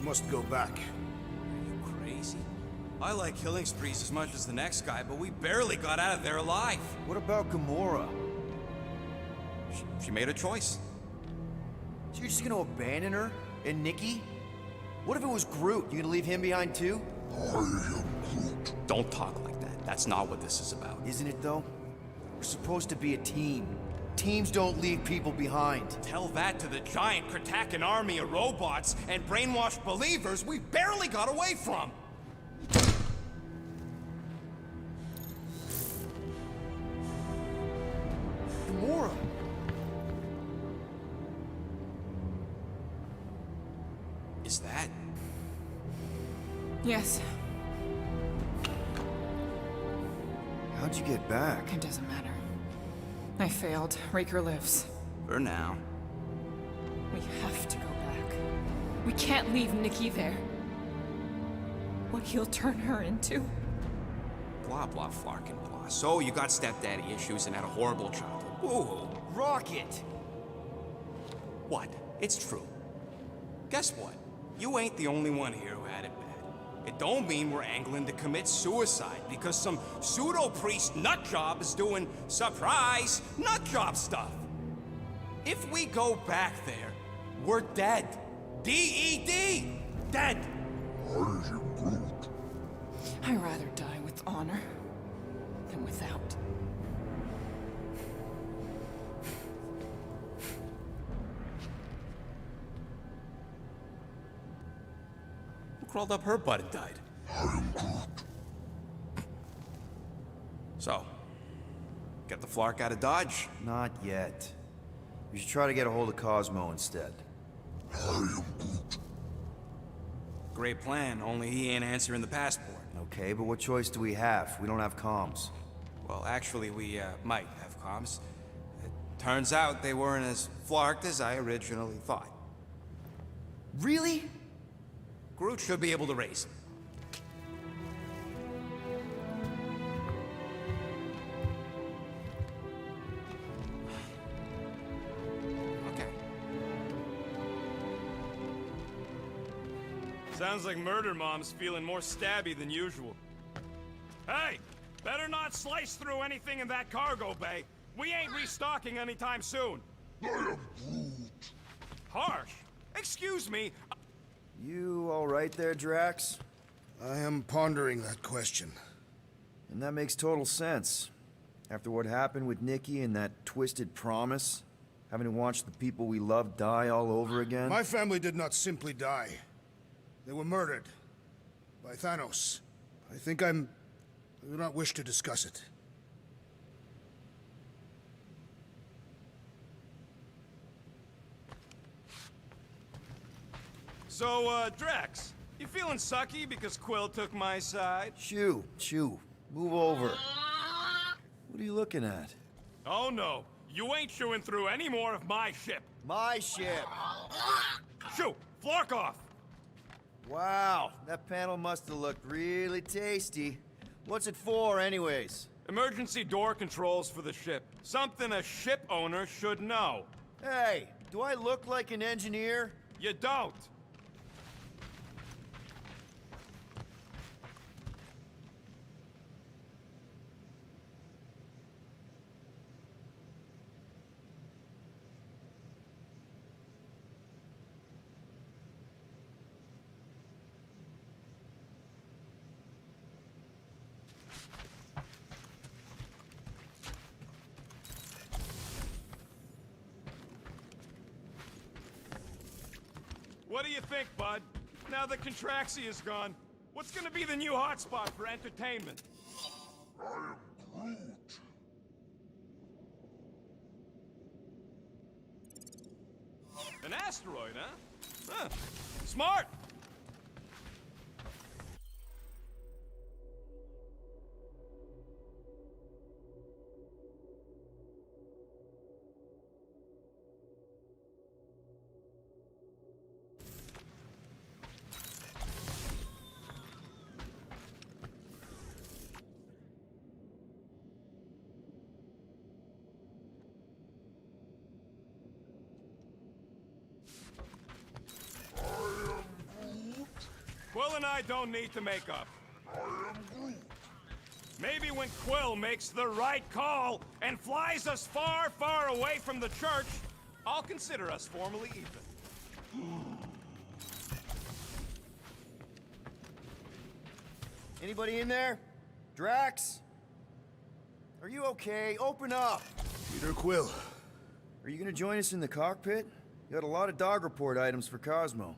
must go back. Are you crazy? I like killing sprees as much as the next guy, but we barely got out of there alive. What about Gamora? She made a choice. So you're just gonna abandon her? And Nikki? What if it was Groot? You gonna leave him behind too? Don't talk like that. That's not what this is about. Isn't it though? We're supposed to be a team. Teams don't leave people behind. Tell that to the giant Kratakan army of robots and brainwashed believers we barely got away from. Gamora! Is that? Yes, How'd you get back? it doesn't matter. I failed. Raker lives. For now. We have to go back. We can't leave Nikki there. What he'll turn her into? Blah, blah, flarkin' blah. So you got stepdaddy issues and had a horrible childhood. Ooh. Rocket! What? It's true. Guess what? You ain't the only one here who had it bad. It don't mean we're angling to commit suicide because some pseudo-priest nutjob is doing surprise nutjob stuff. If we go back there, we're dead. D-E-D! Dead! I'd rather die with honor than without. Who crawled up her butt and died? So, get the Flark out of Dodge? Not yet. You should try to get a hold of Cosmo instead. Great plan, only he ain't answering the passport. Okay, but what choice do we have? We don't have comms. Well, actually, we might have comms. It turns out they weren't as flarked as I originally thought. Really? Groot should be able to raise him. Okay. Sounds like Murder Mom's feeling more stabby than usual. Hey! Better not slice through anything in that cargo bay. We ain't restocking anytime soon. Harsh. Excuse me. You alright there, Drax? I am pondering that question. And that makes total sense. After what happened with Nikki and that twisted promise, having to watch the people we love die all over again. My family did not simply die. They were murdered. By Thanos. I do not wish to discuss it. So, Drax, you feeling sucky because Quill took my side? Chew. Move over. What are you looking at? Oh no, you ain't chewing through any more of my ship. My ship! Shoo! Flark off! Wow, that panel must have looked really tasty. What's it for, anyways? Emergency door controls for the ship. Something a ship owner should know. Hey, do I look like an engineer? You don't. What do you think, bud? Now that Contraxi is gone, what's gonna be the new hotspot for entertainment? An asteroid, huh? Smart! Quill and I don't need to make up. Maybe when Quill makes the right call and flies us far, far away from the church, I'll consider us formally even. Anybody in there? Drax? Are you okay? Open up! Peter Quill. Are you gonna join us in the cockpit? You got a lot of dog report items for Cosmo.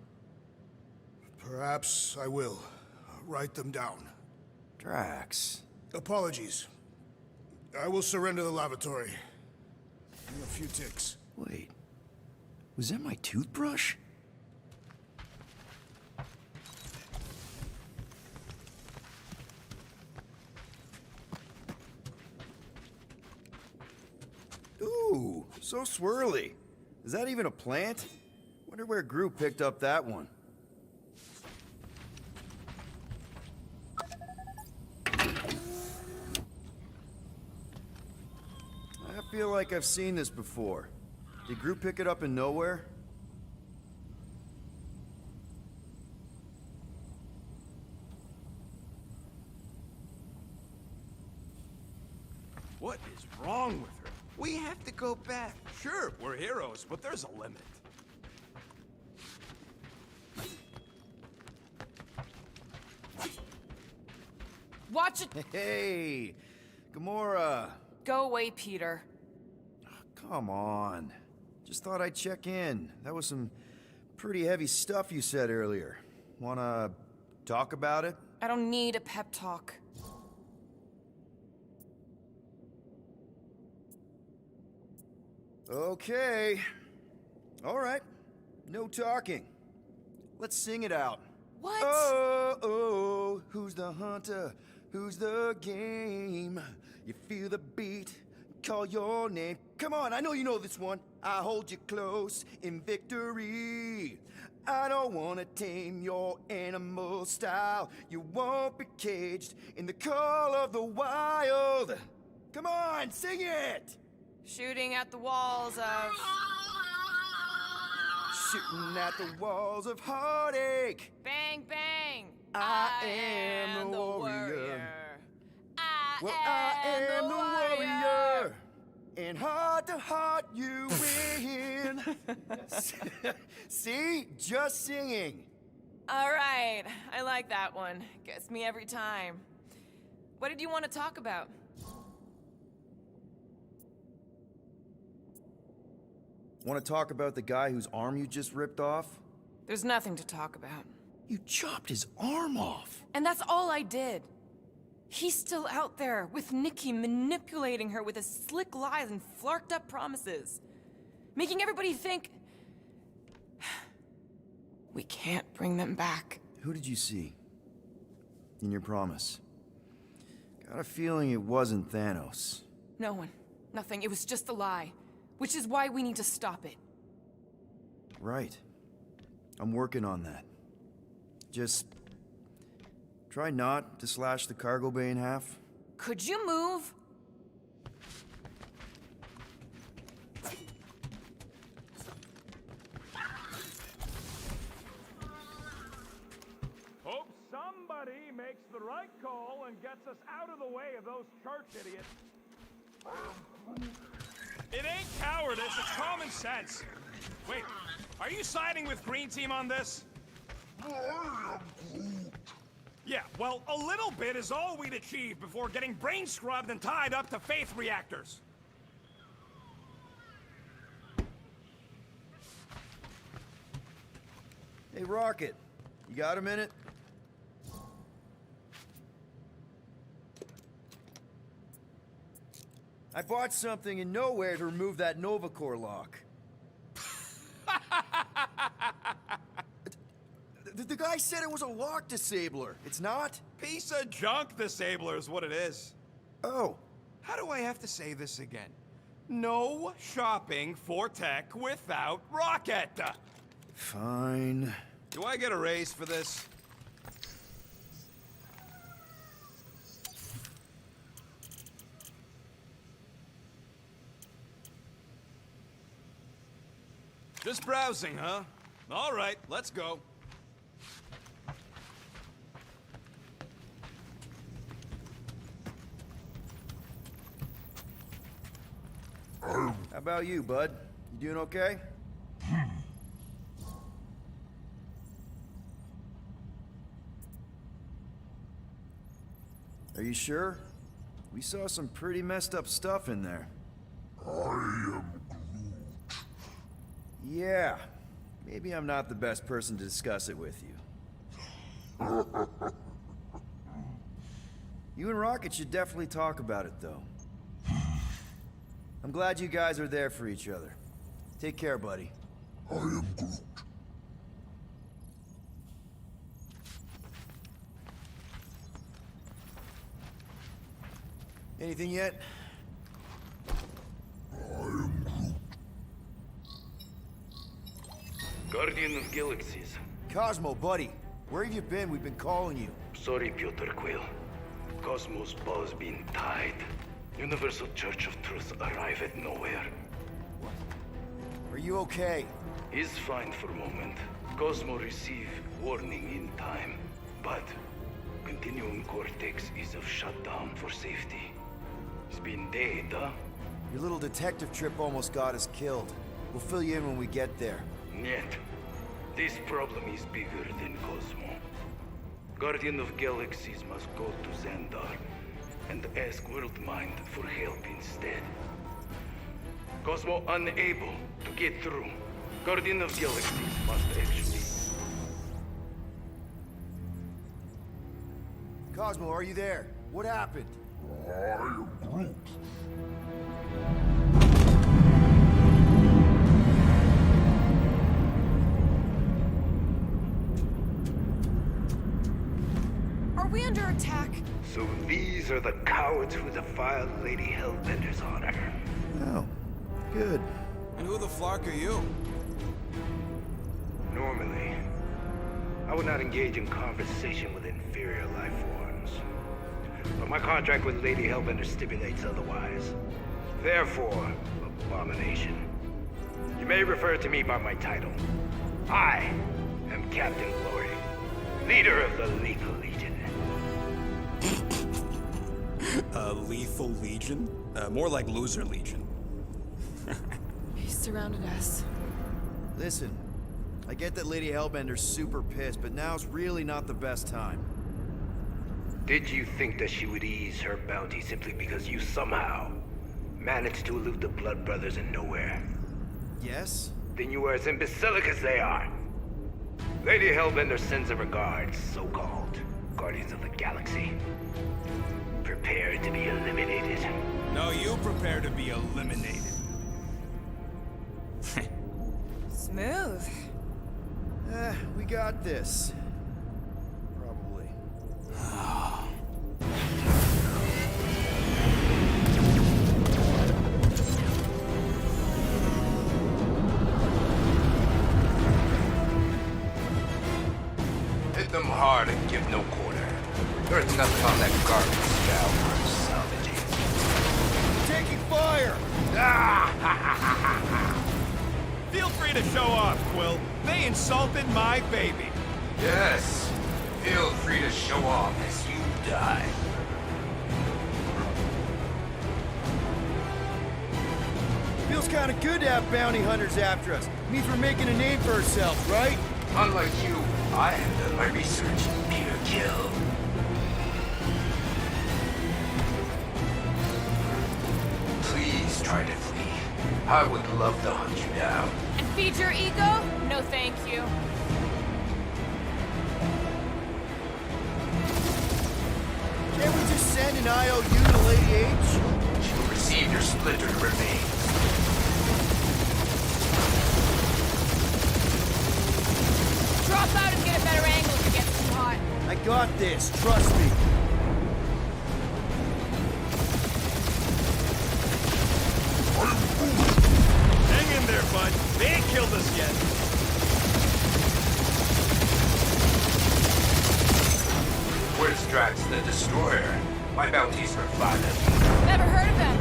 Perhaps I will. Write them down. Drax. Apologies. I will surrender the lavatory. In a few ticks. Wait. Was that my toothbrush? Ooh, so swirly. Is that even a plant? Wonder where Gru picked up that one. I feel like I've seen this before. Did Gru pick it up in nowhere? What is wrong with her? We have to go back. Sure, we're heroes, but there's a limit. Watch it! Hey, Gamora. Go away, Peter. Come on. Just thought I'd check in. That was some pretty heavy stuff you said earlier. Wanna talk about it? I don't need a pep talk. Okay. All right. No talking. Let's sing it out. What? Oh, who's the hunter? Who's the game? You feel the beat, call your name. Come on, I know you know this one. I hold you close in victory. I don't wanna tame your animal style. You won't be caged in the call of the wild. Come on, sing it! Shooting at the walls of... Shooting at the walls of heartache. Bang, bang! I am the warrior. Well, I am the warrior. And heart to heart, you win. See? Just singing. All right, I like that one. Gets me every time. What did you want to talk about? Want to talk about the guy whose arm you just ripped off? There's nothing to talk about. You chopped his arm off. And that's all I did. He's still out there with Nikki manipulating her with his slick lies and flarked up promises. Making everybody think... we can't bring them back. Who did you see? In your promise? Got a feeling it wasn't Thanos. No one. Nothing. It was just a lie. Which is why we need to stop it. Right. I'm working on that. Just... try not to slash the cargo bay in half. Could you move? Hope somebody makes the right call and gets us out of the way of those church idiots. It ain't cowardice, it's common sense. Wait, are you siding with Green Team on this? Yeah, well, a little bit is all we'd achieve before getting brain scrubbed and tied up to faith reactors. Hey, Rocket. You got a minute? I bought something in Nowhere to remove that Nova Corps lock. The guy said it was a lock disabler. It's not? Piece of junk disabler is what it is. Oh. How do I have to say this again? No shopping for tech without Rocket. Fine. Do I get a raise for this? Just browsing, huh? All right, let's go. How about you, bud? You doing okay? Are you sure? We saw some pretty messed up stuff in there. Yeah. Maybe I'm not the best person to discuss it with you. You and Rocket should definitely talk about it, though. I'm glad you guys are there for each other. Take care, buddy. Anything yet? Guardian of Galaxies. Cosmo, buddy. Where have you been? We've been calling you. Sorry, Piotr Quill. Cosmos ball's been tied. Universal Church of Truth arrive at nowhere. Are you okay? He's fine for a moment. Cosmo receive warning in time. But Continuum Cortex is of shutdown for safety. It's been dead, huh? Your little detective trip almost got us killed. We'll fill you in when we get there. Yet, this problem is bigger than Cosmo. Guardian of Galaxies must go to Xandar and ask Worldmind for help instead. Cosmo unable to get through. Guardian of Galaxies must actually... Cosmo, are you there? What happened? Are we under attack? So these are the cowards who defiled Lady Hellbender's honor. Oh, good. And who the flark are you? Normally, I would not engage in conversation with inferior life forms. But my contract with Lady Hellbender stipulates otherwise. Therefore, abomination. You may refer to me by my title. I am Captain Glory, leader of the Lethal Legion. Lethal Legion? More like Loser Legion. He surrounded us. Listen, I get that Lady Hellbender's super pissed, but now's really not the best time. Did you think that she would ease her bounty simply because you somehow managed to elude the Blood Brothers in nowhere? Yes? Then you were as imbecilic as they are. Lady Hellbender sends her regards, so-called Guardians of the Galaxy. Prepare to be eliminated. No, you prepare to be eliminated. Smooth. We got this. Probably. Hit them hard and give no quarter. There's nothing on that garbage scow worth salvaging. Taking fire! Feel free to show off, Quill. They insulted my baby. Yes. Feel free to show off as you die. Feels kind of good to have bounty hunters after us. Means we're making a name for ourselves, right? Unlike you, I have done my research. Pure kill. Please try to flee. I would love to hunt you down. And feed your ego? No thank you. Can't we just send an IOU to Lady H? She'll receive your splintered remains. Drop out and get a better angle if it gets too hot. I got this, trust me. Hang in there, bud. They ain't killed us yet. Where's Drax the Destroyer? My bounties are fine. Never heard of them.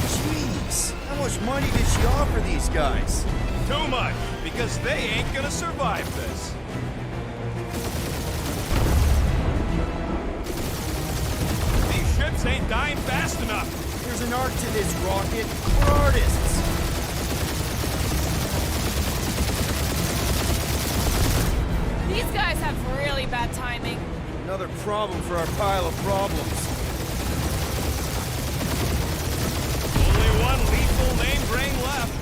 Jeez, how much money did she offer these guys? Too much, because they ain't gonna survive this. robots ain't dying fast enough. There's an art to this, Rocket. We're artists. These guys have really bad timing. Another problem for our pile of problems. Only one lethal name brain left.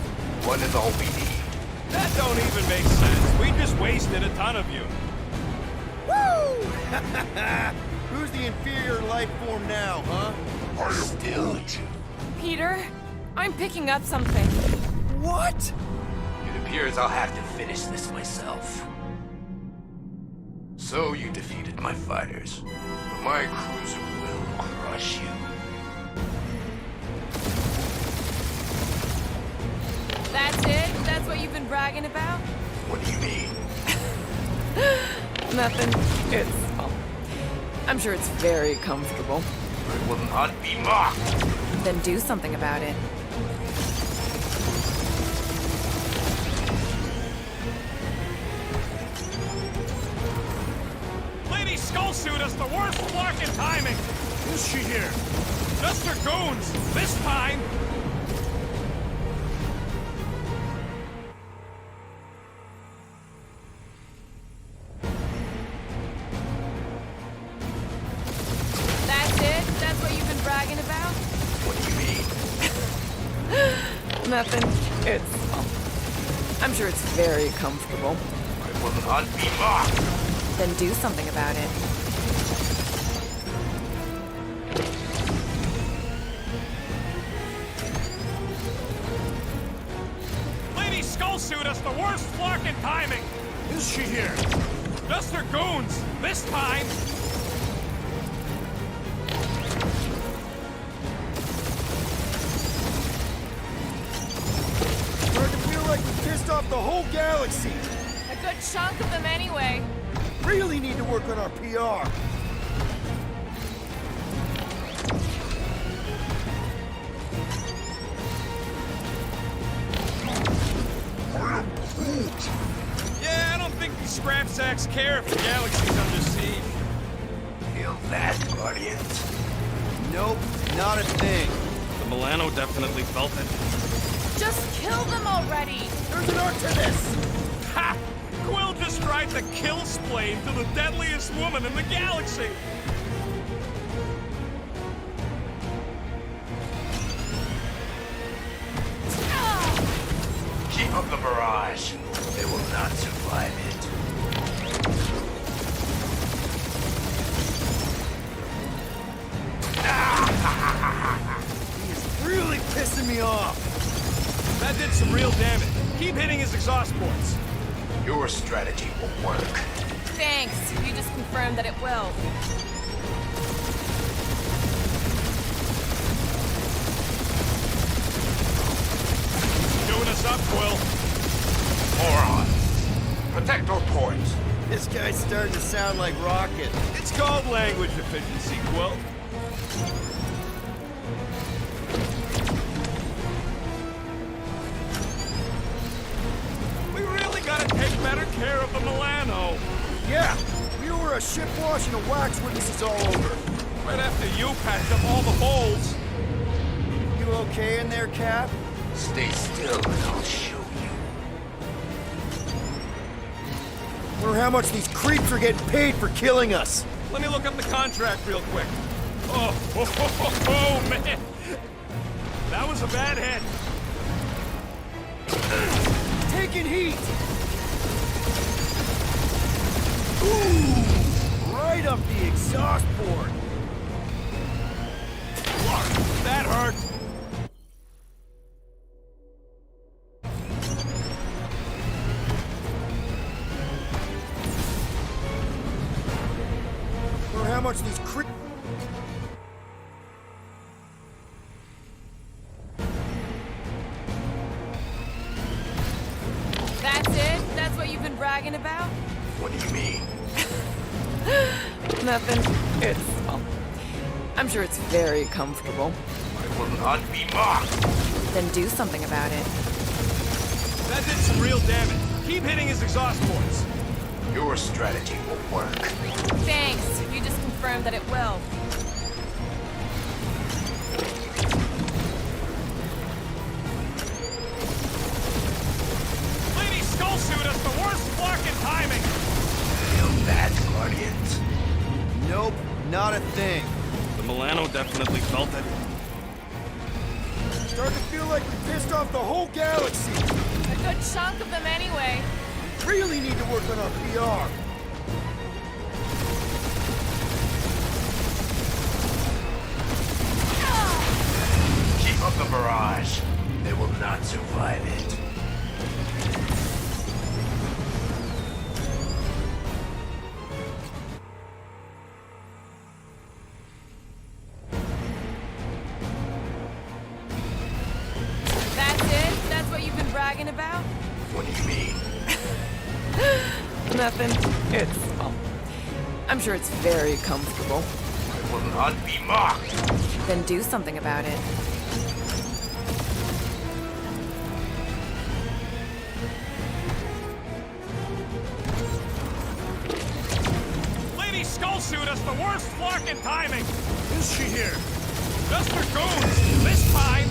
One is all we need. That don't even make sense. We just wasted a ton of you. Woo! Who's the inferior life form now, huh? Still you. Peter, I'm picking up something. What? It appears I'll have to finish this myself. So you defeated my fighters, but my cruiser will crush you. That's it? That's what you've been bragging about? What do you mean? Nothing. It's... well, I'm sure it's very comfortable. I will not be mocked. Then do something about it. Lady Skullsuit has the worst fucking timing. Who's she here? Just her goons. This time. That's it? That's what you've been bragging about? What do you mean? Nothing. It's... well, I'm sure it's very comfortable. I will not be mocked. Then do something about it. Lady Skullsuit has the worst fucking timing. Is she here? Just her goons. This time. Starting to feel like we pissed off the whole galaxy. A good chunk of them anyway. Really need to work on our PR. Yeah, I don't think these scrap sacks care if the galaxy's under siege. Feel that, Guardians? Nope, not a thing. The Milano definitely felt it. Just kill them already! There's an art to this. Ha! Quill just tried to kill Splane to the deadliest woman in the galaxy! Keep up the barrage. They will not survive it. He's really pissing me off. That did some real damage. Keep hitting his exhaust ports. Your strategy will work. Thanks. You just confirmed that it will. Doing us up, Quill. Moron. Protect our ports. This guy's starting to sound like Rocket. It's called language efficiency, Quill. We really gotta take better care of the Milano. Yeah, we were a ship wash and a wax witnesses all over. Right after you patched up all the holes. You okay in there, Cap? Stay still and I'll show you. Wonder how much these creeps are getting paid for killing us. Let me look up the contract real quick. Oh, man. That was a bad hit. Taking heat! Ooh! Right up the exhaust port! That hurt. Wonder how much these creeps... That's it? That's what you've been bragging about? What do you mean? Nothing. It's... well, I'm sure it's very comfortable. I will not be mocked. Then do something about it. That did some real damage. Keep hitting his exhaust ports. Your strategy will work. Thanks. You just confirmed that it will. Nope, not a thing. The Milano definitely felt it. Starting to feel like we pissed off the whole galaxy. A good chunk of them anyway. Really need to work on our PR. Keep up the barrage. They will not survive it. That's it? That's what you've been bragging about? What do you mean? Nothing. It's, well, I'm sure it's very comfortable. I will not be mocked. Then do something about it. Lady Skullsuit has the worst flarkin' timing. Is she here? Just for goons. This time,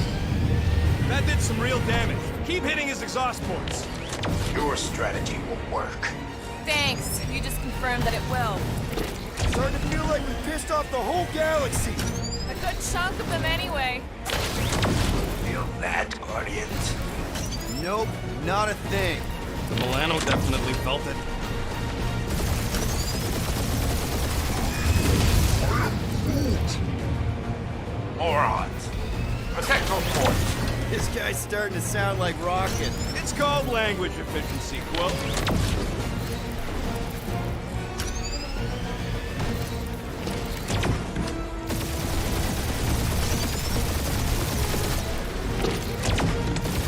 that did some real damage. Keep hitting his exhaust ports. Your strategy will work. Thanks. You just confirmed that it will. Starting to feel like we pissed off the whole galaxy. A good chunk of them anyway. Feel that, Guardians? Nope, not a thing. The Milano definitely felt it. Morons. Protect those ports. This guy's starting to sound like Rocket. It's called language efficiency, Quill.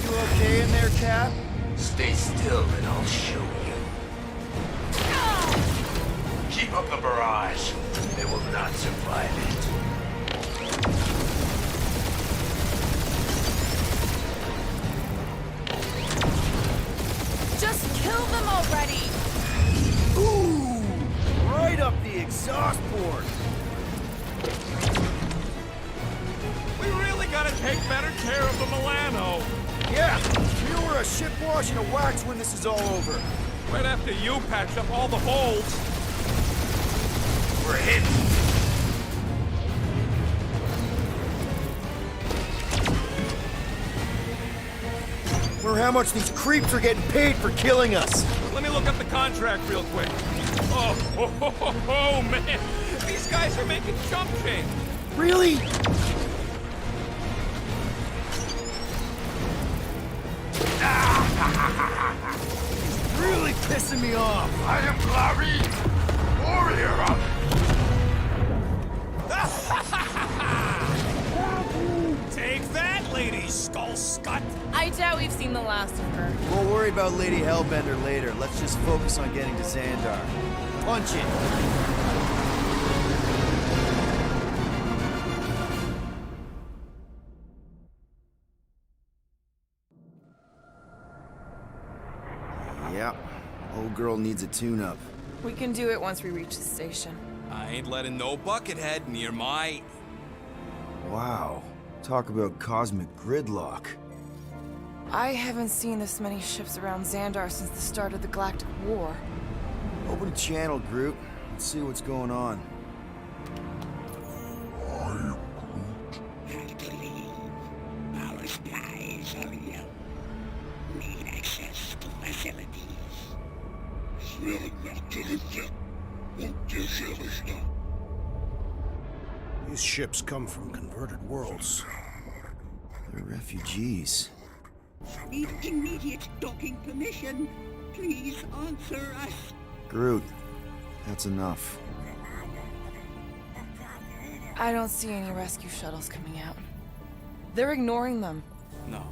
You okay in there, Cap? Stay still and I'll show you. Keep up the barrage. They will not survive it. Just kill them already! Ooh! Right up the exhaust port. We really gotta take better care of the Milano. Yeah, you were a ship wash and a wax when this is all over. Right after you patch up all the holes. We're hit. Wonder how much these creeps are getting paid for killing us. Let me look up the contract real quick. Oh, man. These guys are making chump change. Really? Really pissing me off. I am Clary, warrior of... Take that, Lady Skullscut. I doubt we've seen the last of her. We'll worry about Lady Hellbender later. Let's just focus on getting to Xandar. Punch it. Yeah, old girl needs a tune-up. We can do it once we reach the station. I ain't letting no buckethead near my... Wow, talk about cosmic gridlock. I haven't seen this many ships around Xandar since the start of the Galactic War. Open a channel, Groot. Let's see what's going on. Our spies are young. Need access to facilities. These ships come from converted worlds. They're refugees. Need immediate docking permission. Please answer us. Groot, that's enough. I don't see any rescue shuttles coming out. They're ignoring them. No.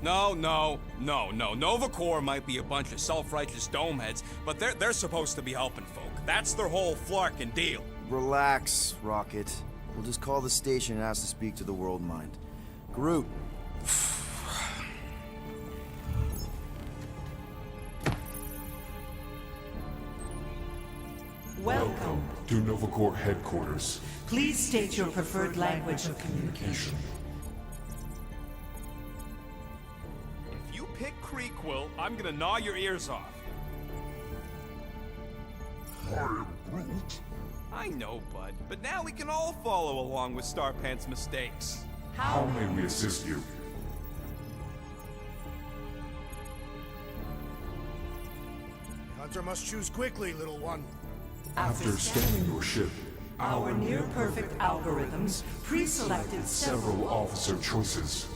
Nova Corps might be a bunch of self-righteous domeheads, but they're supposed to be helping folk. That's their whole flarkin' deal. Relax, Rocket. We'll just call the station and ask to speak to the World Mind. Groot. Welcome to Nova Corps headquarters. Please state your preferred language of communication. If you pick Creekwill, I'm gonna gnaw your ears off. I know, bud, but now we can all follow along with Starpant's mistakes. How may we assist you? Hunter must choose quickly, little one. After scanning your ship, Our near-perfect algorithms pre-selected several officer choices.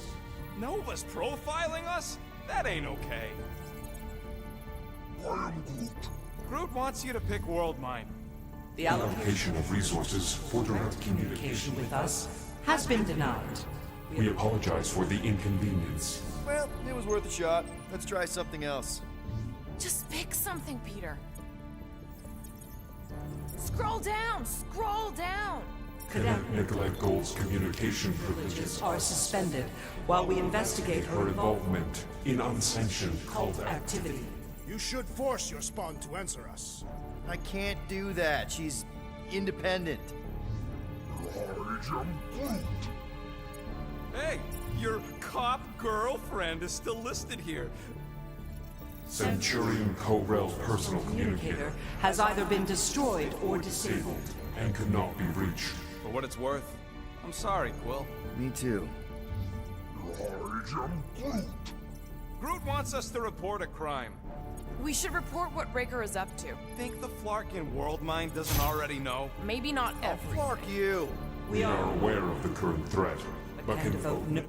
Nova's profiling us? That ain't okay. Groot wants you to pick Worldmind. The allocation Allocation of resources for direct communication. communication with us has been denied. We apologize for the inconvenience. Well, it was worth a shot. Let's try something else. Just pick something, Peter. Scroll down! Scroll down! Cadet Nicolette Gold's communication privileges Are suspended while we investigate her involvement in unsanctioned cult activity. You should force your spawn to answer us. I can't do that. She's independent. Hey, your cop girlfriend is still listed here. Centurion Co-Rel's personal Communicator communicator has either been destroyed or disabled. and could not be reached. For what it's worth, I'm sorry, Quill. Me too. Groot wants us to report a crime. We should report what Raker is up to. Think the Flark in Worldmind doesn't already know? Maybe not every. Fuck you. We are aware of the current threat, but And can devote no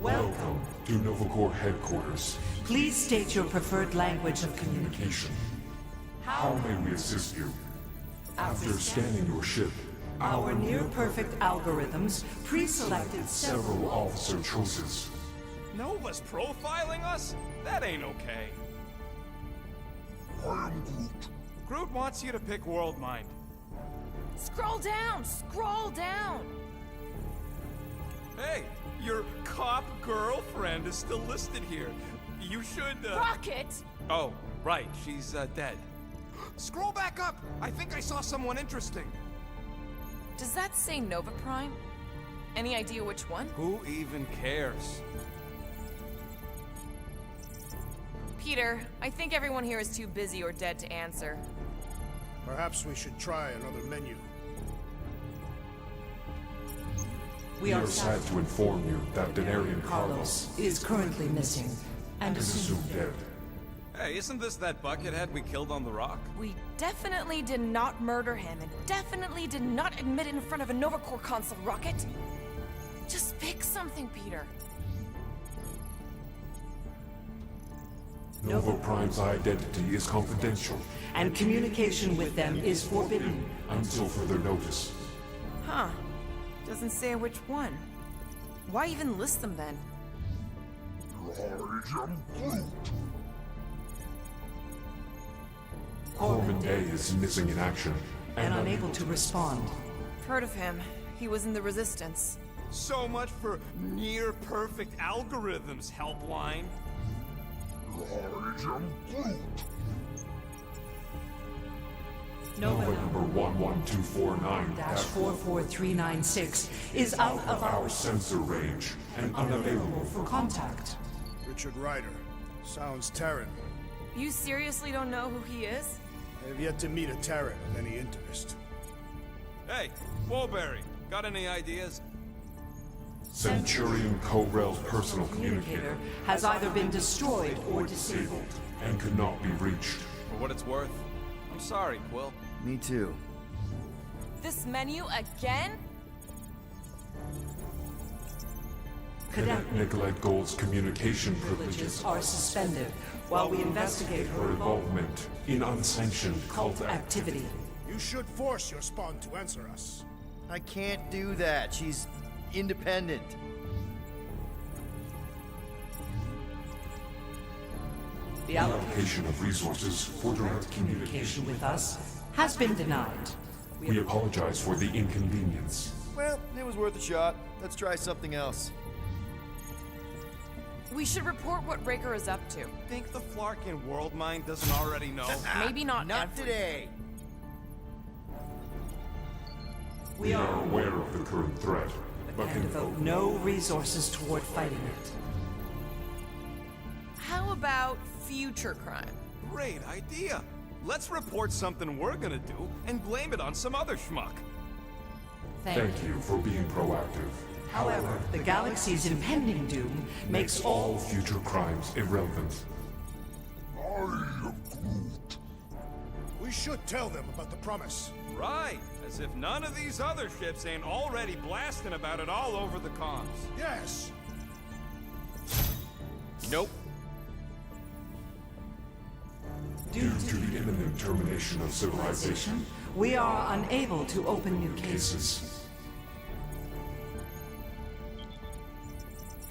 welcome to Novacore headquarters. Please state your preferred language of communication. Communication. How may we assist you? After scanning your ship, Our near-perfect algorithms pre-selected several officer choices. Nova's profiling us? That ain't okay. Groot wants you to pick Worldmind. Scroll down! Scroll down! Hey, your cop girlfriend is still listed here. You should, Rocket! Oh, right, she's, dead. Scroll back up! I think I saw someone interesting. Does that say Nova Prime? Any idea which one? Who even cares? Peter, I think everyone here is too busy or dead to answer. Perhaps we should try another menu. We are sad to inform you that Denarian Carlos Carlos is currently missing and is assumed assumed dead. Hey, isn't this that buckethead we killed on the rock? We definitely did not murder him and definitely did not admit it in front of a Novacore console, Rocket. Just pick something, Peter. Nova Prime's identity is confidential and communication with them is forbidden. until further notice. Huh. Doesn't say which one. Why even list them then? Corbin Day is missing in action And unable to respond. Heard of him. He was in the Resistance. So much for near-perfect algorithms, Helpline. Nova number 11249-44396 -44396 is out of our sensor range and unavailable for contact. Richard Ryder. Sounds Terran. You seriously don't know who he is? I have yet to meet a Terran of any interest. Hey, Woolberry, got any ideas? Centurion Co-Rel's personal Communicator communicator has either been destroyed or disabled. and could not be reached. For what it's worth, I'm sorry, Quill. Me too. This menu again? Cadet Nicolette Gold's communication Privileges privileges are suspended while we investigate her her involvement in unsanctioned cult activity. You should force your spawn to answer us. I can't do that. She's independent. The allocation of resources for direct communication. communication with us has been denied. We apologize for the inconvenience. Well, it was worth a shot. Let's try something else. We should report what Raker is up to. Think the Flarkin world mind doesn't already know? Maybe not Not every- today. We are aware of the current threat, but And can devote no resources toward fighting it. How about future crime? Great idea. Let's report something we're gonna do and blame it on some other schmuck. Thank you for being proactive. However, the galaxy's impending doom makes all All future crimes irrelevant. We should tell them about the promise. Right, as if none of these other ships ain't already blasting about it all over the comms. Yes. Nope. Due to the imminent termination of civilization, we are unable to open new cases. cases.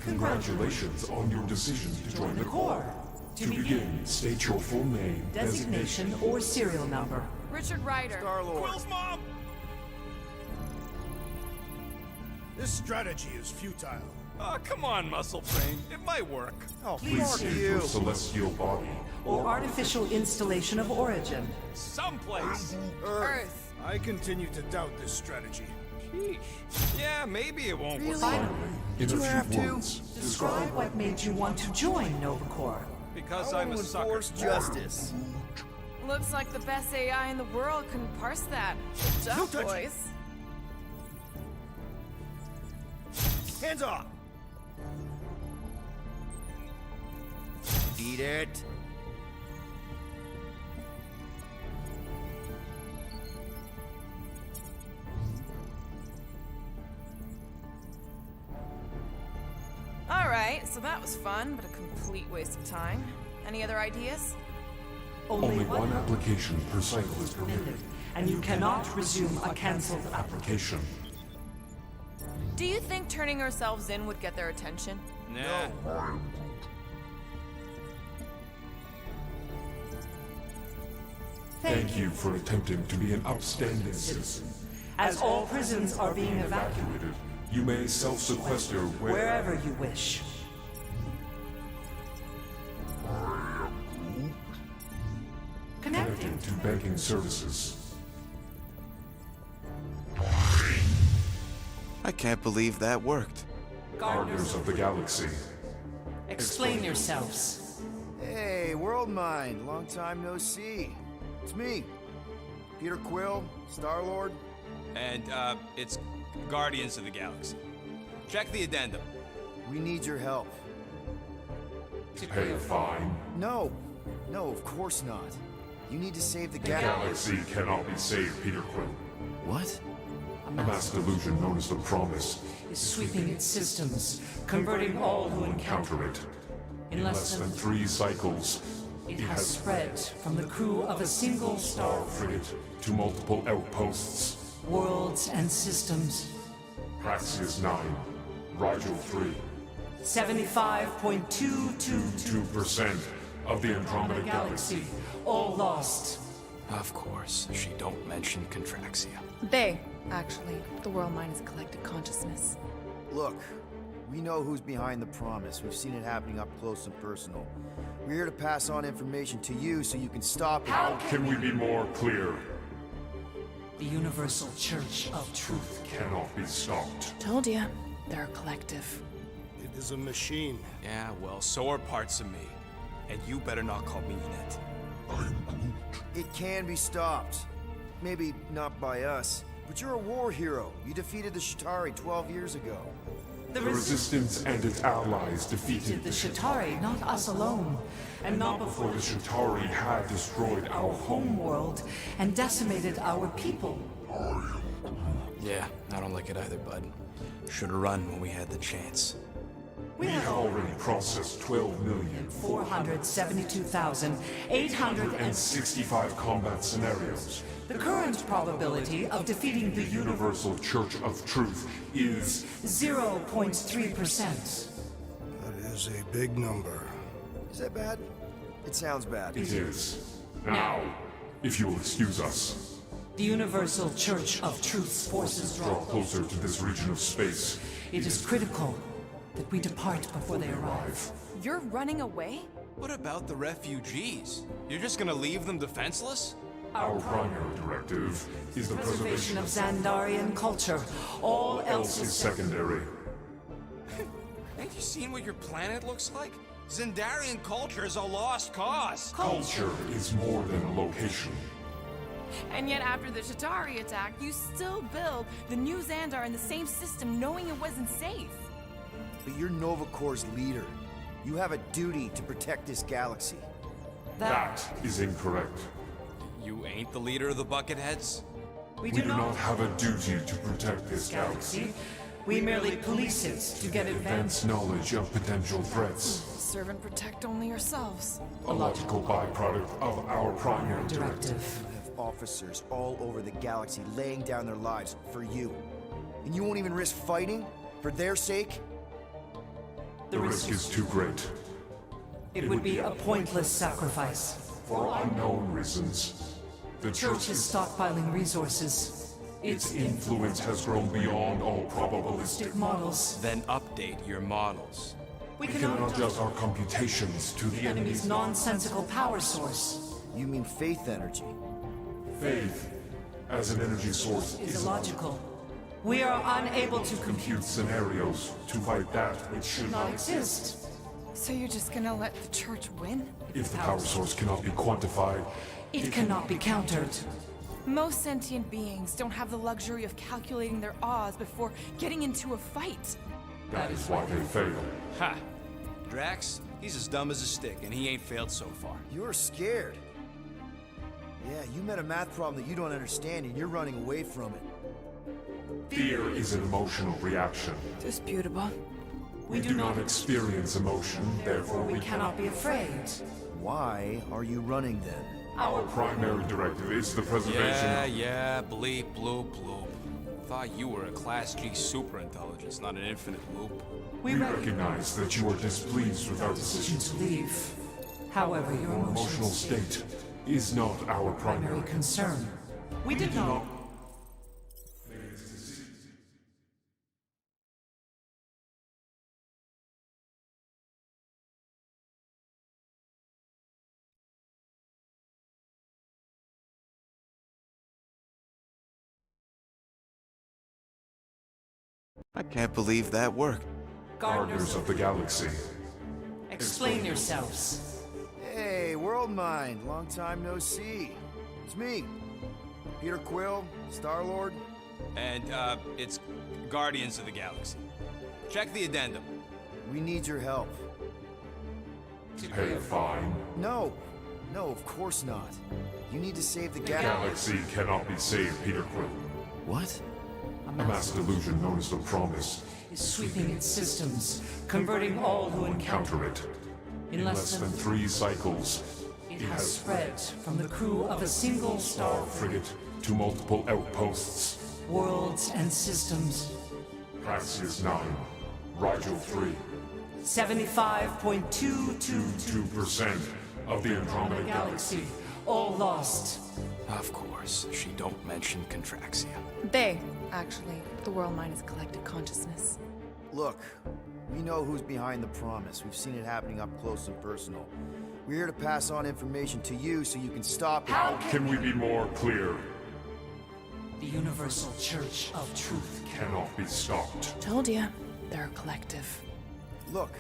Congratulations on your decision to join the Corps. To begin, state your full name, Designation or serial number. Richard Ryder. Star-Lord. Quill's mom! This strategy is futile. Oh, come on, Muscle Brain. It might work. Oh, Please fuck state you. your celestial body. Or artificial installation of origin. Someplace. Earth. I continue to doubt this strategy. Sheesh. Yeah, maybe it won't work. Finally, In you a have few to? words, describe what made you want to join Nova Corps. Because I I'm a will sucker. enforce justice. Looks like the best AI in the world couldn't parse that. Good job, Don't touch it. boys. Hands off. Eat it. All right, so that was fun, but a complete waste of time. Any other ideas? only one application per cycle is permitted. And you cannot resume a cancelled application. Do you think turning ourselves in would get their attention? Nah. Thank you for attempting to be an upstanding citizen. As all prisons are being evacuated Evacuated, you may self-sequester wherever you wish. connecting Connecting. to banking services. I can't believe that worked. Gardeners of the Galaxy. Explain yourselves. Hey, World Mind. Long time no see. It's me, Peter Quill, Star-Lord. And, it's Guardians of the Galaxy. Check the addendum. We need your help. Pay a fine. No, of course not. You need to save the galaxy. Galaxy cannot be saved, Peter Quill. What? A mass delusion known as the Promise Is sweeping its systems, converting all who encounter counter it. in Less than 3 cycles, it has spread from the crew of a single star, frigate to multiple outposts. worlds and systems. Praxius 9, Rigel 3, 75.222 2% of the Andromeda Galaxy. galaxy, all lost. Of course, she don't mention Contraxia. They, actually. The world mind is collective consciousness. Look, we know who's behind the Promise. We've seen it happening up close and personal. We're here to pass on information to you so you can stop it. How can we be more clear? The Universal Church of Truth. Cannot be stopped. Told ya. They're a collective. It is a machine. Yeah, well, so are parts of me. And you better not call me Unit. It can be stopped. Maybe not by us, but you're a war hero. You defeated the Shatari 12 years ago. The Resistance and its allies defeated The Shatari, not us alone, and not before before the Shatari had destroyed our home. home world and decimated our people. Yeah, I don't like it either, bud. Should've run when we had the chance. We have already processed 472,800 12,465 combat scenarios. the current probability of defeating the The Universal Church of Truth is 0.3%. That is a big number. Is that bad? It sounds bad. It is. Now, if you will excuse us, The Universal Church of Truth's forces draw draw. closer to this region of space. It is critical that we depart before they arrive. You're running away? What about the refugees? You're just gonna leave them defenseless? Our primary directive is the Preservation of Xandarian culture. All else is secondary. Ain't you seen what your planet looks like? Xandarian culture is a lost cause. Culture is more than a location. And yet after the Shatari attack, you still build the new Xandar in the same system knowing it wasn't safe. But you're Nova Corps' leader. You have a duty to protect this galaxy. That is incorrect. You ain't the leader of the Bucketheads? We We do not have a duty to protect this galaxy. We merely police it to get advanced. Advanced knowledge of potential threats. Serve and protect only yourselves. A logical byproduct of our primary directive. Directive. You have officers all over the galaxy laying down their lives for you. And you won't even risk fighting? For their sake? The risk is too great. It would be a pointless sacrifice. For unknown reasons. The Church is stockpiling resources. Its influence has grown beyond all probabilistic. Models. Then update your models. We We cannot cannot adjust our computations to the enemy's enemy's nonsensical power source. You mean faith energy? faith as an energy source Is is illogical. We are unable to compute scenarios to fight that which should not not exist. So you're just gonna let the church win? If the power source cannot be quantified, It cannot be countered. Most sentient beings don't have the luxury of calculating their odds before getting into a fight. that is why they fail. Ha! Drax, he's as dumb as a stick, and he ain't failed so far. You're scared. Yeah, you met a math problem that you don't understand and you're running away from it. Fear is an emotional reaction. Disputable. We do not experience emotion, therefore We cannot be afraid. Why are you running then? Our primary directive is the preservation Yeah, bleep, bloop, bloop. Thought you were a Class G superintelligence, not an infinite loop. We recognize that you are displeased with our Decision decisions. to leave. However, your Your emotional state is not our primary primary concern. We did not. I can't believe that worked. Gardeners of the Galaxy. Explain yourselves. Hey, World Mind, long time no see. It's me, Peter Quill, Star-Lord. And, it's Guardians of the Galaxy. Check the addendum. We need your help. Pay a fine. No, of course not. You need to save the galaxy. Galaxy cannot be saved, Peter Quill. What? A mass delusion known as the Promise. Is sweeping its systems, converting all who encounter Counter it. in Less than 3 cycles, it has spread from the crew of a single star frigate to multiple outposts. worlds and systems. Praxis 9, Rigel 3, 75.222 2% of the Andromeda Galaxy. galaxy, all lost. Of course, she don't mention Contraxia. They, actually. The world mind is collective consciousness. Look, we know who's behind the Promise. We've seen it happening up close and personal. We're here to pass on information to you so you can stop it. How Can we be more clear? The Universal Church of Truth Cannot be stopped. Told ya. They're a collective. Look,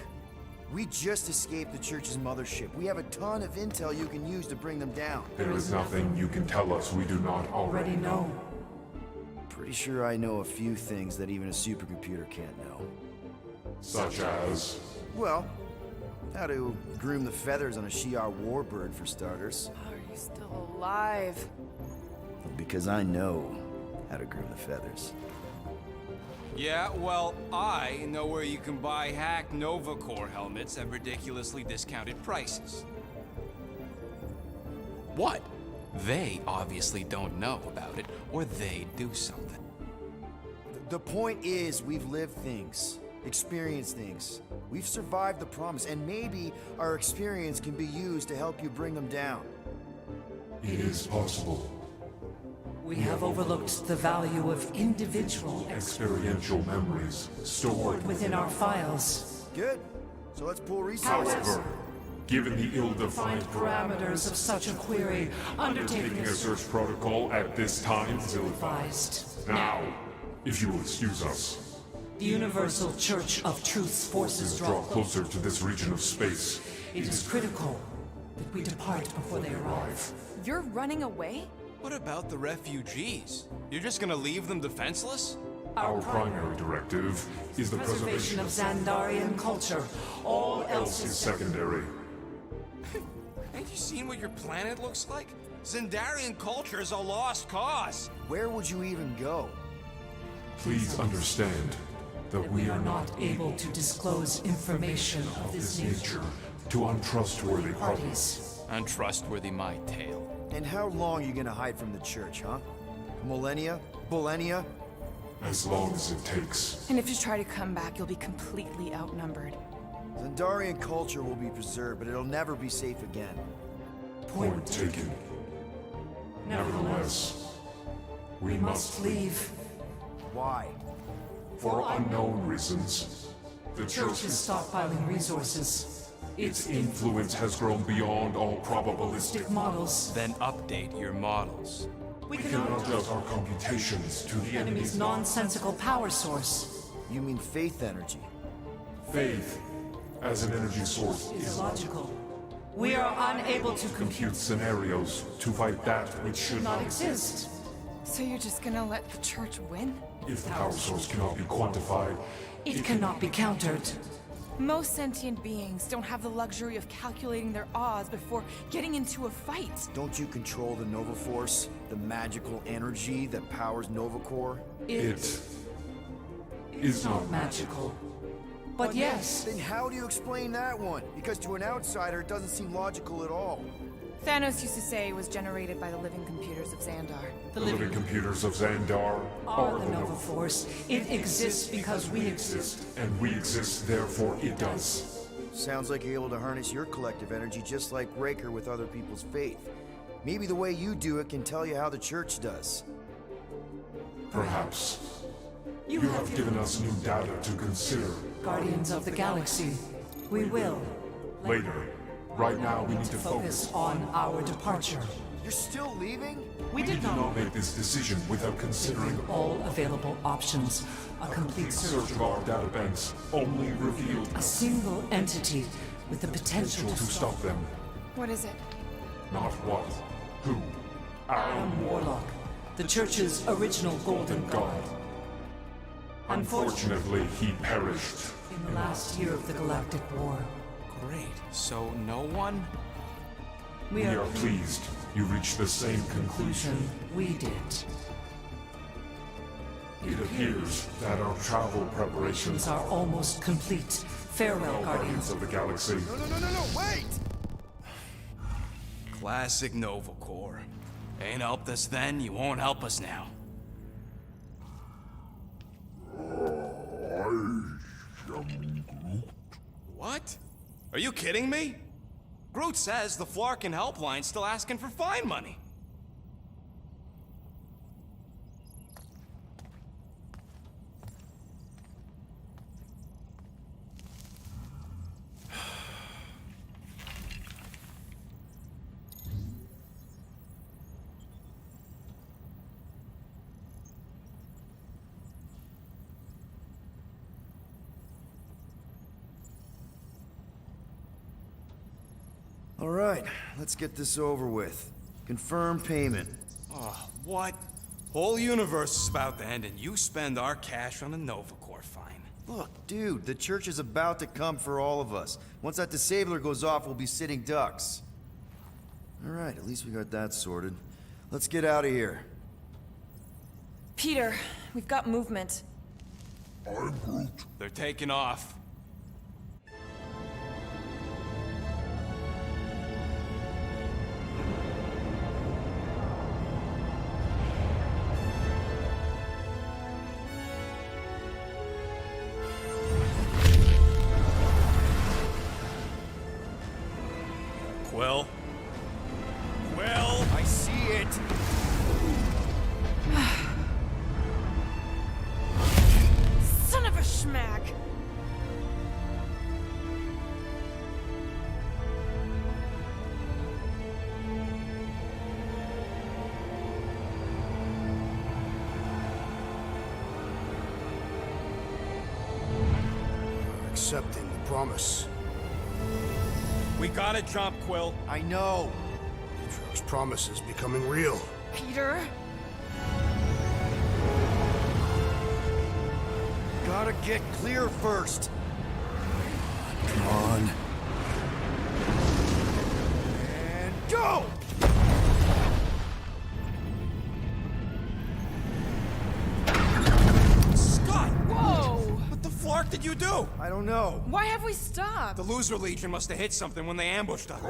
we just escaped the Church's mothership. We have a ton of intel you can use to bring them down. There is nothing you can tell us we do not already know. Pretty sure I know a few things that even a supercomputer can't know. Such as... Well, how to groom the feathers on a Shi'ar warbird, for starters. How are you still alive? Because I know how to groom the feathers. Yeah, well, I know where you can buy hacked Nova Corps helmets at ridiculously discounted prices. What? They obviously don't know about it, or they'd do something. The point is, we've lived things, experienced things. We've survived the Promise, and maybe our experience can be used to help you bring them down. It is possible. We have overlooked the value of individual Experiential memories stored within our files. Good. So let's pull resources. However, given the ill-defined Find parameters of such a query, undertaking taking a a search protocol at this time is ill-advised. advised. Now, if you will excuse us, The Universal Church of Truth's forces draw closer to this region of space. It is critical that we depart before they arrive. You're running away? What about the refugees? You're just gonna leave them defenseless? Our primary directive is the Preservation of Xandarian culture. All else is is secondary. Ain't you seen what your planet looks like? Zendarian culture is a lost cause. Where would you even go? Please understand that we are not able to disclose information of this this nature nature to untrustworthy parties. parties. Untrustworthy my tale. And how long are you gonna hide from the church, huh? Millennia? Millennia? As long as it takes. And if you try to come back, you'll be completely outnumbered. Zendarian culture will be preserved, but it'll never be safe again. Point taken. Nevertheless, we must leave. Why? For unknown reasons. The Church church is stockpiling resources. its influence has grown beyond all probabilistic. Models. Then update your models. We We cannot cannot adjust our computations to the enemy's enemy's nonsensical power source. You mean faith energy? faith as an energy source Is is illogical. We are unable to compute scenarios to fight that which should not exist. So you're just gonna let the church win? If the power source cannot be quantified, It cannot be countered. Most sentient beings don't have the luxury of calculating their odds before getting into a fight. Don't you control the Nova Force? The magical energy that powers Nova Corps? it is not Magical. But yes, Then how do you explain that one? Because to an outsider, it doesn't seem logical at all. Thanos used to say it was generated by the living computers of Xandar. the living computers of Xandar are the Nova Force. It exists because we exist. and we exist, therefore it does. Sounds like you're able to harness your collective energy just like Raker with other people's faith. Maybe the way you do it can tell you how the church does. Perhaps. You have given us new data to consider. Guardians of the Galaxy. We will Later. Right now we need to focus focus. on our departure. You're still leaving? We did Do not not make this decision without considering all available options. A complete search. search of our databanks only revealed A single entity with the potential to stop them. What is it? Not what, who, Alan Warlock, the Church's original Golden God. Unfortunately, he perished. In the last year of the Galactic War, Great. So no one? we We are are pleased you reached the same conclusion. conclusion we did. It appears that our travel preparations These are almost complete. Farewell, Guardians Guardians. of the Galaxy. No, wait! Classic Nova Corps. Ain't helped us then, you won't help us now. What? Are you kidding me? Groot says the Flarkin helpline's still asking for fine money. All right, let's get this over with. Confirm payment. What? Whole universe is about to end and you spend our cash on a Nova Corps fine. Look, dude, the church is about to come for all of us. Once that disabler goes off, we'll be sitting ducks. All right, at least we got that sorted. Let's get out of here. Peter, we've got movement. They're taking off. Quill? Quill? I see it! accepting the promise. We gotta jump, Quill. I know. Atriox's promise is becoming real. Peter? Gotta get clear first. Come on. And go! Scott! Whoa! What the flark did you do? I don't know. Why have we stopped? The Loser Legion must have hit something when they ambushed us.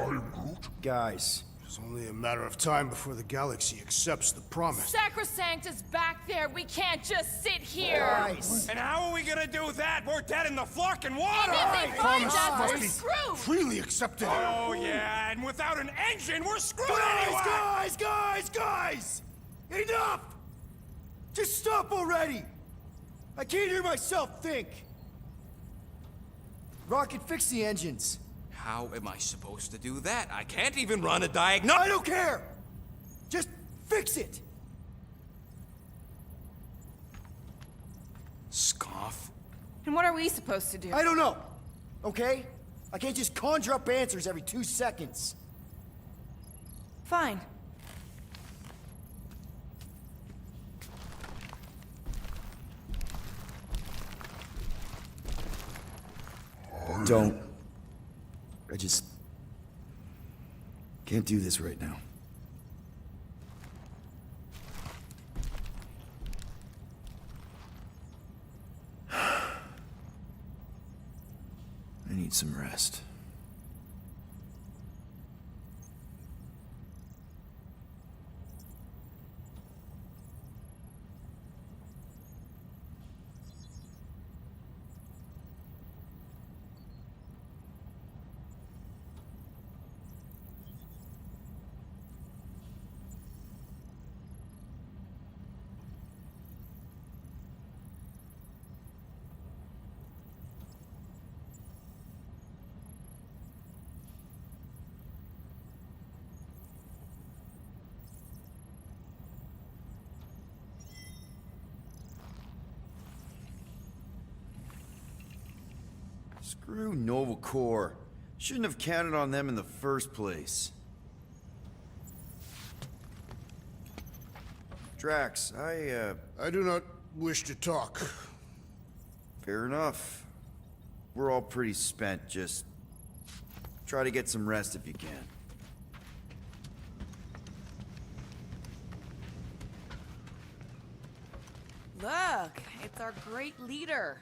Guys, It's only a matter of time before the galaxy accepts the promise. Sacrosanct is back there. We can't just sit here. guys. And how are we gonna do that? We're dead in the fucking water! And if they find Promise us, must we're be screwed. freely accepted. Oh, yeah, and without an engine, we're screwed anyway! Guys! Enough! Just stop already! I can't hear myself think. Rocket, fix the engines. How am I supposed to do that? I can't even run a I diagnostic. don't care! Just fix it! Scoff. And what are we supposed to do? I don't know, okay? I can't just conjure up answers every 2 seconds. Fine. Don't. I just can't do this right now. I need some rest. Screw Nova Corps. Shouldn't have counted on them in the first place. Drax, I do not wish to talk. fair enough. We're all pretty spent, just try to get some rest if you can. Look, it's our great leader.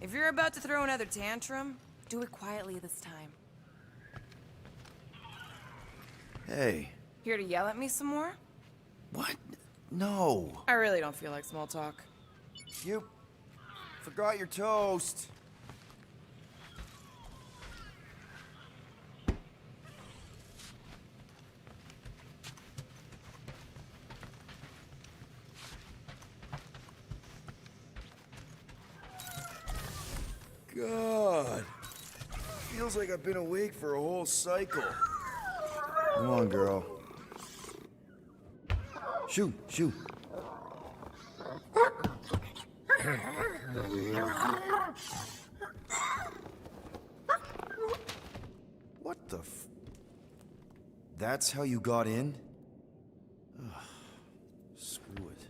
If you're about to throw another tantrum, do it quietly this time. Hey, Here to yell at me some more? what? No. I really don't feel like small talk. You forgot your toast. God. Feels like I've been awake for a whole cycle. Come on, girl. Shoo, shoo. What the f... That's how you got in? Ugh, screw it.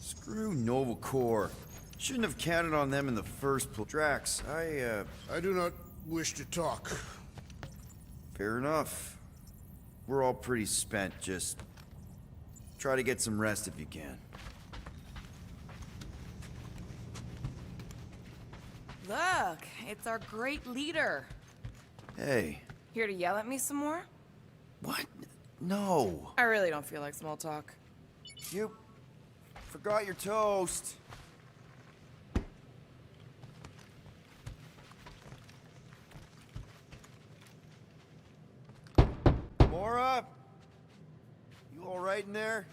Screw Nova Corps. Shouldn't have counted on them in the first place. Drax, I do not wish to talk. fair enough. We're all pretty spent, just try to get some rest if you can. Look, it's our great leader. Hey, Here to yell at me some more? what? No. I really don't feel like small talk. You forgot your toast. Mora? You all right in there?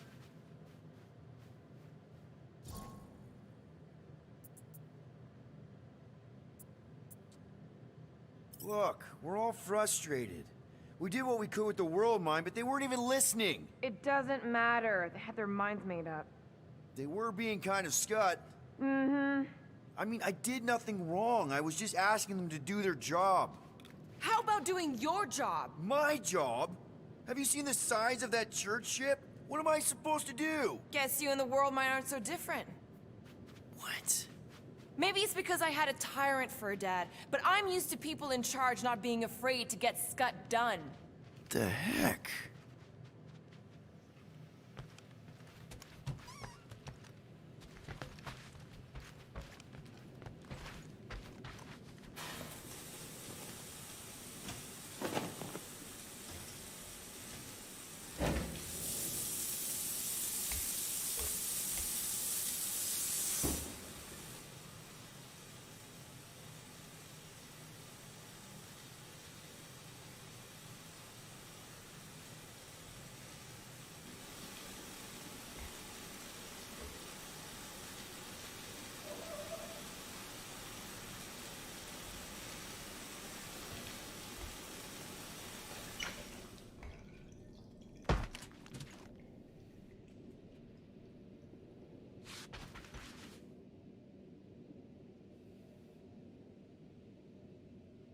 Look, we're all frustrated. We did what we could with the world mine, but they weren't even listening. It doesn't matter. They had their minds made up. They were being kind of scut. Mm-hmm. I mean, I did nothing wrong. I was just asking them to do their job. How about doing your job? My job? Have you seen the size of that church ship? What am I supposed to do? Guess you and the world mine aren't so different. What? Maybe it's because I had a tyrant for a dad, but I'm used to people in charge not being afraid to get scut done. The heck?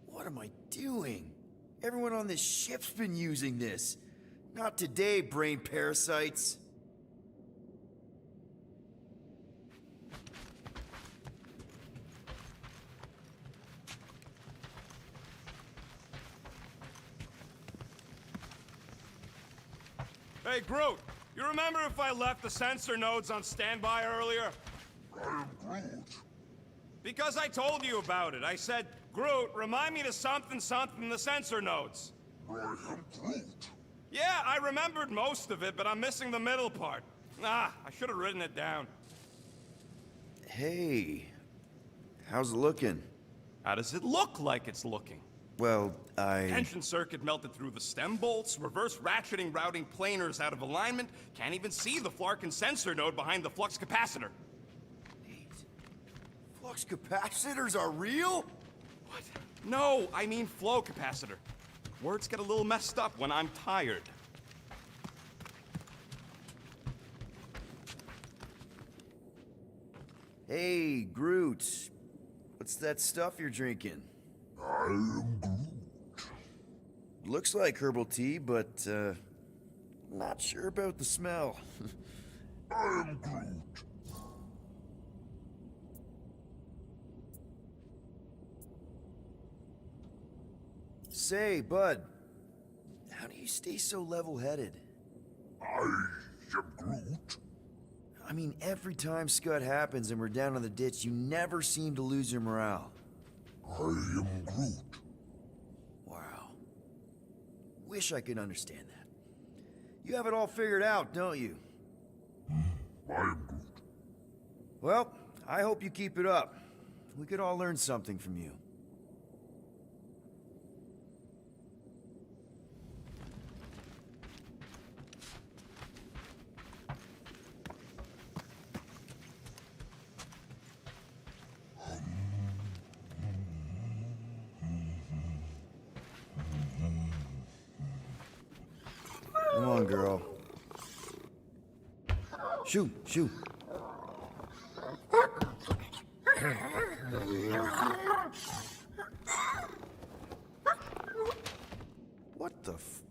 What am I doing? Everyone on this ship's been using this. Not today, brain parasites. Hey, Groot, you remember if I left the sensor nodes on standby earlier? I am Groot. Because I told you about it. I said, Groot, remind me to something the sensor nodes. I am Groot. Yeah, I remembered most of it, but I'm missing the middle part. Ah, I should have written it down. Hey, how's it looking? How does it look like it's looking? Well, Tension circuit melted through the stem bolts, reverse ratcheting routing planers out of alignment, can't even see the Flarkin sensor node behind the flux capacitor. Flux capacitors are real? What? No, I mean flow capacitor. Words get a little messed up when I'm tired. Hey, Groot. What's that stuff you're drinking? I am Groot. Looks like herbal tea, but, not sure about the smell. I am Groot. Say, Bud, how do you stay so level-headed? I am Groot. I mean, every time Scud happens and we're down in the ditch, you never seem to lose your morale. I am Groot. Wow. Wish I could understand that. You have it all figured out, don't you? I am Groot. Well, I hope you keep it up. We could all learn something from you. Come on, girl. Shoo, shoo. What the f...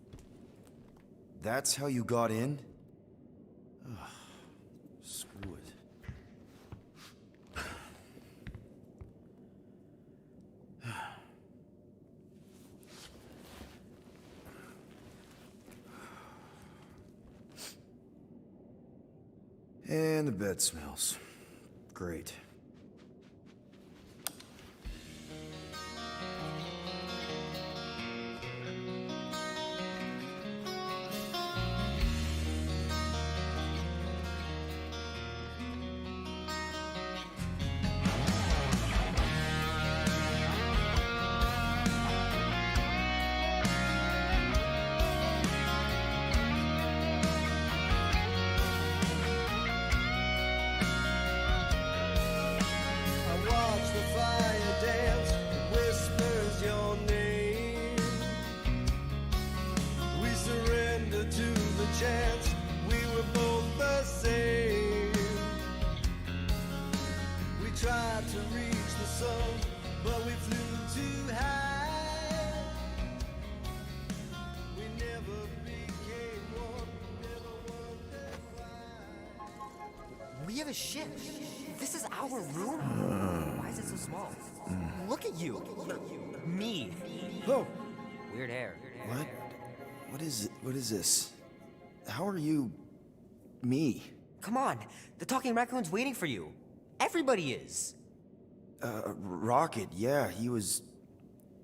That's how you got in? Ugh, screw it. And the bed smells. Great. tried to reach the sun, but we flew too high. We never became one, never wondered why. We have a ship. This is our room? Why is it so small? Look at you. Me. Oh, Weird hair. what? What is this? How are you... me? Come on. The talking raccoon's waiting for you. Everybody is. Rocket, yeah, he was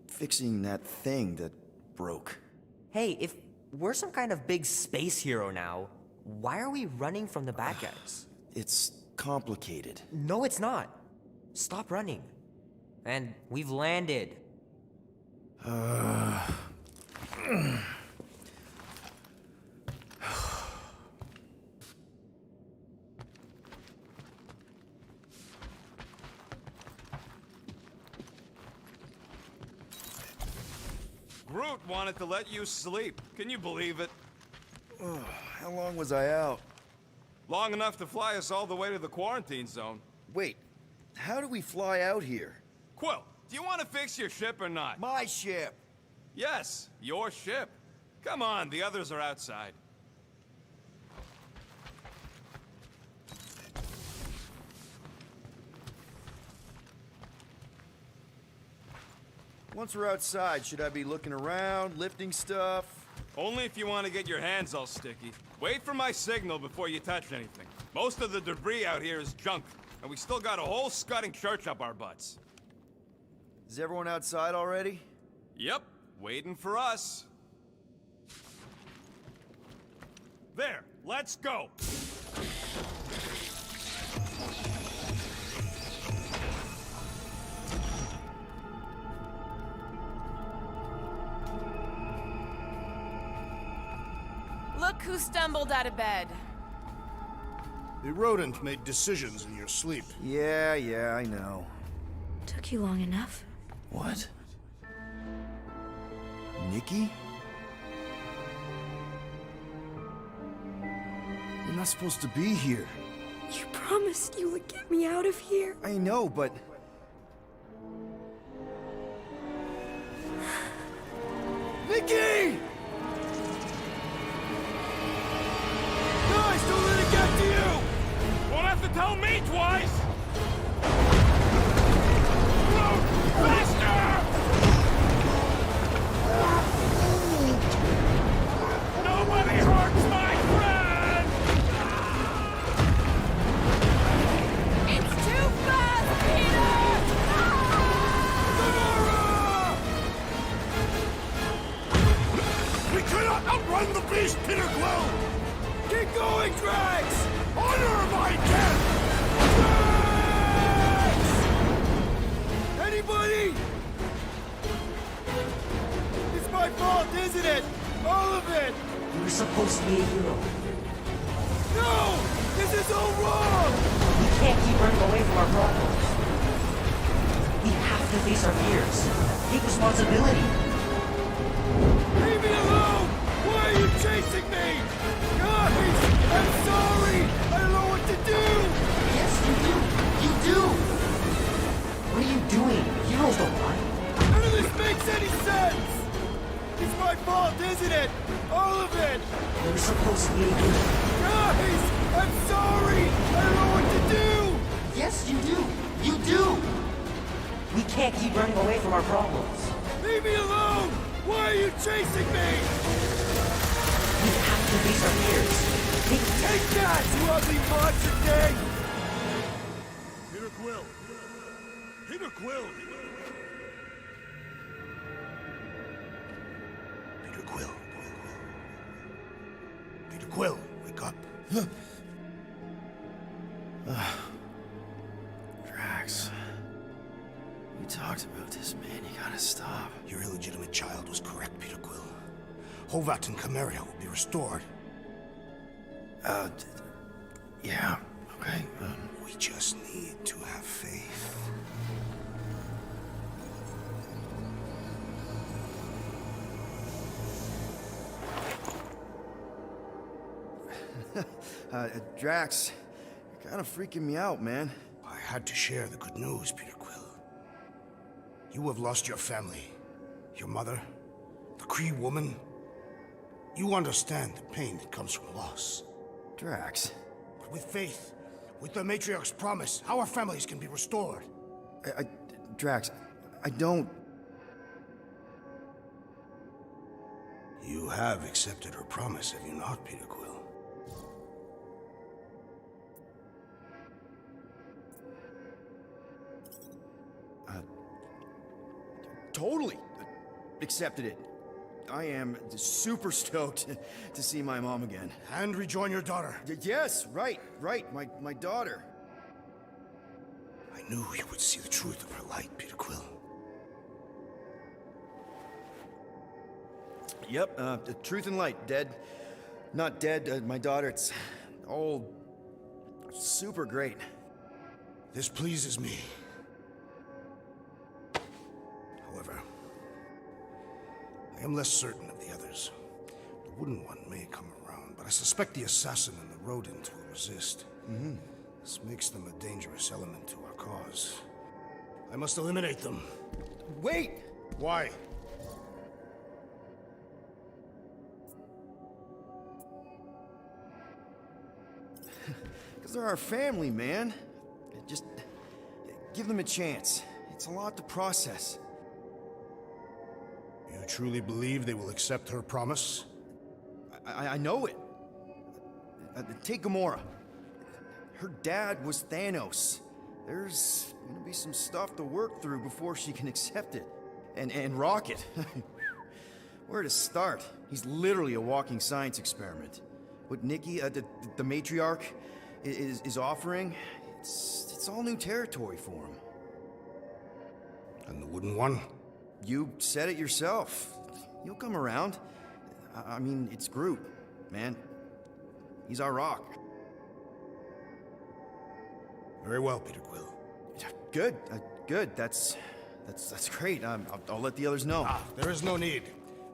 fixing that thing that broke. Hey, if we're some kind of big space hero now, why are we running from the bad guys? It's complicated. No, it's not. Stop running. And we've landed. Groot wanted to let you sleep. Can you believe it? How long was I out? Long enough to fly us all the way to the quarantine zone. Wait, how do we fly out here? Quill, do you want to fix your ship or not? My ship! Yes, your ship. Come on, the others are outside. Once we're outside, should I be looking around, lifting stuff? Only if you want to get your hands all sticky. Wait for my signal before you touch anything. Most of the debris out here is junk, and we still got a whole scudding church up our butts. Is everyone outside already? Yep, waiting for us. There, let's go. Look who stumbled out of bed. The rodent made decisions in your sleep. Yeah, I know. Took you long enough. What? Nikki? You're not supposed to be here. You promised you would get me out of here. I know, but... Nikki! Guys, don't let it get to you! Won't have to tell me twice! Groot, faster! Nobody hurts my friend! It's too fast, Peter! We cannot outrun the beast, Peter Quill! Keep going, Drax! Honor my death! Drax! Anybody? It's my fault, isn't it? All of it! You were supposed to be a hero. No! This is all wrong! We can't keep running away from our problems. We have to face our fears. Take responsibility. Leave me alone! Why are you chasing me? Guys! I'm sorry! I don't know what to do! Yes, you do. You do. What are you doing? Heroes don't run. None of this makes any sense! It's my fault, isn't it? All of it! You were supposed to be a hero. Guys! I'm sorry! I don't know what to do! Yes, you do. You do. We can't keep running away from our problems. Leave me alone! Why are you chasing me? We have to face our fears. Take that, you ugly monster thing! Peter Quill! Peter Quill! Peter Quill. Peter Quill, wake up. Drax. We talked about this, man. You gotta stop. Your illegitimate child was correct, Peter Quill. Hovat and Cameria will be restored. Yeah, okay. We just need to have faith. Drax, you're kind of freaking me out, man. I had to share the good news, Peter Quill. You have lost your family, your mother, the Kree woman. You understand the pain that comes from loss. Drax. But with faith, with the Matriarch's promise, our families can be restored. Drax, I don't... You have accepted her promise, have you not, Peter Quill? Totally accepted it. I am super stoked to see my mom again. And rejoin your daughter. Yes, right. My daughter. I knew you would see the truth of her light, Peter Quill. Yep, the truth and light. Dead. Not dead. My daughter, it's all super great. This pleases me. However, I am less certain of the others. The Wooden One may come around, but I suspect the assassin and the rodent will resist. This makes them a dangerous element to our cause. I must eliminate them. Wait! Why? Because they're our family, man. Just give them a chance. It's a lot to process. You truly believe they will accept her promise? I know it. Take Gamora. Her dad was Thanos. There's gonna be some stuff to work through before she can accept it. And Rocket. Where to start? He's literally a walking science experiment. What Nikki, the matriarch, is offering, it's all new territory for him. And the Wooden One? You said it yourself. He'll come around. I mean, it's Groot, man. He's our rock. Very well, Peter Quill. Good, good. That's great. I'll let the others know. There is no need.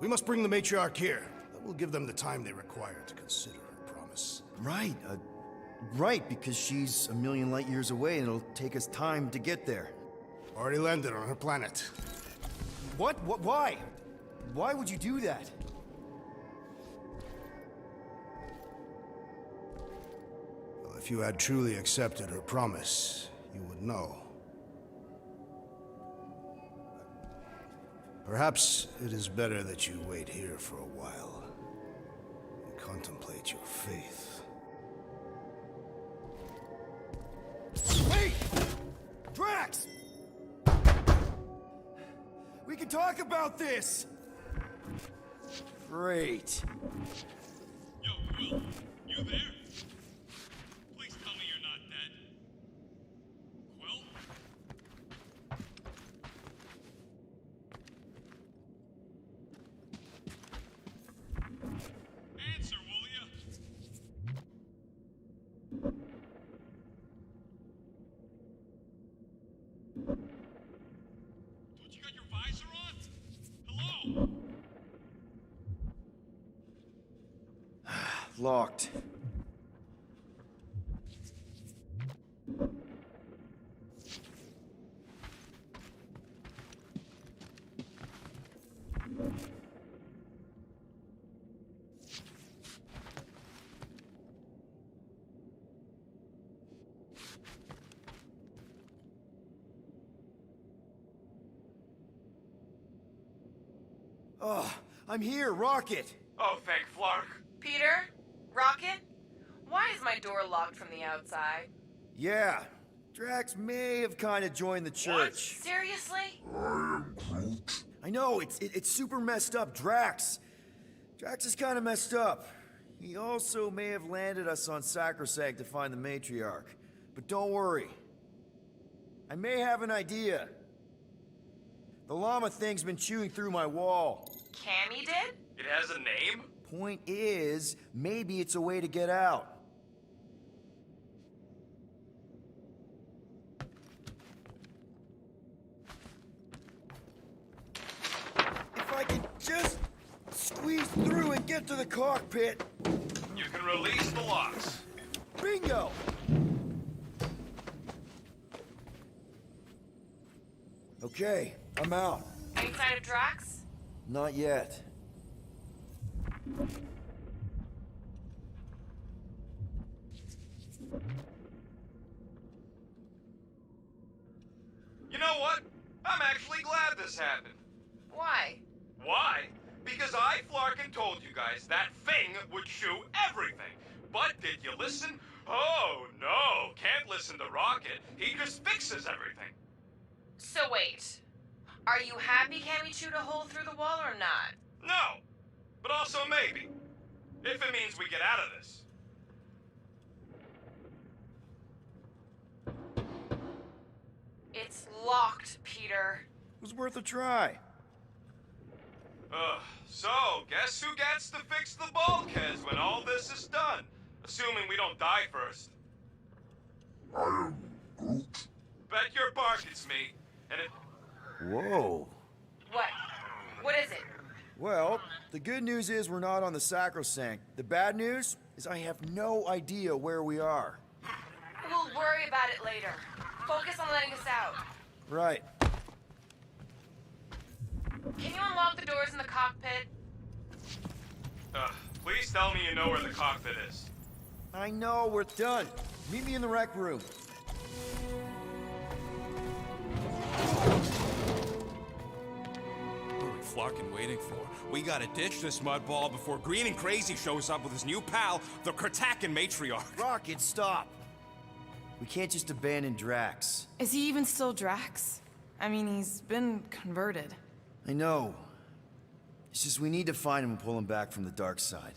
We must bring the matriarch here. That will give them the time they require to consider her promise. Right, right, because she's a million light years away and it'll take us time to get there. Already landed on her planet. What? Why? Why would you do that? Well, if you had truly accepted her promise, you would know. Perhaps it is better that you wait here for a while and contemplate your faith. Wait! Drax! We can talk about this! Great. Yo, Quill, you there? Please tell me you're not dead. Quill? Answer, will ya? Don't you got your visor on? Hello? Locked. Oh, I'm here, Rocket! Oh, thank Flark. Peter? Rocket? Why is my door locked from the outside? Yeah, Drax may have kind of joined the church. Seriously? I know, it's super messed up, Drax. Drax is kind of messed up. He also may have landed us on Sacrosanct to find the matriarch. But don't worry. I may have an idea. The llama thing's been chewing through my wall. Cammy did? It has a name? Point is, maybe it's a way to get out. If I can just squeeze through and get to the cockpit. You can release the locks. Bingo! Okay, I'm out. Any sign of Drax? Not yet. You know what? I'm actually glad this happened. Why? Why? Because I, Flarkin, told you guys that thing would shoot everything. But did you listen? Oh, no. Can't listen to Rocket. He just fixes everything. So wait. Are you happy Cammy chewed a hole through the wall or not? No. But also maybe. If it means we get out of this. It's locked, Peter. It was worth a try. So, guess who gets to fix the bulkheads when all this is done? Assuming we don't die first. I am Groot. Bet your bark it's me. And it... Whoa. What? What is it? Well, the good news is we're not on the Sacrosanct. The bad news is I have no idea where we are. We'll worry about it later. Focus on letting us out. Right. Can you unlock the doors in the cockpit? Please tell me you know where the cockpit is. I know, we're done. Meet me in the rec room. What are we Flarkin waiting for? We gotta ditch this mudball before Green and Crazy shows up with his new pal, the Kratakan Matriarch. Rocket, stop! We can't just abandon Drax. Is he even still Drax? I mean, he's been converted. I know. It's just we need to find him and pull him back from the dark side.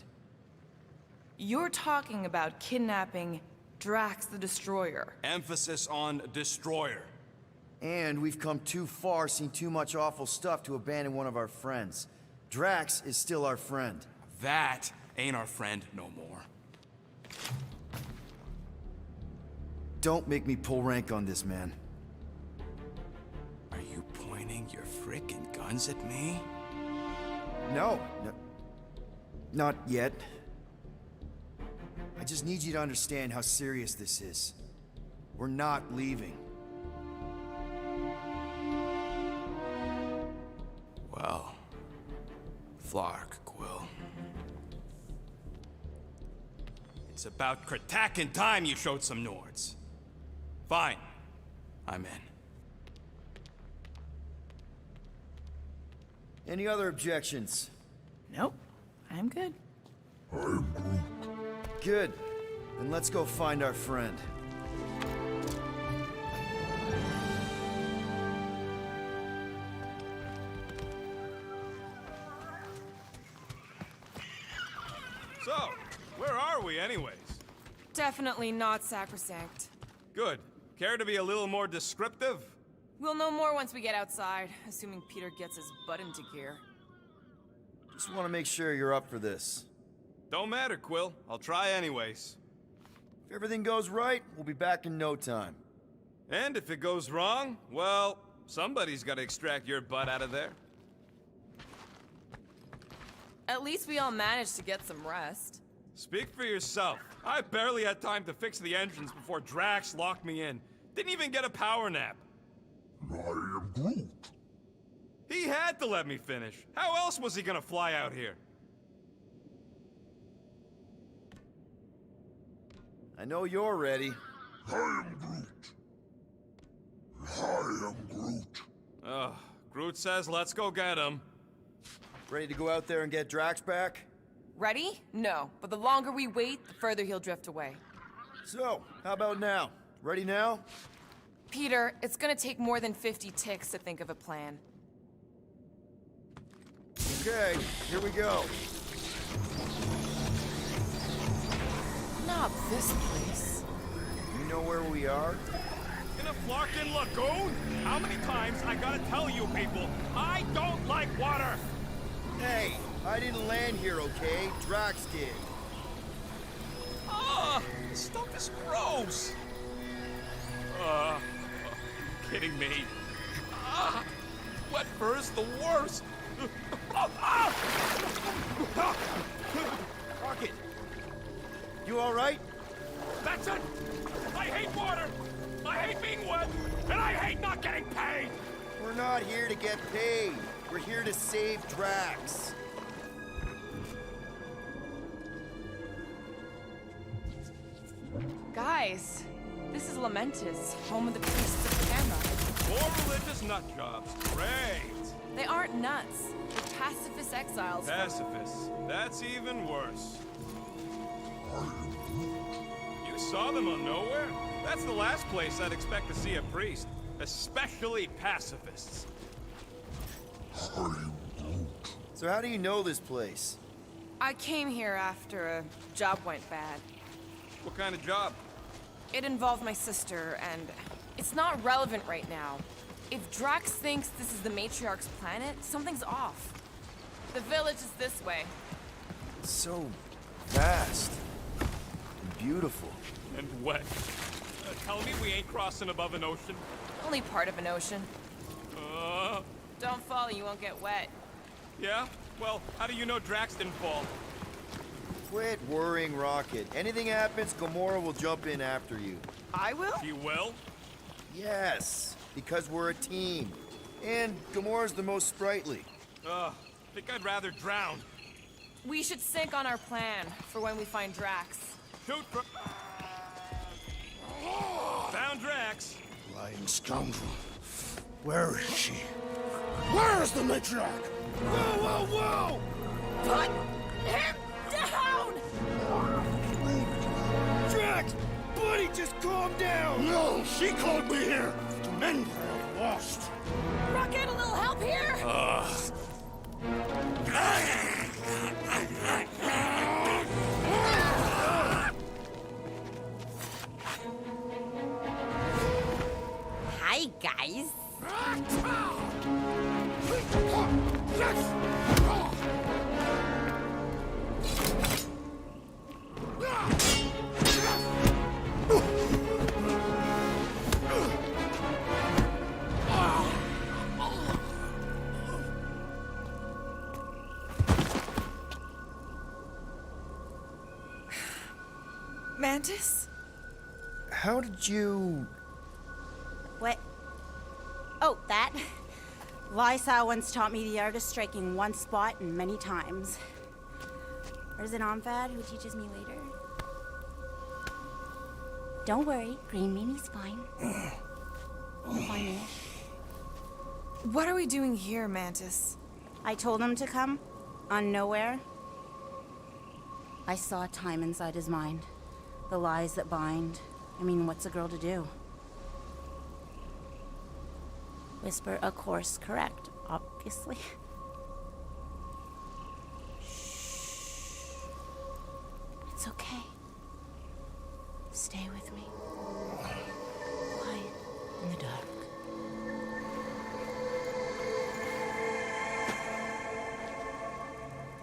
You're talking about kidnapping Drax the Destroyer. Emphasis on destroyer. And we've come too far, seen too much awful stuff to abandon one of our friends. Drax is still our friend. That ain't our friend no more. Don't make me pull rank on this, man. Are you pointing your frickin' guns at me? No, not yet. I just need you to understand how serious this is. We're not leaving. Well, Flark, Quill. It's about Kratakan time you showed some Nords. Fine. I'm in. Any other objections? Nope. I'm good. I am Groot. Good. Then let's go find our friend. So, where are we anyways? Definitely not sacrosanct. Good. Care to be a little more descriptive? We'll know more once we get outside, assuming Peter gets his butt into gear. Just want to make sure you're up for this. Don't matter, Quill. I'll try anyways. If everything goes right, we'll be back in no time. And if it goes wrong, well, somebody's got to extract your butt out of there. At least we all managed to get some rest. Speak for yourself. I barely had time to fix the engines before Drax locked me in. Didn't even get a power nap. I am Groot. He had to let me finish. How else was he gonna fly out here? I know you're ready. I am Groot. I am Groot. Ugh. Groot says let's go get him. Ready to go out there and get Drax back? Ready? No, but the longer we wait, the further he'll drift away. So, how about now? Ready now? Peter, it's gonna take more than 50 ticks to think of a plan. Okay, here we go. Not this place. You know where we are? In a Flarkin lagoon? How many times I gotta tell you people, I don't like water! Hey, I didn't land here, okay? Drax did. Ah, this stuff is gross! Kidding me. Ah, wet fur's the worst! Rocket! You alright? That's it! I hate water! I hate being wet! And I hate not getting paid! We're not here to get paid. We're here to save Drax. Guys, this is Lamentis, home of the priests of Kama. More religious nut jobs. Great. They aren't nuts. They're pacifist exiles. Pacifists. That's even worse. You saw them on Nowhere? That's the last place I'd expect to see a priest. Especially pacifists. So how do you know this place? I came here after a job went bad. What kind of job? It involved my sister, and it's not relevant right now. If Drax thinks this is the Matriarch's planet, something's off. The village is this way. It's so vast. And beautiful. And wet. Tell me we ain't crossing above an ocean. Only part of an ocean. Don't fall, you won't get wet. Yeah? Well, how do you know Drax didn't fall? Quit worrying, Rocket. Anything happens, Gamora will jump in after you. I will? She will? Yes, because we're a team. And Gamora's the most sprightly. Think I'd rather drown. We should sync on our plan for when we find Drax. Shoot for... Found Drax. Lying scoundrel. Where is she? Where is the matriarch? Whoa, whoa, whoa! Put him down! Drax! Buddy, just calm down! No, she called me here to mend what I've lost. Rocket, a little help here? Hi, guys. Mantis? How did you... What? Oh, that? Lysa once taught me the art of striking one spot and many times. There's an Omphad who teaches me later. Don't worry, Green Meanie's fine. Fine-ish. What are we doing here, Mantis? I told him to come, on Nowhere. I saw time inside his mind. The lies that bind. I mean, what's a girl to do? Whisper a course correct, obviously. Shh. It's okay. Stay with me. Quiet in the dark.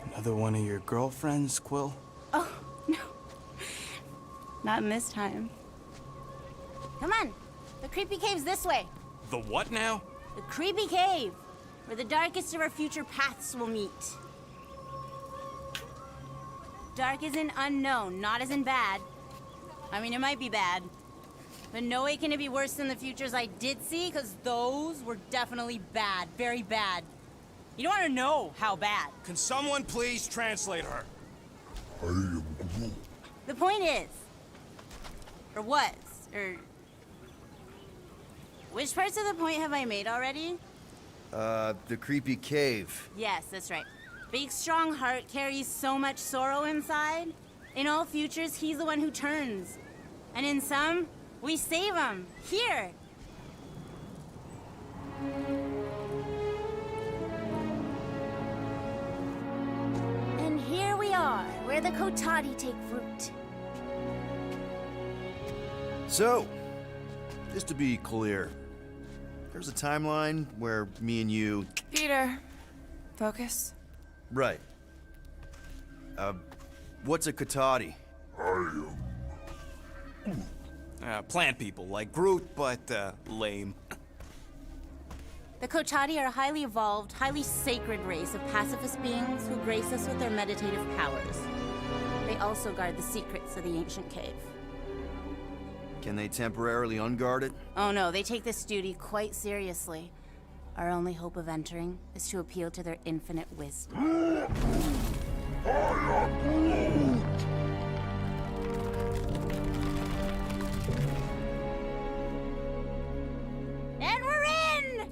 Another one of your girlfriends, Quill? Oh, no. Not in this time. Come on. The creepy cave's this way. The what now? The creepy cave, where the darkest of our future paths will meet. Dark as in unknown, not as in bad. I mean, it might be bad, but no way can it be worse than the futures I did see, because those were definitely bad, very bad. You don't want to know how bad. Can someone please translate her? I am Groot. The point is, or was, or... Which parts of the point have I made already? The creepy cave. Yes, that's right. Big, strong heart carries so much sorrow inside. In all futures, he's the one who turns. And in some, we save him. Here! And here we are, where the Kotati take root. So, just to be clear, there's a timeline where me and you... Peter, focus. Right. What's a Kotati? Plant people, like Groot, but, lame. The Kotati are a highly evolved, highly sacred race of pacifist beings who grace us with their meditative powers. They also guard the secrets of the ancient cave. Can they temporarily unguard it? Oh no, they take this duty quite seriously. Our only hope of entering is to appeal to their infinite wisdom. And we're in!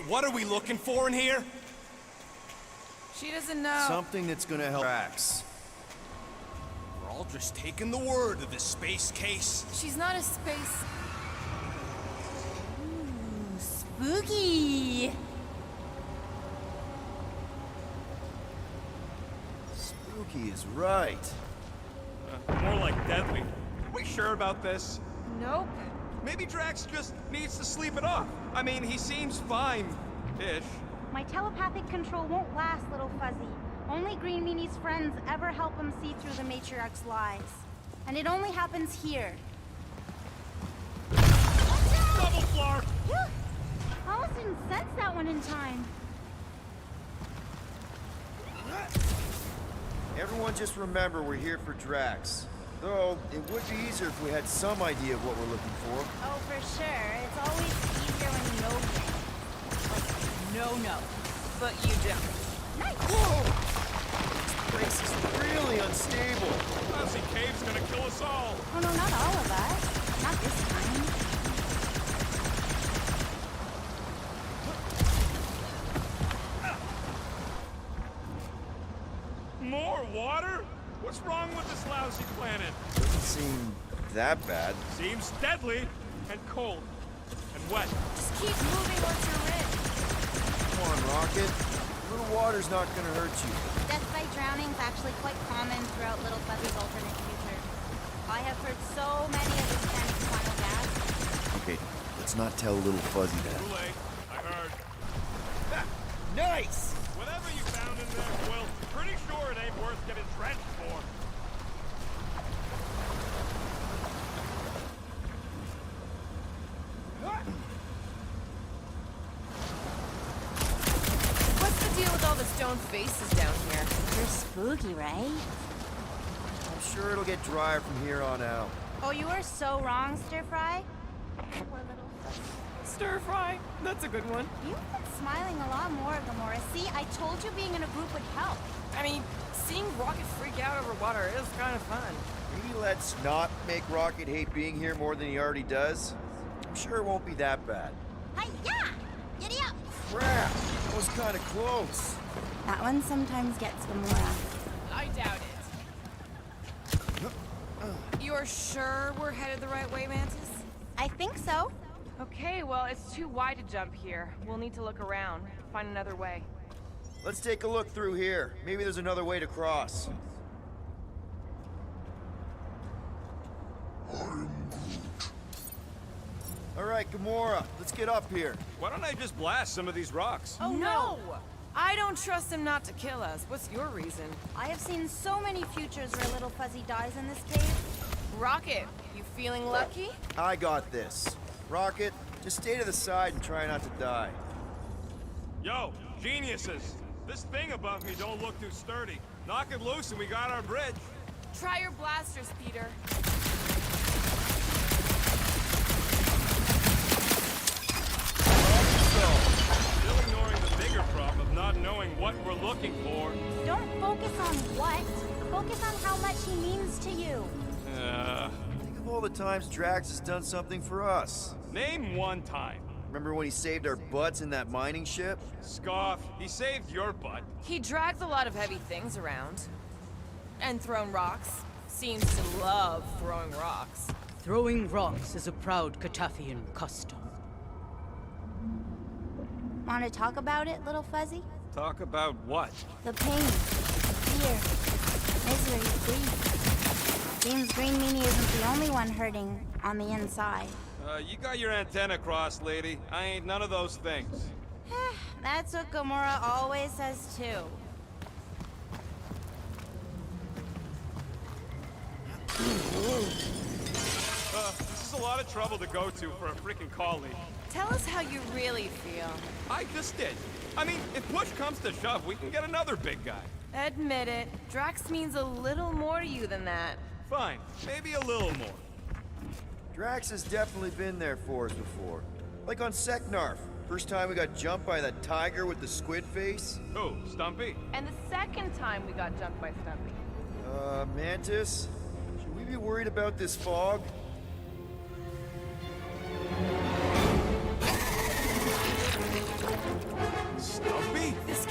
What are we looking for in here? She doesn't know. Something that's gonna help Drax. We're all just taking the word of this space case. She's not a space. Spooky! Spooky is right. More like deadly. Are we sure about this? Nope. Maybe Drax just needs to sleep it off. I mean, he seems fine-ish. My telepathic control won't last, little Fuzzy. Only Green Meanie's friends ever help him see through the Matriarch's lies. And it only happens here. Double flark! Phew! Almost didn't sense that one in time. Everyone just remember we're here for Drax. Though, it would be easier if we had some idea of what we're looking for. Oh, for sure. It's always easier when you know things. No. But you don't. Nice! Whoa! This place is really unstable. Fuzzy Cave's gonna kill us all. Oh no, not all of us. Not this time. More water? What's wrong with this lousy planet? Doesn't seem that bad. Seems deadly and cold and wet. Just keep moving once you're in. Come on, Rocket. A little water's not gonna hurt you. Death by drowning is actually quite common throughout Little Fuzzy's alternate future. I have heard so many of his panic final gas. Okay, let's not tell little Fuzzy that. Too late. I heard. Nice! Whatever you found in there, Will, pretty sure it ain't worth getting drenched for. What's the deal with all the stone faces down here? You're spooky, right? I'm sure it'll get drier from here on out. Oh, you are so wrong, Stir Fry. Poor little Fuzzy. Stir fry. That's a good one. You've been smiling a lot more, Gamora. See, I told you being in a group would help. I mean, seeing Rocket freak out over water is kind of fun. Maybe let's not make Rocket hate being here more than he already does. I'm sure it won't be that bad. Hi-ya! Giddy up! Crap! That was kind of close. That one sometimes gets Gamora. I doubt it. You're sure we're headed the right way, Mantis? I think so. Okay, well, it's too wide to jump here. We'll need to look around, find another way. Let's take a look through here. Maybe there's another way to cross. All right, Gamora, let's get up here. Why don't I just blast some of these rocks? Oh, no! I don't trust him not to kill us. What's your reason? I have seen so many futures where Little Fuzzy dies in this cave. Rocket, you feeling lucky? I got this. Rocket, just stay to the side and try not to die. Yo, geniuses! This thing above me don't look too sturdy. Knock it loose and we got our bridge. Try your blasters, Peter. Still ignoring the bigger problem of not knowing what we're looking for. Don't focus on what. Focus on how much he means to you. Think of all the times Drax has done something for us. Name one time. Remember when he saved our butts in that mining ship? Scoff. He saved your butt. He drags a lot of heavy things around. And thrown rocks. Seems to love throwing rocks. Throwing rocks is a proud Katafian custom. Want to talk about it, Little Fuzzy? Talk about what? The pain, fear, misery, grief. Seems Green Meanie isn't the only one hurting on the inside. You got your antenna crossed, lady. I ain't none of those things. That's what Gamora always says too. This is a lot of trouble to go to for a freaking colleague. Tell us how you really feel. I just did. I mean, if push comes to shove, we can get another big guy. Admit it, Drax means a little more to you than that. Fine, maybe a little more. Drax has definitely been there for us before. Like on Seknarf. First time we got jumped by that tiger with the squid face. Oh, Stumpy? And the second time we got jumped by Stumpy. Mantis? Should we be worried about this fog? Stumpy? This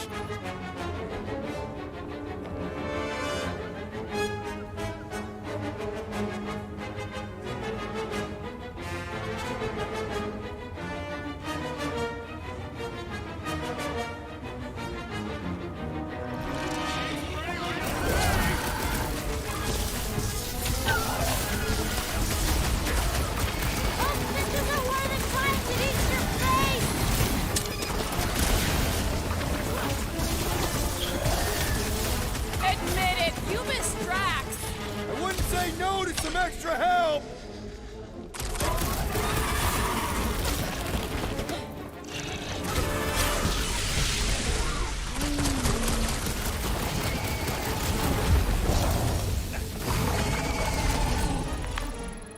Admit it, you missed Drax! I wouldn't say no to some extra help!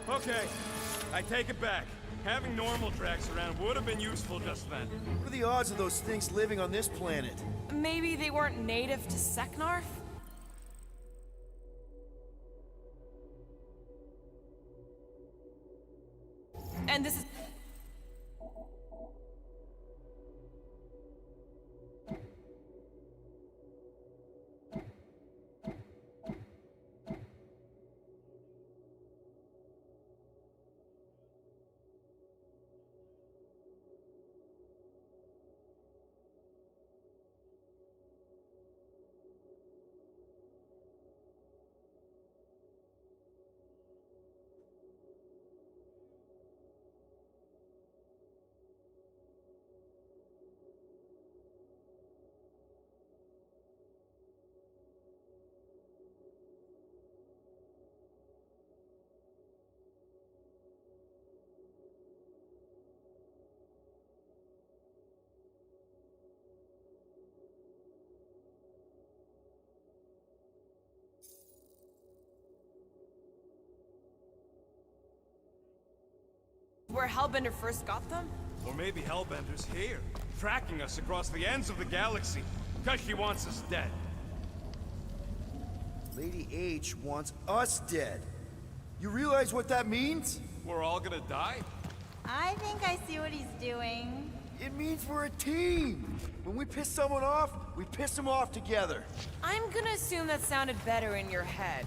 Okay, I take it back. Having normal Drax around would have been useful just then. What are the odds of those things living on this planet? Maybe they weren't native to Seknarf? And this is... where Hellbender first got them? Or maybe Hellbender's here, tracking us across the ends of the galaxy, because she wants us dead. Lady H wants us dead. You realize what that means? We're all gonna die? I think I see what he's doing. It means we're a team. When we piss someone off, we piss them off together. I'm gonna assume that sounded better in your head.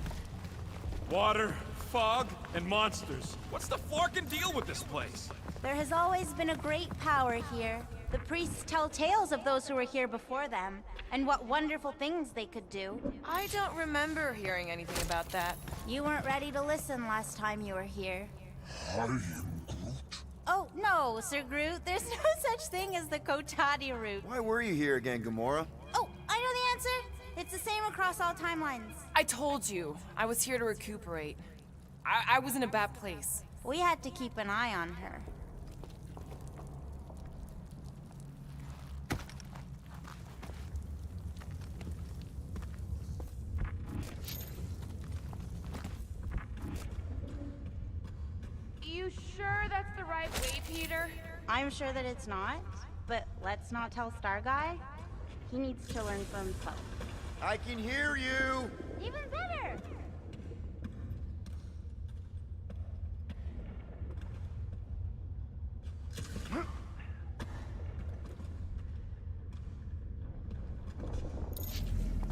Water, fog, and monsters. What's the forkin' deal with this place? There has always been a great power here. The priests tell tales of those who were here before them, and what wonderful things they could do. I don't remember hearing anything about that. You weren't ready to listen last time you were here. I am Groot. Oh, no, Sir Groot. There's no such thing as the Kotati route. Why were you here again, Gamora? Oh, I know the answer. It's the same across all timelines. I told you, I was here to recuperate. I was in a bad place. We had to keep an eye on her. You sure that's the right way, Peter? I'm sure that it's not, but let's not tell Star Guy. He needs to learn for himself. I can hear you! Even better!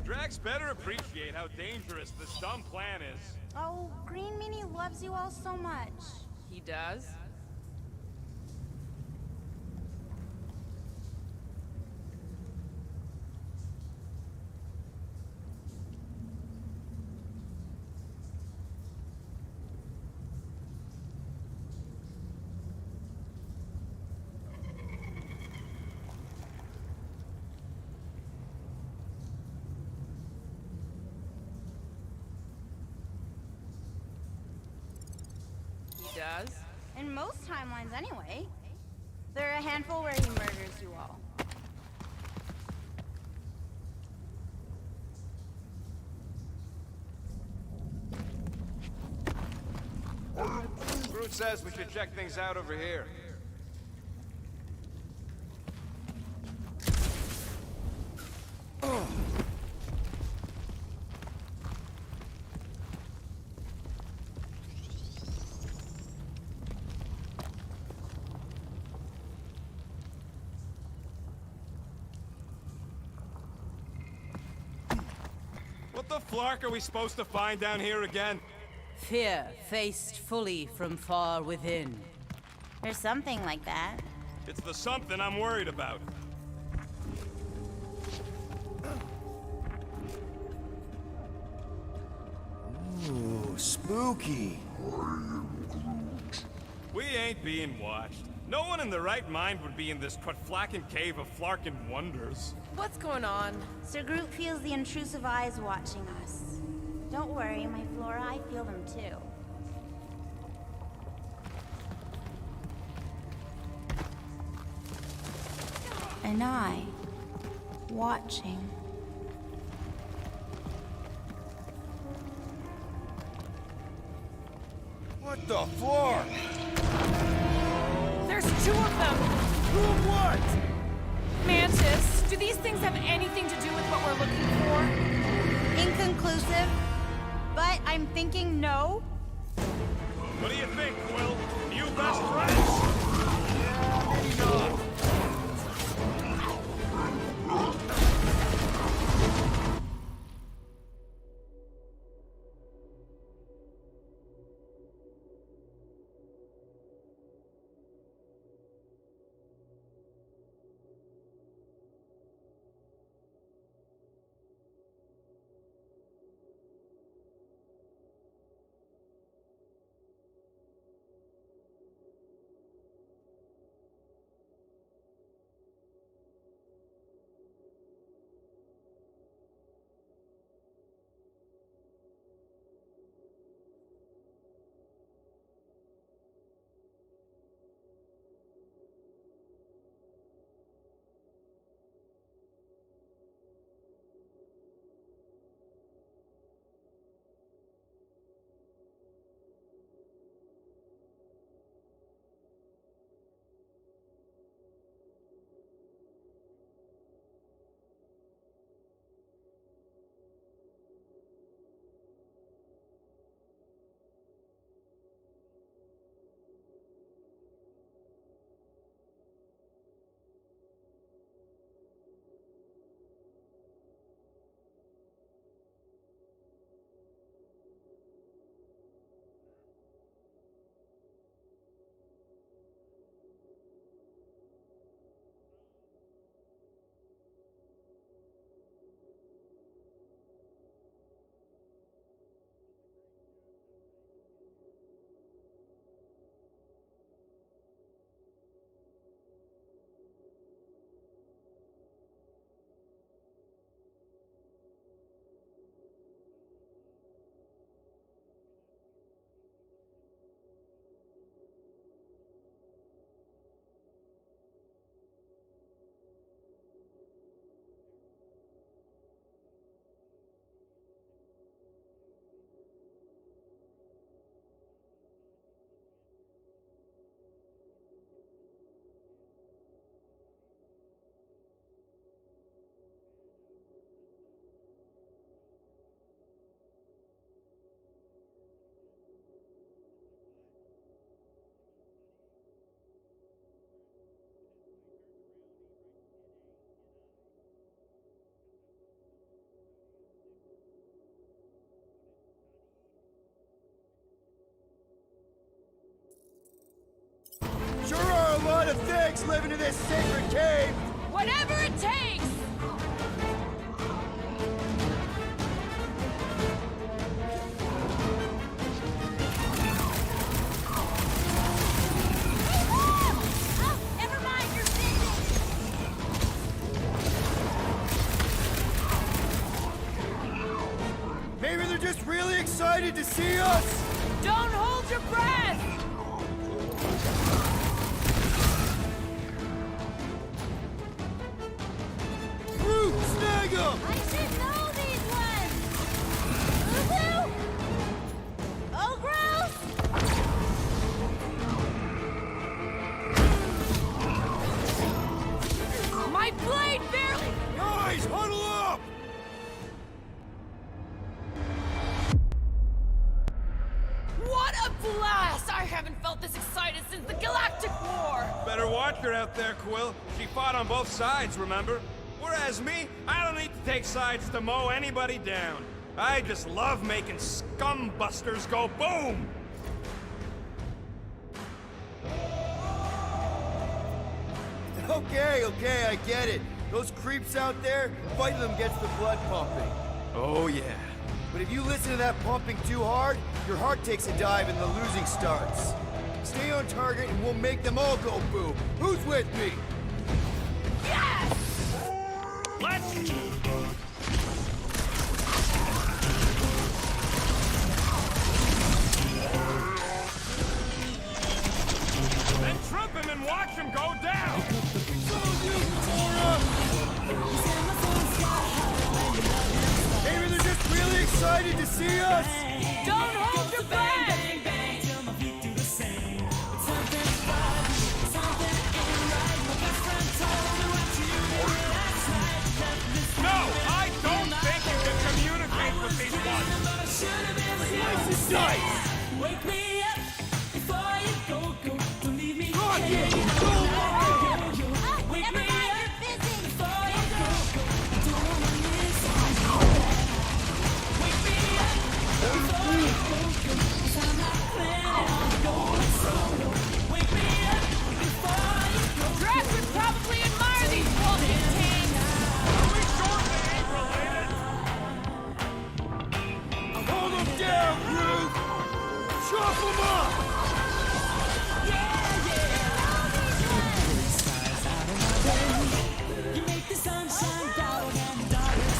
Drax better appreciate how dangerous this dumb plan is. Oh, Green Meanie loves you all so much. He does? does. In most timelines, anyway. There are a handful where he murders you all. Groot says we should check things out over here. What the flark are we supposed to find down here again? Fear faced fully from far within. There's something like that. It's the something I'm worried about. Ooh, spooky. We ain't being watched. No one in their right mind would be in this Quatflacken cave of Flarkin wonders. What's going on? Sir Groot feels the intrusive eyes watching us. Don't worry, my Flora, I feel them too. And I, watching. What the fuck? There's two of them! Who what? Mantis, do these things have anything to do with what we're looking for? Inconclusive, but I'm thinking no. What do you think, Quill? You best friends? Maybe not. Sure are a lot of things living in this sacred cave! Whatever it takes! Oh, never mind, you're Maybe they're just really excited to see us! Don't hold your breath! better watch her out there, Quill. She fought on both sides, remember? Whereas me, I don't need to take sides to mow anybody down. I just love making scumbusters go boom! Okay, I get it. Those creeps out there, fighting them gets the blood pumping. Oh, yeah. But if you listen to that pumping too hard, your heart takes a dive and the losing starts. Stay on target and we'll make them all go boom. Who's with me? Yes! Let's... Then trip him and watch him go down! Maybe they're just really excited to see us! Don't hold your breath! No, I don't think you can communicate with these ones! Slice and dice! Wake me up before you go. Don't leave me. Rocket! Go, Wake me up before you go. Don't wanna miss you. Wake me up before you go. 'Cause I'm not planning on going solo. Wake me up before you go. Drax would probably admire these walking tanks! Are we sure they ain't related? hold them down, Groot! Chop them up! You make the sunshine down and the darkness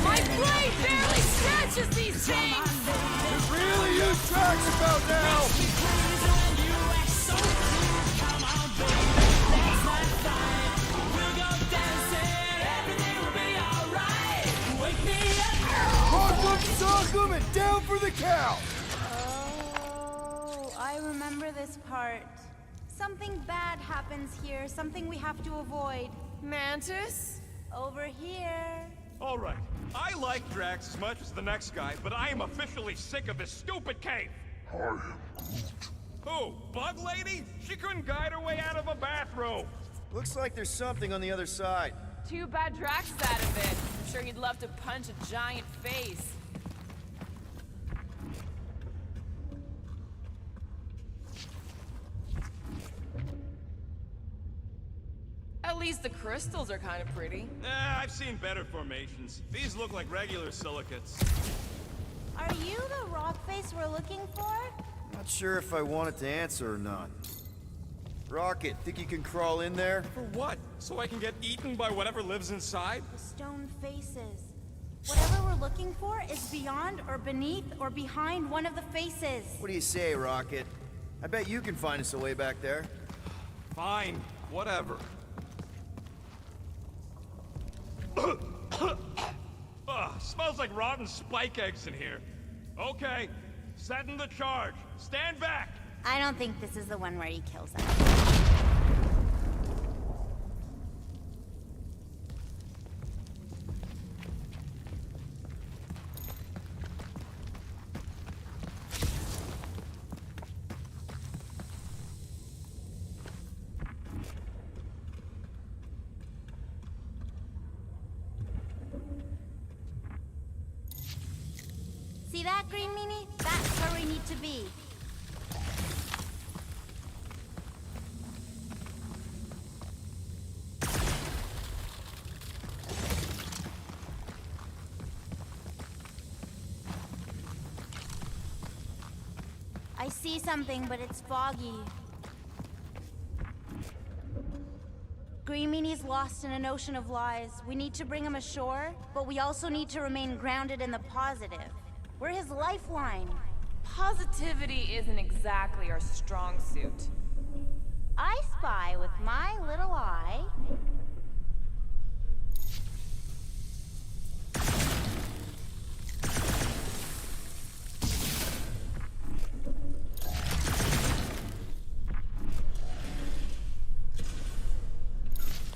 My blade barely scratches these things! There's really huge tracks about now! Rock 'em, sock 'em, and down for the count! Oh, I remember this part. Something bad happens here, something we have to avoid. Mantis? Over here. All right. I like Drax as much as the next guy, but I am officially sick of this stupid cave. I am Groot. Who? Bug Lady? She couldn't guide her way out of a bathrobe. Looks like there's something on the other side. Too bad Drax is out of it. I'm sure he'd love to punch a giant face. At least the crystals are kind of pretty. I've seen better formations. These look like regular silicates. Are you the rock face we're looking for? Not sure if I wanted to answer or not. Rocket, think you can crawl in there? For what? So I can get eaten by whatever lives inside? The stone faces. Whatever we're looking for is beyond or beneath or behind one of the faces. What do you say, Rocket? I bet you can find us a way back there. Fine. Whatever. Smells like rotten spike eggs in here. Okay, setting the charge. Stand back! I don't think this is the one where he kills us. See that, Green Meanie? That's where we need to be. I see something, but it's foggy. Green Meanie's lost in an ocean of lies. We need to bring him ashore, but we also need to remain grounded in the positive. We're his lifeline. Positivity isn't exactly our strong suit. I spy with my little eye.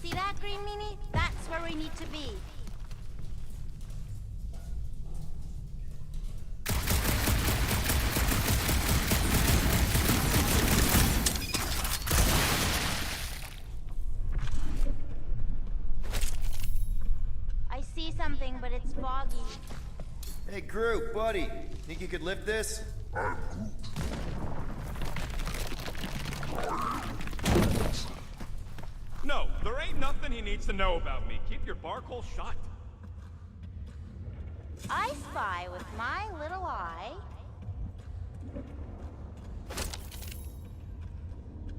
See that, Green Meanie? That's where we need to be. nothing, but it's foggy. Hey, Groot, buddy. Think you could lift this? No, there ain't nothing he needs to know about me. Keep your bark-hole shut. I spy with my little eye.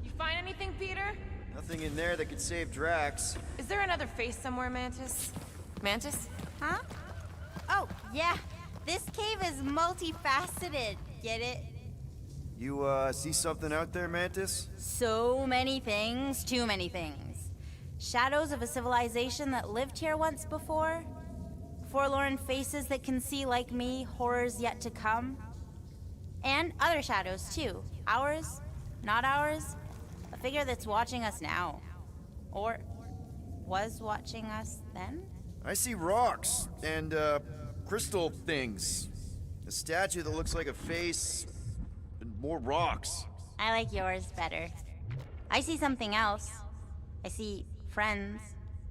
You find anything, Peter? Nothing in there that could save Drax. Is there another face somewhere, Mantis? Mantis? Huh? Oh, yeah. This cave is multifaceted. Get it? You, see something out there, Mantis? So many things, too many things. Shadows of a civilization that lived here once before. Forlorn faces that can see like me, horrors yet to come. And other shadows, too. Ours, not ours. A figure that's watching us now. Or was watching us then? I see rocks and, crystal things. A statue that looks like a face, and more rocks. I like yours better. I see something else. I see friends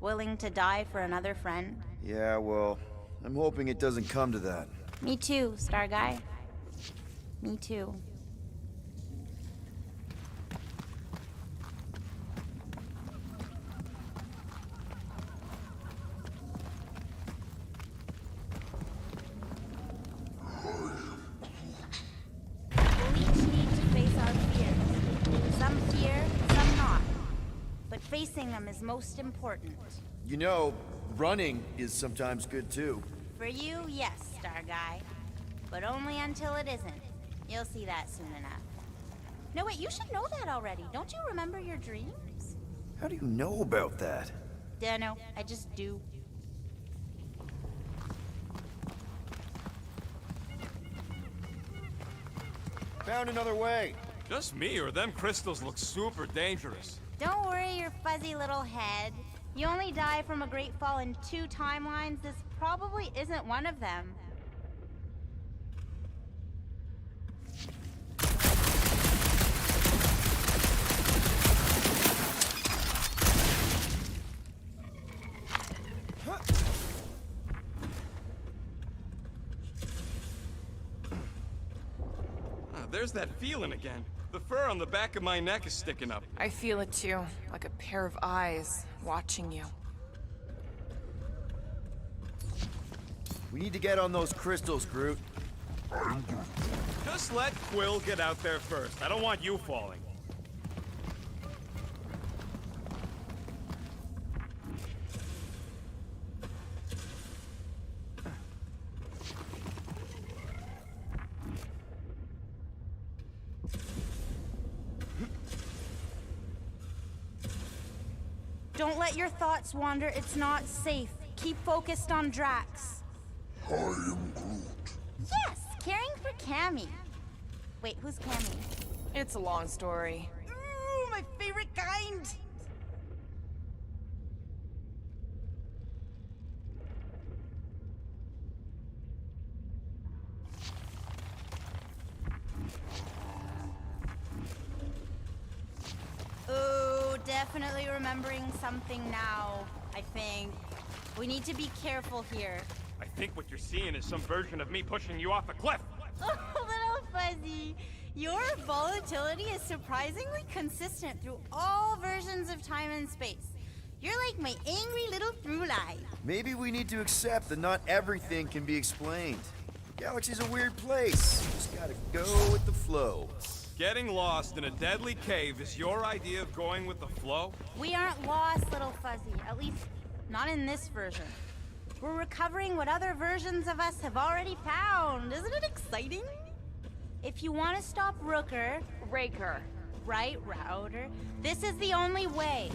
willing to die for another friend. Yeah, well, I'm hoping it doesn't come to that. Me too, Star Guy. Me too. We each need to face our fears. Some fear, some not. But facing them is most important. You know, running is sometimes good too. For you, yes, Star Guy. But only until it isn't. You'll see that soon enough. No, wait, you should know that already. Don't you remember your dreams? How do you know about that? Dunno, I just do. Found another way. Just me, or them crystals look super dangerous. Don't worry your fuzzy little head. You only die from a great fall in 2 timelines. This probably isn't one of them. There's that feeling again. The fur on the back of my neck is sticking up. I feel it too, like a pair of eyes watching you. We need to get on those crystals, Groot. Just let Quill get out there first. I don't want you falling. Don't let your thoughts wander. It's not safe. Keep focused on Drax. I am Groot. Yes, caring for Cammy. Wait, who's Cammy? It's a long story. Ooh, my favorite kind. Oh, definitely remembering something now, I think. We need to be careful here. I think what you're seeing is some version of me pushing you off a cliff. Oh, little Fuzzy. Your volatility is surprisingly consistent through all versions of time and space. You're like my angry little through line. Maybe we need to accept that not everything can be explained. The galaxy's a weird place. Just gotta go with the flow. Getting lost in a deadly cave is your idea of going with the flow? We aren't lost, little Fuzzy. At least, not in this version. We're recovering what other versions of us have already found. Isn't it exciting? If you want to stop Rooker... Raker. Right, Router. This is the only way.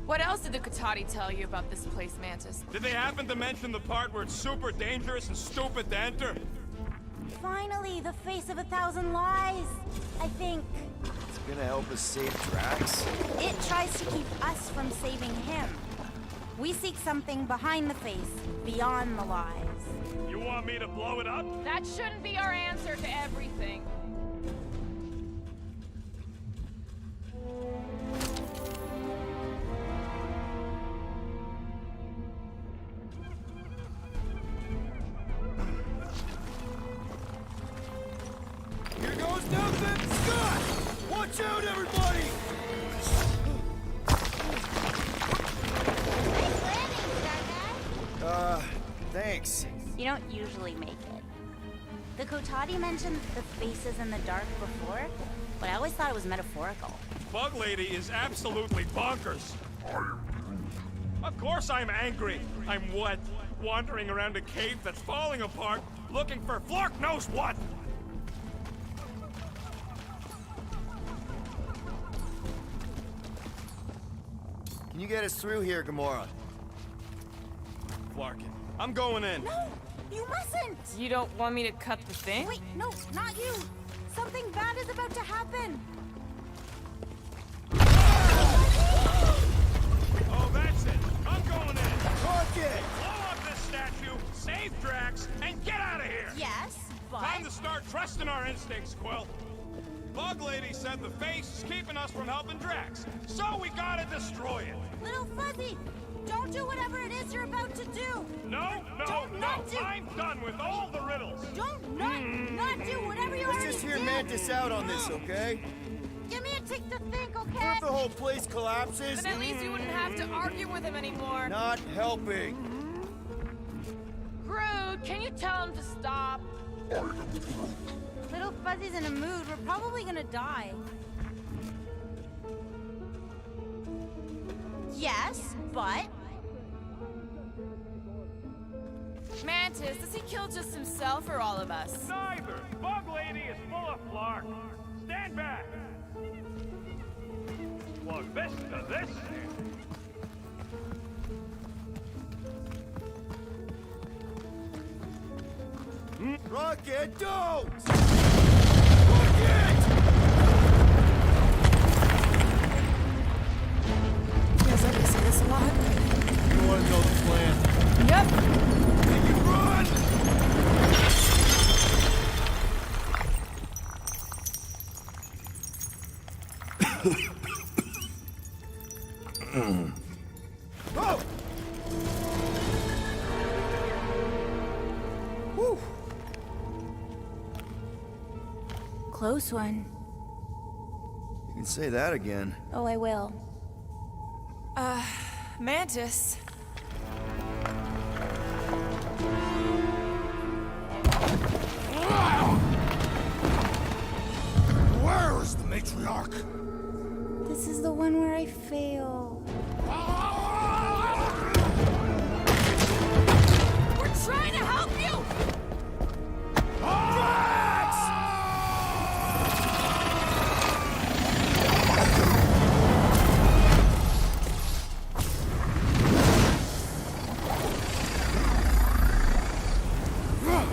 What else did the Katati tell you about this place, Mantis? Did they happen to mention the part where it's super dangerous and stupid to enter? Finally, the face of 1,000 lies, I think. It's gonna help us save Drax. It tries to keep us from saving him. We seek something behind the face, beyond the lies. You want me to blow it up? That shouldn't be our answer to everything. goes nothing! Scott! Watch out, everybody! Thanks. You don't usually make it. The Kotati mentioned the faces in the dark before, but I always thought it was metaphorical. Bug Lady is absolutely bonkers. Of course I'm angry. I'm what? Wandering around a cave that's falling apart, looking for Flark knows what! Can you get us through here, Gamora? Flarkin, I'm going in. No, you mustn't! You don't want me to cut the thing? Wait, no, not you! Something bad is about to happen! Oh, that's it. I'm going in. Rocket! Blow up this statue, save Drax, and get out of here! Yes, but... Time to start trusting our instincts, Quill. Bug Lady said the face is keeping us from helping Drax, so we gotta destroy it. Little Fuzzy, don't do whatever it is you're about to do! No, Don't not do- I'm done with all the riddles. Don't not do whatever you Let's already just hear did. Mantis out on this, okay? Give me a tick to think, What okay? if the whole place collapses? Then at least you wouldn't have to argue with him anymore. Not helping. Groot, can you tell him to stop? Little Fuzzy's in a mood. We're probably gonna die. Yes, but... Mantis, does he kill just himself or all of us? Neither. Bug Lady is full of Flark. Stand back. Plug this to this. Rocket, don't! Rocket! Feels like I say this a lot. You want to know the plan? Yep. Then you run! Oh! Whew. Close one. You can say that again. Oh, I will. Mantis. Where is the matriarch? This is the one where I fail. We're trying to help you!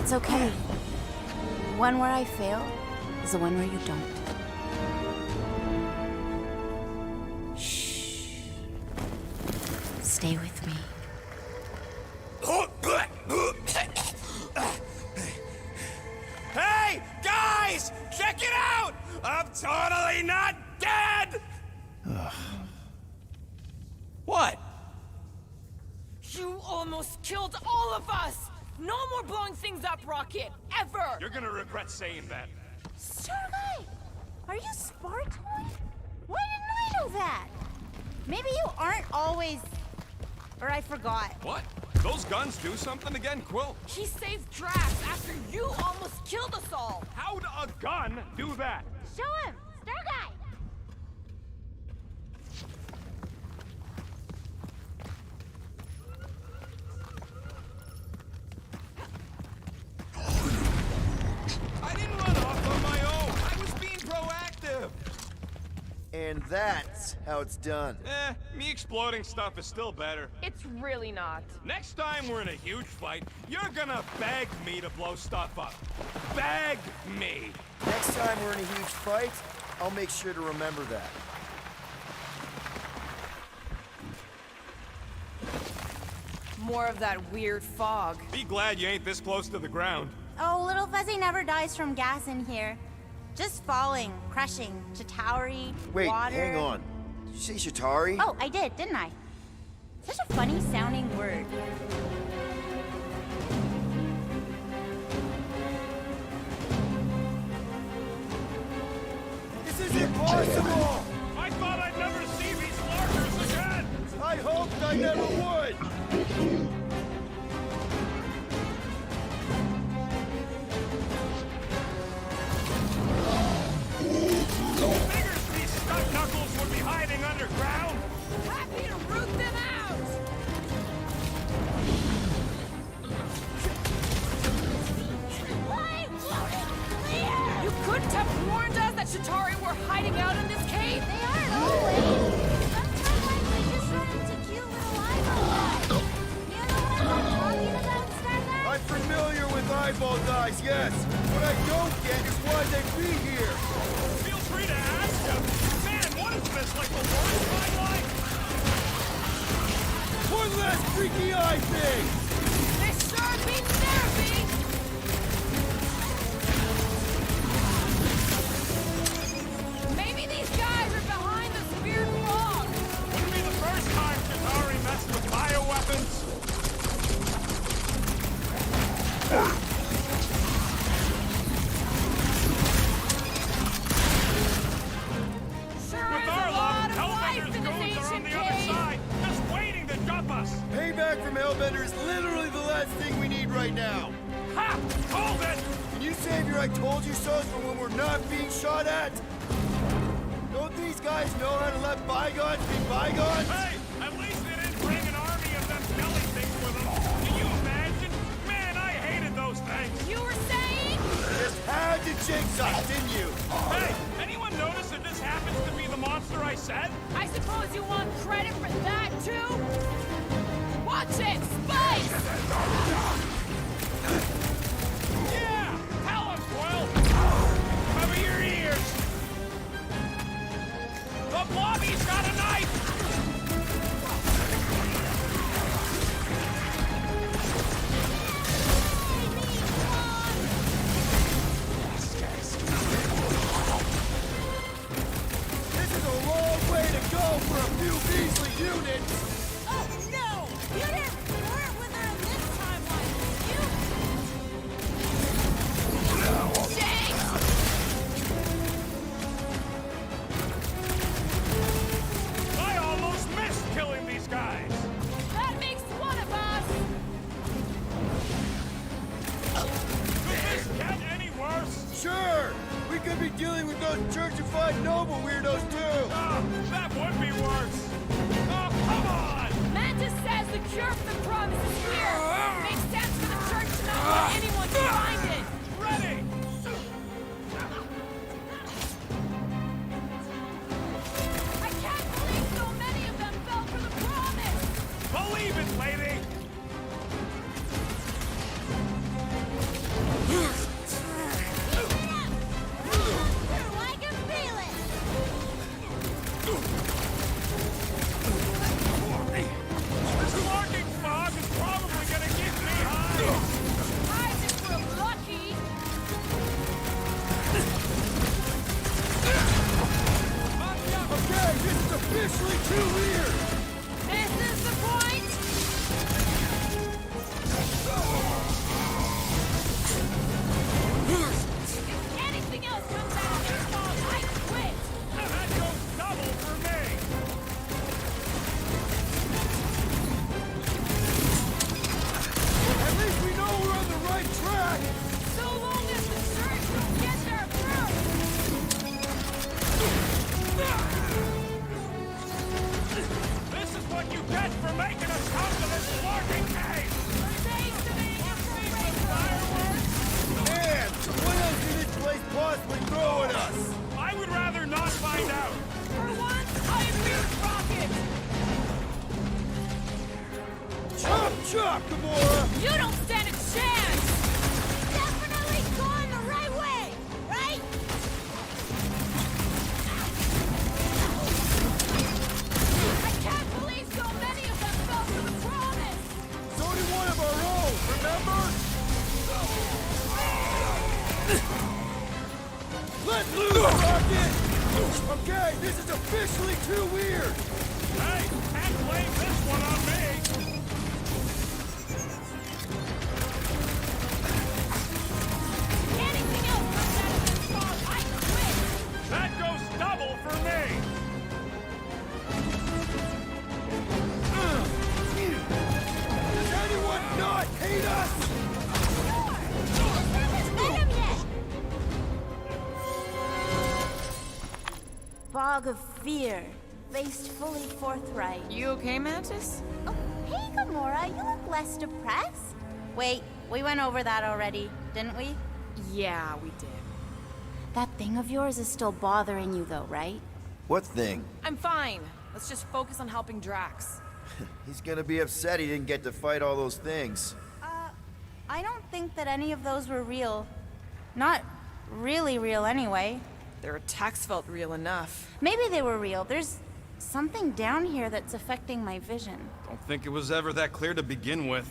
It's okay. The one where I fail is the one where you don't. Shh. Stay with me. Hey, guys! Check it out! I'm totally not dead! What? You almost killed all of us! No more blowing things up, Rocket! Ever! You're gonna regret saying that. Starlight! Are you Spartoid? Why didn't I know that? Maybe you aren't always... Or I forgot. What? Those guns do something again, Quill? He saved Drax after you almost killed us all! How'd a gun do that? Show him! Starguy! I didn't run off on my own. I was being proactive. And that's how it's done. Me exploding stuff is still better. It's really not. Next time we're in a huge fight, you're gonna beg me to blow stuff up. Beg me. Next time we're in a huge fight, I'll make sure to remember that. More of that weird fog. Be glad you ain't this close to the ground. Oh, Little Fuzzy never dies from gas in here. Just falling, crushing, Chitauri, Wait, water... hang on. Did you say Chitauri? Oh, I did, didn't I? Such a funny sounding word. Arsenal! I thought I'd never see these larkers again! I hoped I never would! Figures these stuck knuckles would be hiding underground! Happy to root them out! Why won't it clear? You couldn't have warned us that Shatari were hiding out in this cave? They aren't always. Sometimes they just run into cute little eyeball guys. You know what I'm talking about, Starbuck? I'm familiar with eyeball guys, yes. What I don't get is why they be here. Feel free to ask them! Man, what is this, like the Lord's timeline? One last freaky eye thing! This sure beats therapy! Maybe these guys are behind this weird fog! Wouldn't be the first time Chitauri messed with bioweapons. Sure With is our a luck, lot of life Hellbender's in this goons are on ancient the other cave! side, just waiting to jump us! Payback from Hellbender is literally the last thing we need right now. Ha! Hold it! Can you save your I told you so's for when we're not being shot at? Don't these guys know how to let bygones be bygones? Hey, at least they didn't bring an army of them jelly things with them. Can you imagine? Man, I hated those things. You were saying? Just had to jinx us, didn't you? Hey, anyone notice that this happens to be the monster I said? I suppose you want credit for that, too? Watch it! Spice! Yeah! Tell him, Quill! Cover your ears! The blobby's got a knife! This is a long way to go for a few Beasley units! Oh no! You didn't flirt with her this time, was you? Jinx! I almost missed killing these guys! That makes one of us! Could this get any worse? Sure! We could be dealing with those churchified noble weirdos too! Oh, that would be worse! Oh, come on! Mantis says the cure for the promise is here! Makes sense for the church to not want anyone to find it! Ready! I can't believe so many of them fell for the promise! Believe it, lady! I can feel it! This larking fog is probably gonna keep me high! I think we're lucky! Okay, this is officially too weird! This is the point! If anything else comes out of this fog, I quit! That goes double for me! At least we know we're on the right track! So long as the church don't get there first! This is what you get for making us come to this larking cave! Thanks to me, Fireworks? Man, what else can this place possibly throw at us? I would rather not find out! for once, I agree with Rocket! Chop chop, Gamora! You don't stand a chance! Definitely going the right way, right? I can't believe so many of them fell for the promise! So did one of our own, remember? Let loose, Rocket! Okay, this is officially too weird! Hey, can't blame this one on me! Anything else comes out of this fog, I quit! That goes double for fog of fear, faced fully forthright. You okay, Mantis? Oh, hey, Gamora, you look less depressed. Wait, we went over that already, didn't we? Yeah, we did. That thing of yours is still bothering you, though, right? What thing? I'm fine. Let's just focus on helping Drax. He's gonna be upset he didn't get to fight all those things. I don't think that any of those were real. Not really real, anyway. Their attacks felt real enough. Maybe they were real. There's something down here that's affecting my vision. Don't think it was ever that clear to begin with.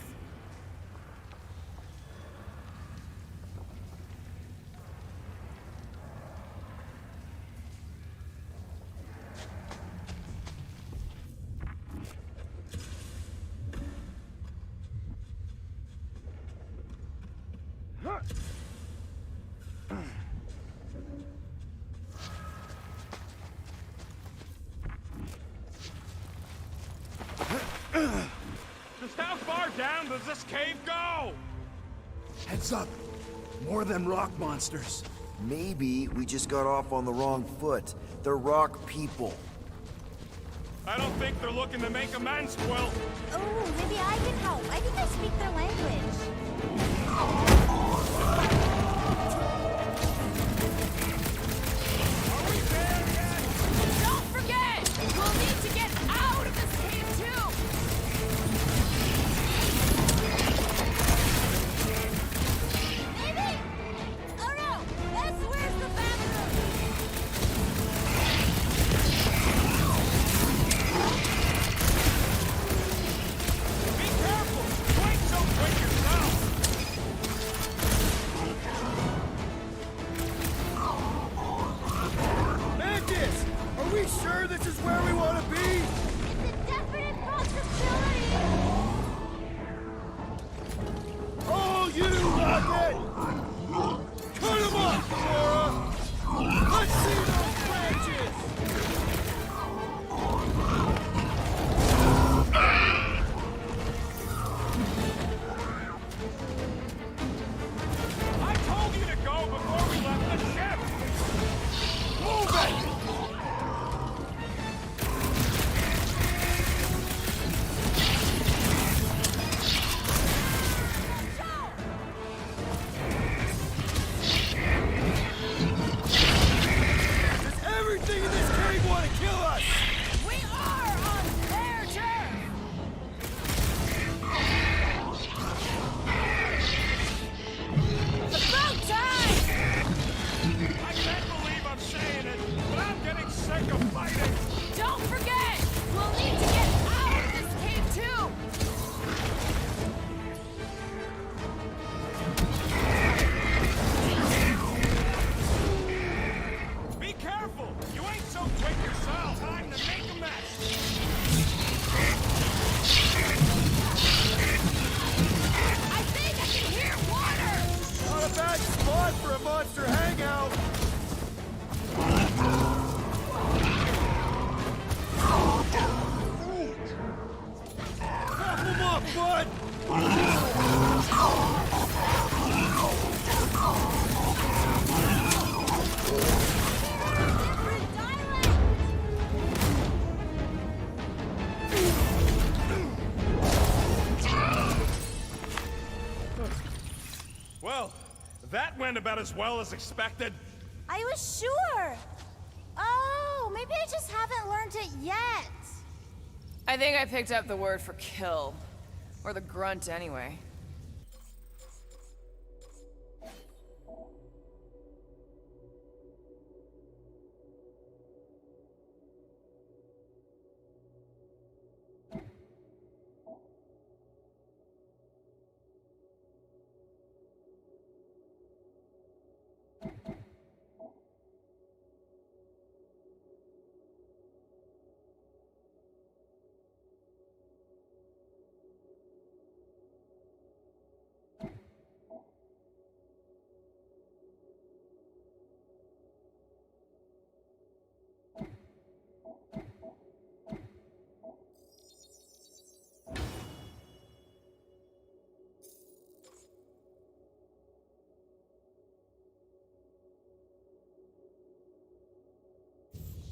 Just how far down does this cave go? Heads up. More than rock monsters. Maybe we just got off on the wrong foot. They're rock people. I don't think they're looking to make amends, Quill. Oh, maybe I can help. I think I speak their language. Don't forget! We'll need to get out of this cave, too! Maybe! Oh no! Where's the bathroom? Be careful! You ain't so quick yourself! Mantis! Are we sure this is where we want to be? It's a definite possibility! Oh, you rocket! Cut him off, Gamora! Let's see those branches! I told you to go before we left the ship! Move it! Does everything in this cave want to kill us? We are on their turf! About time! I can't believe I'm saying it, but I'm getting sick of fighting! Don't forget! We'll need to get out of this cave, too! Be careful! You ain't so quick yourself! Time to make a mess! I think I can hear water! Not a bad spot for a monster hangout. Wrap him up, bud! Well, that went about as well as expected. I was sure! Oh, maybe I just haven't learned it yet. I think I picked up the word for kill. Or the grunt, anyway.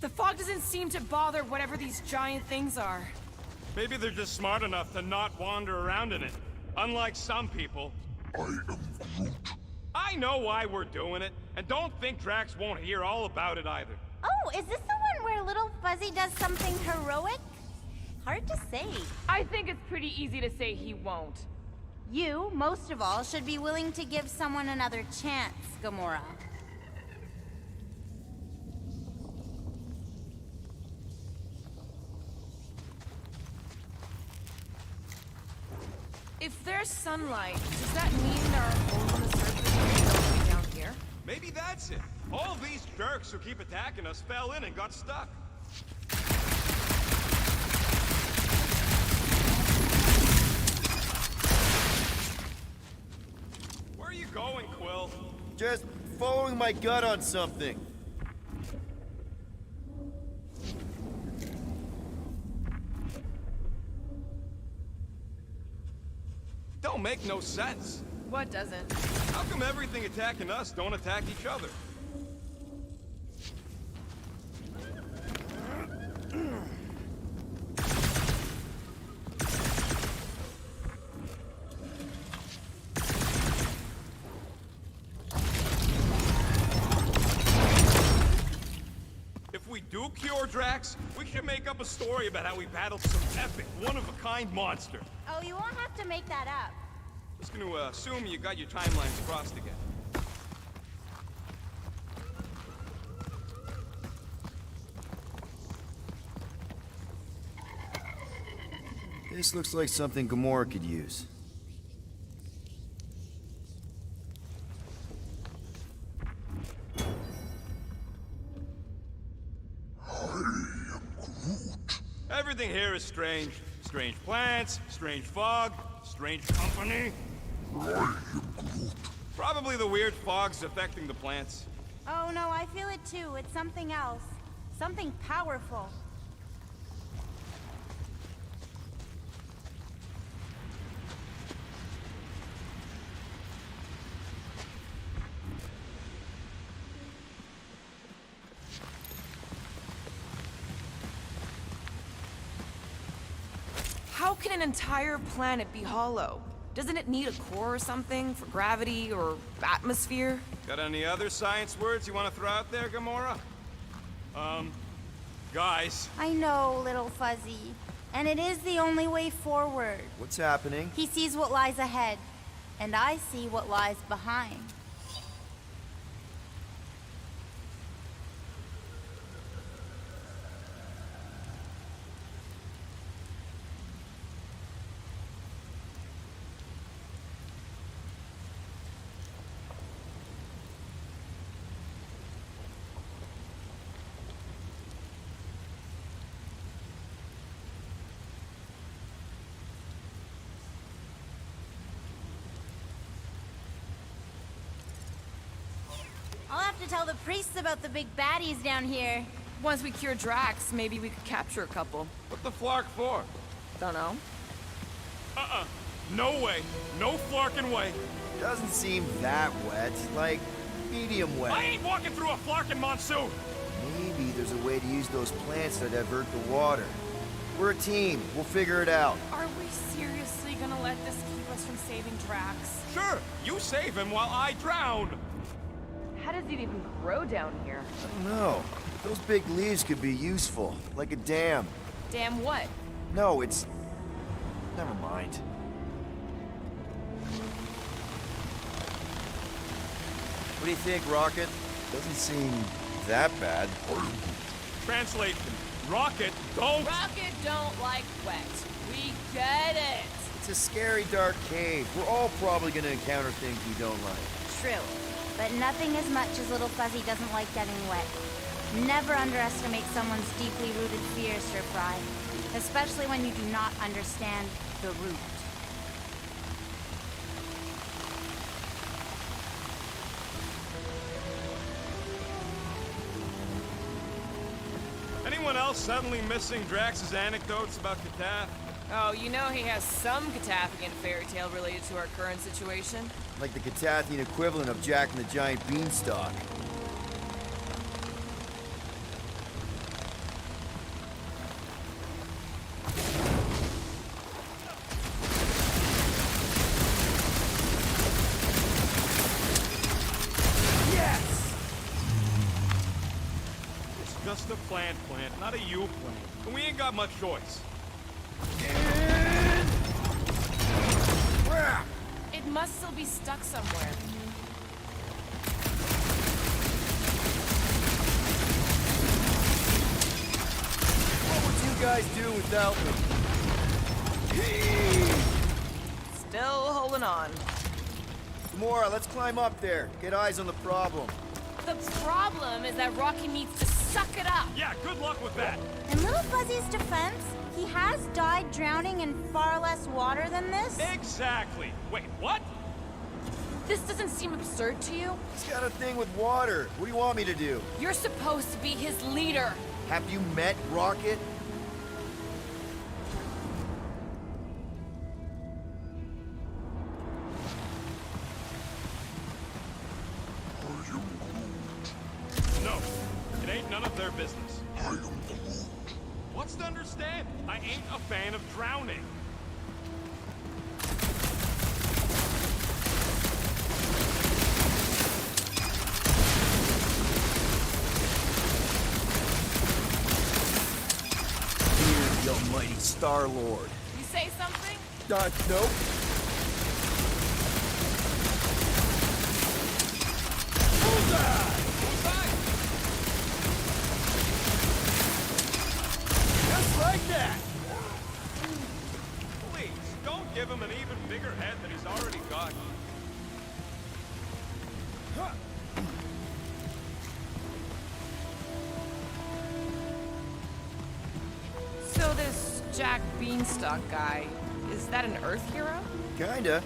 The fog doesn't seem to bother whatever these giant things are. Maybe they're just smart enough to not wander around in it. Unlike some people. I am Groot. I know why we're doing it, and don't think Drax won't hear all about it either. Oh, is this the one where Little Fuzzy does something heroic? Hard to say. I think it's pretty easy to say he won't. You, most of all, should be willing to give someone another chance, Gamora. If there's sunlight, does that mean there are holes in the surface and down here? Maybe that's it. All these jerks who keep attacking us fell in and got stuck. Where are you going, Quill? Just following my gut on something. Don't make no sense. What doesn't? How come everything attacking us don't attack each other? If we do cure Drax, we should make up a story about how we battled some epic, one-of-a-kind monster. Oh, you won't have to make that up. Just gonna assume you got your timelines crossed again. This looks like something Gamora could use. Everything here is strange. Strange plants, strange fog, strange company. Probably the weird fog's affecting the plants. Oh no, I feel it too. It's something else. Something powerful. How can an entire planet be hollow? Doesn't it need a core or something for gravity or atmosphere? Got any other science words you want to throw out there, Gamora? Guys. I know, Little Fuzzy. And it is the only way forward. What's happening? He sees what lies ahead, and I see what lies behind. I'll have to tell the priests about the big baddies down here. Once we cure Drax, maybe we could capture a couple. What the flark for? Don't know. No way. No flarkin' way. Doesn't seem that wet. Like, medium wet. I ain't walking through a flarkin' monsoon. Maybe there's a way to use those plants to divert the water. We're a team. We'll figure it out. Are we seriously gonna let this keep us from saving Drax? Sure, you save him while I drown. How does it even grow down here? I don't know. Those big leaves could be useful. Like a dam. Damn what? No, it's... Never mind. What do you think, Rocket? Doesn't seem that bad. Translation. Rocket, don't... Rocket don't like wet. We get it. It's a scary, dark cave. We're all probably gonna encounter things we don't like. True. But nothing as much as Little Fuzzy doesn't like getting wet. Never underestimate someone's deeply rooted fears, Sir Fry. Especially when you do not understand the root. Anyone else suddenly missing Drax's anecdotes about Katath? Oh, you know he has some Cataphian fairy tale related to our current situation. Like the Catathian equivalent of Jack and the Giant Beanstalk. just a plant, not a you plant. And we ain't got much choice. It must still be stuck somewhere. What would you guys do without me? Still holding on. Gamora, let's climb up there. Get eyes on the problem. The problem is that Rocky needs to suck it up. Yeah, good luck with that. In Little Fuzzy's defense, he has died drowning in far less water than this. Exactly. Wait, what? This doesn't seem absurd to you? He's got a thing with water. What do you want me to do? You're supposed to be his leader. Have you met Rocket? No, it ain't none of their business. What's to understand? I ain't a fan of drowning. Here's the almighty Star-Lord. You say something? Nope. Just like that! Please, don't give him an even bigger head than he's already got. So this Jack Beanstalk guy, is that an Earth hero? Kinda.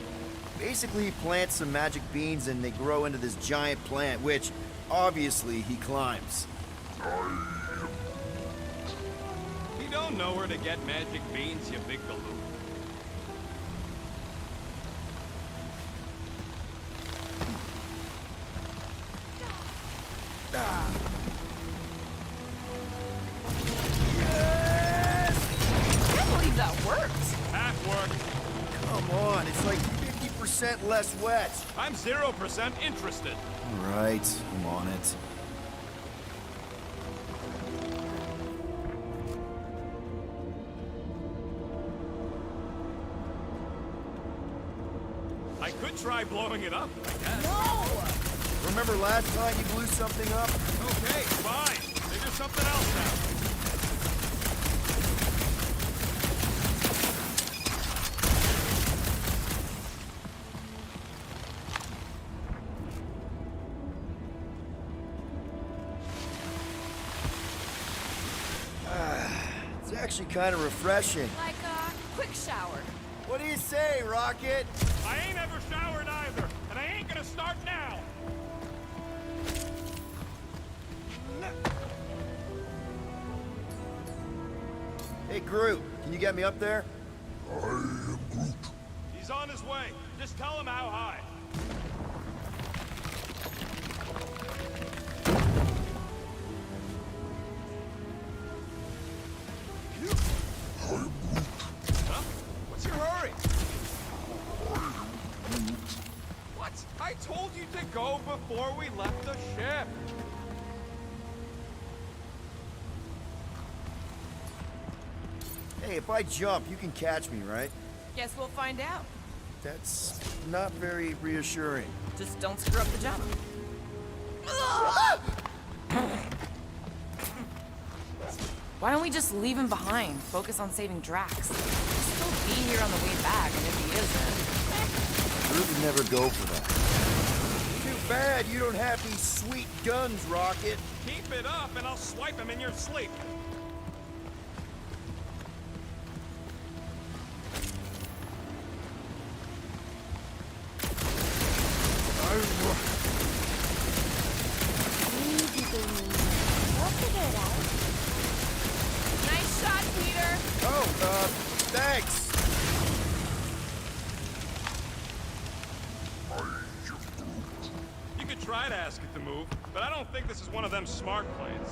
Basically, he plants some magic beans and they grow into this giant plant, which, obviously, he climbs. You don't know where to get magic beans, you big galoot. I can't believe that worked. Half work. Come on, it's like 50% less wet. I'm 0% interested. All right, I'm on it. I could try blowing it up, I guess. No! Remember last time you blew something up? Okay, fine. Figure something else out. It's actually kind of refreshing. Like a quick shower. What do you say, Rocket? I ain't ever showered either, and I ain't gonna start now. Hey, Groot, can you get me up there? He's on his way. Just tell him how high. Huh? What's your hurry? What? I told you to go before we left the ship. Hey, if I jump, you can catch me, right? Guess we'll find out. That's not very reassuring. Just don't screw up the jump. Why don't we just leave him behind? Focus on saving Drax. He'll still be here on the way back, and if he isn't... Groot would never go for that. Too bad you don't have these sweet guns, Rocket. Keep it up, and I'll swipe him in your sleep. Nice shot, Peter! Oh, thanks. You could try to ask it to move, but I don't think this is one of them smart plans.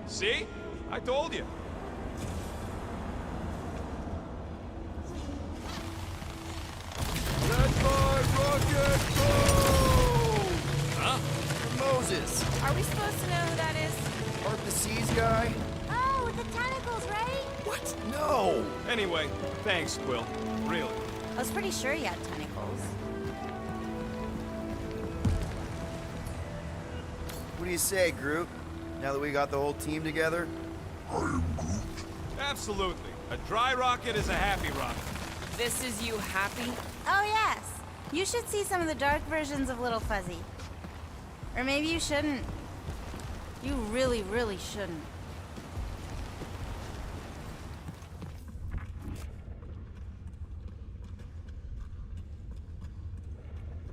See? I told you. Let my rocket go! Huh? The most Moses! Are we supposed to know who that is? Part the Seas guy? Oh, with the tentacles, right? What? No! Anyway, thanks, Quill. Really. I was pretty sure you had tentacles. What do you say, Groot? Now that we got the whole team together? Absolutely. A dry rocket is a happy rocket. This is you happy? Oh, yes. You should see some of the dark versions of Little Fuzzy. Or maybe you shouldn't. You really, really shouldn't.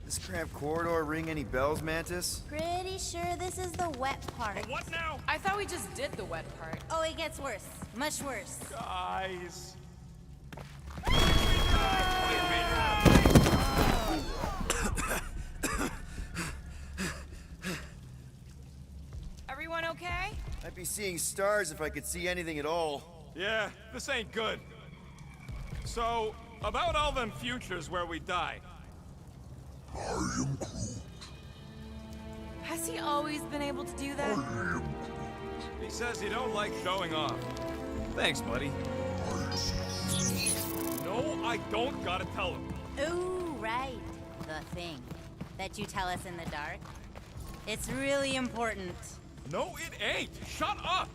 This cramped corridor ring any bells, Mantis? Pretty sure this is the wet part. What now? I thought we just did the wet part. Oh, it gets worse. Much worse. Guys. Everyone okay? I'd be seeing stars if I could see anything at all. Yeah, this ain't good. So, about all them futures where we die. Has he always been able to do that? He says he don't like showing off. Thanks, buddy. No, I don't gotta tell him. Ooh, right. The thing that you tell us in the dark. It's really important. No, it ain't. Shut up.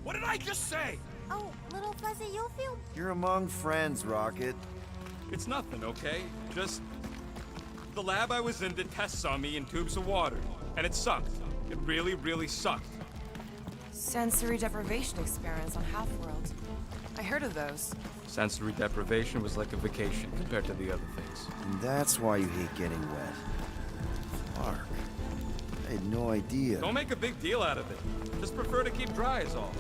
What did I just say? Oh, Little Fuzzy, you'll feel... You're among friends, Rocket. It's nothing, okay? Just... the lab I was in did tests on me in tubes of water, and it sucked. It really, really sucked. Sensory deprivation experiments on Half-World. I heard of those. Sensory deprivation was like a vacation compared to the other things. And that's why you hate getting wet. Clark. I had no idea. Don't make a big deal out of it. Just prefer to keep dry is all.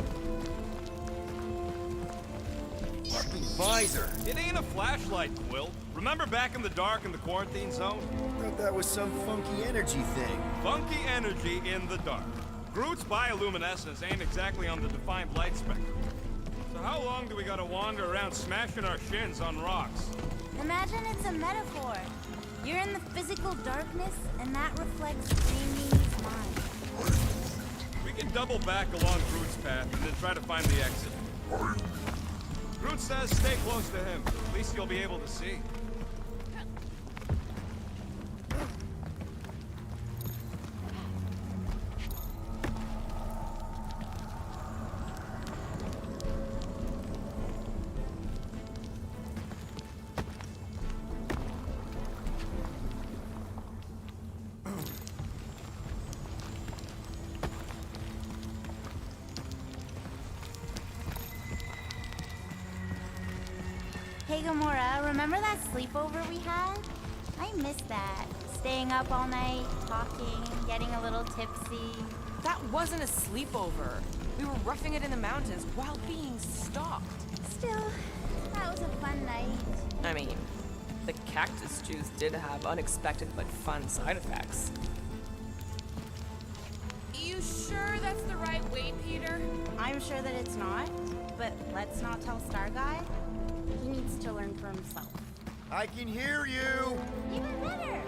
Fucking visor. It ain't a flashlight, Quill. Remember back in the dark in the quarantine zone? I thought that was some funky energy thing. Funky energy in the dark. Groot's bioluminescence ain't exactly on the defined light spectrum. So how long do we gotta wander around smashing our shins on rocks? Imagine it's a metaphor. You're in the physical darkness, and that reflects Jamie's mind. We can double back along Groot's path and then try to find the exit. Groot says stay close to him. At least you'll be able to see. Hey, Gamora, remember that sleepover we had? I miss that. Staying up all night, talking, getting a little tipsy. That wasn't a sleepover. We were roughing it in the mountains while being stalked. Still, that was a fun night. I mean, the cactus juice did have unexpected but fun side effects. You sure that's the right way, Peter? I'm sure that it's not, but let's not tell Star Guy. He needs to learn for himself. I can hear you! Even better!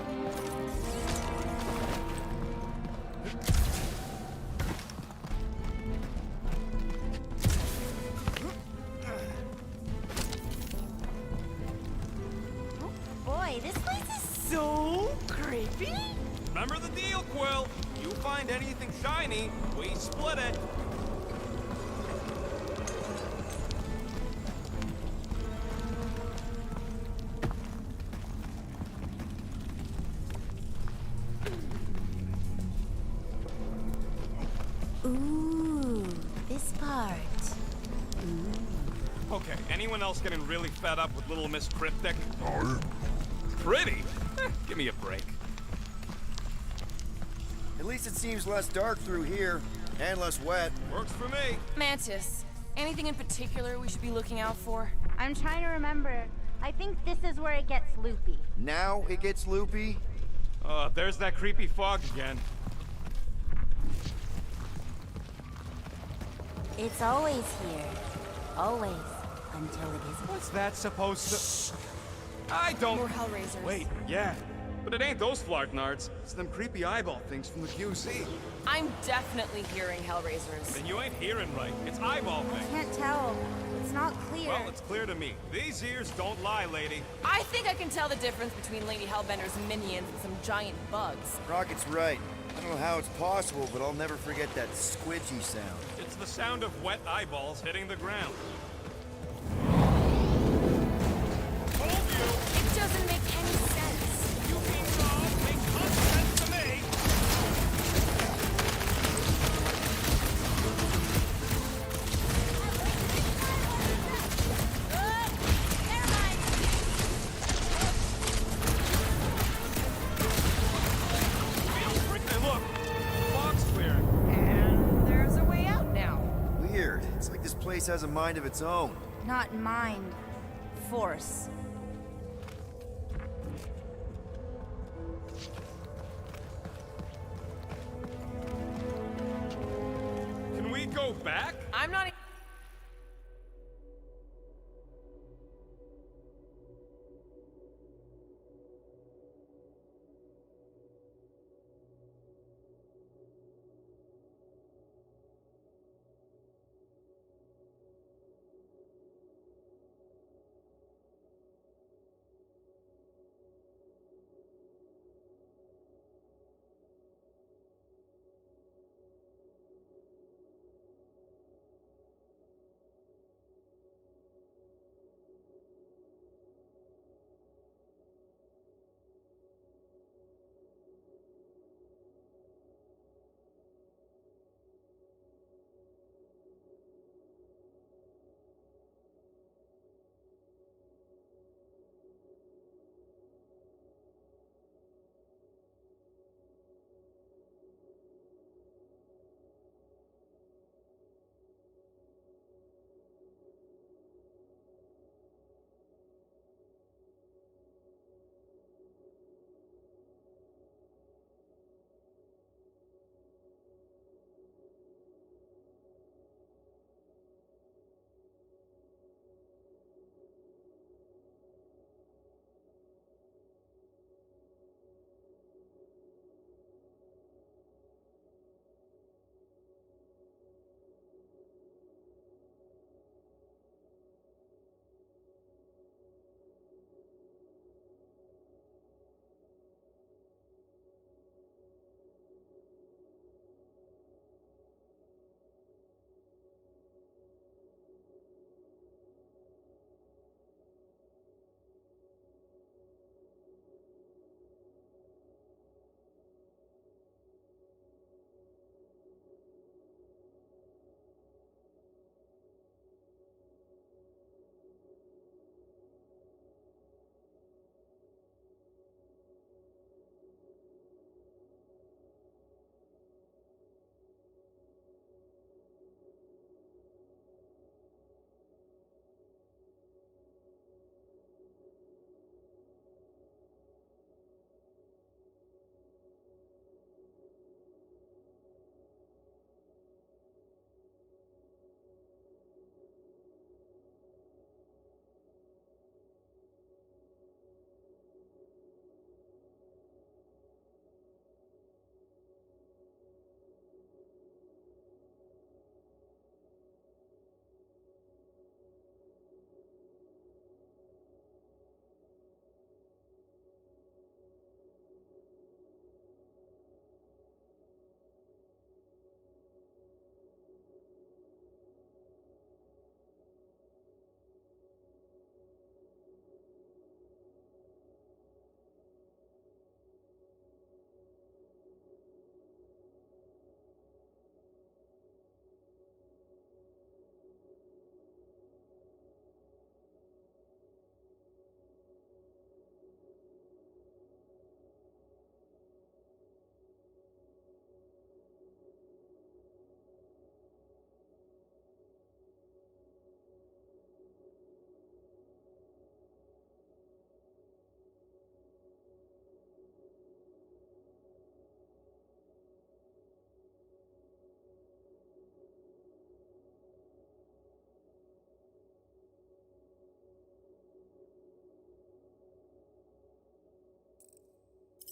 Oh boy, this place is so creepy! Remember the deal, Quill. You find anything shiny, we split it. Ooh, this part. Okay, anyone else getting really fed up with Little Miss Cryptic? Pretty? Give me a break. At least it seems less dark through here, and less wet. Works for me. Mantis, anything in particular we should be looking out for? I'm trying to remember. I think this is where it gets loopy. Now it gets loopy? There's that creepy fog again. It's always here. Always. Until it isn't. What's that supposed to... I don't... More Hellraisers. Wait, yeah. But it ain't those Flarknards. It's them creepy eyeball things from the QC. I'm definitely hearing Hellraisers. Then you ain't hearing right. It's eyeball things. Can't tell. It's not clear. Well, it's clear to me. These ears don't lie, lady. I think I can tell the difference between Lady Hellbender's minions and some giant bugs. Rocket's right. I don't know how it's possible, but I'll never forget that squidgy sound. It's the sound of wet eyeballs hitting the ground. Told you! It doesn't make any sense. You mean wrong makes no sense to me! Hey, look! The fog's clearing. And there's a way out now. Weird. It's like this place has a mind of its own. Not mind. Force. Can we go back? I'm not.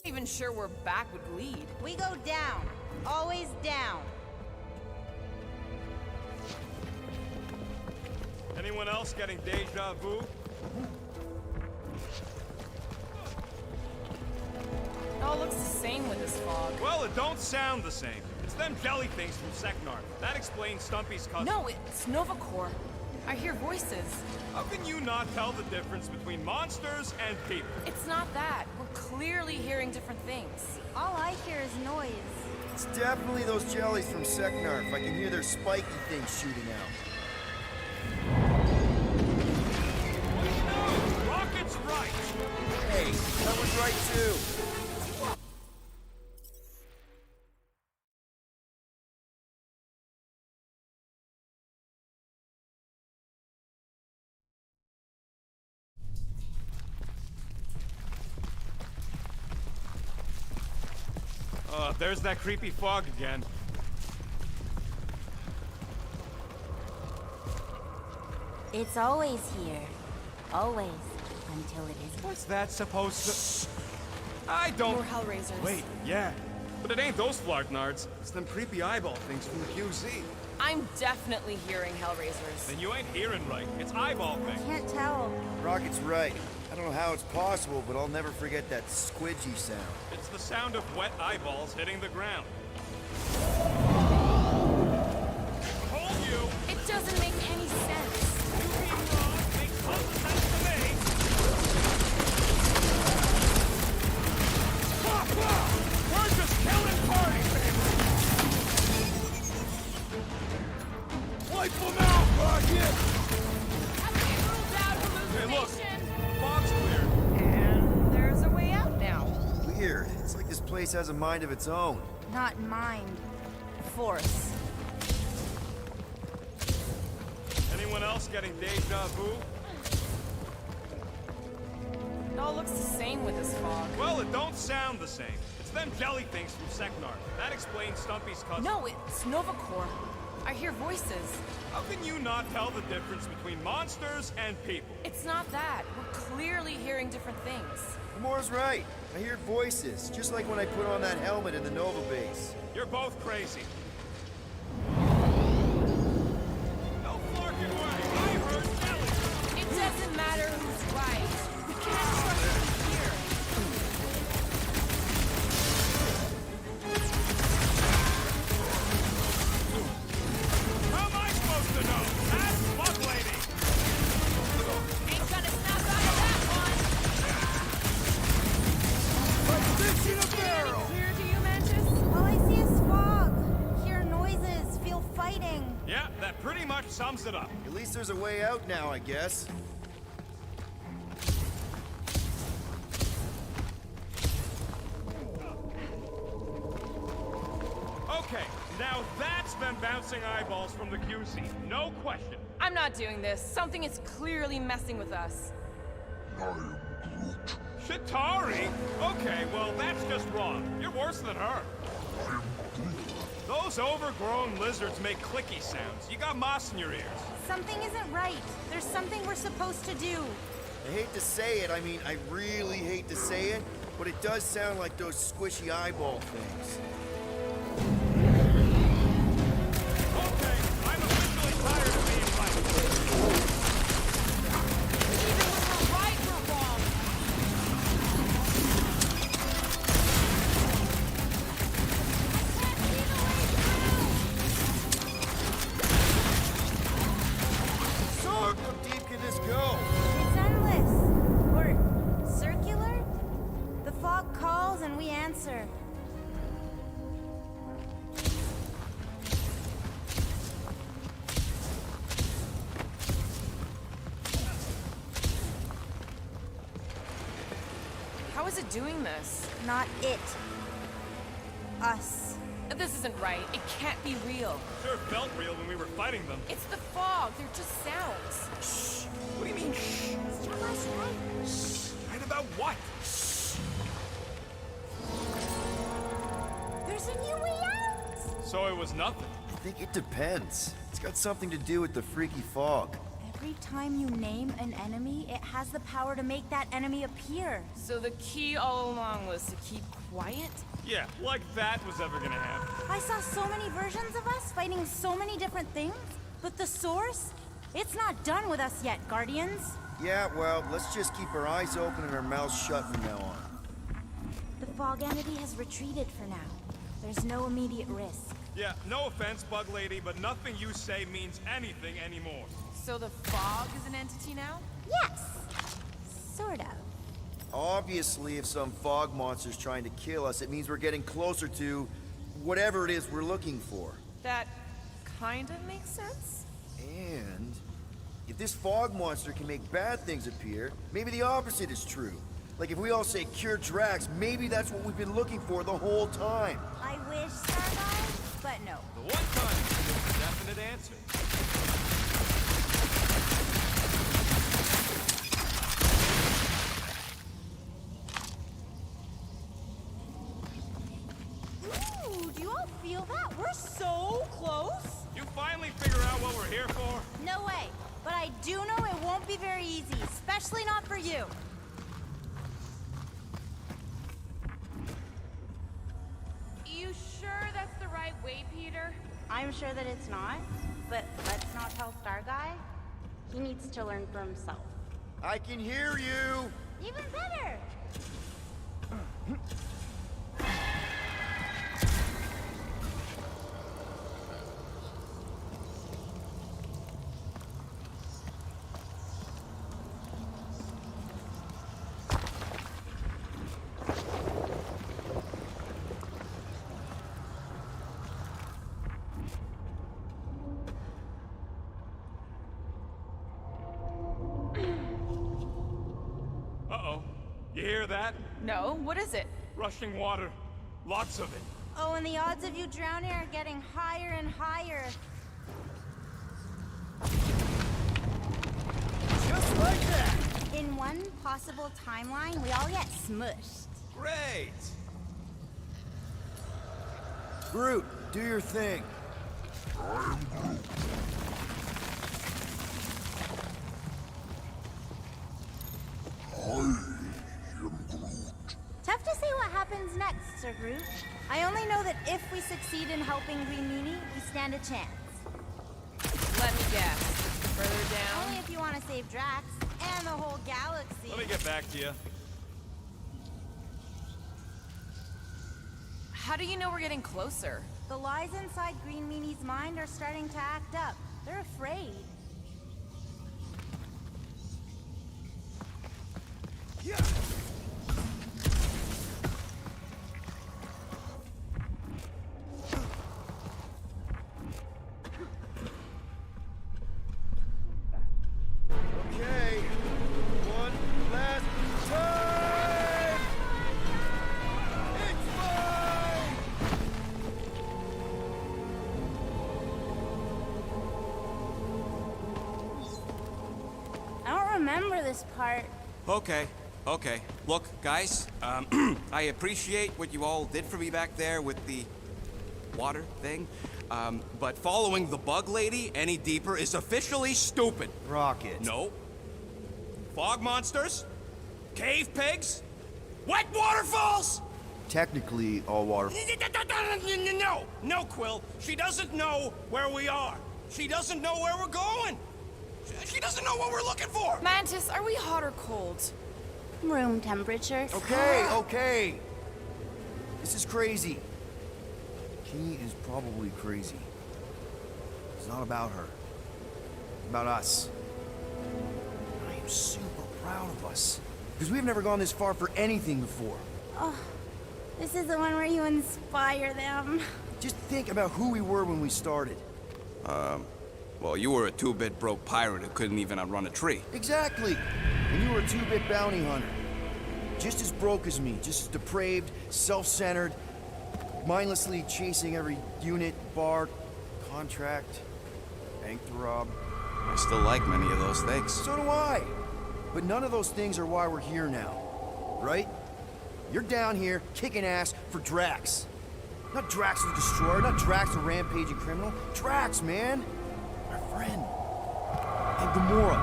Even sure where back would lead. We go down. Always down. Anyone else getting deja vu? It all looks the same with this fog. Well, it don't sound the same. It's them jelly things from Seknar. That explains Stumpy's cousin. No, it's Nova Corps. I hear voices. How can you not tell the difference between monsters and people? It's not that. We're clearly hearing different things. All I hear is noise. It's definitely those jellies from Seknar. If I can hear their spiky things shooting out. Rocket's right! Hey, that was right too. There's that creepy fog again. It's always here. Always. Until it isn't. What's that supposed to... I don't... More Hellraisers. Wait, yeah. But it ain't those Flarknards. It's them creepy eyeball things from the QZ. I'm definitely hearing Hellraisers. Then you ain't hearing right. It's eyeball thing. Can't tell. Rocket's right. I don't know how it's possible, but I'll never forget that squidgy sound. It's the sound of wet eyeballs hitting the ground. Told you! It doesn't make any sense. You being wrong makes total sense to me! We're just killing party favors! Wipe them out, Rocket! Hey, look! Fog's cleared. And there's a way out now. Weird. It's like this place has a mind of its own. Not mind. Force. Anyone else getting deja vu? It all looks the same with this fog. Well, it don't sound the same. It's them jelly things from Seknar. That explains Stumpy's cousin. No, it's Nova Corps. I hear voices. How can you not tell the difference between monsters and people? It's not that. We're clearly hearing different things. Moore's right. I hear voices, just like when I put on that helmet in the Nova base. You're both crazy. No flarking way. I heard jelly. It doesn't matter who's right. We can't trust them here. How am I supposed to know? That's Bug Lady. Ain't gonna snap out of that one. Fish in a barrel! Clear to you, Mantis? All I see is fog. Hear noises. Feel fighting. Yeah, that pretty much sums it up. At least there's a way out now, I guess. Okay, now that's them bouncing eyeballs from the QC. No question. I'm not doing this. Something is clearly messing with us. Chitauri? Okay, well, that's just wrong. You're worse than her. Those overgrown lizards make clicky sounds. You got moss in your ears. Something isn't right. There's something we're supposed to do. I hate to say it, I mean, I really hate to say it, but it does sound like those squishy eyeball things. Okay, I'm officially tired of being right. Even when we're right, we're wrong. So, how deep can this go? It's endless. Or circular? The fog calls and we answer. How is it doing this? Not it. Us. This isn't right. It can't be real. Sure felt real when we were fighting them. It's the fog. They're just sounds. Shh. What do you mean, shh? Shh. Right about what? There's a new way out! So it was nothing. I think it depends. It's got something to do with the freaky fog. every time you name an enemy, it has the power to make that enemy appear. So the key all along was to keep quiet? Yeah, like that was ever gonna happen. I saw so many versions of us fighting so many different things, but the source, it's not done with us yet, Guardians. Yeah, well, let's just keep our eyes open and our mouths shut from now on. The fog entity has retreated for now. There's no immediate risk. Yeah, no offense, Bug Lady, but nothing you say means anything anymore. So the fog is an entity now? Yes, sort of. Obviously, if some fog monster's trying to kill us, it means we're getting closer to whatever it is we're looking for. That kind of makes sense. And if this fog monster can make bad things appear, maybe the opposite is true. Like if we all say cure Drax, maybe that's what we've been looking for the whole time. I wish, Starguy, but no. The one time is a definite answer. Ooh, do you all feel that? We're so close. You finally figure out what we're here for? No way. But I do know it won't be very easy, especially not for you. You sure that's the right way, Peter? I'm sure that it's not, but let's not tell Starguy. He needs to learn for himself. I can hear you! Even better! Uh-oh. You hear that? No, what is it? Rushing water. Lots of it. Oh, and the odds of you drowning are getting higher and higher. Just like that! In one possible timeline, we all get smushed. Great! Groot, do your thing. Tough to say what happens next, Sir Groot. I only know that if we succeed in helping Green Meanie, we stand a chance. Let me guess. Further down? Only if you want to save Drax and the whole galaxy. Let me get back to you. How do you know we're getting closer? The lies inside Green Meanie's mind are starting to act up. They're afraid. Yeah. Okay, one last time! It's mine! I don't remember this part. Okay, okay. Look, guys, I appreciate what you all did for me back there with the water thing, but following the Bug Lady any deeper is officially stupid. Rocket. No. Fog monsters? Cave pigs? Wet waterfalls? Technically, all water. No, no, Quill. She doesn't know where we are. She doesn't know where we're going. She doesn't know what we're looking for. Mantis, are we hot or cold? Room temperature. Okay, okay. This is crazy. She is probably crazy. It's not about her. It's about us. I am super proud of us. Because we've never gone this far for anything before. Oh, this is the one where you inspire them. Just think about who we were when we started. Well, you were a two-bit broke pirate who couldn't even outrun a tree. Exactly. And you were a 2-bit bounty hunter. Just as broke as me, just as depraved, self-centered, mindlessly chasing every unit, bar, contract, bank to rob. I still like many of those things. So do I. But none of those things are why we're here now, right? You're down here kicking ass for Drax. Not Drax the Destroyer, not Drax the rampaging criminal. Drax, man. Our friend. And Gamora,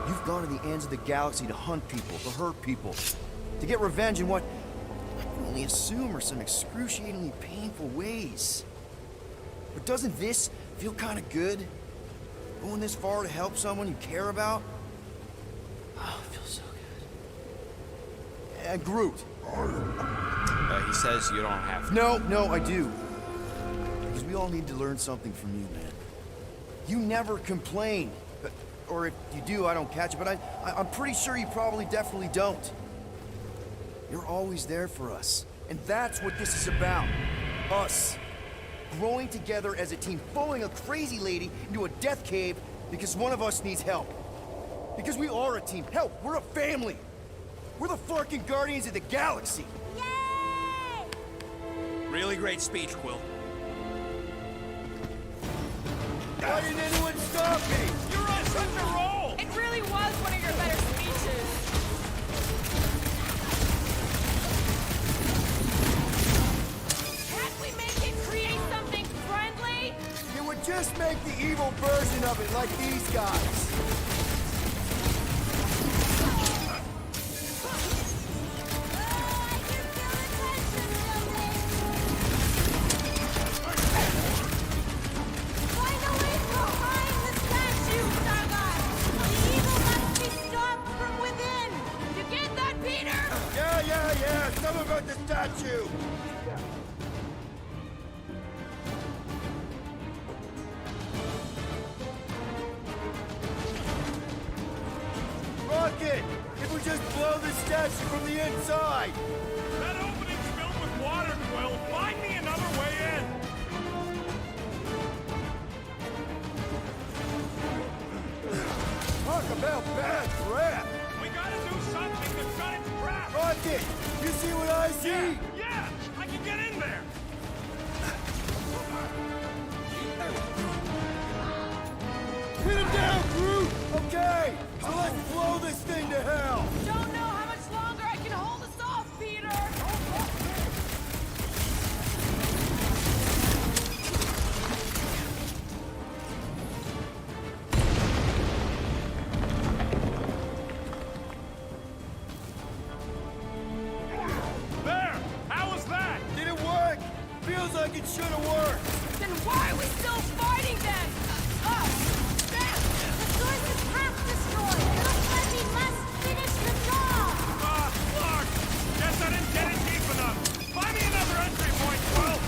you've gone to the ends of the galaxy to hunt people, to hurt people, to get revenge in what I can only assume are some excruciatingly painful ways. But doesn't this feel kind of good? Going this far to help someone you care about? Oh, it feels so good. And Groot. He says you don't have to. No, I do. Because we all need to learn something from you, man. You never complain. Or if you do, I don't catch it, but I'm pretty sure you probably definitely don't. You're always there for us. And that's what this is about. Us. Growing together as a team, following a crazy lady into a death cave because one of us needs help. Because we are a team. Hell, we're a family. We're the fucking Guardians of the Galaxy. Yay! Really great speech, Quill. Why didn't anyone stop me? You're on such a roll! It really was one of your better speeches. Can't we make it create something friendly? It would just make the evil version of it like these guys. Find a way behind the statue, Starguy! The evil must be stopped from within! You get that, Peter? Yeah. Something about the statue. Rocket! It would just blow the statue from the inside! That opening's filled with water, Quill. Find me another way in. Talk about bad crap! We gotta do something to shut its trap. Rocket! You see what I see? Yeah, I can get in there. Hit him down, Groot! Okay, so let's blow this thing to hell! Don't know how much longer I can hold us off, Peter. There! How was that? Did it work? Feels like it should have worked! Then why are we still fighting then? Us! Them! The source is half destroyed! It looks like we must finish the job! Clark! Guess I didn't get it deep enough. Find me another entry point, Quill.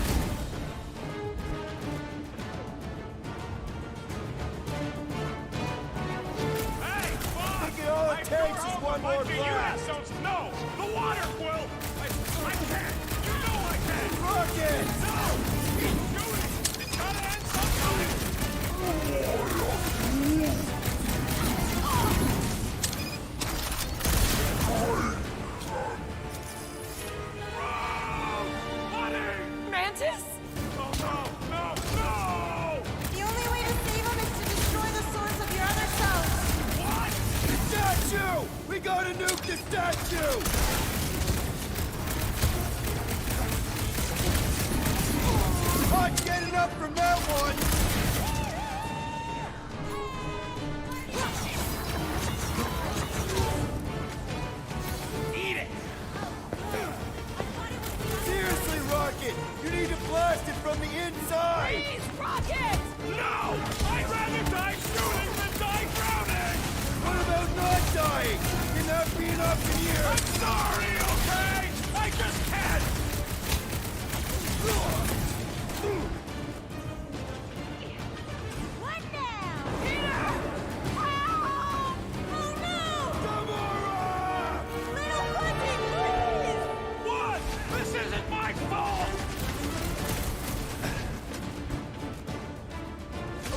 Hey, Clark! I think all it takes is one more blast! No! The water, Quill! I can't! You know I can! Rocket! No! He's shooting! It's gotta end sometime! Buddy! Mantis? Oh, no! The only way to save him is to destroy the source of your other self! What? The statue! We gotta nuke the statue! Not getting up from that one! Eat it! Seriously, Rocket! You need to blast it from the inside! Please, Rocket! No! I'd rather die shooting than die drowning! What about not dying? Can that be an option here? I'm sorry, okay? I just can't! What now? Peter! Help! Oh no! Gamora! Little Bucky, please! What? This isn't my fault!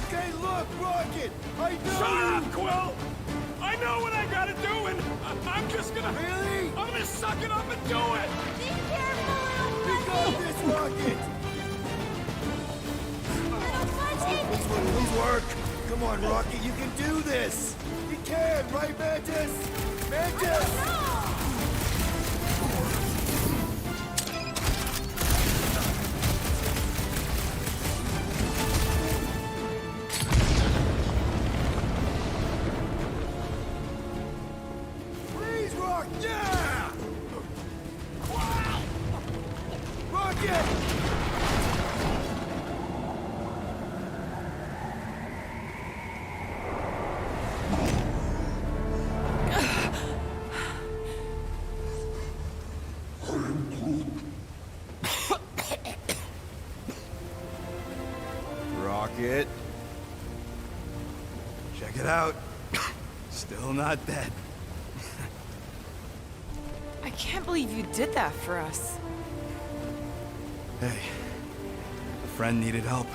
Okay, look, Rocket! I know Shut you... up, Quill! I know what I gotta do, and I'm just gonna... Really? I'm gonna suck it up and do it! Be careful, little We got Bucky! this, Rocket! Little Bucky! Please work! Come on, Rocket, you can do this! You can, right, Mantis? Mantis! No! Rocket. Check it out. Still not dead. I can't believe you did that for us. Hey, a friend needed help.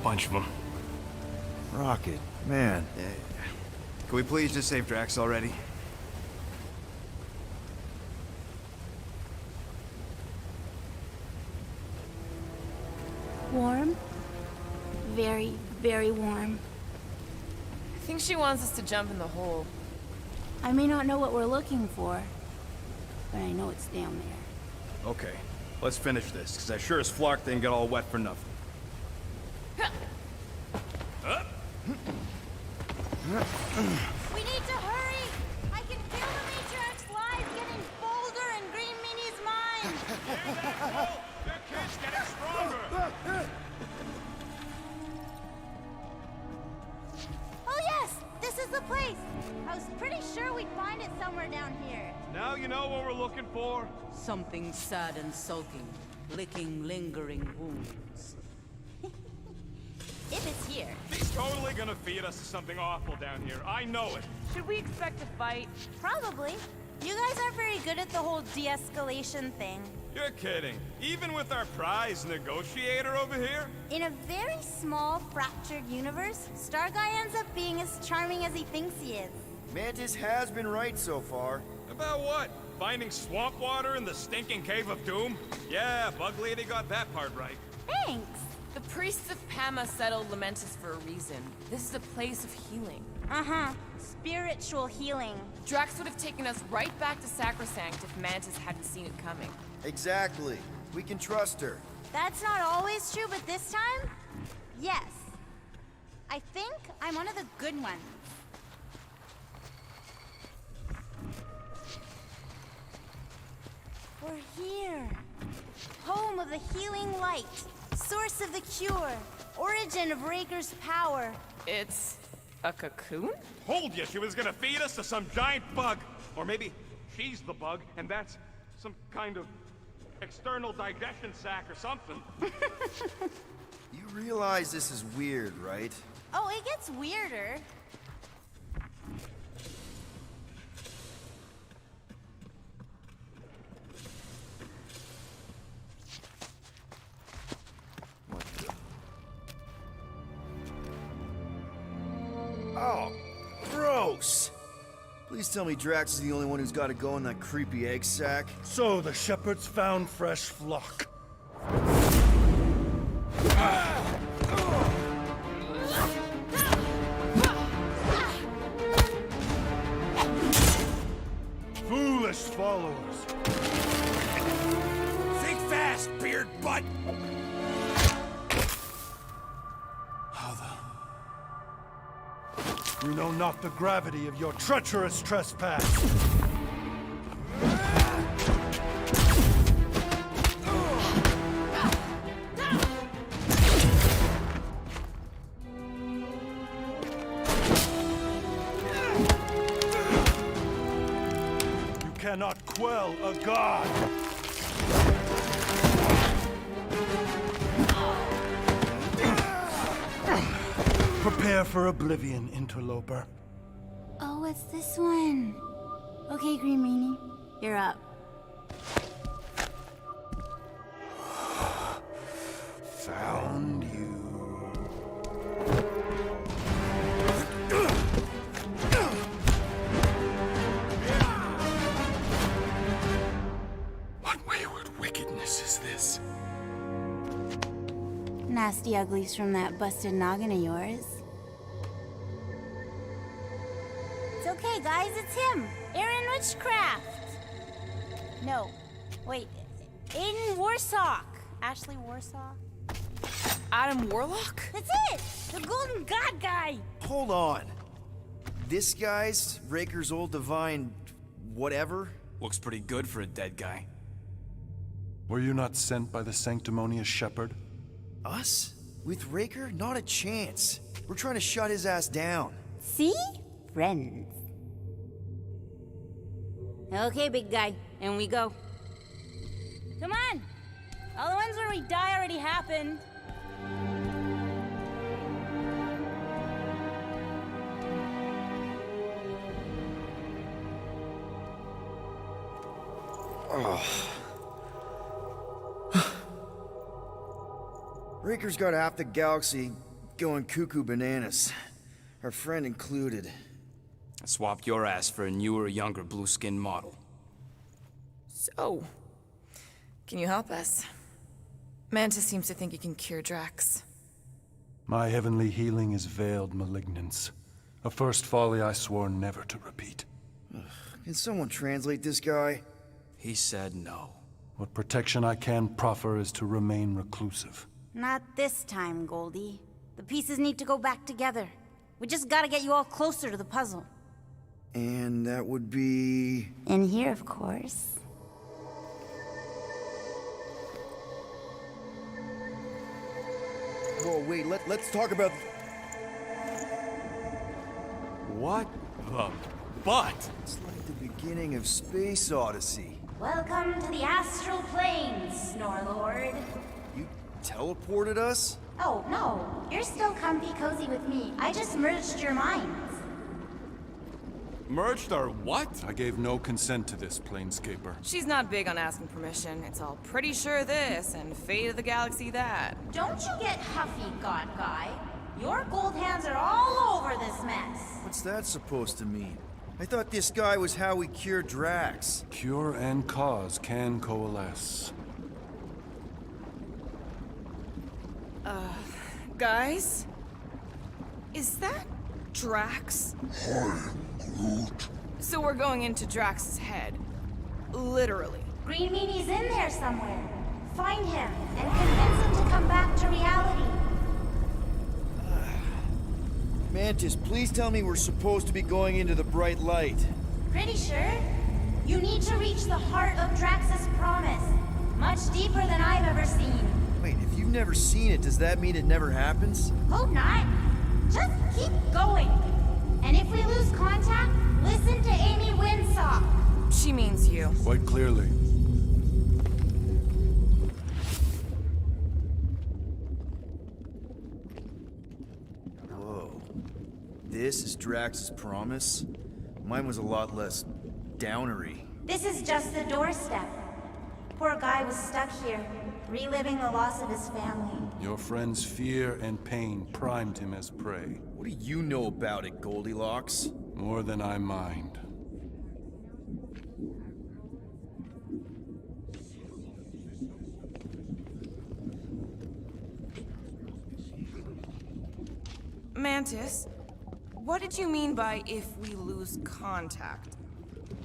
Bunch of them. Rocket, man. Can we please just save Drax already? Warm? Very, very warm. I think she wants us to jump in the hole. I may not know what we're looking for, but I know it's down there. Okay, let's finish this, because I sure as Flark didn't get all wet for nothing. We need to hurry! I can feel the Matriarch's lies getting bolder in Green Meanie's mind! Their kid's getting stronger! Oh yes! This is the place! I was pretty sure we'd find it somewhere down here. Now you know what we're looking for? Something sad and sulking, licking lingering wounds. If it's here. He's totally gonna feed us to something awful down here. I know it. Should we expect a fight? Probably. You guys aren't very good at the whole de-escalation thing. You're kidding. Even with our prize negotiator over here? In a very small, fractured universe, Star Guy ends up being as charming as he thinks he is. Mantis has been right so far. About what? Finding swamp water in the stinking cave of doom? Yeah, Bug Lady got that part right. Thanks! The priests of Pama settled Lamentus for a reason. This is a place of healing. Uh-huh. Spiritual healing. Drax would have taken us right back to Sacrosanct if Mantis hadn't seen it coming. Exactly. We can trust her. That's not always true, but this time, yes. I think I'm one of the good ones. We're here. Home of the healing light. Source of the cure. Origin of Raker's power. It's a cocoon? Told you she was gonna feed us to some giant bug. Or maybe she's the bug, and that's some kind of external digestion sac or something. You realize this is weird, right? Oh, it gets weirder. Oh, gross! Please tell me Drax is the only one who's got to go in that creepy egg sack. So the shepherds found fresh flock. Foolish followers. Think fast, beard butt! You know not the gravity of your treacherous trespass. You cannot quell a god. Prepare for oblivion, interloper. Oh, it's this one. Okay, Green Meanie, you're up. Found you. What wayward wickedness is this? Nasty uglies from that busted noggin of yours. It's okay, guys, it's him, Aaron Witchcraft. No, wait, Aiden Warsock. Ashley Warsaw. Adam Warlock? That's it! The Golden God guy! Hold on. This guy's Raker's old divine whatever? Looks pretty good for a dead guy. Were you not sent by the sanctimonious shepherd? Us? With Raker? Not a chance. We're trying to shut his ass down. See? Friends. Okay, big guy, and we go. Come on! All the ones where we die already happened. Raker's got half the galaxy going cuckoo bananas. Our friend included. I swapped your ass for a newer, younger blue-skinned model. So, can you help us? Mantis seems to think he can cure Drax. My heavenly healing is veiled malignance. A first folly I swore never to repeat. Can someone translate this guy? He said no. What protection I can proffer is to remain reclusive. Not this time, Goldie. The pieces need to go back together. We just gotta get you all closer to the puzzle. And that would be... In here, of course. Whoa, wait, let's talk about... What the butt? It's like the beginning of Space Odyssey. Welcome to the astral planes, Snorlord. You teleported us? Oh, no. You're still comfy cozy with me. I just merged your minds. Merged our what? I gave no consent to this, Planescaper. She's not big on asking permission. It's all pretty sure this and fate of the galaxy that. Don't you get huffy, God Guy. Your gold hands are all over this mess. What's that supposed to mean? I thought this guy was how we cured Drax. Cure and cause can coalesce. Guys? Is that Drax? Hi, Groot. So we're going into Drax's head. Literally. Green Meanie's in there somewhere. Find him and convince him to come back to reality. Mantis, please tell me we're supposed to be going into the bright light. Pretty sure. You need to reach the heart of Drax's promise. Much deeper than I've ever seen. Wait, if you've never seen it, does that mean it never happens? Hope not. Just keep going. And if we lose contact, listen to Amy Winsock. She means you. Quite clearly. Whoa. This is Drax's promise? Mine was a lot less downery. This is just the doorstep. Poor guy was stuck here, reliving the loss of his family. Your friend's fear and pain primed him as prey. What do you know about it, Goldilocks? More than I mind. Mantis, what did you mean by if we lose contact?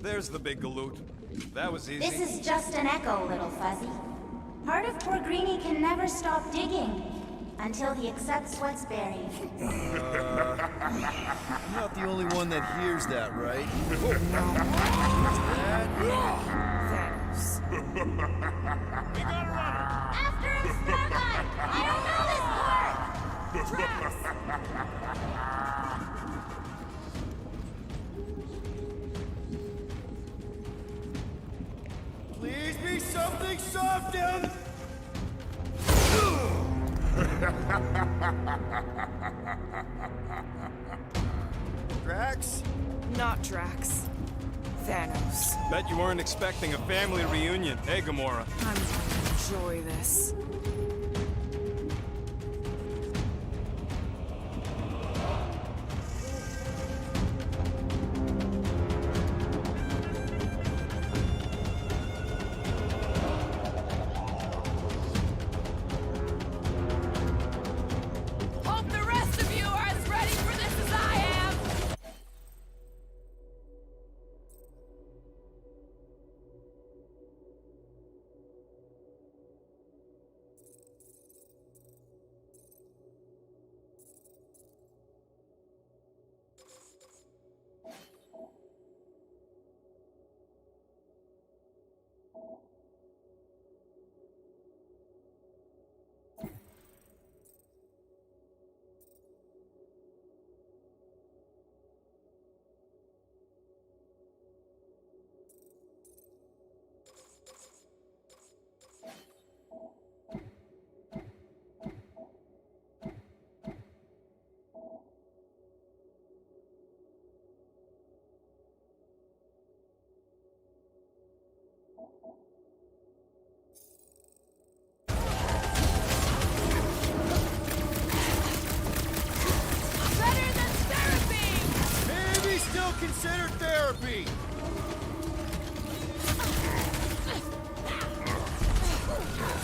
There's the big galoot. That was easy. This is just an echo, little fuzzy. Part of poor Greenie can never stop digging until he accepts what's buried. I'm not the only one that hears that, right? Thanos. After him, Starlight! I don't know this part! Drax! Please be something soft and... Drax? Not Drax. Thanos. Bet you weren't expecting a family reunion, hey Gamora? I'm gonna enjoy this. Hope the rest of you are as ready for this as I am! Better than therapy! Maybe still considered therapy.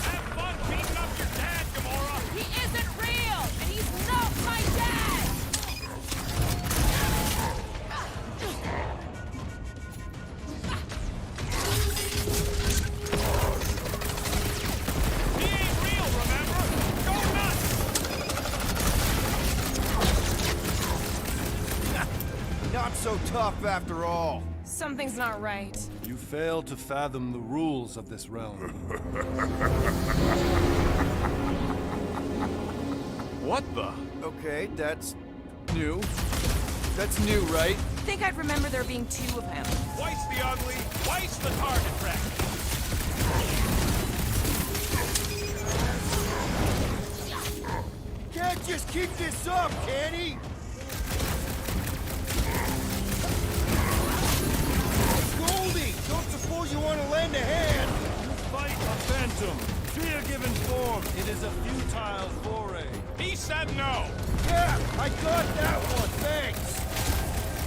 Have fun beating up your dad, Gamora! He isn't real, and he's not my dad! He ain't real, remember? Go nuts! Not so tough after all. Something's not right. You fail to fathom the rules of this realm. What the? Okay, that's new. That's new, right? Think I'd remember there being two of him. Twice the ugly, twice the target practice. Can't just keep this up, can he? Goldie, don't suppose you want to lend a hand? Fight a phantom. Fear given form. It is a futile foray. He said no. Yeah, I got that one, thanks.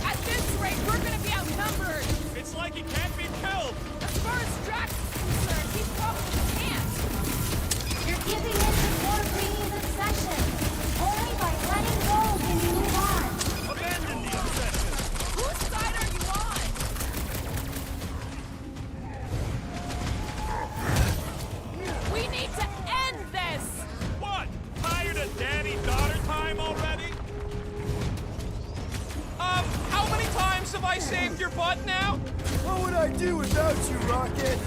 At this rate, we're gonna be outnumbered! It's like he can't be killed. As far as Drax is concerned, he probably can't! You're giving in to more Greenies obsession. Only by letting go can you move on. Abandon the obsession. Whose side are you on? We need to end this! What? Tired of daddy-daughter time already? How many times have I saved your butt now? What would I do without you, Rocket?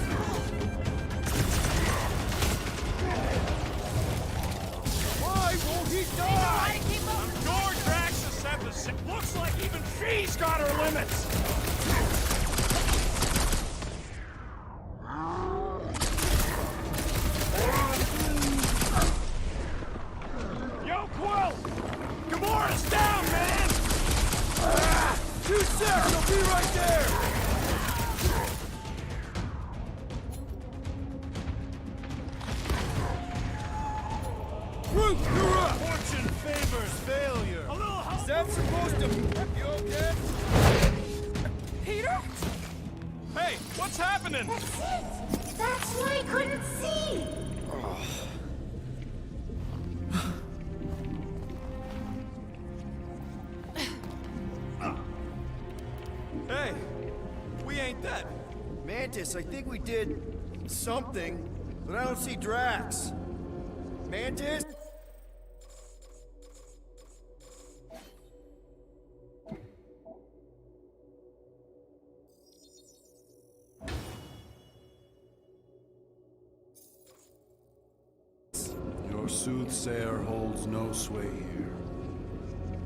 Why won't he die? George Drax has said the same. Looks like even she's got her limits. Yo, Quill! Gamora's down, man! Two seconds, I'll be right there! Groot, you're up! Fortune favors failure. Is that supposed to... You okay? Peter? Hey, what's happening? That's it. That's why I couldn't see. Hey, we ain't dead. Mantis, I think we did something, but I don't see Drax. Mantis? Your soothsayer holds no sway here.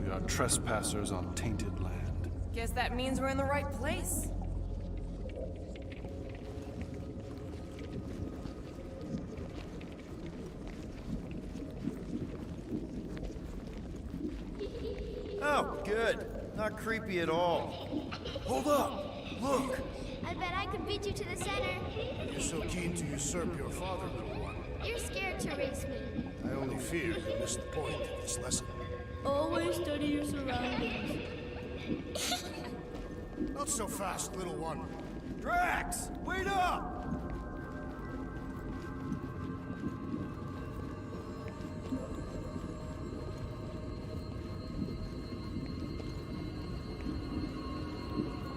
We are trespassers on tainted land. Guess that means we're in the right place. Oh, good. Not creepy at all. Hold up! Look! I bet I could beat you to the center. You're so keen to usurp your father, little one. You're scared to race me. I only fear you missed the point of this lesson. Always study your surroundings. Not so fast, little one. Drax! Wait up!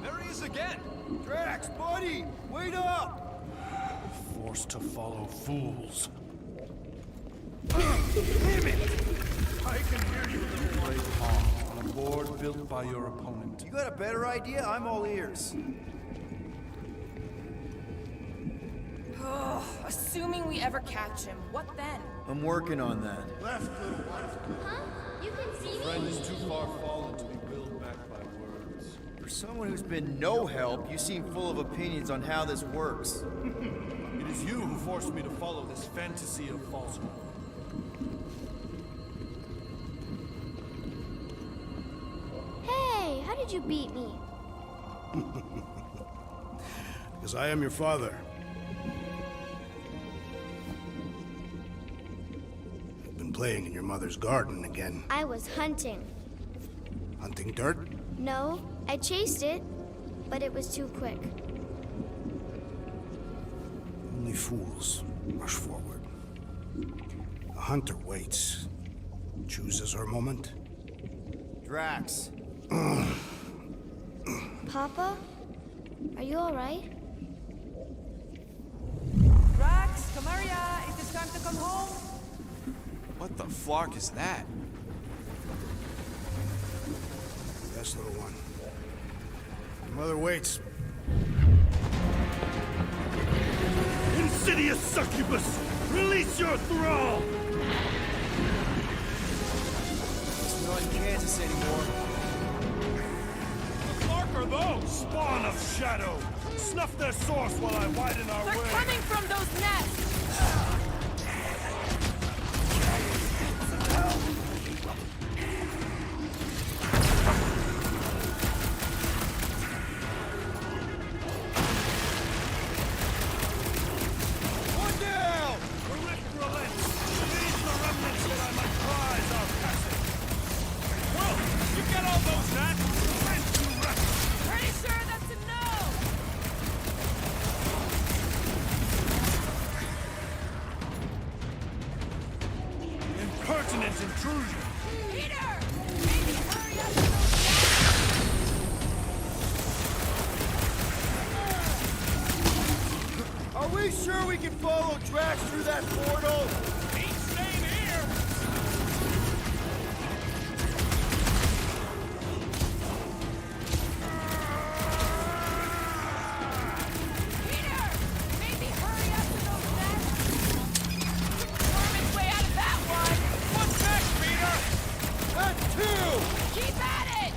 There he is again. Drax, buddy! Wait up! Forced to follow fools. Damn it! I can hear you, little one. Play Pong on a board built by your opponent. You got a better idea? I'm all ears. Assuming we ever catch him, what then? I'm working on that. Left, little one. Huh? You can see me? Friend is too far fallen to be willed back by words. For someone who's been no help, you seem full of opinions on how this works. It is you who forced me to follow this fantasy of falsehood. Hey, how did you beat me? Because I am your father, playing in your mother's garden again. I was hunting. Hunting dirt? No, I chased it, but it was too quick. Only fools rush forward. A hunter waits. Chooses her moment. Drax. Papa? Are you alright? Drax, Kamaria, it is time to come home. What the flark is that? Yes, little one. Your mother waits. Insidious succubus! Release your thrall! It's not in Kansas anymore. The Clark are those! Spawn of shadow! Snuff their source while I widen our They're way! coming from those nests! One down! The rift relents! Leave the remnants that I might prize our passage! Well, you get all those gnats? Sent to rest! Pretty sure that's a no! Impertinent intrusion! Peter! Maybe hurry up with those Are we sure we can follow Drax through that portal? Ain't staying here! Peter! Maybe hurry up with those nests! Worm his way out of that one! What's next, Peter? That too! Keep at it!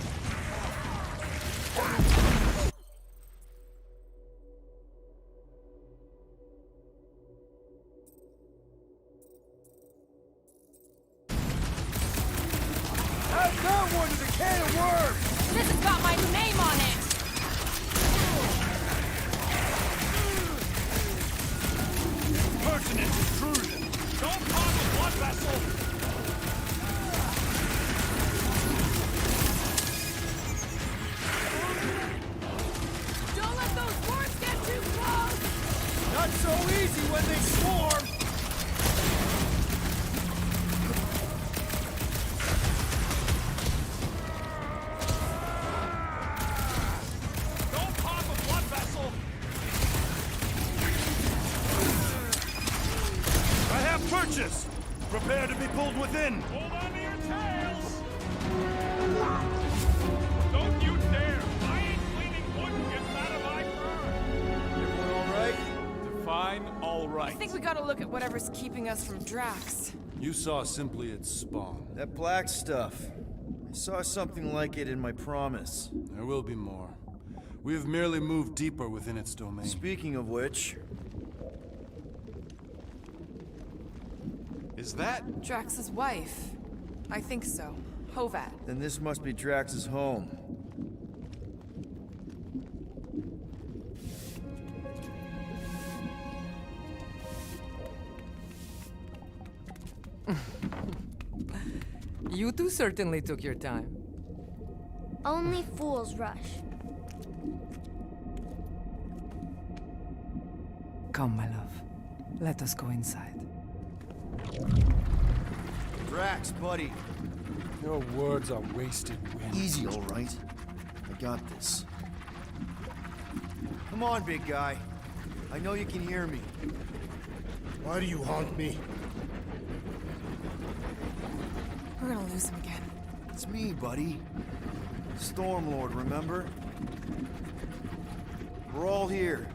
Add that one to the can of worms! This has got my name on it! Impertinent intrusion! Don't cause a blood vessel! Don't let those worms get too close! Not so easy when they swarm! Don't pop a blood vessel! I have purchase! Prepare to be pulled within! Hold on to your tails! Don't you dare! I ain't cleaning wood and getting out of my fur! Everyone alright? Define all I right. think we gotta look at whatever's keeping us from Drax. You saw simply its spawn. That black stuff. I saw something like it in my promise. There will be more. We have merely moved deeper within its domain. Speaking of which, Is that? Drax's wife. I think so. Hovat. then this must be Drax's home. You two certainly took your time. Only fools rush. Come, my love. Let us go inside. Drax, buddy. Your words are wasted wind. Easy, alright? I got this. Come on, big guy. I know you can hear me. Why do you haunt me? We're gonna lose him again. It's me, buddy. Stormlord, remember? We're all here.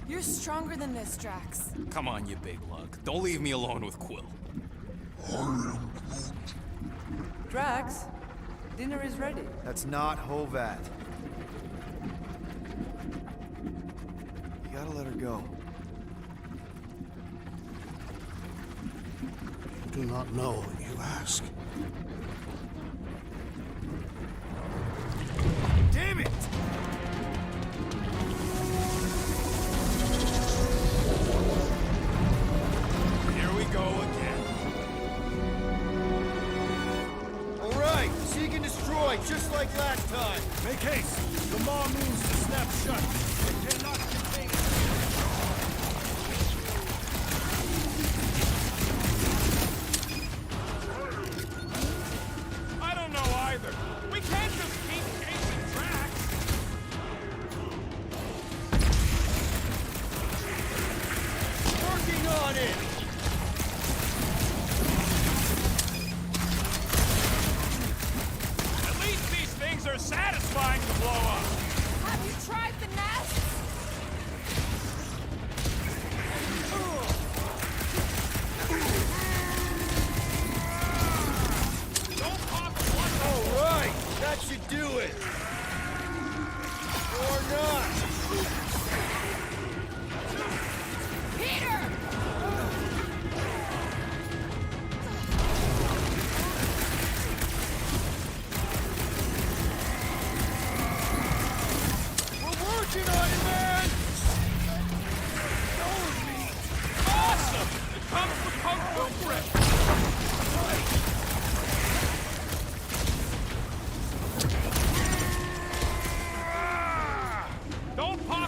You're stronger than this, Drax. Come on, you big lug. Don't leave me alone with Quill. Drax, dinner is ready. That's not Hovat. You gotta let her go. You do not know what you ask. Damn it! Here we go again.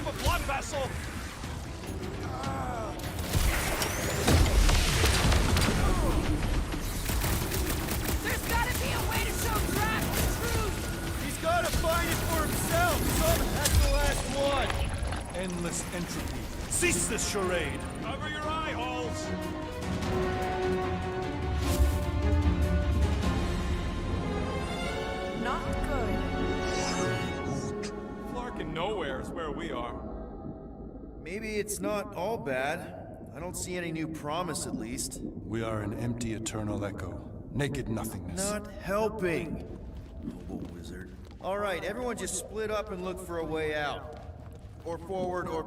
a blood vessel! There's gotta be a way to show Drax the truth! He's gotta find it for himself! That's the last one! Endless entropy. Cease this charade! Cover your eye holes! Not good. Flarkin' nowhere is where we are. Maybe it's not all bad. I don't see any new promise, at least. We are an empty eternal echo. Naked nothingness. Not helping. Hobo wizard. All right, everyone just split up and look for a way out. Or forward, or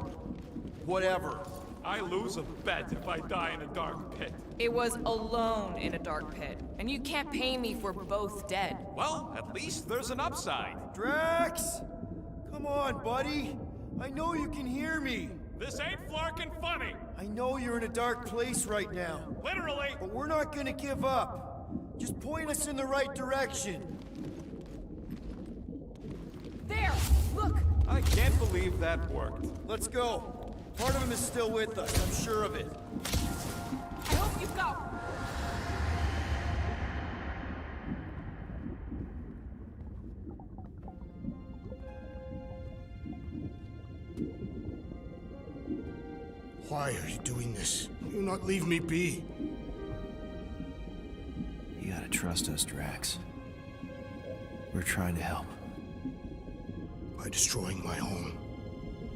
whatever. I lose a bet if I die in a dark pit. It was alone in a dark pit, and you can't pay me for both dead. Well, at least there's an upside. Drax! Come on, buddy. I know you can hear me. This ain't Flarkin' funny. I know you're in a dark place right now. Literally. But we're not gonna give up. Just point us in the right direction. There! Look! I can't believe that worked. Let's go. Part of him is still with us, I'm sure of it. I hope you've got... Why are you doing this? Do not leave me be. You gotta trust us, Drax. We're trying to help. By destroying my home.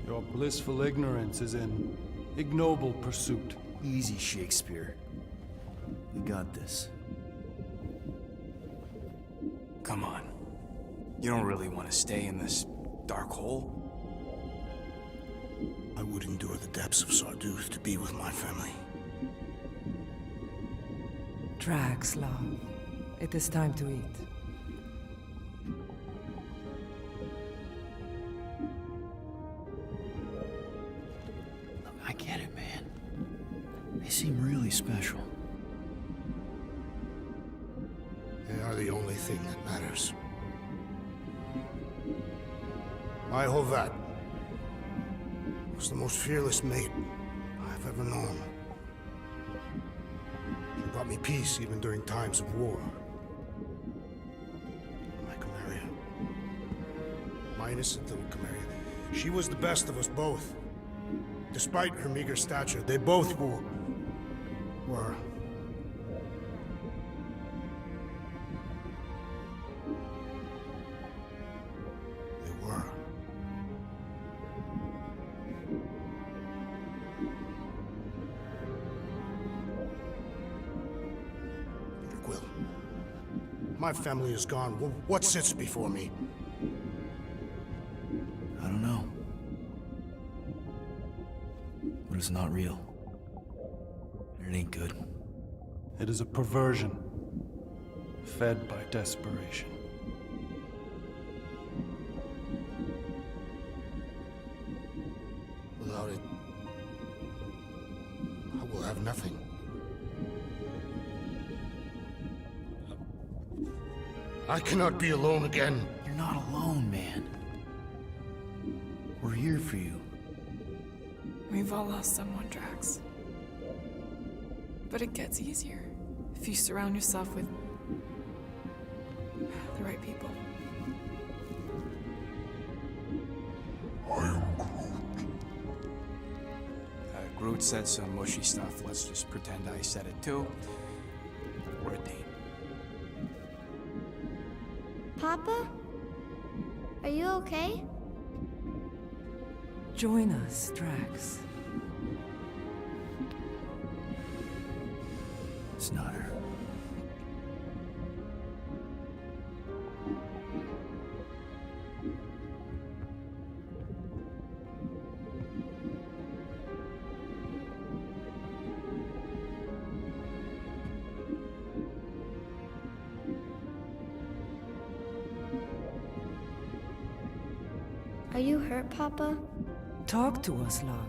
Your blissful ignorance is an ignoble pursuit. Easy, Shakespeare. We got this. Come on. You don't really want to stay in this dark hole? I would endure the depths of Sarduth to be with my family. Drax, love. It is time to eat. I get it, man. They seem really special. They are the only thing that matters. My Hovat was the most fearless mate I've ever known. She brought me peace even during times of war. My Camarria. My innocent little Camarria. She was the best of us both. Despite her meager stature, they both were. They were. Peter Quill. My family is gone. What sits before me? I don't know. But it's not real. It ain't good. It is a perversion, fed by desperation. Without it, I will have nothing. I cannot be alone again. You're not alone, man. We're here for you. We've all lost someone, Drax. But it gets easier if you surround yourself with the right people. I am Groot said some mushy stuff. Let's just pretend I said it too. We're a team. Papa? Are you okay? Join us, Drax. It's not her. Are you hurt, Papa? Talk to us, love.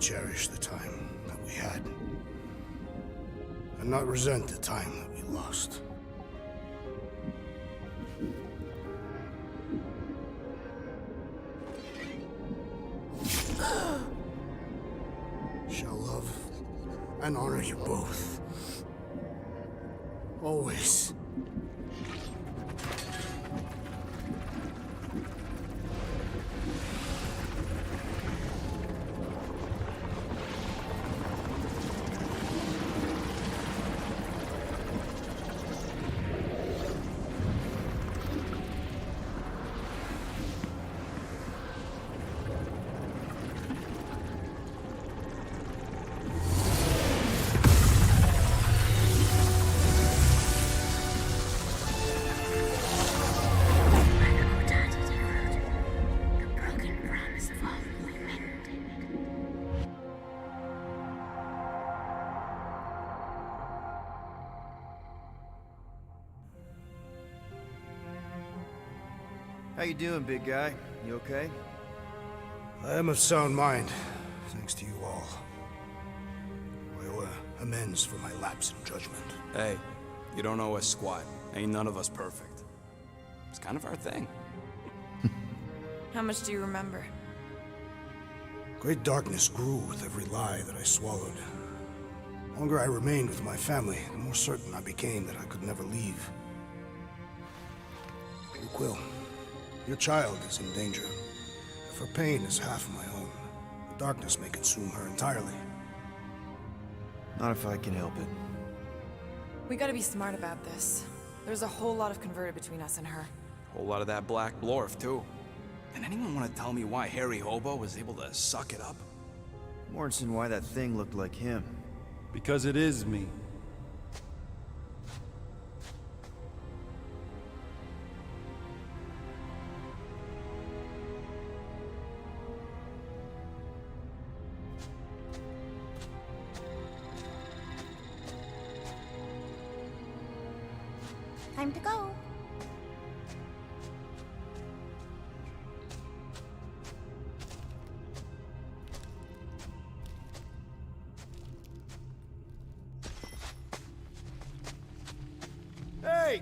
cherish the time that we had, and not resent the time that we lost. Shall love and honor you both. Always. How you doing, big guy? You okay? I am of sound mind, thanks to you all. I owe amends for my lapse in judgment. Hey, you don't owe us squat. Ain't none of us perfect. It's kind of our thing. How much do you remember? Great darkness grew with every lie that I swallowed. The longer I remained with my family, the more certain I became that I could never leave. Quill, your child is in danger. If her pain is half my own, the darkness may consume her entirely. Not if I can help it. We gotta be smart about this. There's a whole lot of converted between us and her. Whole lot of that black blorf, too. And anyone want to tell me why Harry Hobo was able to suck it up? Morrison, why that thing looked like him. Because it is me. Time to go. Hey!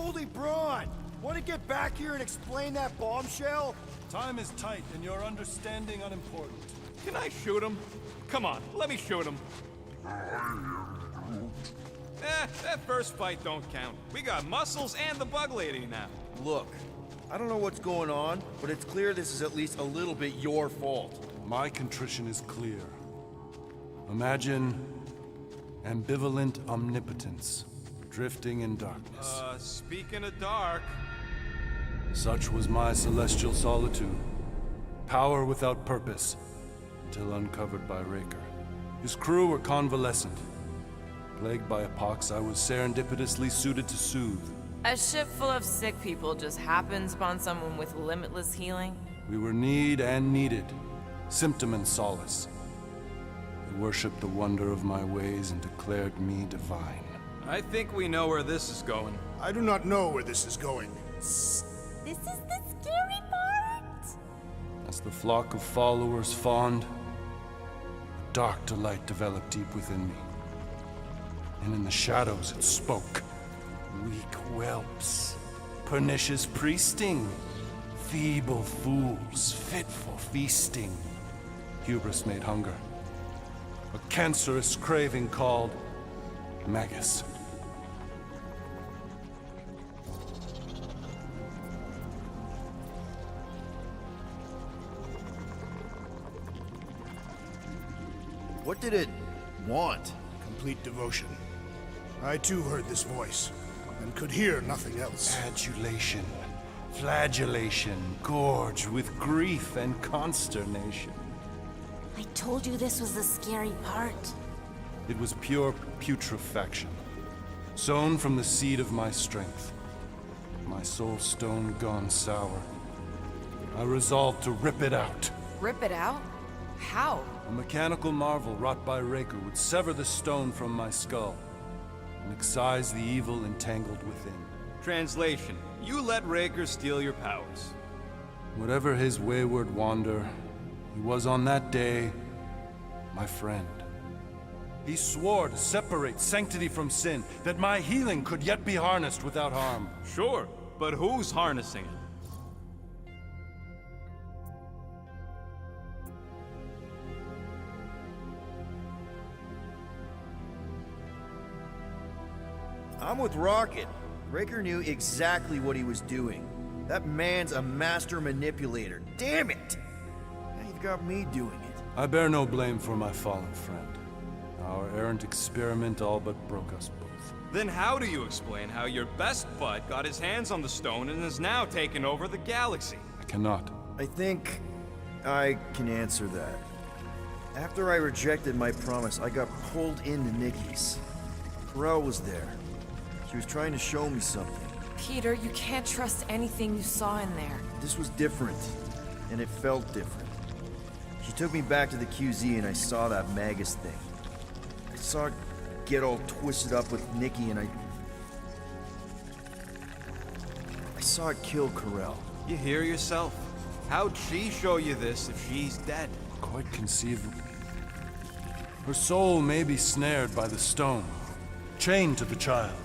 Holy Braun! Want to get back here and explain that bombshell? Time is tight and your understanding unimportant. Can I shoot him? Come on, let me shoot him. That first fight don't count. We got Muscles and the Bug Lady now. Look, I don't know what's going on, but it's clear this is at least a little bit your fault. My contrition is clear. Imagine ambivalent omnipotence, drifting in darkness. Speaking of dark... Such was my celestial solitude. Power without purpose, until uncovered by Raker. His crew were convalescent. Plagued by a pox, I was serendipitously suited to soothe. A ship full of sick people just happens upon someone with limitless healing? We were need and needed, symptom and solace. They worshipped the wonder of my ways and declared me divine. I think we know where this is going. I do not know where this is going. This is the scary part! As the flock of followers fawned, a dark delight developed deep within me. And in the shadows it spoke. Weak whelps, pernicious priesting, feeble fools fit for feasting. Hubris made hunger. A cancerous craving called Magus. What did it want? Complete devotion. I too heard this voice, and could hear nothing else. Adulation, flagellation, gorged with grief and consternation. I told you this was the scary part. It was pure putrefaction, sown from the seed of my strength. My soul stone gone sour. I resolved to rip it out. Rip it out? How? A mechanical marvel wrought by Raker would sever the stone from my skull and excise the evil entangled within. Translation: you let Raker steal your powers. Whatever his wayward wander, he was on that day my friend. He swore to separate sanctity from sin, that my healing could yet be harnessed without harm. Sure, but who's harnessing it? I'm with Rocket. Raker knew exactly what he was doing. That man's a master manipulator. Damn it! Now you've got me doing it. I bear no blame for my fallen friend. Our errant experiment all but broke us both. Then how do you explain how your best bud got his hands on the stone and is now taking over the galaxy? I cannot. I think I can answer that. After I rejected my promise, I got pulled into Nikki's. Corel was there. She was trying to show me something. Peter, you can't trust anything you saw in there. This was different, and it felt different. She took me back to the QZ and I saw that Magus thing. I saw it get all twisted up with Nikki and I saw it kill Corel. You hear yourself? How'd she show you this if she's dead? Quite conceivable. Her soul may be snared by the stone, chained to the child.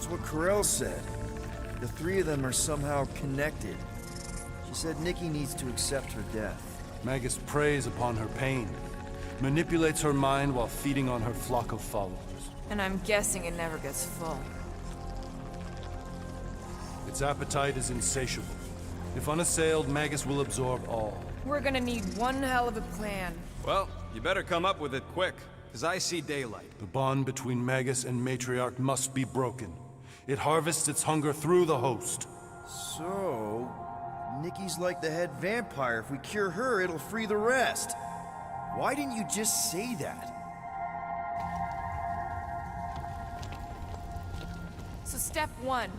That's what Corell said. The three of them are somehow connected. She said Nikki needs to accept her death. Magus preys upon her pain, manipulates her mind while feeding on her flock of followers. And I'm guessing it never gets full. Its appetite is insatiable. If unassailed, Magus will absorb all. We're gonna need one hell of a plan. Well, you better come up with it quick, because I see daylight. The bond between Magus and Matriarch must be broken. It harvests its hunger through the host. So, Nikki's like the head vampire. If we cure her, it'll free the rest. Why didn't you just say that? So step 1,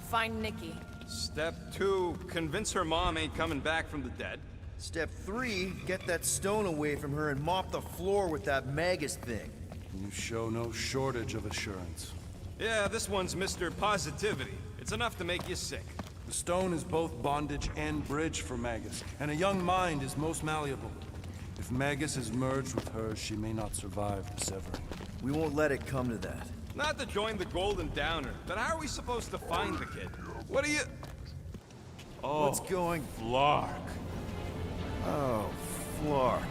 find Nikki. Step 2, convince her mom ain't coming back from the dead. Step 3, get that stone away from her and mop the floor with that Magus thing. You show no shortage of assurance. Yeah, this one's Mr. Positivity. It's enough to make you sick. The stone is both bondage and bridge for Magus, and a young mind is most malleable. If Magus is merged with hers, she may not survive the severing. We won't let it come to that. Not to join the Golden Downer, but how are we supposed to find the kid? What are you... Oh, what's going... Flark. Oh, Flark.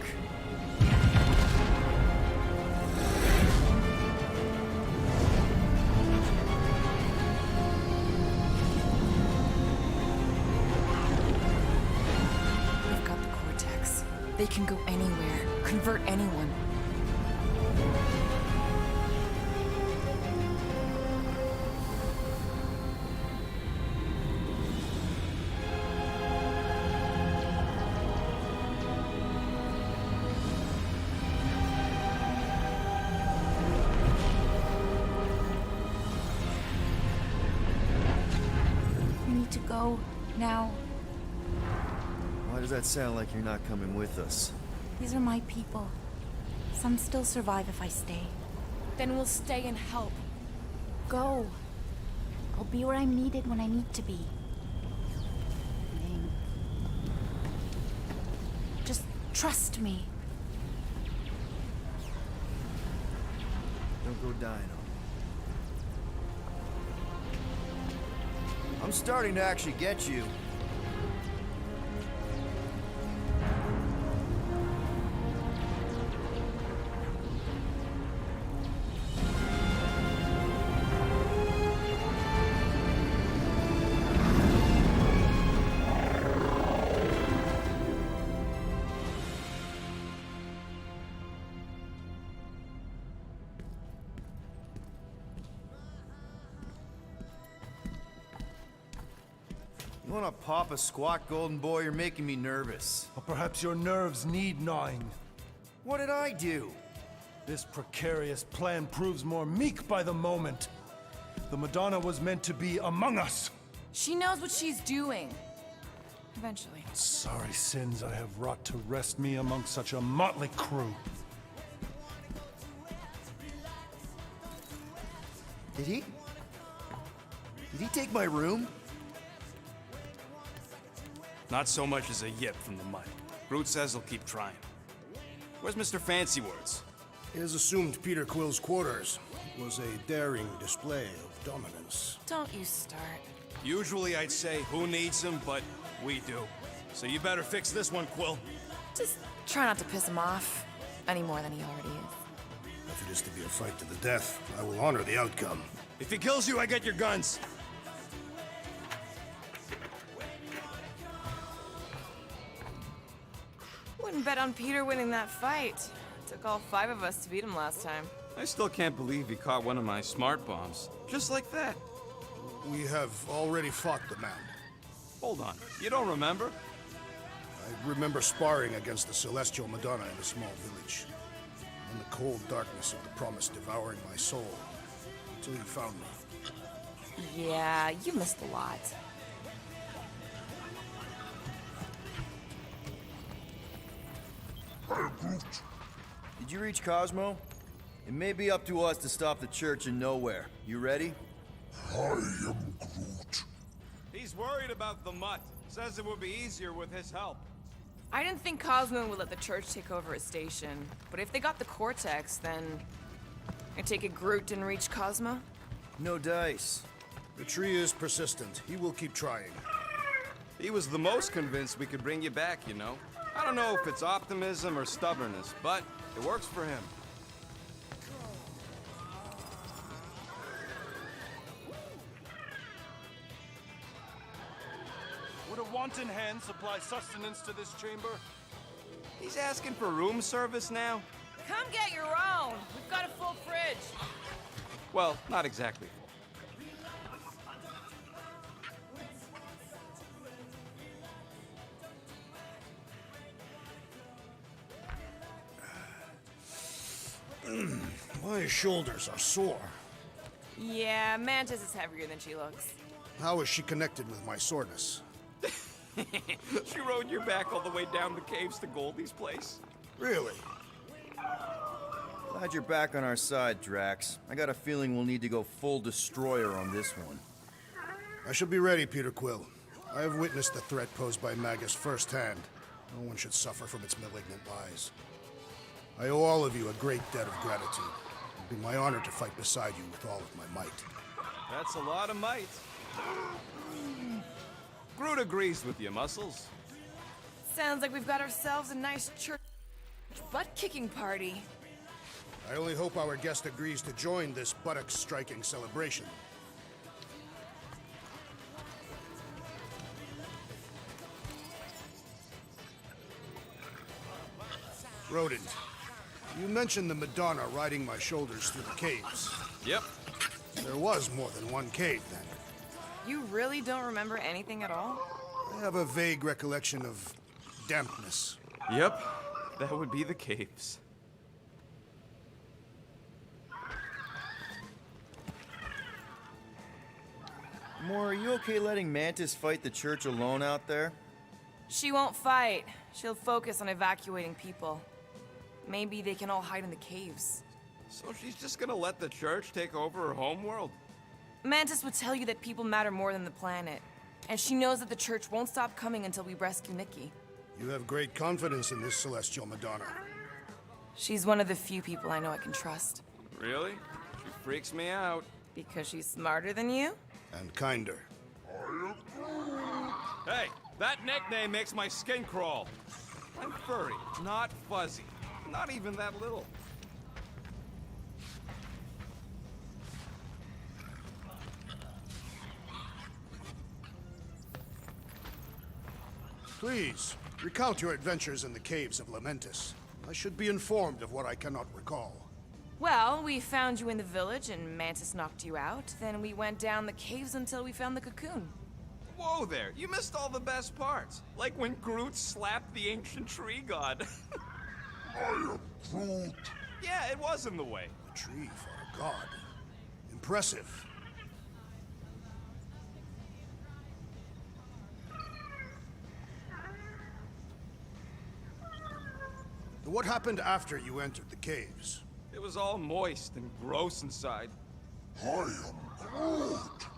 We've got the Cortex. They can go anywhere, convert anyone. Go now. Why does that sound like you're not coming with us? These are my people. Some still survive if I stay. Then we'll stay and help. Go. I'll be where I'm needed when I need to be. Just trust me. Don't go dying on me. I'm starting to actually get you. You wanna pop a squat, golden boy? You're making me nervous. Or perhaps your nerves need gnawing. What did I do? This precarious plan proves more meek by the moment. The Madonna was meant to be among us. She knows what she's doing. Eventually. Sorry sins I have wrought to wrest me among such a motley crew. Did he take my room? Not so much as a yip from the mud. Groot says he'll keep trying. Where's Mr. Fancy Words? It is assumed Peter Quill's quarters was a daring display of dominance. Don't you start. Usually I'd say, who needs him, but we do. So you better fix this one, Quill. Just try not to piss him off any more than he already is. If it is to be a fight to the death, I will honor the outcome. If he kills you, I get your guns. Wouldn't bet on Peter winning that fight. Took all 5 of us to beat him last time. I still can't believe he caught one of my smart bombs. Just like that. We have already fought the man. Hold on, you don't remember? I remember sparring against the Celestial Madonna in a small village. In the cold darkness of the promise devouring my soul. Until you found me. Yeah, you missed a lot. Did you reach Cosmo? It may be up to us to stop the Church in Nowhere. You ready? I am Groot. He's worried about the mutt. Says it would be easier with his help. I didn't think Cosmo would let the Church take over his station. But if they got the Cortex, then... I take it Groot didn't reach Cosmo? No dice. The tree is persistent. He will keep trying. He was the most convinced we could bring you back, you know. I don't know if it's optimism or stubbornness, but it works for him. Would a wanton hand supply sustenance to this chamber? He's asking for room service now? Come get your own. We've got a full fridge. Well, not exactly full. My shoulders are sore. Yeah, Mantis is heavier than she looks. How is she connected with my soreness? She rode your back all the way down the caves to Goldie's place? Really? Glad you're back on our side, Drax. I got a feeling we'll need to go full destroyer on this one. I shall be ready, Peter Quill. I have witnessed the threat posed by Magus firsthand. No one should suffer from its malignant lies. I owe all of you a great debt of gratitude. It would be my honor to fight beside you with all of my might. That's a lot of might. Groot agrees with you, Muscles. Sounds like we've got ourselves a nice church butt-kicking party. I only hope our guest agrees to join this buttock-striking celebration. Rodent, you mentioned the Madonna riding my shoulders through the caves. Yep. There was more than one cave, then. You really don't remember anything at all? I have a vague recollection of dampness. Yep, that would be the caves. Moore, are you okay letting Mantis fight the church alone out there? She won't fight. She'll focus on evacuating people. Maybe they can all hide in the caves. So she's just gonna let the church take over her homeworld? Mantis would tell you that people matter more than the planet. And she knows that the church won't stop coming until we rescue Nikki. You have great confidence in this celestial Madonna. She's one of the few people I know I can trust. Really? She freaks me out. Because she's smarter than you? And kinder. Hey, that nickname makes my skin crawl. I'm furry, not fuzzy. Not even that little. Please, recount your adventures in the caves of Lamentis. I should be informed of what I cannot recall. Well, we found you in the village and Mantis knocked you out. Then we went down the caves until we found the cocoon. Whoa there, you missed all the best parts. Like when Groot slapped the ancient tree god. I am Groot. Yeah, it was in the way. A tree for a god. Impressive. What happened after you entered the caves? It was all moist and gross inside. I am Groot.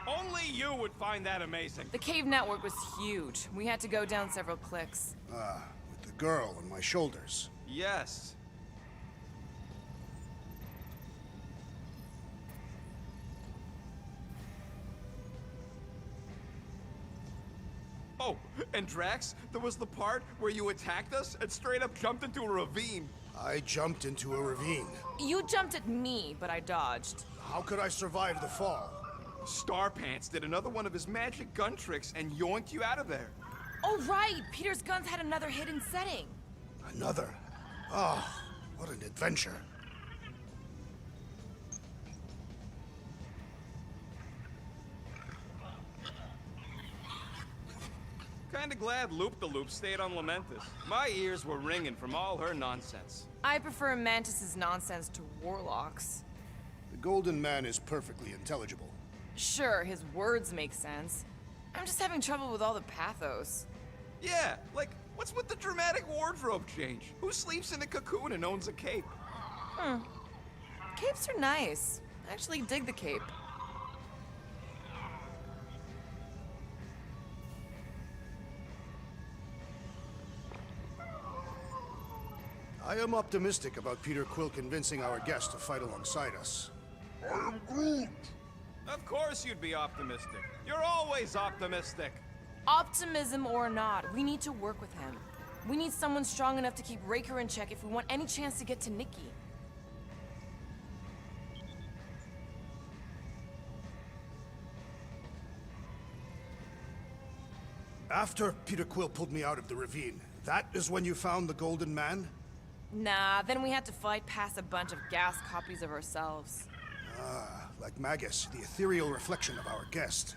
Only you would find that amazing. The cave network was huge. We had to go down several clicks. Ah, with the girl on my shoulders. Yes. Oh, and Drax, there was the part where you attacked us and straight up jumped into a ravine. I jumped into a ravine. You jumped at me, but I dodged. How could I survive the fall? Starpants did another one of his magic gun tricks and yoinked you out of there. Oh, right! Peter's guns had another hidden setting. Another? Ah, what an adventure. Kinda glad Loop-the-Loop stayed on Lamentis. My ears were ringing from all her nonsense. I prefer Mantis's nonsense to Warlock's. The Golden Man is perfectly intelligible. Sure, his words make sense. I'm just having trouble with all the pathos. Yeah, like, what's with the dramatic wardrobe change? Who sleeps in a cocoon and owns a cape? Capes are nice. I actually dig the cape. I am optimistic about Peter Quill convincing our guest to fight alongside us. I am Groot. Of course you'd be optimistic. You're always optimistic. Optimism or not, we need to work with him. We need someone strong enough to keep Raker in check if we want any chance to get to Nikki. After Peter Quill pulled me out of the ravine, that is when you found the Golden Man? Nah, then we had to fight past a bunch of gas copies of ourselves. Ah, like Magus, the ethereal reflection of our guest.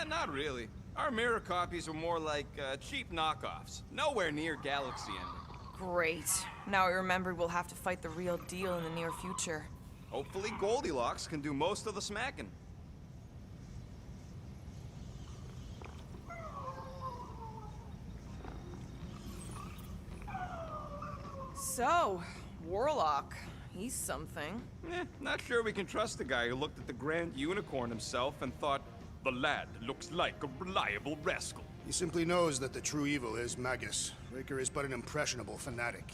Not really. Our mirror copies were more like cheap knockoffs. Nowhere near galaxy ending. Great. Now I remembered we'll have to fight the real deal in the near future. Hopefully Goldilocks can do most of the smacking. So, Warlock, he's something. Not sure we can trust the guy who looked at the Grand Unicorn himself and thought, the lad looks like a reliable rascal. He simply knows that the true evil is Magus. Raker is but an impressionable fanatic.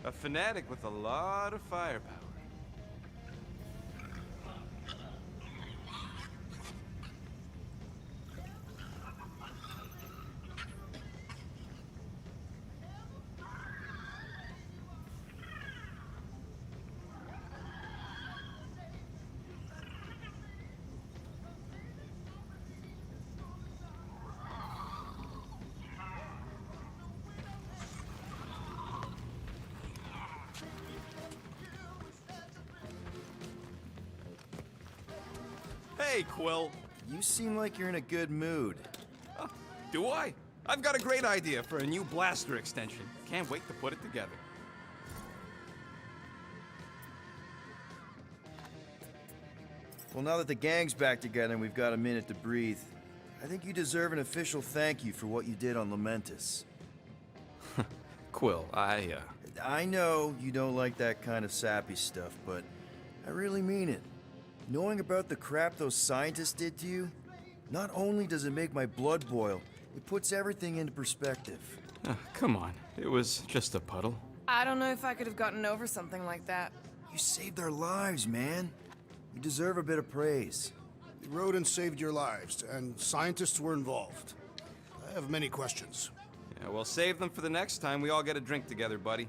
A fanatic with a lot of firepower. Hey, Quill. You seem like you're in a good mood. Do I? I've got a great idea for a new blaster extension. Can't wait to put it together. Well, now that the gang's back together and we've got a minute to breathe, I think you deserve an official thank you for what you did on Lamentus. Quill, I know you don't like that kind of sappy stuff, but I really mean it. Knowing about the crap those scientists did to you, not only does it make my blood boil, it puts everything into perspective. Come on. It was just a puddle. I don't know if I could have gotten over something like that. You saved their lives, man. You deserve a bit of praise. The rodents saved your lives, and scientists were involved. I have many questions. Yeah, we'll save them for the next time we all get a drink together, buddy.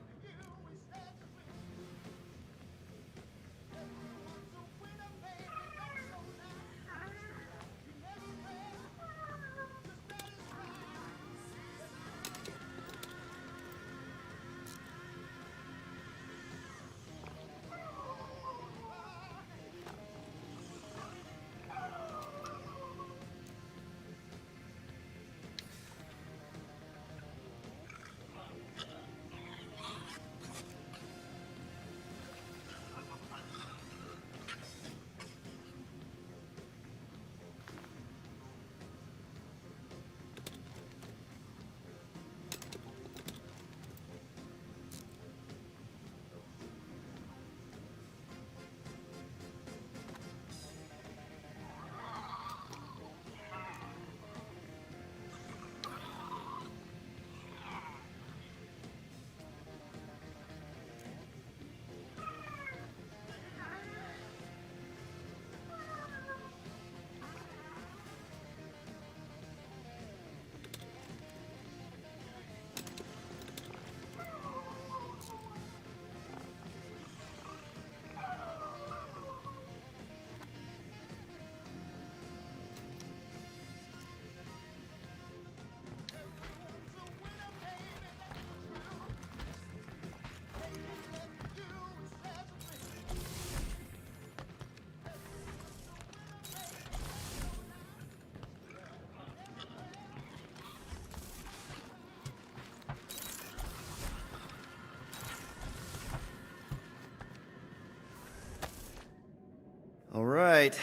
All right.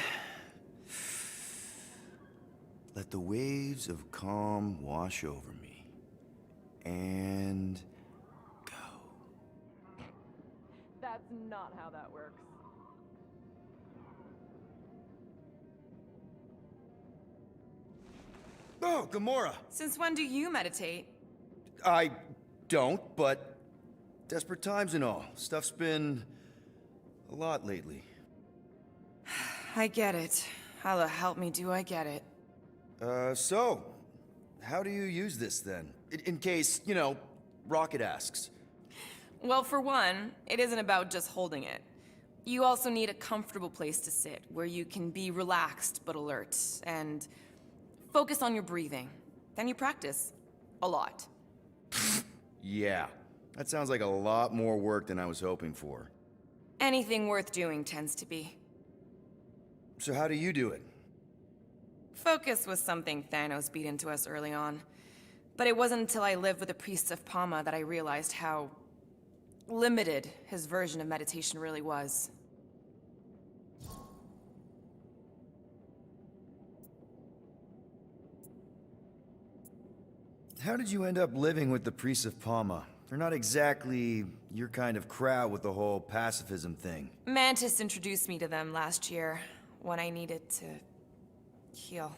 Let the waves of calm wash over me. And go. That's not how that works. Oh, Gamora! Since when do you meditate? I don't, but desperate times and all. Stuff's been a lot lately. I get it. How the help me do I get it? So, how do you use this then? In case, Rocket asks. Well, for one, it isn't about just holding it. You also need a comfortable place to sit, where you can be relaxed but alert, and focus on your breathing. Then you practice. A lot. Yeah, that sounds like a lot more work than I was hoping for. Anything worth doing tends to be. So how do you do it? Focus was something Thanos beat into us early on. But it wasn't until I lived with the priests of Palma that I realized how limited his version of meditation really was. How did you end up living with the priests of Palma? They're not exactly your kind of crowd with the whole pacifism thing. Mantis introduced me to them last year, when I needed to heal.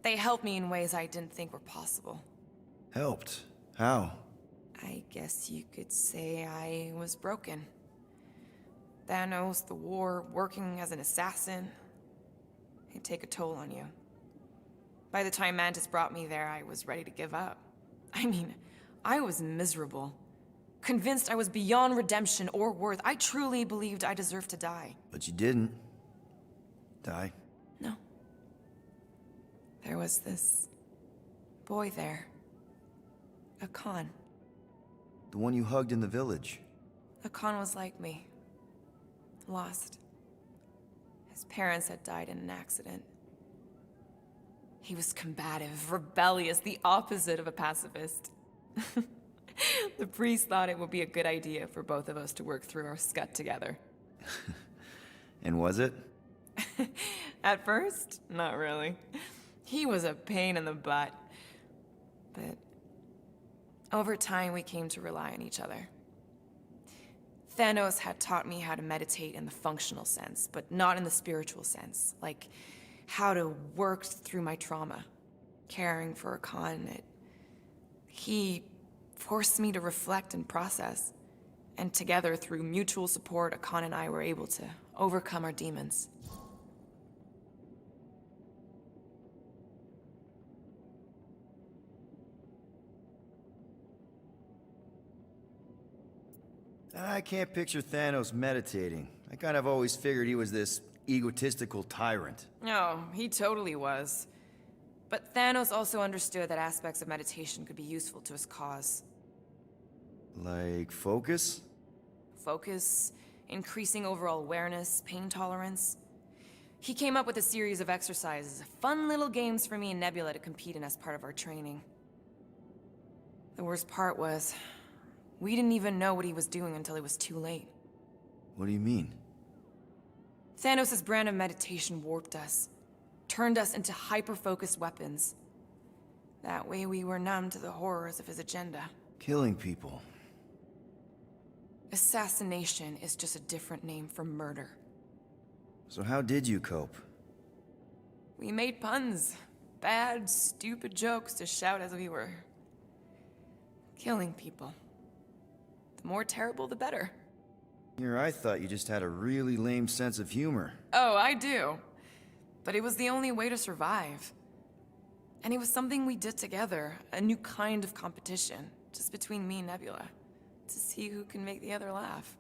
They helped me in ways I didn't think were possible. Helped? How? I guess you could say I was broken. Thanos, the war, working as an assassin, it'd take a toll on you. By the time Mantis brought me there, I was ready to give up. I mean, I was miserable. Convinced I was beyond redemption or worth. I truly believed I deserved to die. But you didn't. Die? No. There was this boy there. A Khan. The one you hugged in the village. A Khan was like me. Lost. His parents had died in an accident. He was combative, rebellious, the opposite of a pacifist. The priest thought it would be a good idea for both of us to work through our scut together. And was it? At first, not really. He was a pain in the butt. But over time, we came to rely on each other. Thanos had taught me how to meditate in the functional sense, but not in the spiritual sense. Like how to work through my trauma. Caring for a Khan, he forced me to reflect and process. And together, through mutual support, Khan and I were able to overcome our demons. I can't picture Thanos meditating. I kind of always figured he was this egotistical tyrant. Oh, he totally was. But Thanos also understood that aspects of meditation could be useful to his cause. Like focus? Focus, increasing overall awareness, pain tolerance. He came up with a series of exercises, fun little games for me and Nebula to compete in as part of our training. The worst part was, we didn't even know what he was doing until it was too late. What do you mean? Thanos' brand of meditation warped us, turned us into hyper-focused weapons. That way we were numb to the horrors of his agenda. Killing people. Assassination is just a different name for murder. So how did you cope? We made puns. Bad, stupid jokes to shout as we were killing people. The more terrible, the better. Here, I thought you just had a really lame sense of humor. Oh, I do. But it was the only way to survive. And it was something we did together, a new kind of competition, just between me and Nebula, to see who can make the other laugh.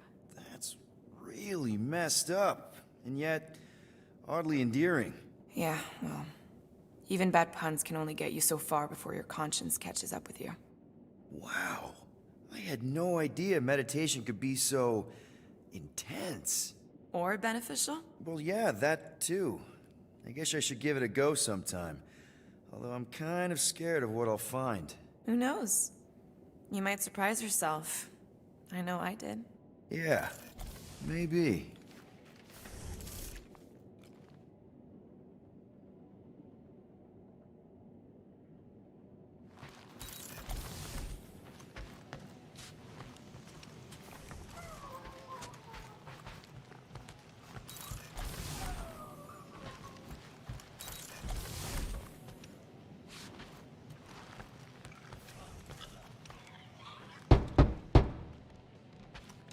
That's really messed up, and yet oddly endearing. Yeah, well, even bad puns can only get you so far before your conscience catches up with you. Wow. I had no idea meditation could be so intense. Or beneficial? Well, yeah, that too. I guess I should give it a go sometime. Although I'm kind of scared of what I'll find. Who knows? You might surprise yourself. I know I did. Yeah, maybe.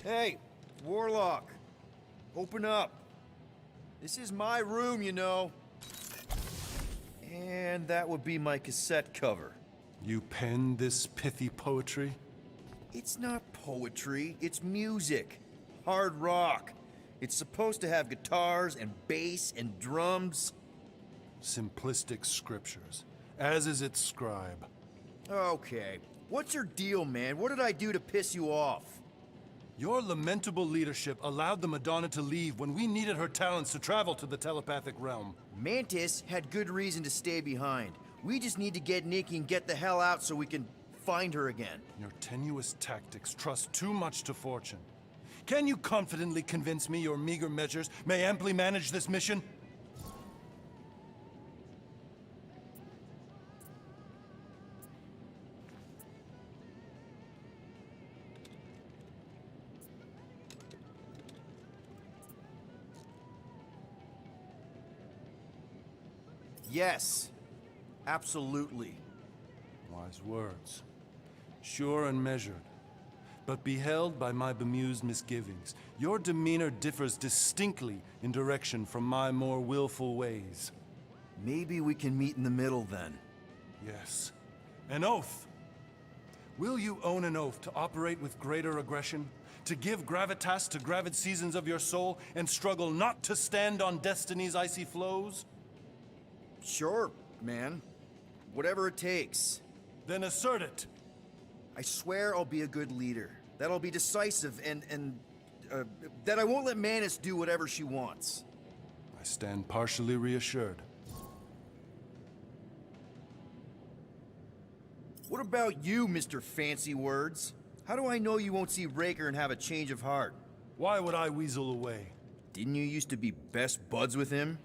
Hey, Warlock, open up. This is my room, you know. And that would be my cassette cover. You penned this pithy poetry? It's not poetry, it's music. Hard rock. It's supposed to have guitars and bass and drums. Simplistic scriptures, as is its scribe. Okay. What's your deal, man? What did I do to piss you off? Your lamentable leadership allowed the Madonna to leave when we needed her talents to travel to the telepathic realm. Mantis had good reason to stay behind. We just need to get Nikki and get the hell out so we can find her again. Your tenuous tactics trust too much to fortune. Can you confidently convince me your meager measures may amply manage this mission? Yes, absolutely. Wise words. Sure and measured. But beheld by my bemused misgivings, your demeanor differs distinctly in direction from my more willful ways. Maybe we can meet in the middle then. Yes. An oath! Will you own an oath to operate with greater aggression? To give gravitas to gravid seasons of your soul and struggle not to stand on destiny's icy flows? Sure, man. Whatever it takes. Then assert it. I swear I'll be a good leader. That I'll be decisive and that I won't let Mantis do whatever she wants. I stand partially reassured. What about you, Mr. Fancy Words? How do I know you won't see Raker and have a change of heart? Why would I weasel away? Didn't you used to be best buds with him?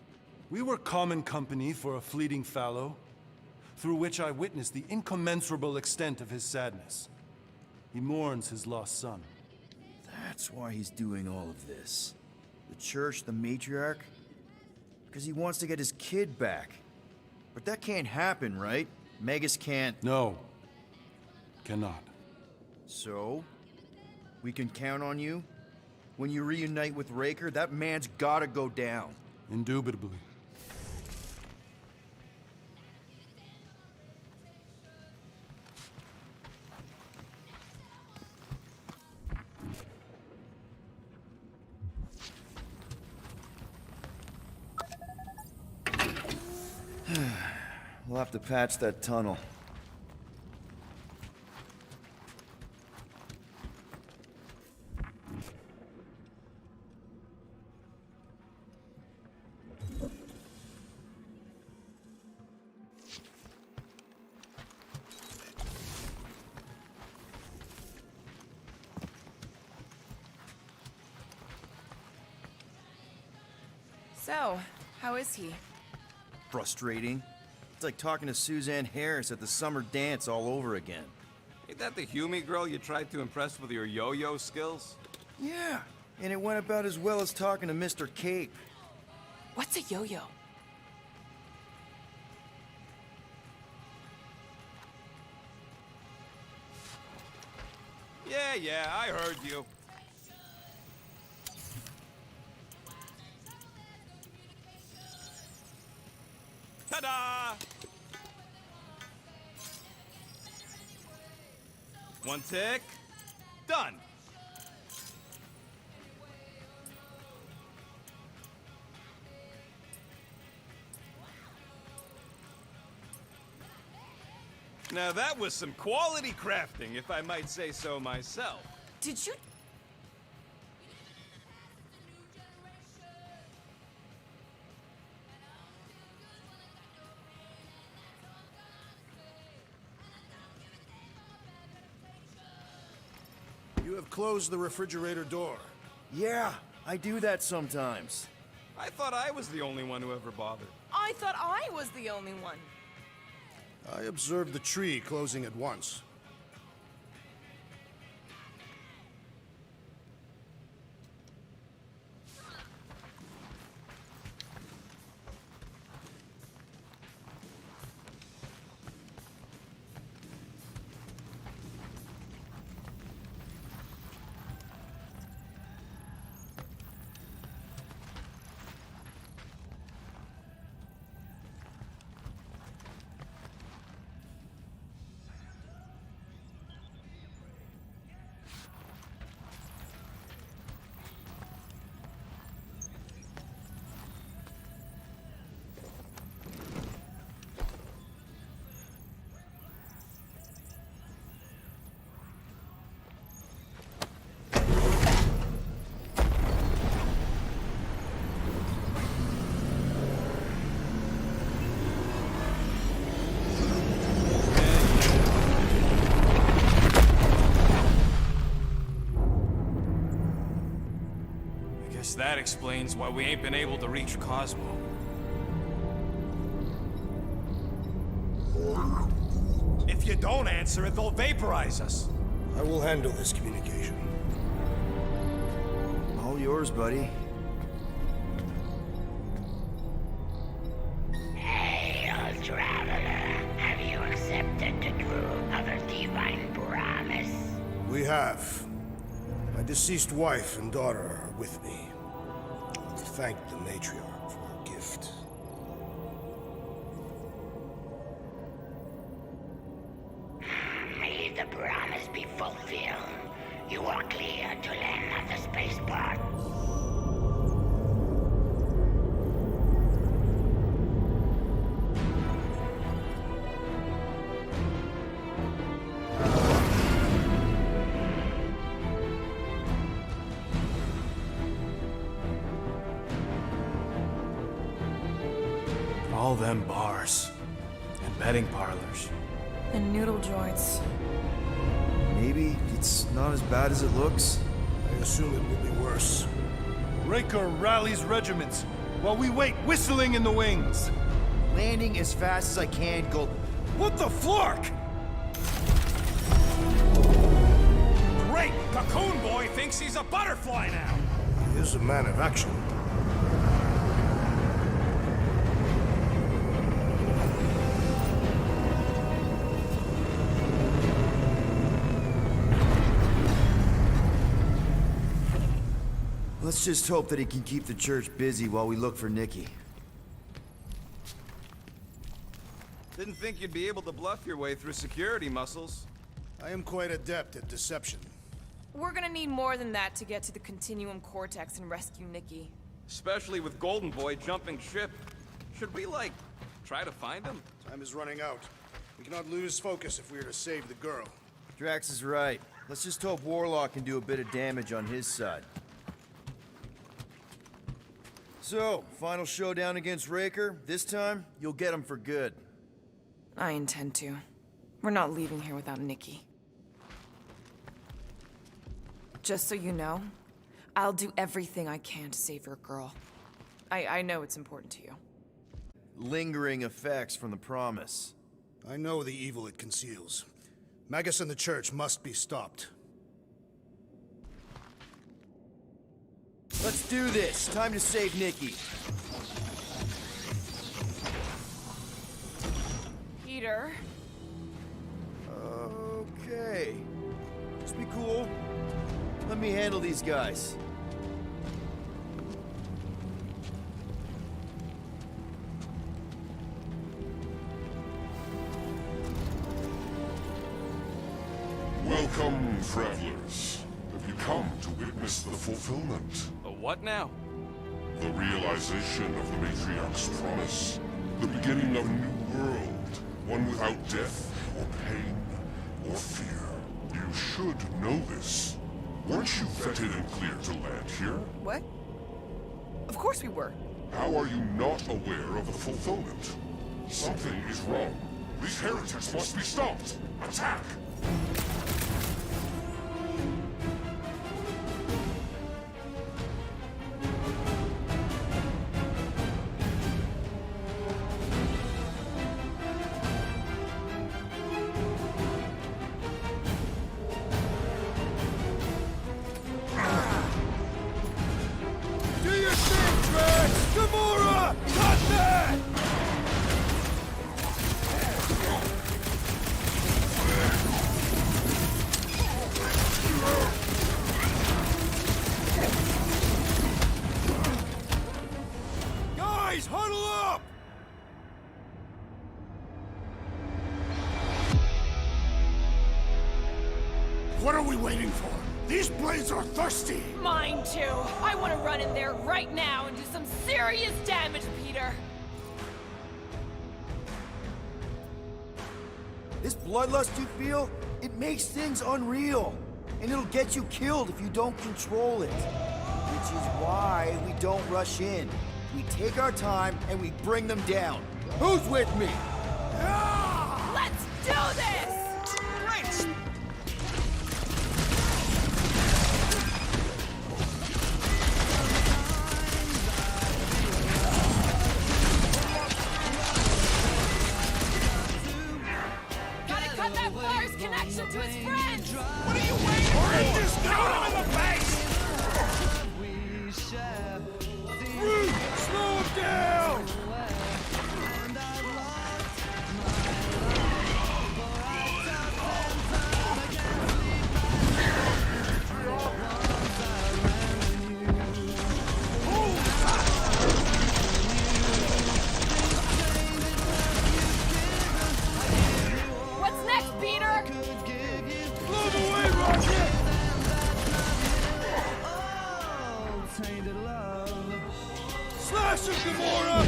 We were common company for a fleeting fallow, through which I witnessed the incommensurable extent of his sadness. He mourns his lost son. That's why he's doing all of this. The church, the matriarch? Because he wants to get his kid back. But that can't happen, right? Megas can't... No. Cannot. So? We can count on you? When you reunite with Raker, that man's gotta go down. Indubitably. We'll have to patch that tunnel. So, how is he? Frustrating. It's like talking to Suzanne Harris at the summer dance all over again. Ain't that the Hume girl you tried to impress with your yo-yo skills? Yeah, and it went about as well as talking to Mr. Cape. What's a yo-yo? Yeah, I heard you. Ta-da! One tick. Done. Now that was some quality crafting, if I might say so myself. Did you... You have closed the refrigerator door. Yeah, I do that sometimes. I thought I was the only one who ever bothered. I thought I was the only one. I observed the tree closing at once. Guess that explains why we ain't been able to reach Cosmo. If you don't answer it, they'll vaporize us. I will handle this communication. All yours, buddy. Hail, traveler. Have you accepted the truth of a divine promise? We have. My deceased wife and daughter are with me. To thank the matriarch for her gift. May the promise be fulfilled. You are clear to land at the spaceport. All them bars and betting parlors. And noodle joints. Maybe it's not as bad as it looks. I assume it will be worse. Raker rallies regiments while we wait whistling in the wings. Landing as fast as I can, Gold. What the flark? Great! Cocoon Boy thinks he's a butterfly now! He is a man of action. Let's just hope that he can keep the church busy while we look for Nikki. Didn't think you'd be able to bluff your way through security muscles. I am quite adept at deception. We're gonna need more than that to get to the Continuum Cortex and rescue Nikki. Especially with Golden Boy jumping ship. Should we, like, try to find him? Time is running out. We cannot lose focus if we are to save the girl. Drax is right. Let's just hope Warlock can do a bit of damage on his side. So, final showdown against Raker. This time, you'll get him for good. I intend to. We're not leaving here without Nikki. Just so you know, I'll do everything I can to save your girl. I know it's important to you. Lingering effects from the promise. I know the evil it conceals. Magus and the church must be stopped. Let's do this. Time to save Nikki. Peter. Okay. Just be cool. Let me handle these guys. Welcome, travelers. Have you come to witness the fulfillment? The what now? The realization of the Matriarch's promise. The beginning of a new world. One without death, or pain, or fear. You should know this. Weren't you vetted and cleared to land here? What? Of course we were. How are you not aware of the fulfillment? Something is wrong. These heretics must be stopped. Attack! Do your thing, Drax! Gamora! Cut that! Guys, huddle up! What are we waiting for? These blades are thirsty! Mine too. I want to run in there right now and do some serious damage, Peter. This bloodlust you feel, it makes things unreal. And it'll get you killed if you don't control it. Which is why we don't rush in. We take our time and we bring them down. Who's with me? Let's do this! Great! Slash him, Gamora!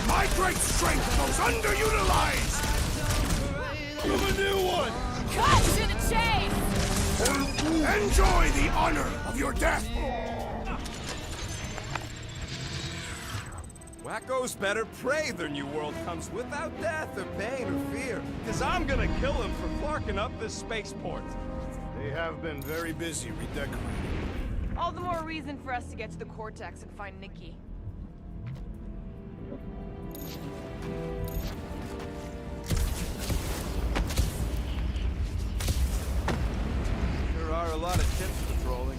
My great strength goes underutilized! Give a new one! Cut to the chase! Enjoy the honor of your death! Wacko's better pray their new world comes without death or pain or fear. Cause I'm gonna kill him for clarking up this spaceport. They have been very busy redecorating. All the more reason for us to get to the Cortex and find Nikki. There are a lot of ships patrolling.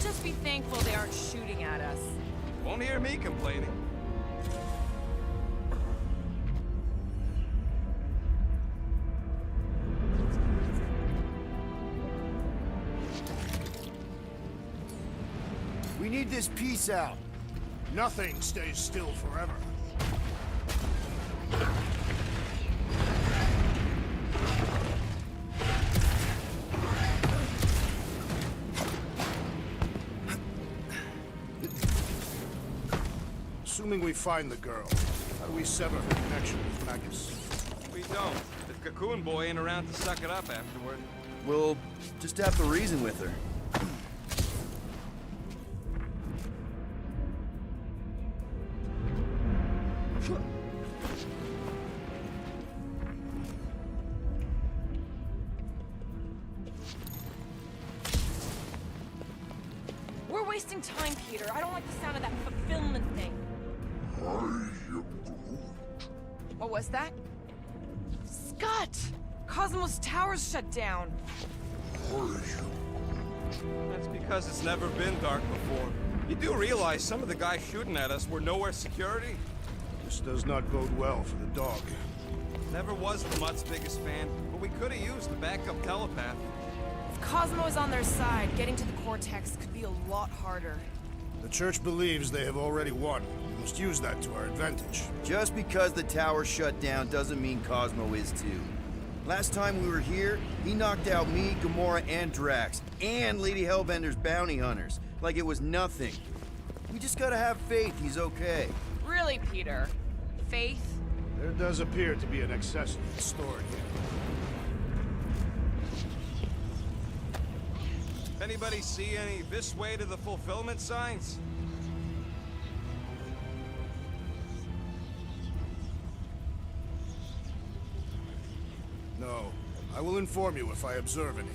Just be thankful they aren't shooting at us. Won't hear me complaining. We need this piece out. Nothing stays still forever. Assuming we find the girl, how do we sever her connection with Magus? We don't. The Cocoon Boy ain't around to suck it up afterward. We'll just have to reason with her. We're wasting time, Peter. I don't like the sound of that fulfillment thing. What was that? Scott! Cosmos Tower's shut down. That's because it's never been dark before. You do realize some of the guys shooting at us were nowhere security? This does not bode well for the dog. Never was the Mutt's biggest fan, but we could have used a backup telepath. If Cosmo is on their side, getting to the Cortex could be a lot harder. The Church believes they have already won. We must use that to our advantage. Just because the tower shut down doesn't mean Cosmo is too. Last time we were here, he knocked out me, Gamora, and Drax, and Lady Hellbender's bounty hunters, like it was nothing. We just gotta have faith he's okay. Really, Peter? Faith? There does appear to be an excess of stored here. Anybody see any this way to the fulfillment signs? No. I will inform you if I observe any.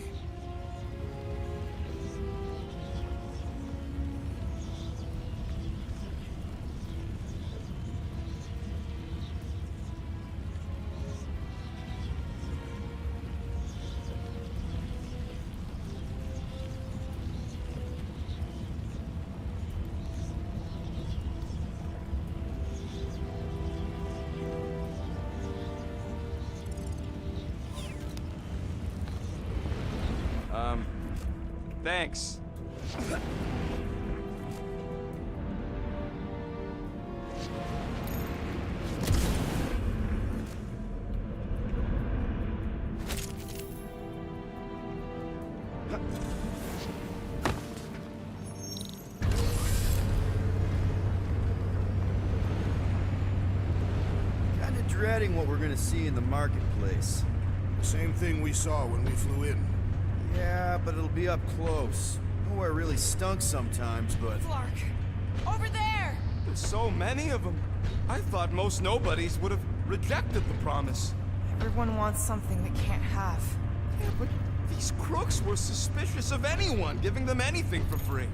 Thanks. Kinda dreading what we're gonna see in the marketplace. The same thing we saw when we flew in. Yeah, but it'll be up close. Nowhere really stunk sometimes, but... Flark! Over there! There's so many of them. I thought most nobodies would have rejected the promise. Everyone wants something they can't have. Yeah, but these crooks were suspicious of anyone giving them anything for free.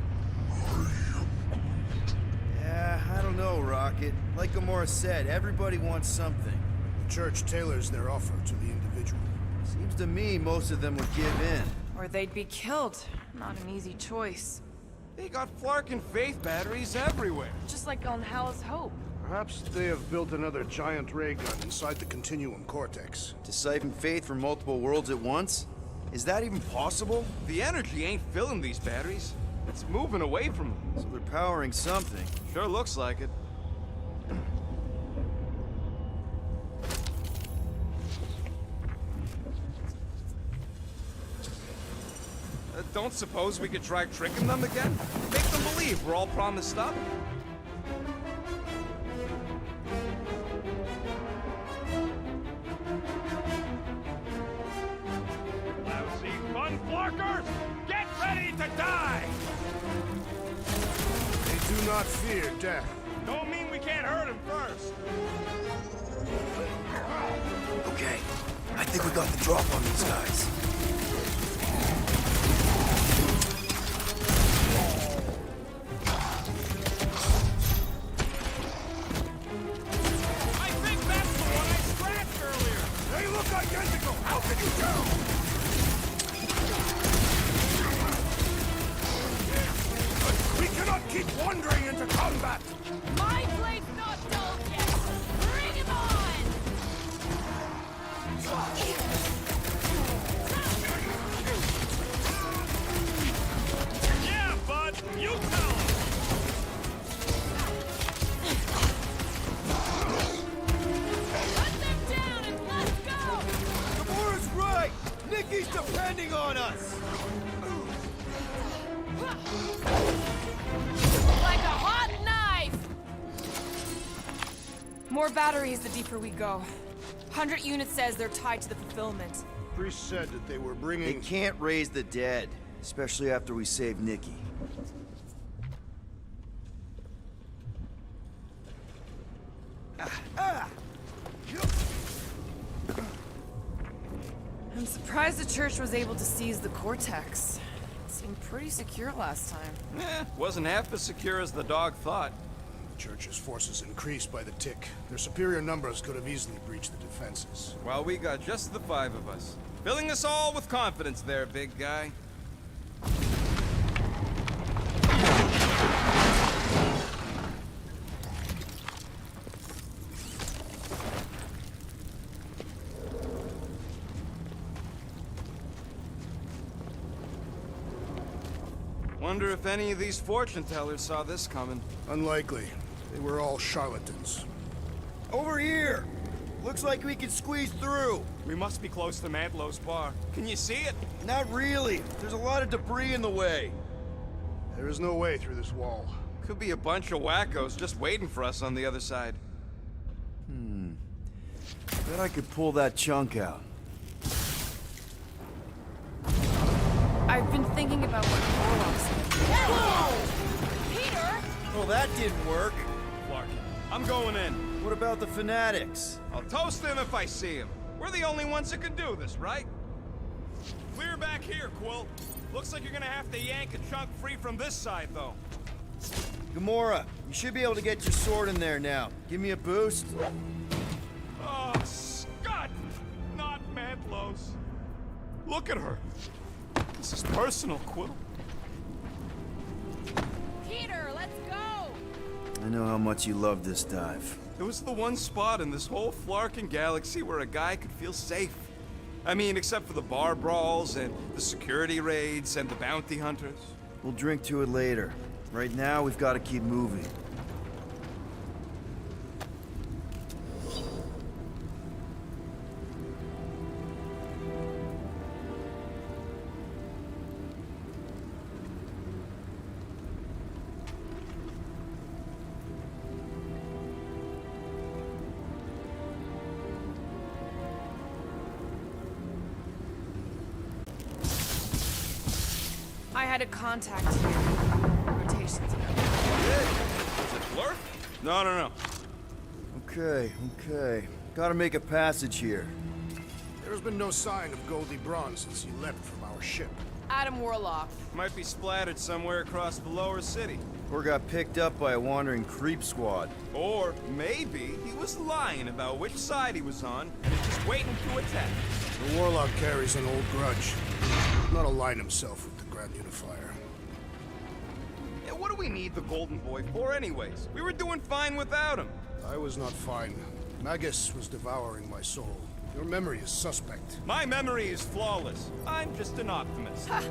Yeah, I don't know, Rocket. Like Gamora said, everybody wants something. The Church tailors their offer to the individual. Seems to me most of them would give in. Or they'd be killed. Not an easy choice. They got Flark and Faith batteries everywhere. Just like on Hala's Hope. Perhaps they have built another giant ray gun inside the Continuum Cortex. To siphon Faith from multiple worlds at once? Is that even possible? The energy ain't filling these batteries. It's moving away from them. So they're powering something. Sure looks like it. Don't suppose we could try tricking them again? Make them believe we're all promised up? Lousy fun flarkers! Get ready to die! They do not fear death. Don't mean we can't hurt them first. Okay, I think we got the drop on these guys. I think that's the one I scratched earlier. They look identical! How can you tell? We cannot keep wandering into combat! My blade's not dull yet. Bring him on! Yeah, bud, you tell them. Cut them down and let's go! Gamora's right! Nikki's depending on us! Like a hot knife! More batteries the deeper we go. 100 units says they're tied to the fulfillment. Priest said that they were bringing... They can't raise the dead, especially after we save Nikki. I'm surprised the church was able to seize the Cortex. It seemed pretty secure last time. Wasn't half as secure as the dog thought. The church's forces increased by the tick. Their superior numbers could have easily breached the defenses. Well, we got just the 5 of us. Filling us all with confidence there, big guy. Wonder if any of these fortune tellers saw this coming. Unlikely. They were all charlatans. Over here! Looks like we can squeeze through. We must be close to Mantlow's bar. Can you see it? Not really. There's a lot of debris in the way. There is no way through this wall. Could be a bunch of wackos just waiting for us on the other side. Bet I could pull that chunk out. I've been thinking about what Warlock said. Peter! Well, that didn't work. Clark, I'm going in. What about the fanatics? I'll toast them if I see them. We're the only ones that can do this, right? Clear back here, Quill. Looks like you're gonna have to yank a chunk free from this side, though. Gamora, you should be able to get your sword in there now. Give me a boost. Oh, Scott! Not Mantlow's. Look at her. This is personal, Quill. Peter, let's go! I know how much you love this dive. It was the one spot in this whole Flarkin galaxy where a guy could feel safe. I mean, except for the bar brawls and the security raids and the bounty hunters. We'll drink to it later. Right now, we've got to keep moving. I had a contact here. Rotations. Is it Flurf? No. Okay. Gotta make a passage here. There's been no sign of Goldie Braun since he left from our ship. Adam Warlock. Might be splattered somewhere across the lower city. Or got picked up by a wandering creep squad. Or maybe he was lying about which side he was on and is just waiting to attack. The Warlock carries an old grudge. Not align himself with the Grand Unifier. Yeah, what do we need the Golden Boy for anyways? We were doing fine without him. I was not fine. Magus was devouring my soul. Your memory is suspect. My memory is flawless. I'm just an optimist. Ha!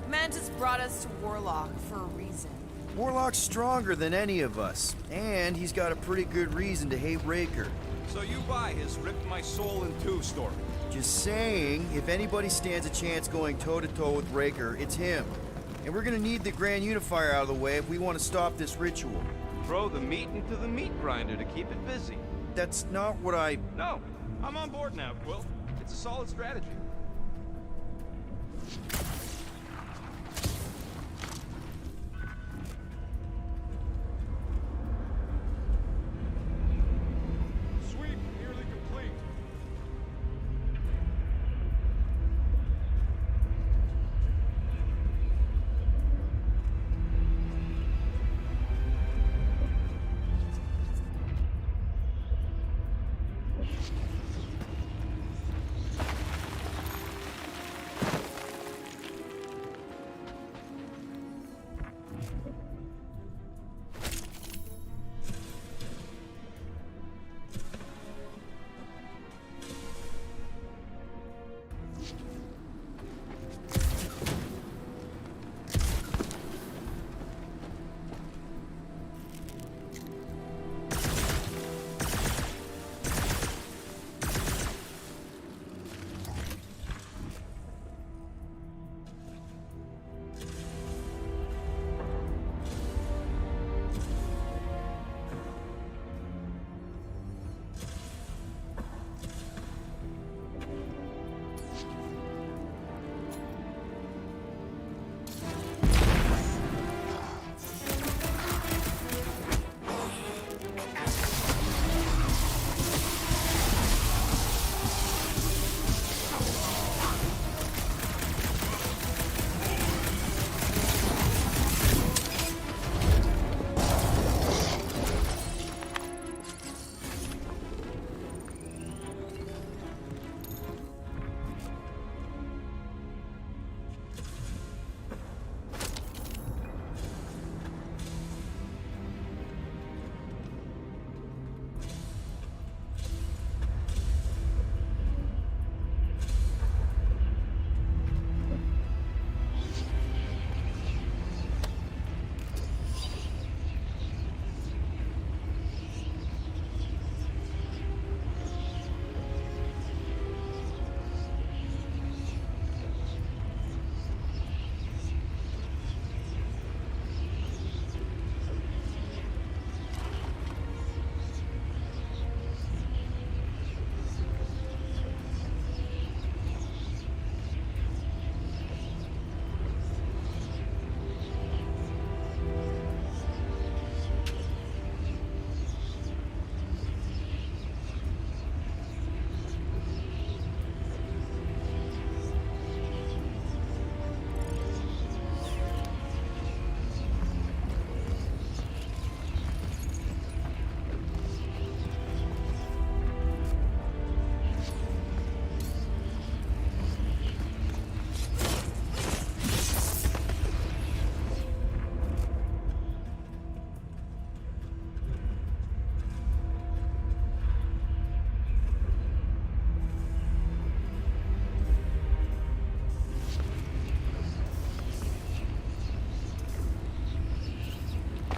Mantis brought us to Warlock for a reason. Warlock's stronger than any of us, and he's got a pretty good reason to hate Raker. So you buy his ripped my soul in two story. Just saying, if anybody stands a chance going toe-to-toe with Raker, it's him. And we're gonna need the Grand Unifier out of the way if we want to stop this ritual. Throw the meat into the meat grinder to keep it busy. That's not what I... No, I'm on board now, Quill. It's a solid strategy. Sweep nearly complete.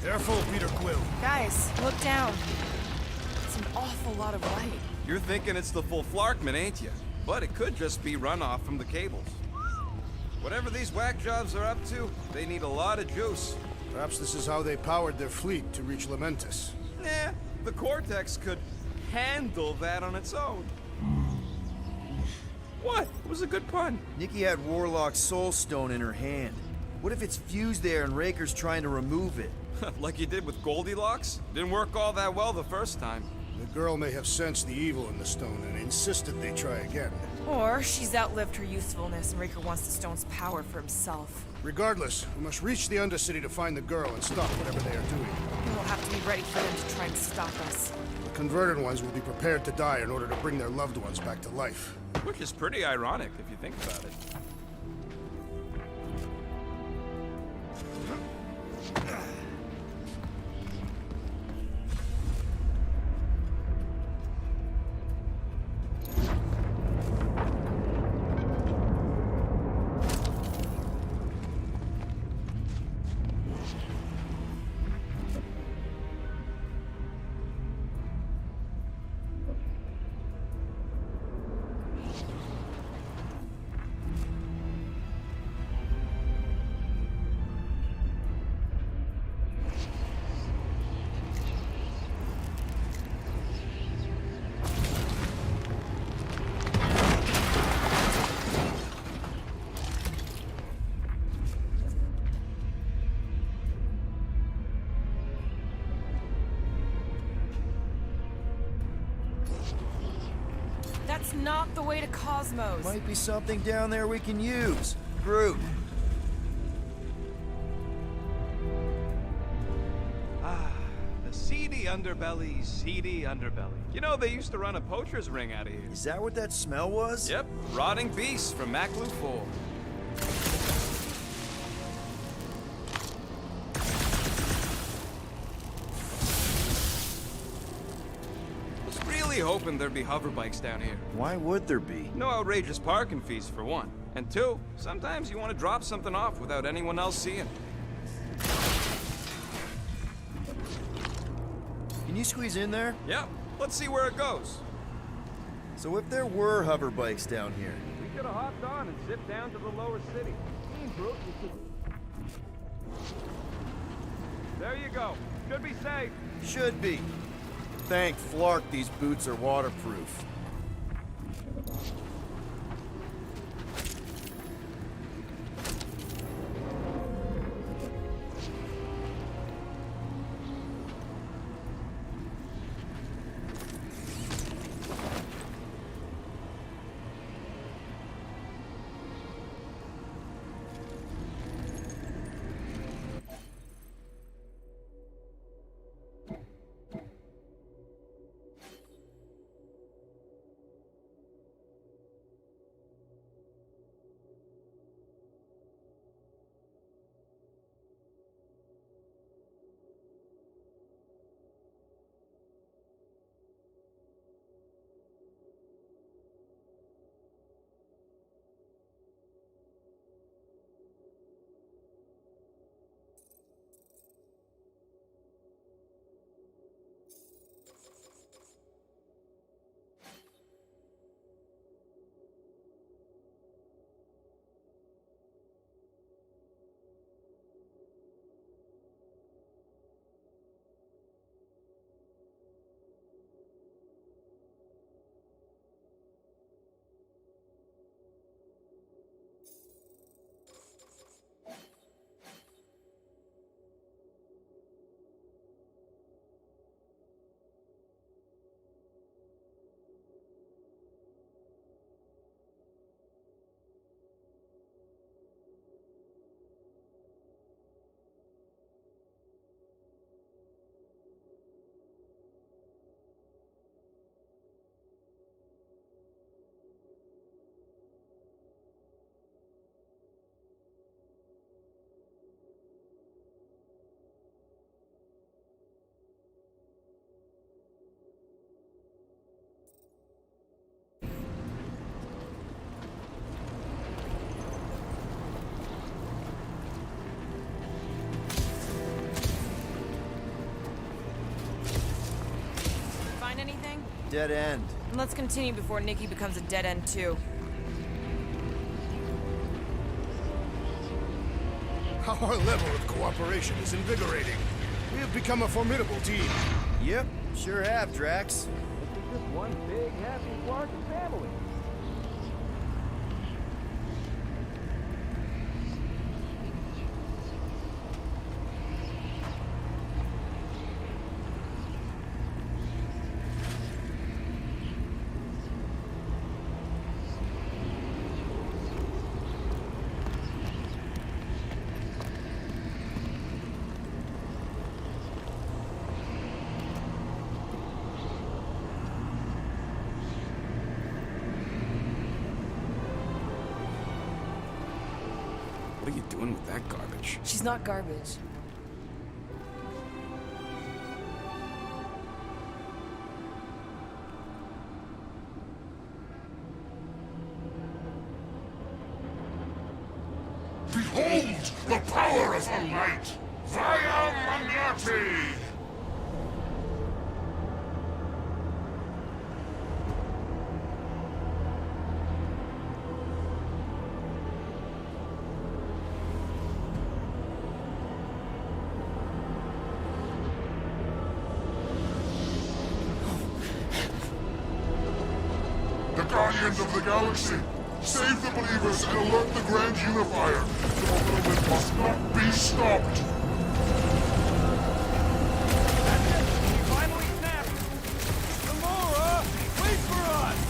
Careful, Peter Quill. Guys, look down. It's an awful lot of light. You're thinking it's the full Flarkman, ain't you? But it could just be runoff from the cables. Whatever these whack jobs are up to, they need a lot of juice. Perhaps this is how they powered their fleet to reach Lamentis. Nah, the Cortex could handle that on its own. What? It was a good pun. Nikki had Warlock's soul stone in her hand. What if it's fused there and Raker's trying to remove it? Like you did with Goldilocks? Didn't work all that well the first time. The girl may have sensed the evil in the stone and insisted they try again. Or she's outlived her usefulness and Raker wants the stone's power for himself. Regardless, we must reach the Undercity to find the girl and stop whatever they are doing. And we'll have to be ready for them to try and stop us. The converted ones will be prepared to die in order to bring their loved ones back to life. Which is pretty ironic if you think about it. not the way to Cosmos. Might be something down there we can use. Groot. The seedy underbelly. You know, they used to run a poacher's ring out of here. Is that what that smell was? Yep, rotting beasts from Maklu 4. Was really hoping there'd be hover bikes down here. Why would there be? No outrageous parking fees, for one. And two, sometimes you want to drop something off without anyone else seeing. Can you squeeze in there? Yep, let's see where it goes. So if there were hover bikes down here, We could have hopped on and zipped down to the lower city. There you go. Should be safe. should be. Thank Flark these boots are waterproof. Find anything? Dead end. Let's continue before Nikki becomes a dead end too. Our level of cooperation is invigorating. We have become a formidable team. Yep, sure have, Drax. Just one big, happy Flark family. What are you doing with that garbage? She's not garbage. Behold the power of the light! Via Magnati! The Guardians of the Galaxy! Save the believers and alert the Grand Unifier! The fulfillment must not be stopped! Finally snapped! Gamora, wait for us!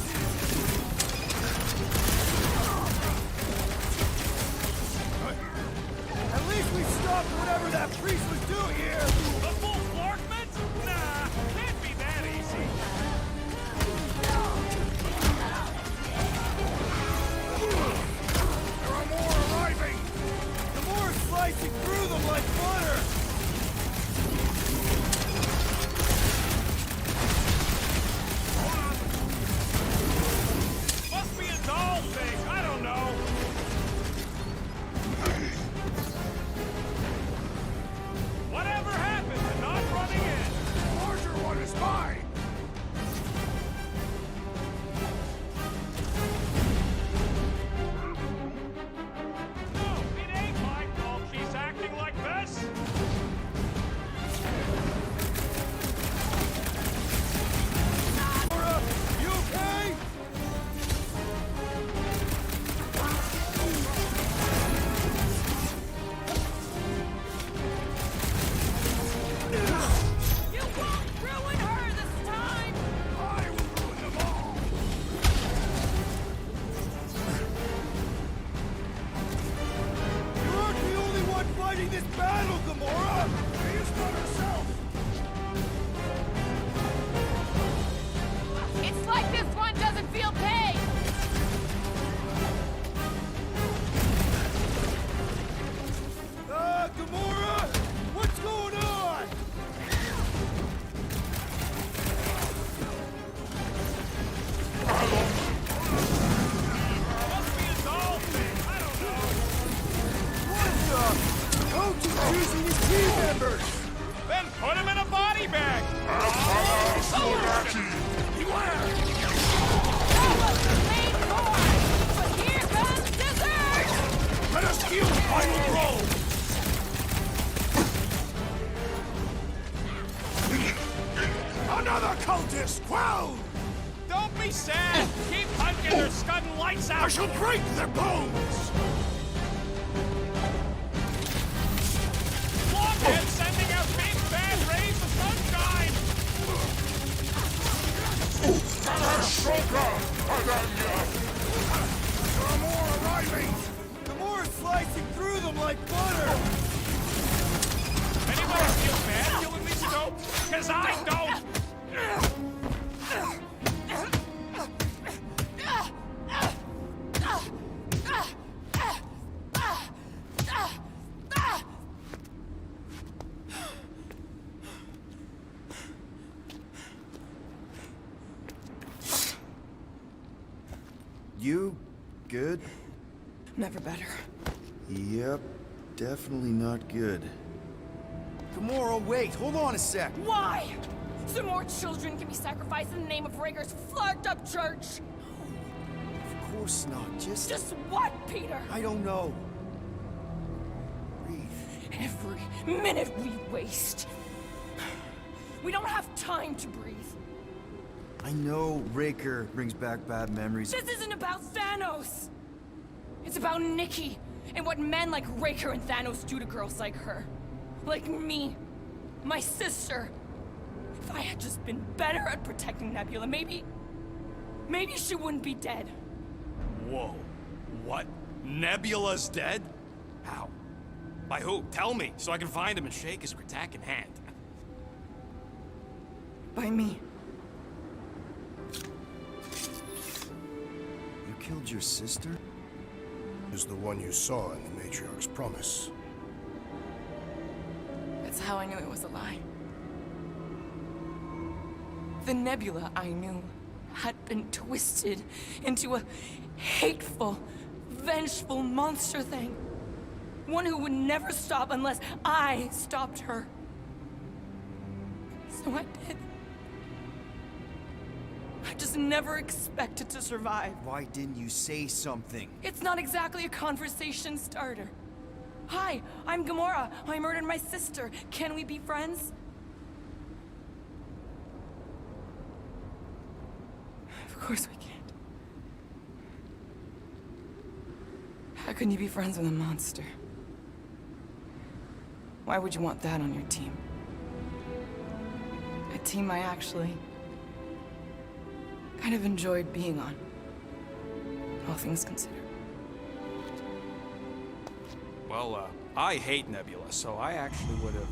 and they're scudding lights out! I shall break their bones! Blockhead sending out big bad rays of sunshine! There are more arriving! The more is slicing through them like butter! Anyone feel bad killing these dope? Cause I don't! You good? Never better. Yep, definitely not good. Gamora, wait, hold on a sec. Why? So more children can be sacrificed in the name of Raker's flarked up church? Of course not, just what, Peter? I don't know. Breathe. Every minute we waste. We don't have time to breathe. I know Raker brings back bad memories. This isn't about Thanos. It's about Nikki and what men like Raker and Thanos do to girls like her. Like me. My sister. If I had just been better at protecting Nebula, maybe she wouldn't be dead. Whoa. What? Nebula's dead? How? By who? Tell me, so I can find him and shake his Kratak in hand. By me. You killed your sister? Is the one you saw in the Matriarch's promise. That's how I knew it was a lie. The Nebula I knew had been twisted into a hateful, vengeful monster thing. One who would never stop unless I stopped her. So I did. I just never expected to survive. Why didn't you say something? It's not exactly a conversation starter. Hi, I'm Gamora. I murdered my sister. Can we be friends? Of course we can't. How can you be friends with a monster? Why would you want that on your team? A team I actually kind of enjoyed being on, all things considered. Well, I hate Nebula, so I actually would have...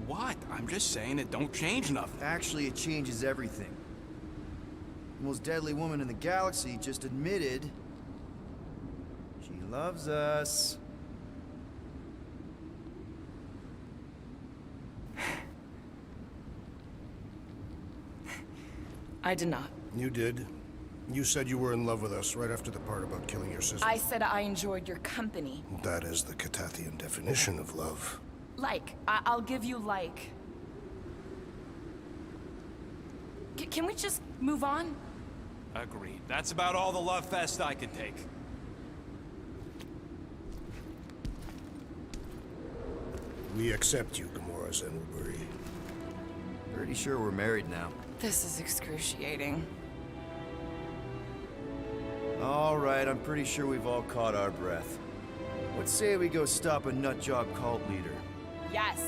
What? I'm just saying it don't change nothing. Actually, it changes everything. The most deadly woman in the galaxy just admitted she loves us. I did not. You did. You said you were in love with us right after the part about killing your sister. I said I enjoyed your company. That is the Catathian definition of love. Like. I'll give you like. Can we just move on? Agreed. That's about all the love fest I can take. We accept you, Gamora Zenwaburi. Pretty sure we're married now. This is excruciating. All right, I'm pretty sure we've all caught our breath. Let's say we go stop a nutjob cult leader. Yes.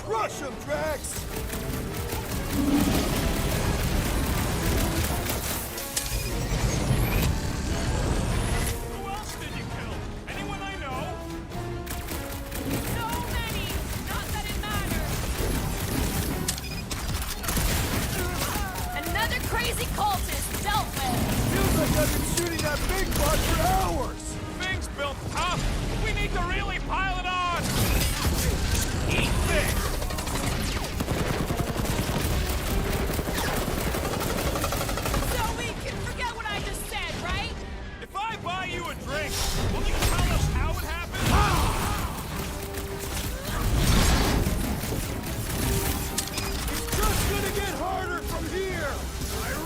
Rush him, Drax! Who else did you kill? Anyone I know? So many! Not that it matters! Another crazy cultist dealt with! Feels like I've been shooting that big bug for hours! Things built tough. We need to really pile it on. Eat this!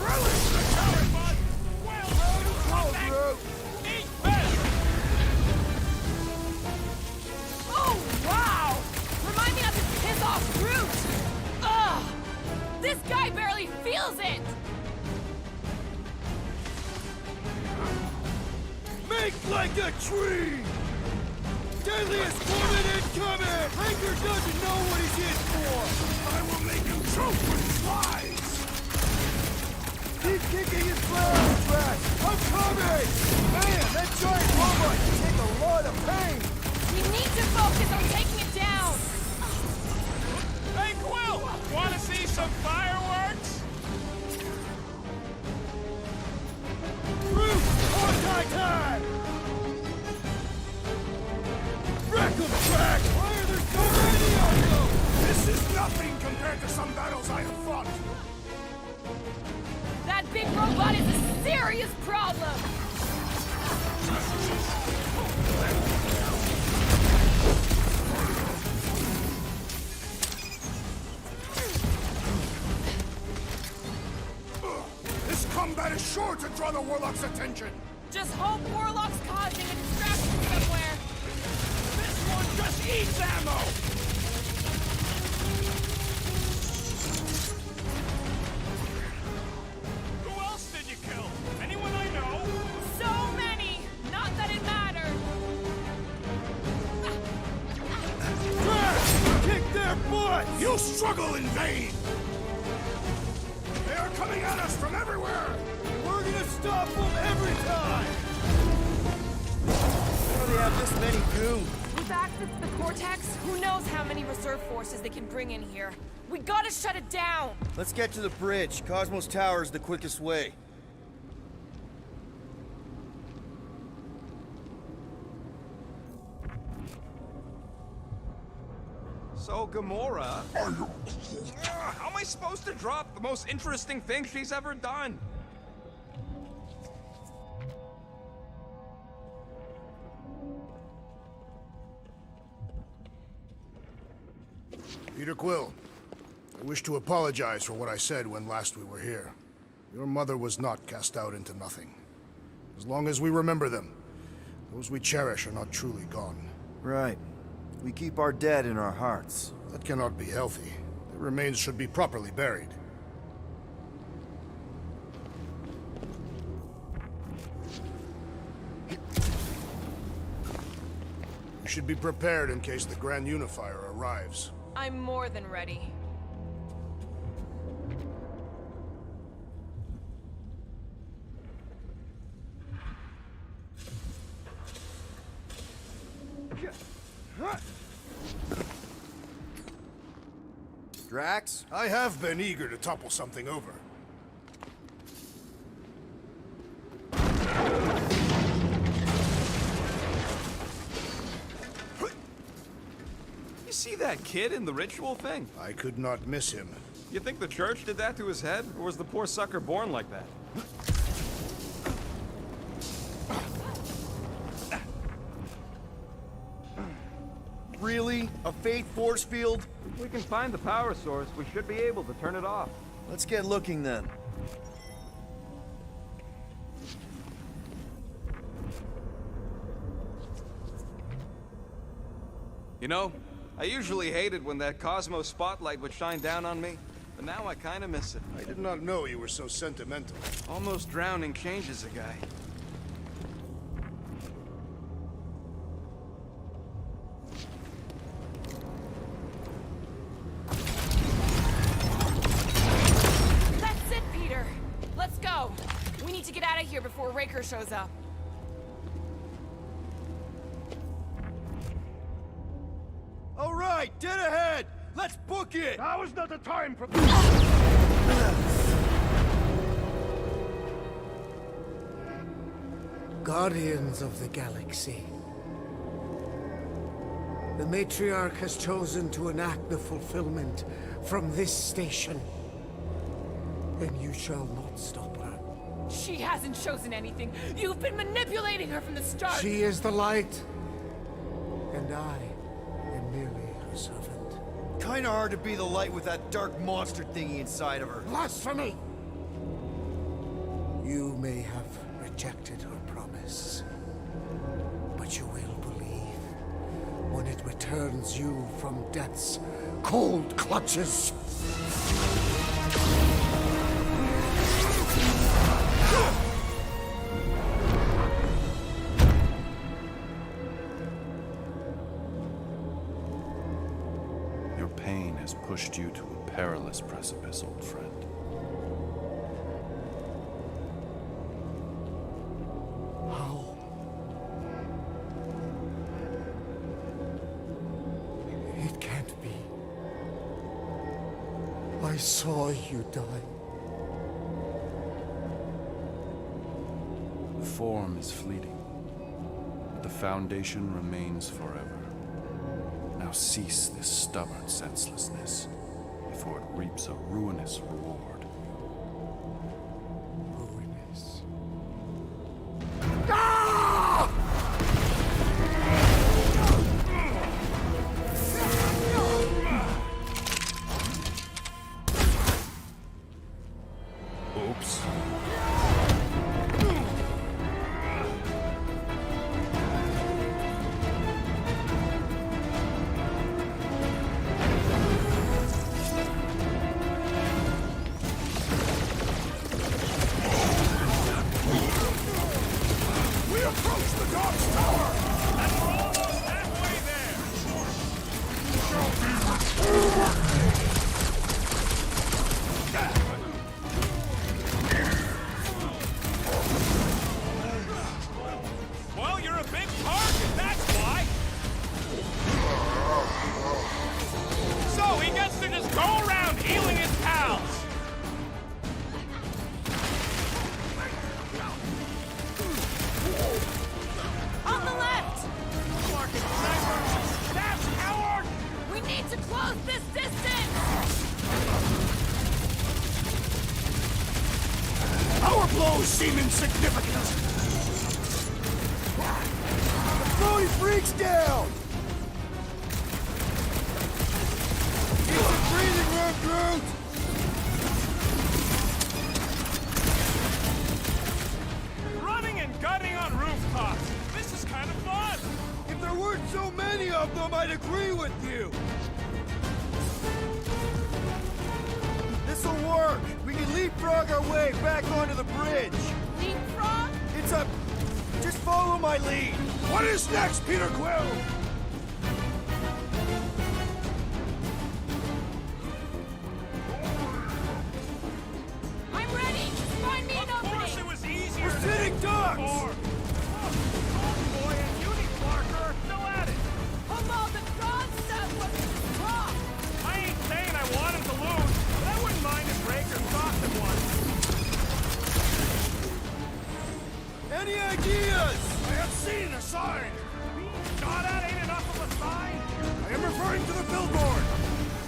relish the talent, bud! Well, eat better! Oh, wow! Remind me not to piss off Groot! Ugh! This guy barely feels it! Make like a tree! Deadliest woman incoming! Raker doesn't know what he's in for! I will make him choke with flies! Keep kicking his flash trash! I'm coming! Man, that giant robot can take a lot of pain! We need to focus on taking it down! Hey, Quill! Wanna see some fireworks? Groot! Hawkeye time! Wreck 'em, Drax! Why are there so many of them? This is nothing compared to some battles I have fought! That big robot is a serious problem! This combat is sure to draw the Warlock's attention! Just hope Warlock's causing a distraction somewhere! This one just eats ammo! Who else did you kill? Anyone I know? So many! Not that it mattered! Drax! Kick their butt! You struggle in vain! They are coming at us from everywhere! We're gonna stop them every time! How do they have this many goons? With access to the Cortex, who knows how many reserve forces they can bring in here. We gotta shut it down! Let's get to the bridge. Cosmos Tower is the quickest way. So, Gamora... how am I supposed to drop the most interesting thing she's ever done? Peter Quill, I wish to apologize for what I said when last we were here. Your mother was not cast out into nothing. As long as we remember them, those we cherish are not truly gone. Right. We keep our dead in our hearts. That cannot be healthy. Their remains should be properly buried. You should be prepared in case the Grand Unifier arrives. I'm more than ready. Drax? I have been eager to topple something over. You see that kid in the ritual thing? I could not miss him. You think the church did that to his head, or was the poor sucker born like that? Really? A Fate force field? If we can find the power source, we should be able to turn it off. Let's get looking then. You know, I usually hated when that Cosmos spotlight would shine down on me, but now I kinda miss it. I did not know you were so sentimental. Almost drowning changes a guy. That's it, Peter! Let's go! We need to get out of here before Raker shows up. All right, dead ahead! Let's book it! Now is not the time for... Guardians of the Galaxy. The Matriarch has chosen to enact the fulfillment from this station. And you shall not stop her. She hasn't chosen anything. You've been manipulating her from the start. She is the light. And I am merely her servant. Kinda hard to be the light with that dark monster thingy inside of her. Blasphemy! You may have rejected her promise, but you will believe when it returns you from death's cold clutches. Your pain has pushed you to a perilous precipice, old friend. How? It can't be. I saw you die. The form is fleeting, but the foundation remains forever. Now cease this stubborn senselessness, before it reaps a ruinous reward. Ruinous. Oops. We approach the Dark's Tower! And we're almost halfway there! Well, you're a big target, that's why! So he gets to just go around healing his pals! On the left! Market sniper! That's Howard! We need to close this distance! Our blows seem insignificant! Throw these freaks down! It's a breathing room, Groot! Running and gunning on rooftops! This is kind of fun! If there weren't so many of them, I'd agree with you! This'll work! We can leapfrog our way back onto the bridge! Leapfrog? It's a... Just follow my lead! What is next, Peter Quill? I'm ready! Find me an Of course opening! it was easier We're sitting ducks! Boy and Uni Clarker are still at it! Of all the nonsense, let's just talk! I ain't saying I want him to lose, but I wouldn't mind if Raker stopped him once. Any ideas? I have seen a sign! Shot at ain't enough of a sign! I am referring to the billboard!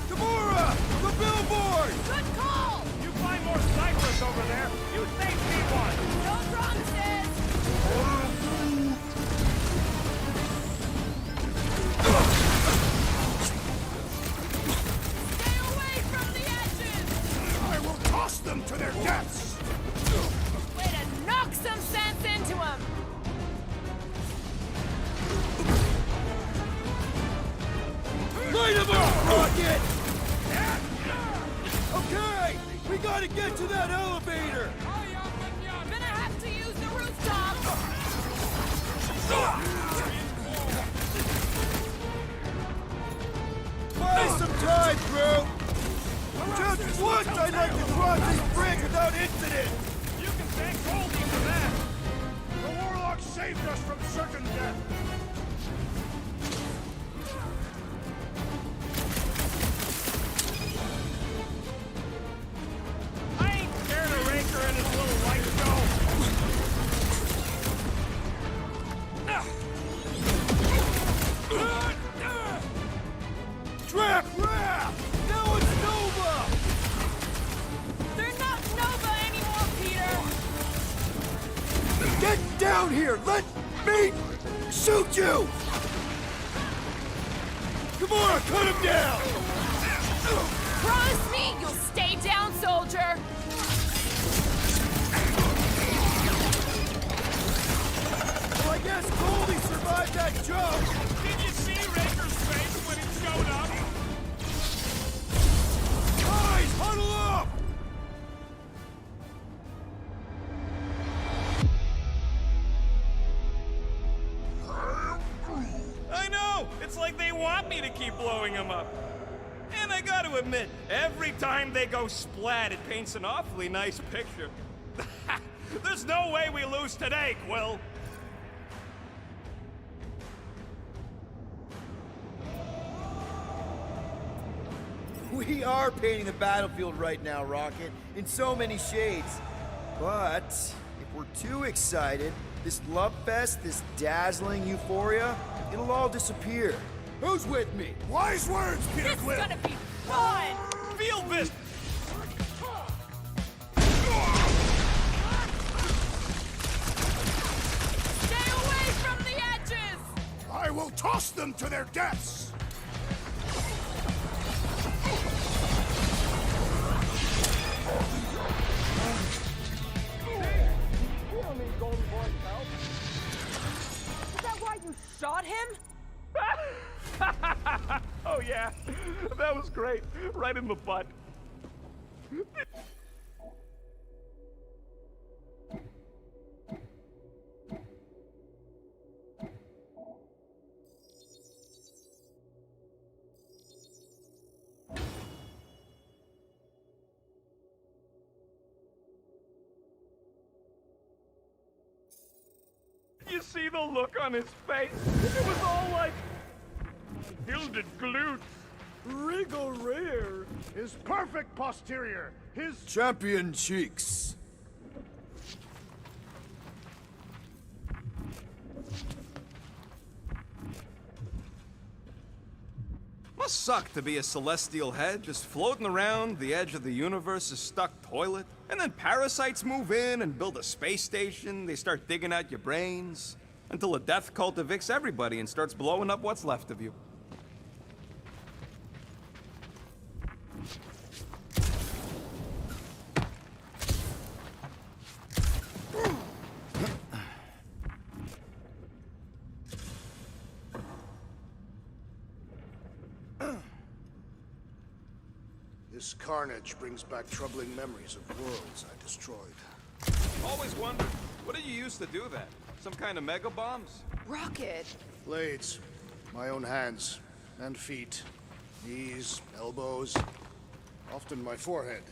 Gamora! The billboard! Good call! You find more snipers over there, you save me one! No promises! Stay away from the edges! I will toss them to their deaths! Way to knock some sense into him! Light him up, Rocket! Okay! We gotta get to that elevator! Gonna have to use the rooftop! Buy some time, bro! Just once I'd like to cross this bridge without incident! You can thank Goldie for that! The Warlock saved us from certain death! I ain't scared of Raker and his little white show! Trap! Trap! Now it's Nova! They're not Nova anymore, Peter! Get down here! Let me shoot you! Gamora, cut him down! Promise me you'll stay down, soldier! Yes, Goldie survived that jump! Did you see Raker's face when he showed up? Guys, huddle up! I know! It's like they want me to keep blowing him up. And I gotta admit, every time they go splat, it paints an awfully nice picture. There's no way we lose today, Quill. We are painting the battlefield right now, Rocket, in so many shades. But if we're too excited, this love fest, this dazzling euphoria, it'll all disappear. Who's with me? Wise words, Peter Quill! It's gonna be fun! Field business! Stay away from the edges! I will toss them to their deaths! Is that why you shot him? Oh yeah, that was great. Right in the butt. You see the look on his face? It was all like gilded glutes. Regal rear. His perfect posterior. His Champion cheeks. Must suck to be a celestial head, just floating around the edge of the universe's stuck toilet. And then parasites move in and build a space station. They start digging out your brains. Until a death cult evicts everybody and starts blowing up what's left of you. This carnage brings back troubling memories of worlds I destroyed. Always wondered, what did you use to do that? Some kind of mega bombs? Rocket! Blades. My own hands. And feet. Knees, elbows. Often my forehead.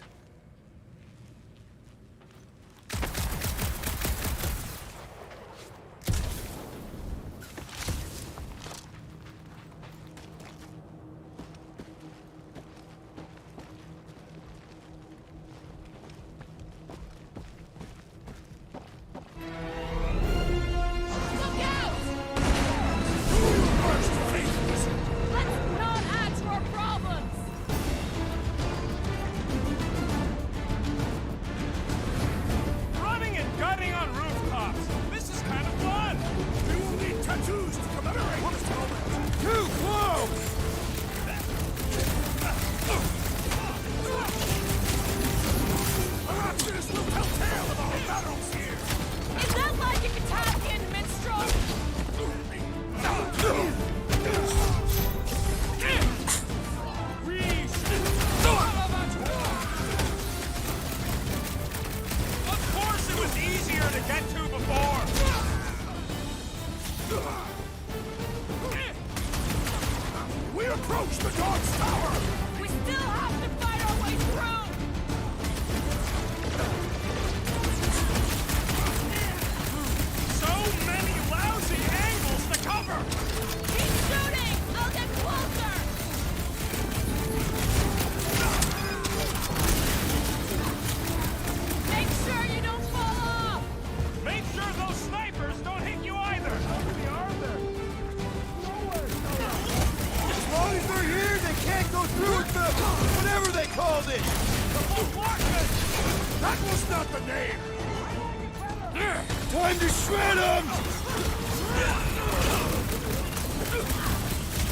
Time to shred him!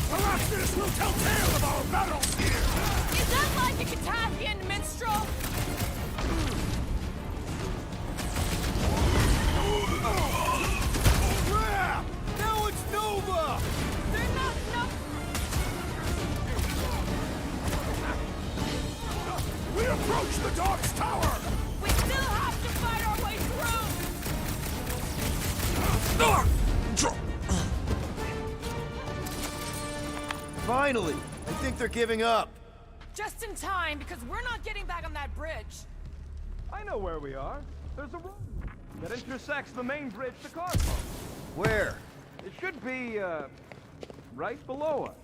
Perhaps this will tell tale of our battles here! Is that like a Katavian minstrel? Yeah! Approach the dog's tower! We still have to fight our way through! Finally! I think they're giving up. Just in time, because we're not getting back on that bridge. I know where we are. There's a road that intersects the main bridge to Carpo. Where? It should be, right below us.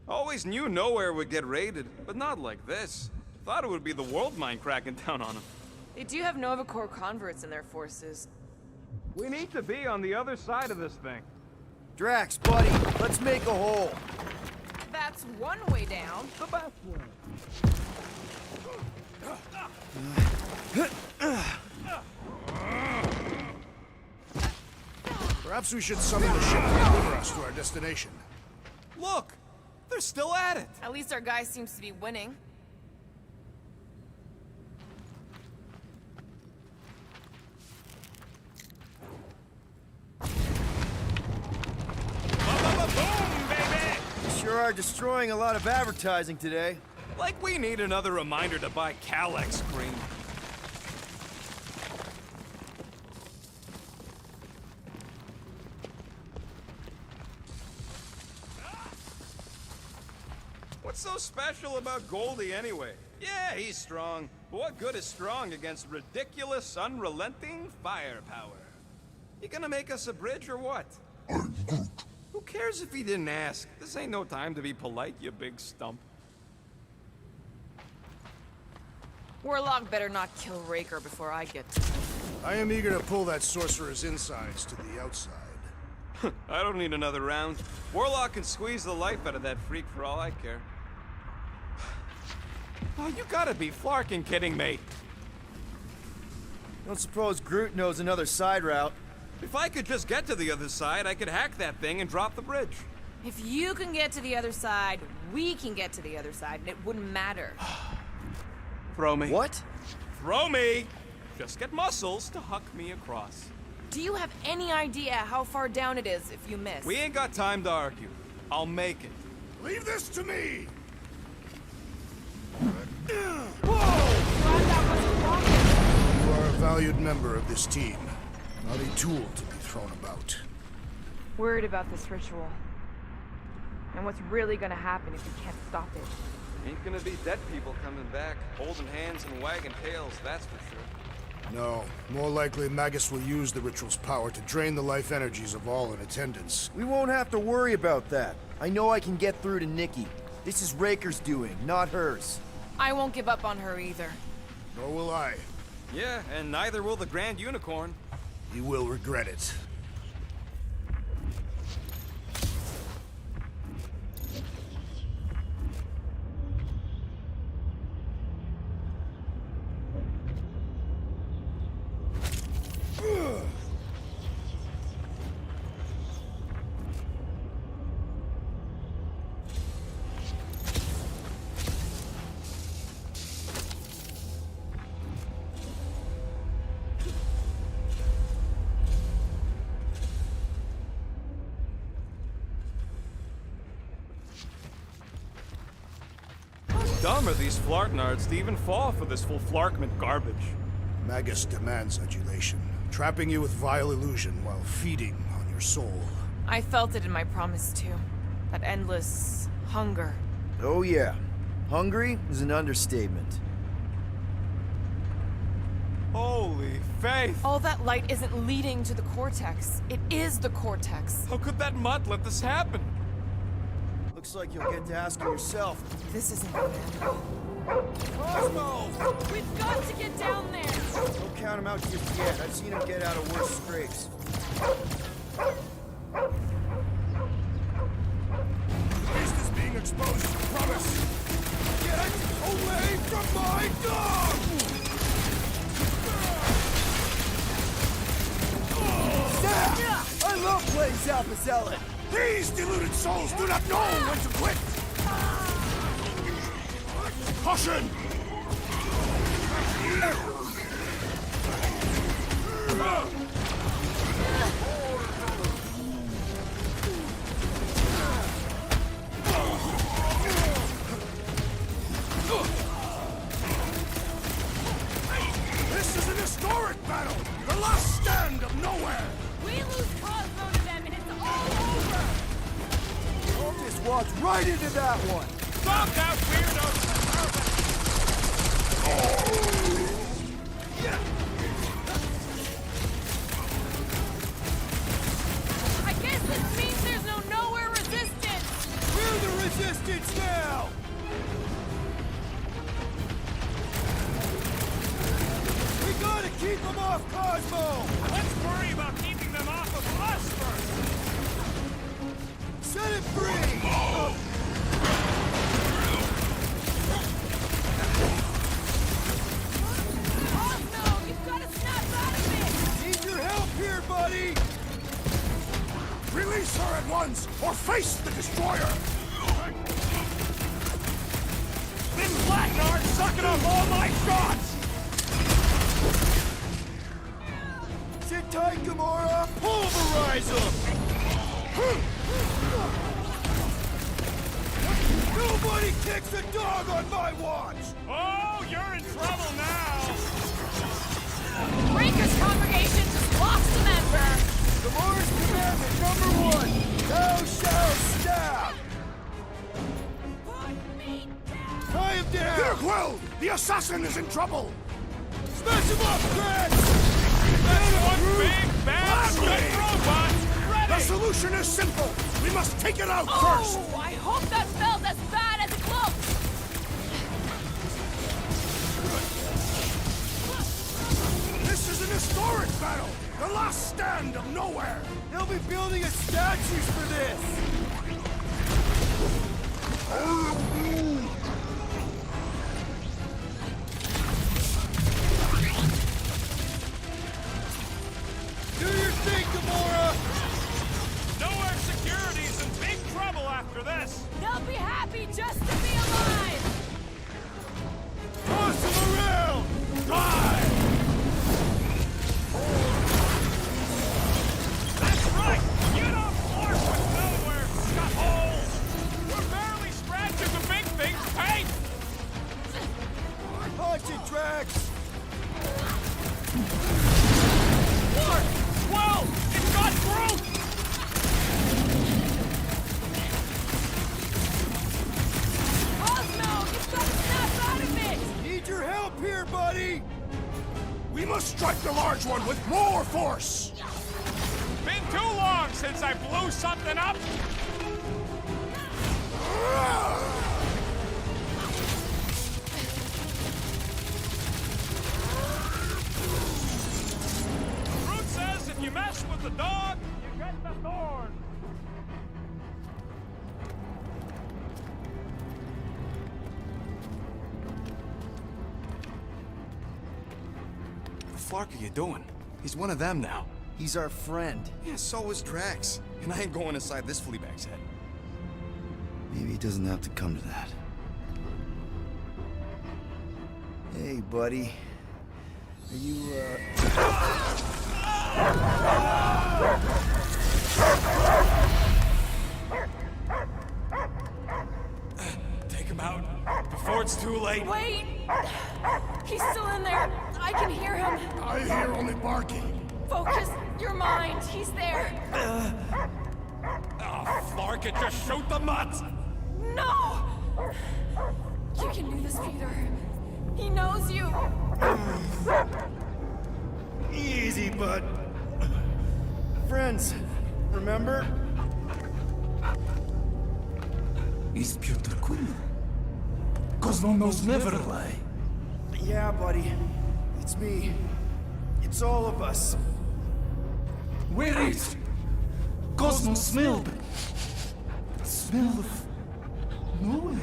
Always knew nowhere would get raided, but not like this. Thought it would be the world mine cracking down on them. They do have Nova Corps converts in their forces. We need to be on the other side of this thing. Drax, buddy, let's make a hole. That's one way down. The best way. Perhaps we should summon the ship to deliver us to our destination. Look! They're still at it! At least our guy seems to be winning. Boom, baby! Sure are destroying a lot of advertising today. Like we need another reminder to buy Calyx cream. What's so special about Goldie anyway? Yeah, he's strong. But what good is strong against ridiculous, unrelenting firepower? You gonna make us a bridge or what? Who cares if he didn't ask? This ain't no time to be polite, you big stump. Warlock better not kill Raker before I get to him. I am eager to pull that sorcerer's insides to the outside. I don't need another round. Warlock can squeeze the life out of that freak for all I care. Oh, you gotta be flarking kidding me. Don't suppose Groot knows another side route. If I could just get to the other side, I could hack that thing and drop the bridge. If you can get to the other side, we can get to the other side, and it wouldn't matter. Throw me. What? Throw me! Just get muscles to huck me across. Do you have any idea how far down it is if you miss? We ain't got time to argue. I'll make it. Leave this to me! You are a valued member of this team, not a tool to be thrown about. Worried about this ritual. And what's really gonna happen if you can't stop it. Ain't gonna be dead people coming back, holding hands and wagging tails, that's for sure. No, more likely Magus will use the ritual's power to drain the life energies of all in attendance. We won't have to worry about that. I know I can get through to Nikki. This is Raker's doing, not hers. I won't give up on her either. Nor will I. Yeah, and neither will the Grand Unicorn. He will regret it. Dumb are these Flartnards to even fall for this full Flarkment garbage. Magus demands adulation, trapping you with vile illusion while feeding on your soul. I felt it in my promise too. That endless hunger. Oh yeah. Hungry is an understatement. Holy faith! All that light isn't leading to the Cortex. It is the Cortex. How could that mud let this happen? Looks like you'll get to ask her yourself. This isn't gonna end. Cosmo! We've got to get down there! Don't count him out just yet. I've seen him get out of worse scrapes. The beast is being exposed, promise! Get away from my dog! I love playing Alpha Zealot! These deluded souls do not know when to quit! Caution! Walked right into that one! Stop that weirdo! I guess this means there's no nowhere resistance! We're the resistance now! We gotta keep them off Cosmo! Let's worry about keeping them off of us first! Set it free! Cosmo, you've got to snap out of it! Need your help here, buddy! Release her at once, or face the destroyer! This Blackguard's sucking up all my shots! Sit tight, Gamora! Pulverize them! Nobody kicks a dog on my watch! Oh, you're in trouble now! Breaker's congregation just lost a member! Gamora's commandment number 1! Thou shalt stab! Tie him down! Here, Quill! The assassin is in trouble! Smash him up, Drax! That's one big, bad, stick robot! Ready! The solution is simple! We must take it out first! Oh, I hope that felt as bad as it looked! This is an historic battle! The last stand of nowhere! They'll be building us statues for this! Do your thing, Gamora! Nowhere Security's in big trouble after this! They'll be happy just to be alive! Toss him around! Die! That's right! You don't flirt with nowhere, got holes! We're barely scratching the big thing's paint! Punch it, Drax! What? Whoa! It's got Groot! Cosmo, you've got to snap out of it! Need your help here, buddy! We must strike the large one with more force! Been too long since I blew something up! Groot says if you mess with the dog, you get the thorn! What the fuck are you doing? He's one of them now. He's our friend. Yeah, so is Drax. And I ain't going inside this fleabag's head. Maybe it doesn't have to come to that. Hey, buddy. Are you, Take him out before it's too late. Wait! He's still in there. I can hear him. I hear only barking. Focus your mind. He's there. Oh, Flark it, just shoot the mutts! No! You can do this, Peter. He knows you. Easy, bud. Friends, remember? Is Peter Quill? Cosmo knows never lie. Yeah, buddy. It's me. It's all of us. Where is Cosmo smelled? Smell of nowhere.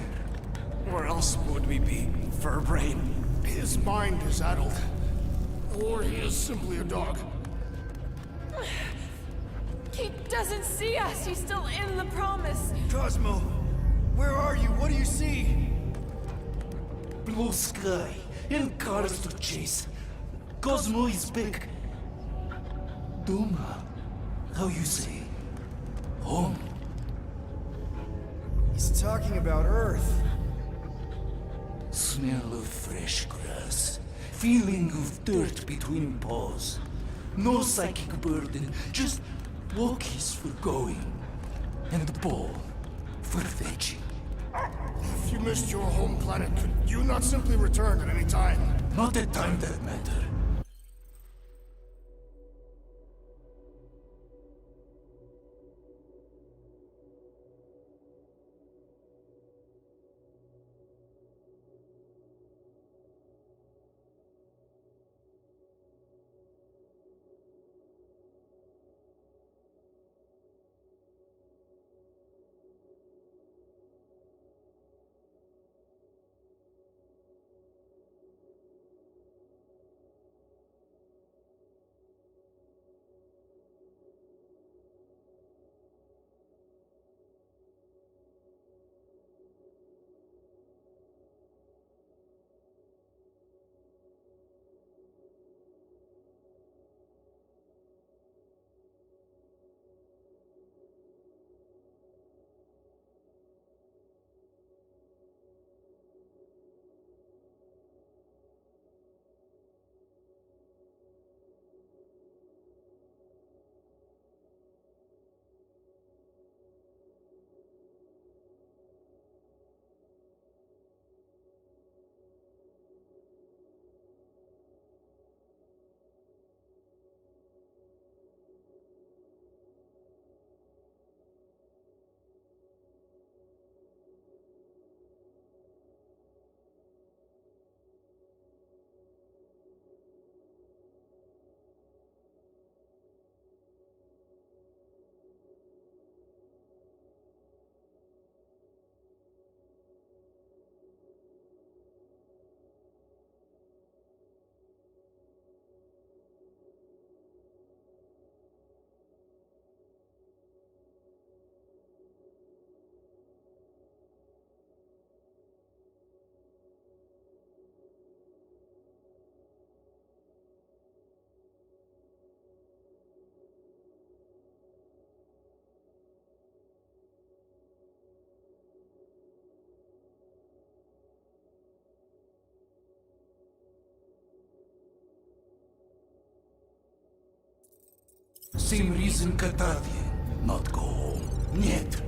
Where else would we be, Furbrain? His mind is addled. Or he is simply a dog. He doesn't see us. He's still in the promise. Cosmo, where are you? What do you see? Blue sky and cars to chase. Cosmo is back. Doma, how you say? Home. He's talking about Earth. Smell of fresh grass. Feeling of dirt between paws. No psychic burden, just walkies for going. And the ball for fetching. If you missed your home planet, could you not simply return at any time? Not at time that matter. Same reason Katavia not go home. Нет.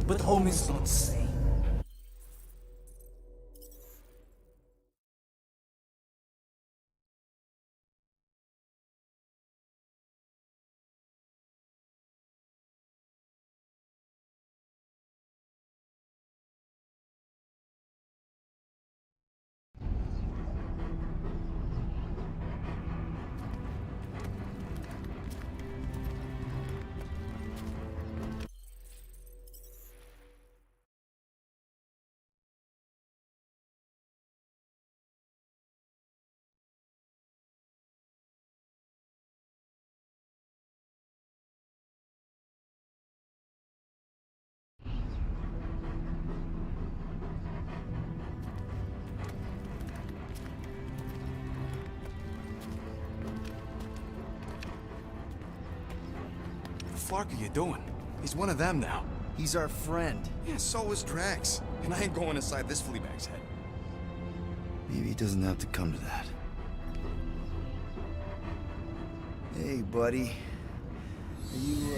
But home is not same. What the fuck are you doing? He's one of them now. He's our friend. Yeah, so is Drax. And I ain't going inside this flea bag's head. Maybe it doesn't have to come to that. Hey, buddy. Are you,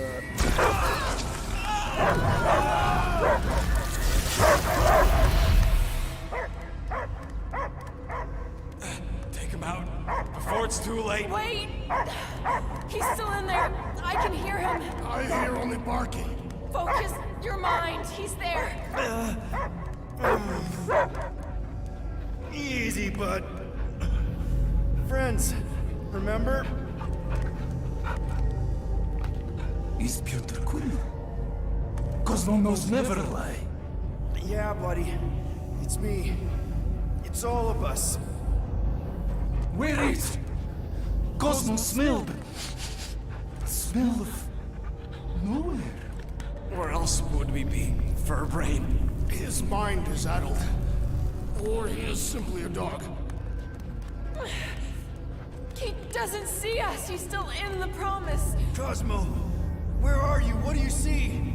Take him out before it's too late. Wait! He's still in there. I can hear him. I hear only barking. Focus your mind. He's there. Easy, bud. Friends, remember? Is Piotr Quill? Cosmo knows never lie. Yeah, buddy. It's me. It's all of us. Where is Cosmo smelled? Smell of nowhere. Where else would we be, Furbrain? His mind is addled. Or he is simply a dog. He doesn't see us. He's still in the promise. Cosmo, where are you? What do you see?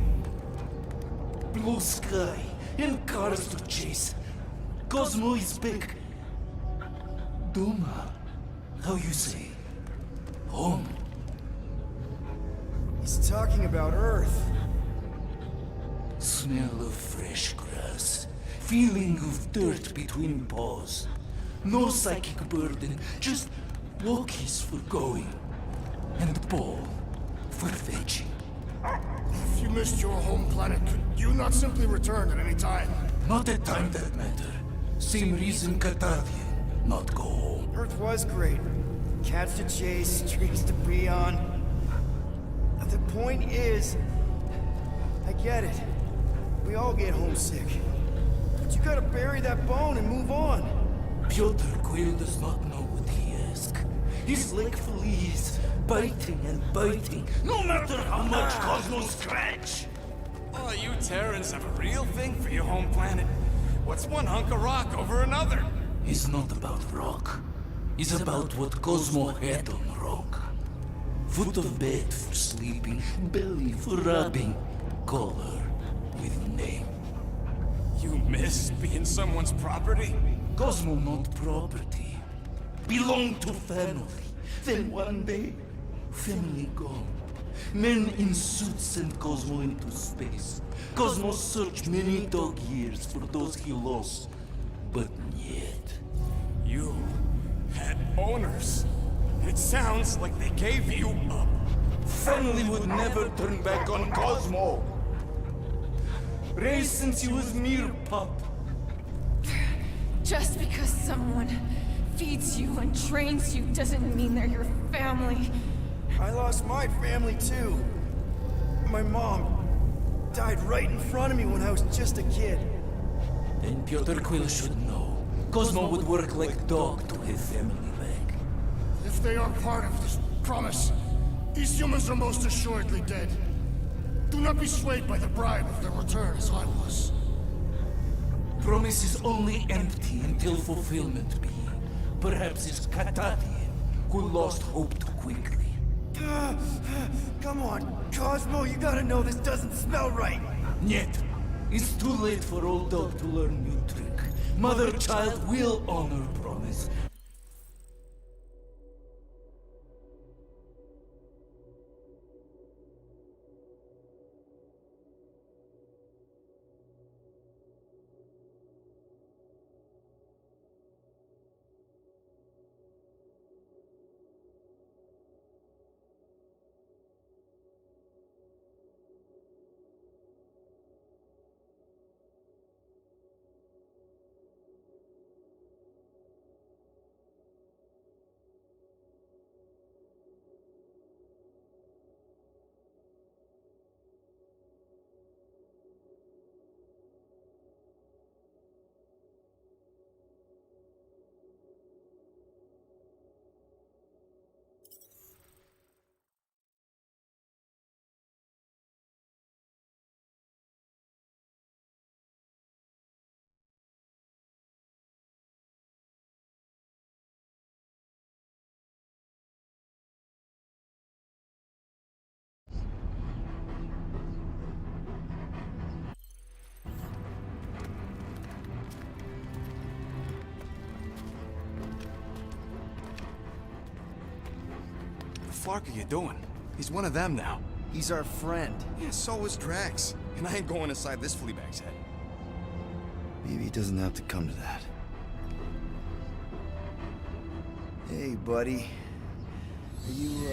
Blue sky and cars to chase. Cosmo is back. Doma, how you say? Home. He's talking about Earth. Smell of fresh grass. Feeling of dirt between paws. No psychic burden, just walkies for going. And ball for fetching. If you missed your home planet, could you not simply return at any time? Not at time that matter. Same reason Catadian not go home. Earth was great. Cats to chase, trees to be on. The point is, I get it. We all get homesick. But you gotta bury that bone and move on. Piotr Quill does not know what he asks. He's like fleas, biting and biting, no matter how much Cosmos scratch. Oh, you Terrans have a real thing for your home planet. What's one hunk of rock over another? It's not about rock. It's about what Cosmo had on rock. Foot of bed for sleeping, belly for rubbing, color with name. You miss being someone's property? Cosmo not property. Belong to family. Then one day, family gone. Men in suits send Cosmo into space. Cosmo searched many dog years for those he lost. But yet... You had owners. It sounds like they gave you up. Family would never turn back on Cosmo. Raised since he was mere pup. Just because someone feeds you and trains you doesn't mean they're your family. I lost my family too. My mom died right in front of me when I was just a kid. Then Piotr Quill should know. Cosmo would work like dog to have family back. If they are part of this promise, these humans are most assuredly dead. Do not be swayed by the bribe of their return as I was. Promise is only empty until fulfillment be. Perhaps it's Catadian who lost hope too quickly. Come on, Cosmo, you gotta know this doesn't smell right. Yet, it's too late for old dog to learn new trick. Mother-child will honor promise. What the fuck are you doing? He's one of them now. He's our friend. Yeah, so is Drax. And I ain't going inside this fleabag's head. Maybe it doesn't have to come to that. Hey, buddy. Are you,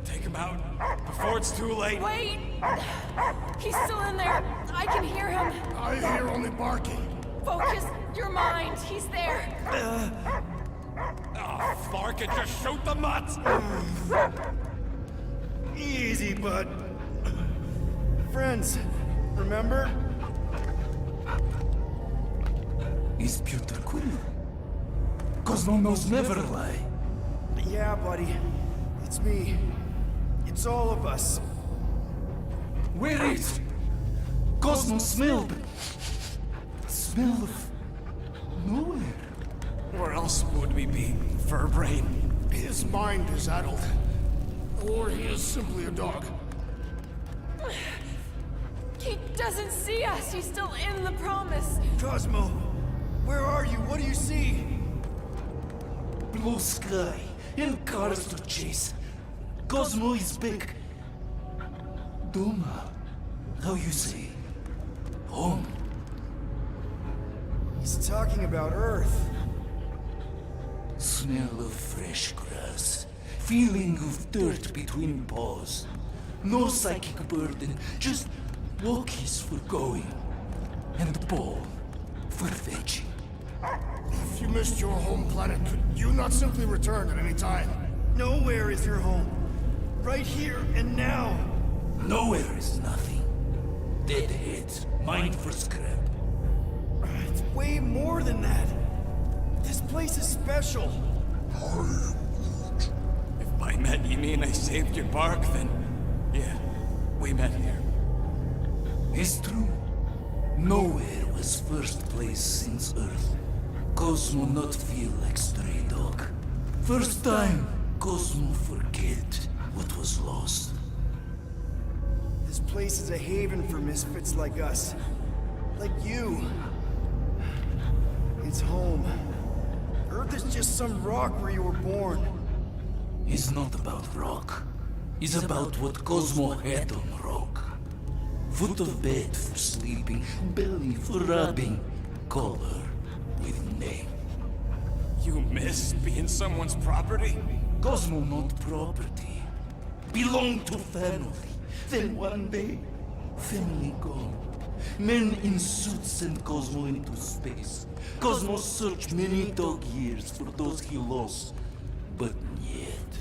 Take him out before it's too late. Wait! He's still in there. I can hear him. I hear only barking. Focus your mind. He's there. Oh, Flark, and just shoot the mutts! Easy, bud. Friends, remember? Is Piotr Quill? Cosmo knows never lie. Yeah, buddy. It's me. It's all of us. Where is Cosmo smelled? Smell of nowhere. Where else would we be, Furbrain? His mind is addled. Or he is simply a dog. He doesn't see us. He's still in the promise. Cosmo, where are you? What do you see? blue sky and cars to chase. Cosmo is back. Doma, how you say? Home. He's talking about Earth. Smell of fresh grass. Feeling of dirt between paws. No psychic burden, just walkies for going. And ball for fetching. If you missed your home planet, could you not simply return at any time? Nowhere is your home. Right here and now. Nowhere is nothing. Deadheads, mind for scrap. It's way more than that. This place is special. If by met you mean I saved your bark, then yeah, we met here. It's true. Nowhere was first place since Earth. Cosmo not feel like stray dog. First time, Cosmo forget what was lost. This place is a haven for misfits like us. Like you. It's home. Earth is just some rock where you were born. It's not about rock. It's about what Cosmo had on rock. Foot of bed for sleeping, belly for rubbing, color with name. You miss being someone's property? Cosmo not property. Belong to family. Then one day, family gone. Men in suits send Cosmo into space. Cosmo searched many dog years for those he lost, but yet.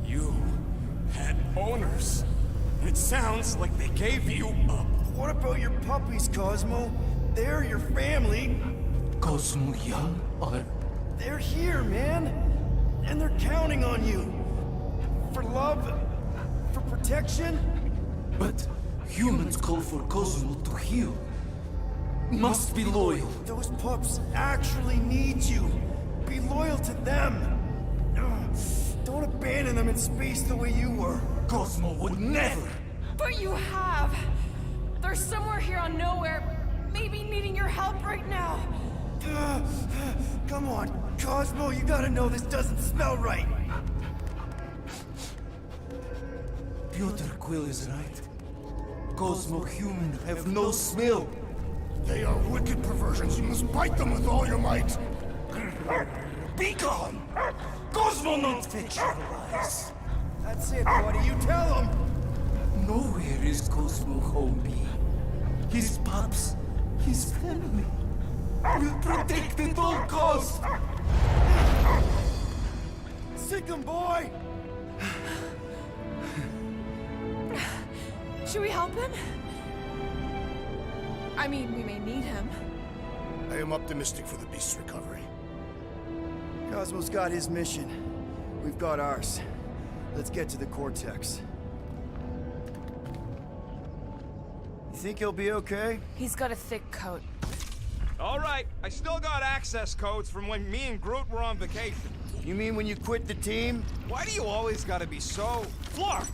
You had owners. It sounds like they gave you up. What about your puppies, Cosmo? They're your family. Cosmo young or... They're here, man. And they're counting on you. For love, for protection. But humans call for Cosmo to heal. Must be loyal. Those pups actually need you. Be loyal to them. Don't abandon them in space the way you were. Cosmo would never. But you have. They're somewhere here on Nowhere, maybe needing your help right now. Come on, Cosmo, you gotta know this doesn't smell right. Piotr Quill is right. Cosmo human have no smell. They are wicked perversions. You must bite them with all your might. Be gone! Cosmo not fetch your lies. That's it, buddy. You tell him. Nowhere is Cosmo homie. His pups, his family, will protect at all costs. Sick him, boy. Should we help him? I mean, we may need him. I am optimistic for the beast's recovery. Cosmo's got his mission. We've got ours. Let's get to the Cortex. You think he'll be okay? He's got a thick coat. All right, I still got access codes from when me and Groot were on vacation. You mean when you quit the team? Why do you always gotta be so... Flark!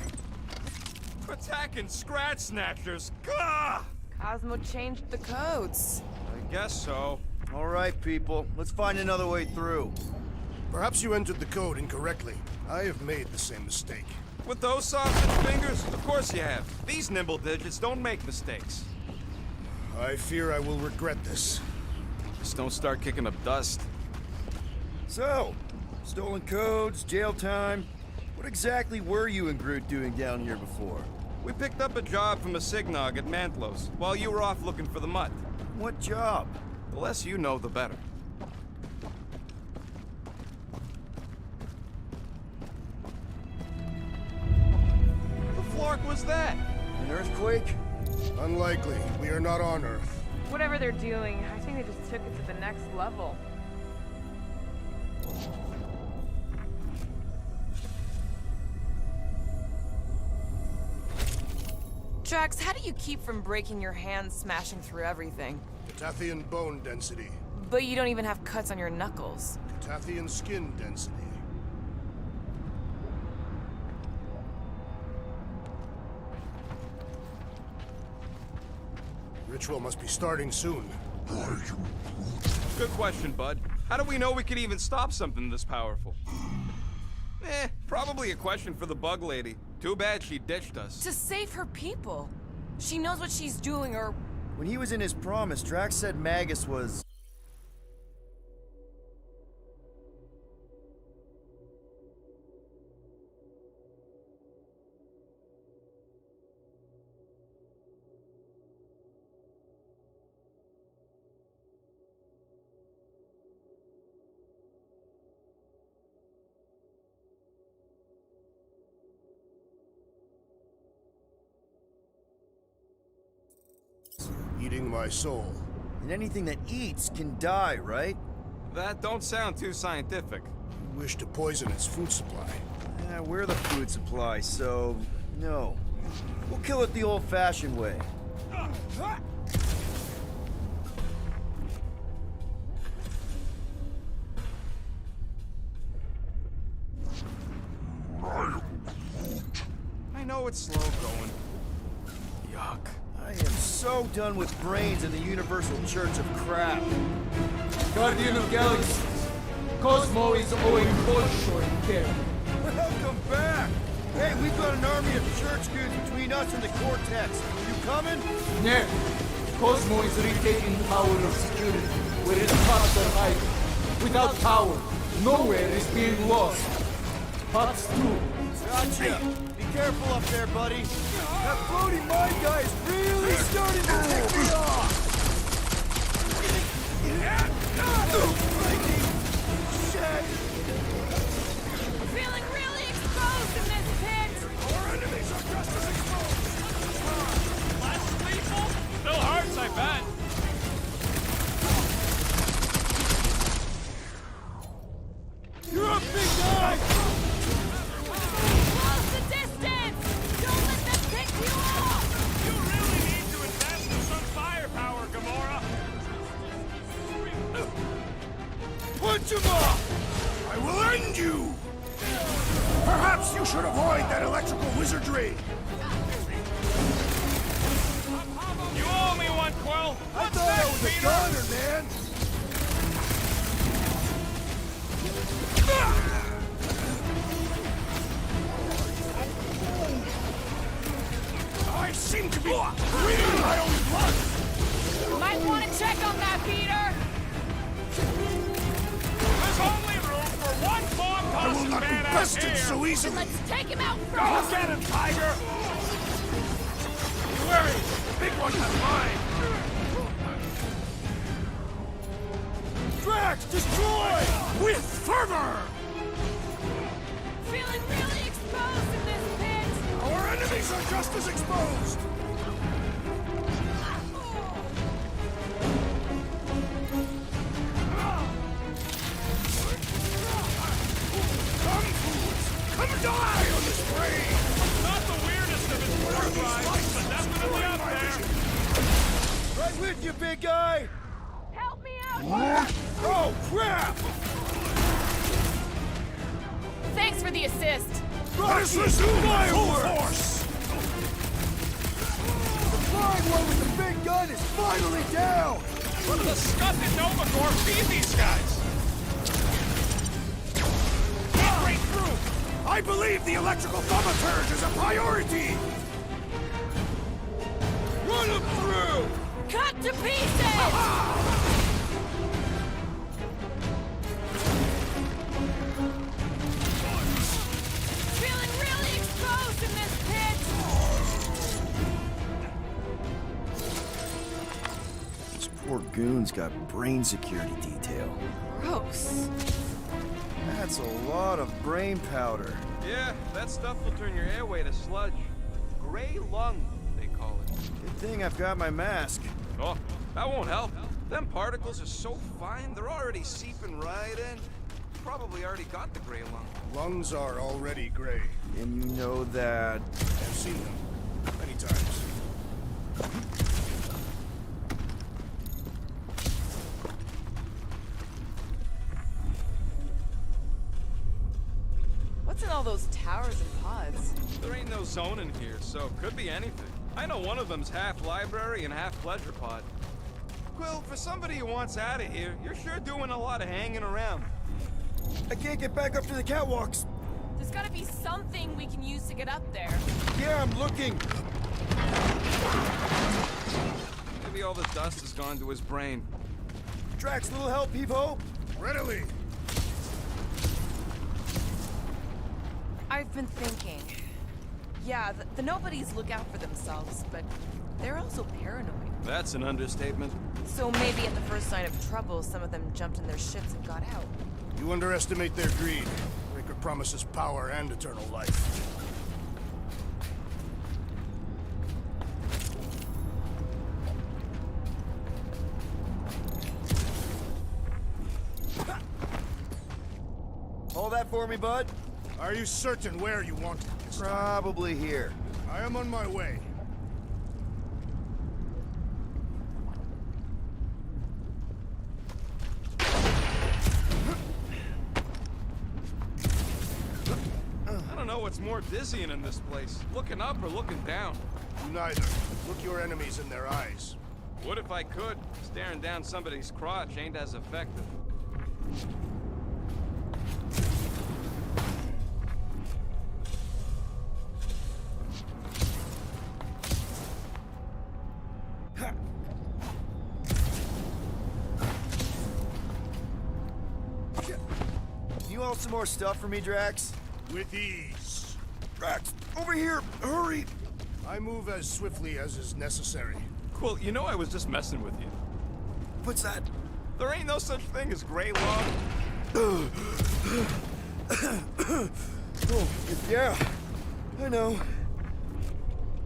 Attacking Scratch Snatchers. Gah! Cosmo changed the codes. I guess so. All right, people. Let's find another way through. Perhaps you entered the code incorrectly. I have made the same mistake. With those sausage fingers? Of course you have. These nimble digits don't make mistakes. I fear I will regret this. Just don't start kicking up dust. So, stolen codes, jail time. What exactly were you and Groot doing down here before? We picked up a job from a Signog at Mantlos, while you were off looking for the mutt. What job? The less you know, the better. The Flark was that? An earthquake? Unlikely. We are not on Earth. Whatever they're doing, I think they just took it to the next level. Drax, how do you keep from breaking your hands smashing through everything? Tathian bone density. But you don't even have cuts on your knuckles. Tathian skin density. Ritual must be starting soon. Good question, bud. How do we know we could even stop something this powerful? Probably a question for the bug lady. Too bad she ditched us. To save her people. She knows what she's doing, or... When he was in his promise, Drax said Magus was... Eating my soul. And anything that eats can die, right? That don't sound too scientific. You wish to poison its food supply. Yeah, we're the food supply, so... no. We'll kill it the old-fashioned way. I know it's slow going. Yuck. I am so done with brains in the Universal Church of Crap. Guardian of Galaxies, Cosmo is owing Bolshoi care. Welcome back! Hey, we've got an army of church goons between us and the Cortex. You coming? No. Cosmo is retaking power of security, where its cops are hiding. Without power, nowhere is being lost. Pops too. Gotcha! Be careful up there, buddy. That floating mind guy is really starting to tick me off! Shit! Feeling really exposed in this pit! Our enemies are just as exposed! Less lethal? Still hurts, I bet. You're up, big guy! Close the distance! Don't let them pick you off! You really need to invest in some firepower, Gamora! Punch him off! I will end you! Perhaps you should avoid that electrical wizardry! You owe me one, Quill! I thought I was a goner, man! I seem to be breathing my own blood! Might want to check on that, Peter! There's only room for one bomb I will tossing not be badass bested here! so easily! Let's take him out Go first! get him, Tiger! Don't worry, the big one is mine! Drax, destroy! With fervor! Feeling really exposed in this pit! Our enemies are just as exposed! Come, fools! Come die on this brain! Not the weirdest of his war crimes, but definitely up there! Right with you, big guy! Help me out! Oh, crap! Thanks for the assist. Let us resume full force! The flying one with the big gun is finally down! What the scud did Novagor feed these guys? Get right through! I believe the electrical thaumaturge is a priority! Run him through! Cut to pieces! Feeling really exposed in this pit! These poor goons got brain security detail. Gross. That's a lot of brain powder. Yeah, that stuff will turn your airway to sludge. Gray lung, they call it. Good thing I've got my mask. Oh, that won't help. Them particles are so fine, they're already seeping right in. Probably already got the gray lung. Lungs are already gray. And you know that... I've seen them many times. What's in all those towers and pods? There ain't no zone in here, so could be anything. I know one of them's half library and half pleasure pod. Quill, for somebody who wants out of here, you're sure doing a lot of hanging around. I can't get back up to the catwalks. There's gotta be something we can use to get up there. Yeah, I'm looking. Maybe all the dust has gone to his brain. Drax, little help, Evo. Readily. I've been thinking. Yeah, the nobodies look out for themselves, but they're also paranoid. That's an understatement. So maybe at the first sign of trouble, some of them jumped in their ships and got out. You underestimate their greed. Breaker promises power and eternal life. Hold that for me, bud. Are you certain where you want it this time? Probably here. I am on my way. I don't know what's more dizzying in this place, looking up or looking down. Neither. Look your enemies in their eyes. What if I could? Staring down somebody's crotch ain't as effective. You want some more stuff for me, Drax? With ease. Drax, over here! Hurry! I move as swiftly as is necessary. Quill, you know I was just messing with you. What's that? There ain't no such thing as Greylaw. Oh, yeah. I know.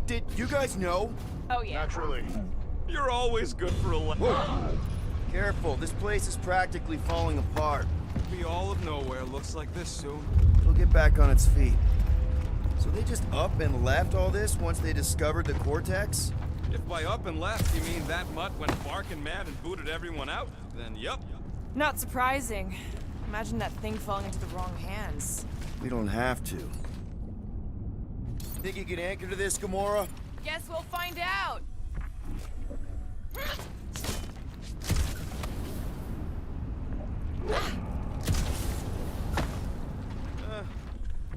Did you guys know? Oh, yeah. Naturally. You're always good for a Whoa. Careful, this place is practically falling apart. Be all of nowhere looks like this soon. It'll get back on its feet. So they just up and left all this once they discovered the Cortex? If by up and left you mean that mutt went barking mad and booted everyone out, then yup. Not surprising. Imagine that thing falling into the wrong hands. We don't have to. Think you can anchor to this, Gamora? Guess we'll find out.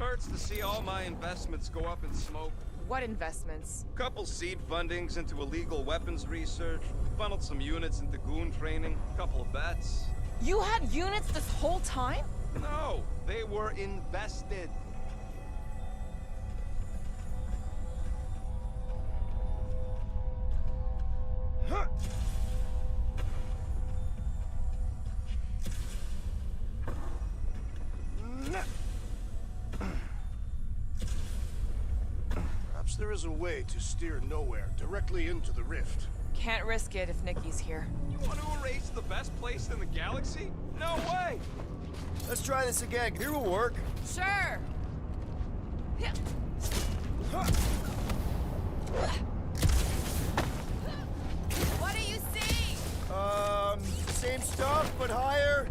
Hurts to see all my investments go up in smoke. What investments? Couple seed fundings into illegal weapons research, funneled some units into goon training, couple of bets. You had units this whole time? No, they were invested. Huh. Perhaps there is a way to steer nowhere directly into the rift. Can't risk it if Nikki's here. You want to erase the best place in the galaxy? No way! Let's try this again. Here will work. Sure. What do you see? Same stuff, but higher.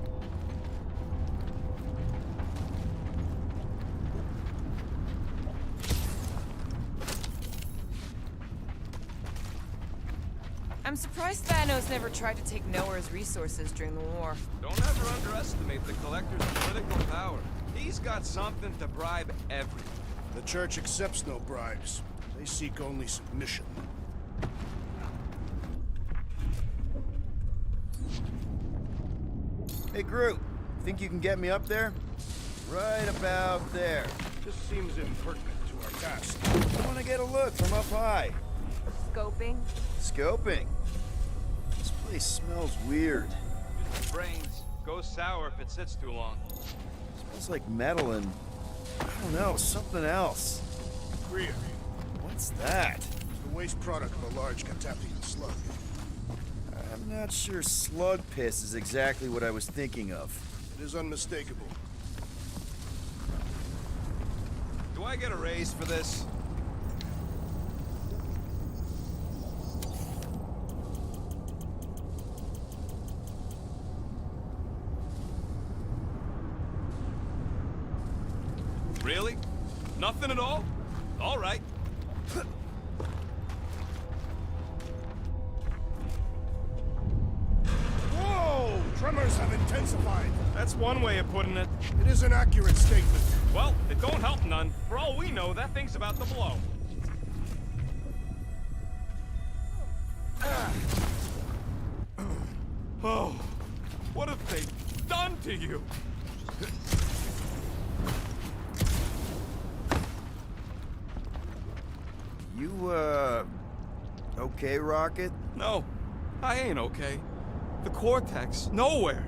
I'm surprised Thanos never tried to take Nowhere's resources during the war. Don't ever underestimate the Collector's political power. He's got something to bribe everyone. The Church accepts no bribes. They seek only submission. Hey, Groot. Think you can get me up there? Right about there. This seems impertinent to our task. I want to get a look from up high. Scoping? Scoping? This place smells weird. Brains. Goes sour if it sits too long. Smells like metal and... I don't know, something else. Greer. What's that? It's the waste product of a large Cataphian slug. I'm not sure slug piss is exactly what I was thinking of. It is unmistakable. Do I get a raise for this? Really? Nothing at all? All right. tremors have intensified. That's one way of putting it. It is an accurate statement. Well, it don't help none. For all we know, that thing's about to blow. Oh, what have they done to you? You, okay, Rocket? No, I ain't okay. The Cortex, nowhere.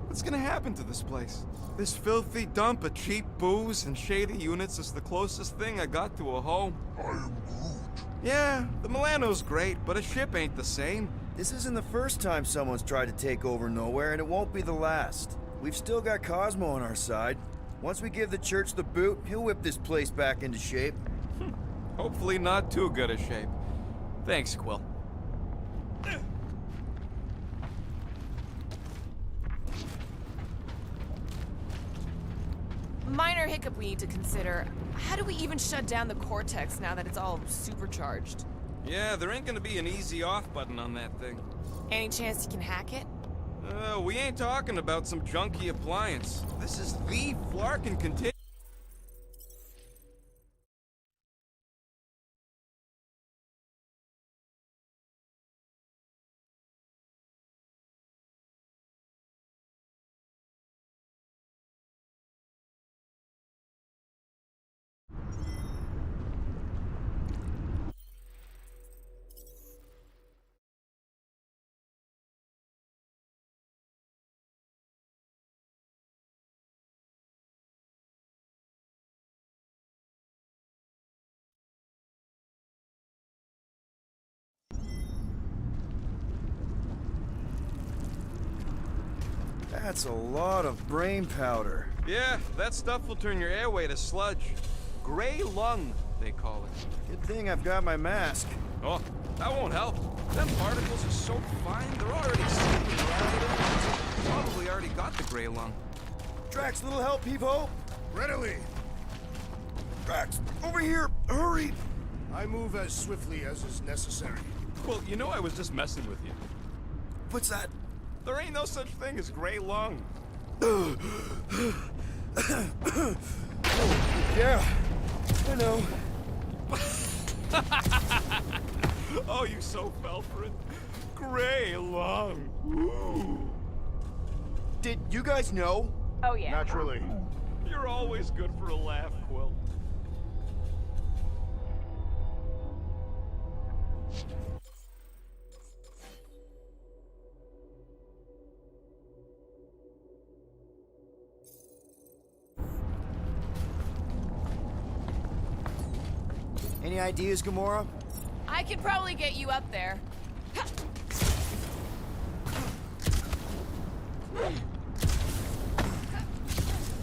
What's gonna happen to this place? This filthy dump of cheap booze and shady units is the closest thing I got to a home. I am Groot. Yeah, the Milano's great, but a ship ain't the same. This isn't the first time someone's tried to take over Nowhere, and it won't be the last. We've still got Cosmo on our side. Once we give the church the boot, he'll whip this place back into shape. Hopefully not too good a shape. Thanks, Quill. Minor hiccup we need to consider. How do we even shut down the Cortex now that it's all supercharged? Yeah, there ain't gonna be an easy off button on that thing. Any chance you can hack it? We ain't talking about some junky appliance. This is the Flarkin Continuum. That's a lot of brain powder. Yeah, that stuff will turn your airway to sludge. Gray lung, they call it. Good thing I've got my mask. Oh, that won't help. Them particles are so fine, they're already seeping right. Probably already got the gray lung. Drax, little help, Heave-Ho? Readily. Drax, over here, hurry! I move as swiftly as is necessary. Well, you know I was just messing with you. What's that? There ain't no such thing as gray lung. Yeah, I know. Oh, you so fell for it. Gray lung. Ooh. Did you guys know? Oh, yeah. Naturally. You're always good for a laugh, Quill. Any ideas, Gamora? I could probably get you up there.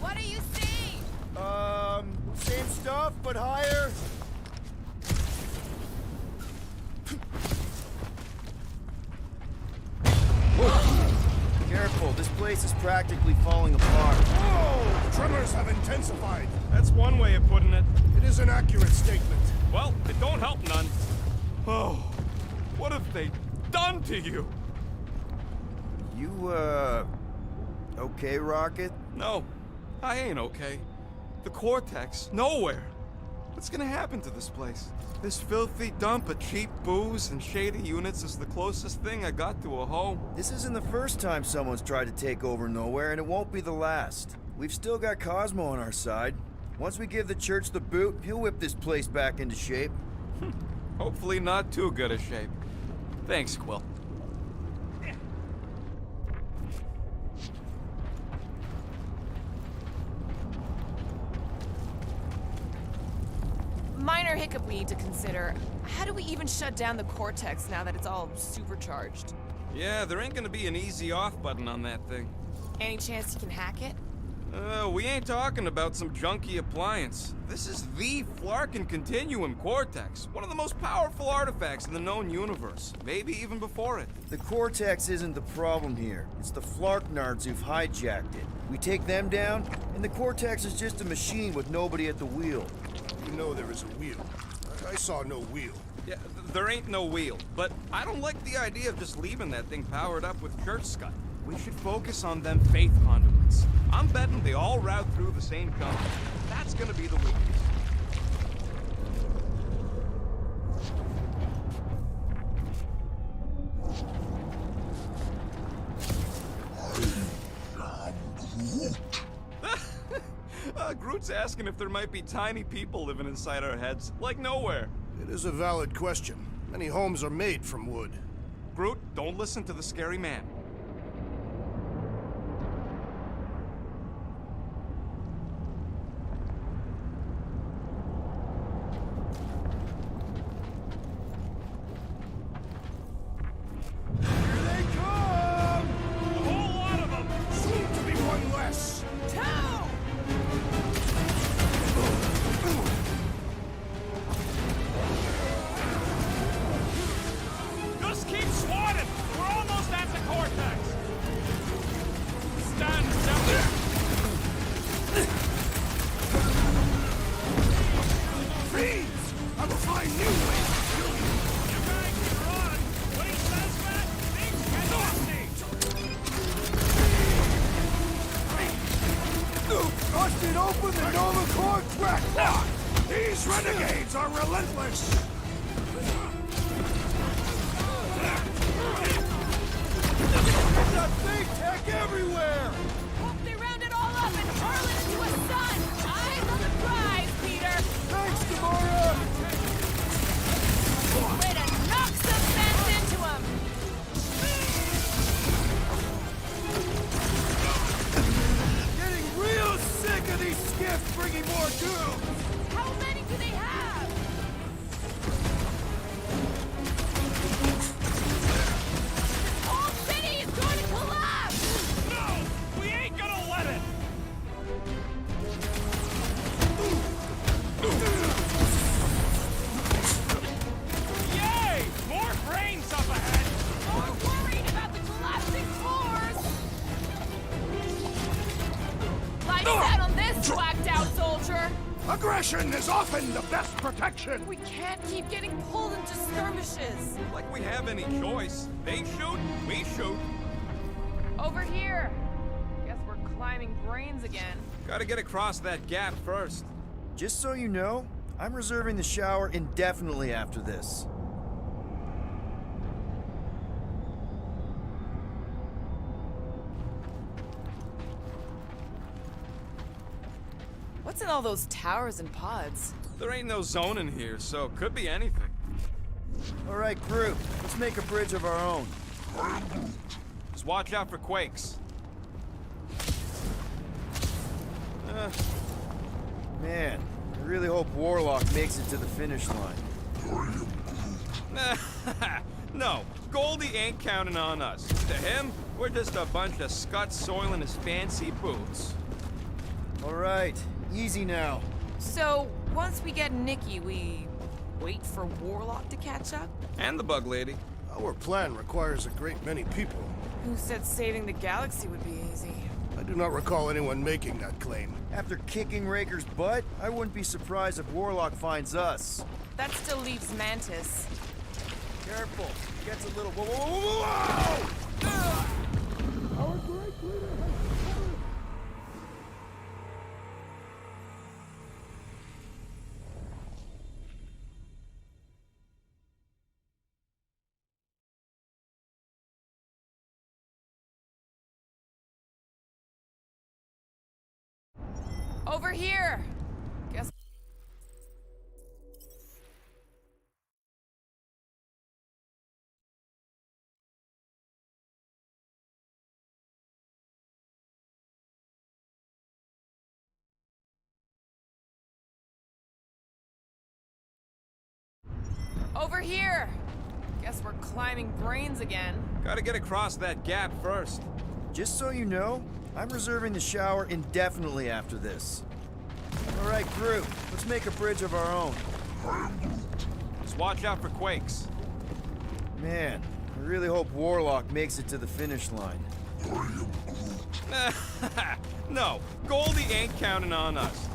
What do you see? Same stuff, but higher. Careful, this place is practically falling apart. Whoa! Tremors have intensified. That's one way of putting it. It is an accurate statement. Well, it don't help none. Oh, what have they done to you? You, okay, Rocket? No, I ain't okay. The Cortex, nowhere. What's gonna happen to this place? This filthy dump of cheap booze and shady units is the closest thing I got to a home. This isn't the first time someone's tried to take over Nowhere, and it won't be the last. We've still got Cosmo on our side. Once we give the church the boot, he'll whip this place back into shape. Hopefully not too good a shape. Thanks, Quill. Minor hiccup we need to consider. How do we even shut down the Cortex now that it's all supercharged? Yeah, there ain't gonna be an easy off button on that thing. Any chance you can hack it? We ain't talking about some junky appliance. This is the Flarkin Continuum Cortex, one of the most powerful artifacts in the known universe, maybe even before it. The Cortex isn't the problem here. It's the Flarknards who've hijacked it. We take them down, and the Cortex is just a machine with nobody at the wheel. You know there is a wheel. I saw no wheel. Yeah, there ain't no wheel, but I don't like the idea of just leaving that thing powered up with church scud. We should focus on them faith conduits. I'm betting they all route through the same jungle. That's gonna be the weakness. Groot's asking if there might be tiny people living inside our heads, like nowhere. It is a valid question. Many homes are made from wood. Groot, don't listen to the scary man. Busted open the Nova Corps crack! These renegades are relentless! There's a big tech everywhere! Hope they round it all up and hurl it into a sun! Eyes on the prize, Peter! Thanks, Gamora! Way to knock some sense into him! Getting real sick of these skiffs bringing more doom! How many do they have? This whole city is going to collapse! No! We ain't gonna let it! Yay! More brains up ahead! More worried about the collapsing floors! Lights out on this whacked out soldier! Aggression is often the best protection! We can't keep getting pulled into skirmishes. Like we have any choice. They shoot, we shoot. Over here. Guess we're climbing brains again. Gotta get across that gap first. Just so you know, I'm reserving the shower indefinitely after this. What's in all those towers and pods? There ain't no zone in here, so could be anything. All right, group, let's make a bridge of our own. Just watch out for quakes. Man, I really hope Warlock makes it to the finish line. No, Goldie ain't counting on us. To him, we're just a bunch of scuts soiling his fancy boots. All right, easy now. So, once we get Nikki, we wait for Warlock to catch up? And the Bug Lady. Our plan requires a great many people. Who said saving the galaxy would be easy? I do not recall anyone making that claim. After kicking Raker's butt, I wouldn't be surprised if Warlock finds us. That still leaves Mantis. Careful, it gets a little... Whoa, whoa, whoa, whoa! Our great leader has... Over here! Guess... Over here! Guess we're climbing brains again. Gotta get across that gap first. Just so you know, I'm reserving the shower indefinitely after this. All right, group, let's make a bridge of our own. Just watch out for quakes. Man, I really hope Warlock makes it to the finish line. No, Goldie ain't counting on us.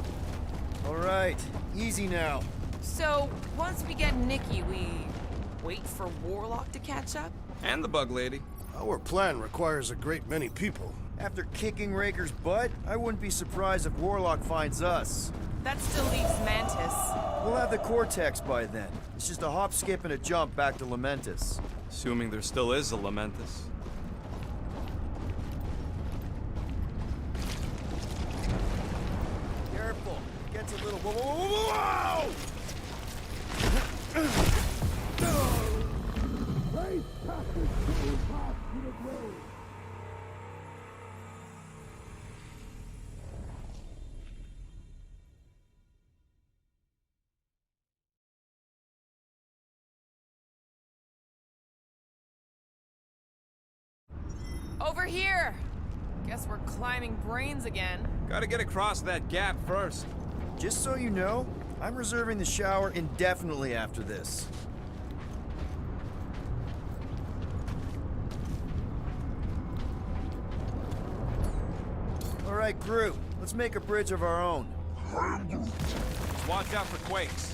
All right, easy now. So, once we get Nikki, we wait for Warlock to catch up? And the Bug Lady. Our plan requires a great many people. After kicking Raker's butt, I wouldn't be surprised if Warlock finds us. That still leaves Mantis. We'll have the Cortex by then. It's just a hop, skip, and a jump back to Lamentus. Assuming there still is a Lamentus. Careful. Gets a little... Whoa! Over here! Guess we're climbing brains again. Gotta get across that gap first. Just so you know, I'm reserving the shower indefinitely after this. All right, group, let's make a bridge of our own. Watch out for quakes.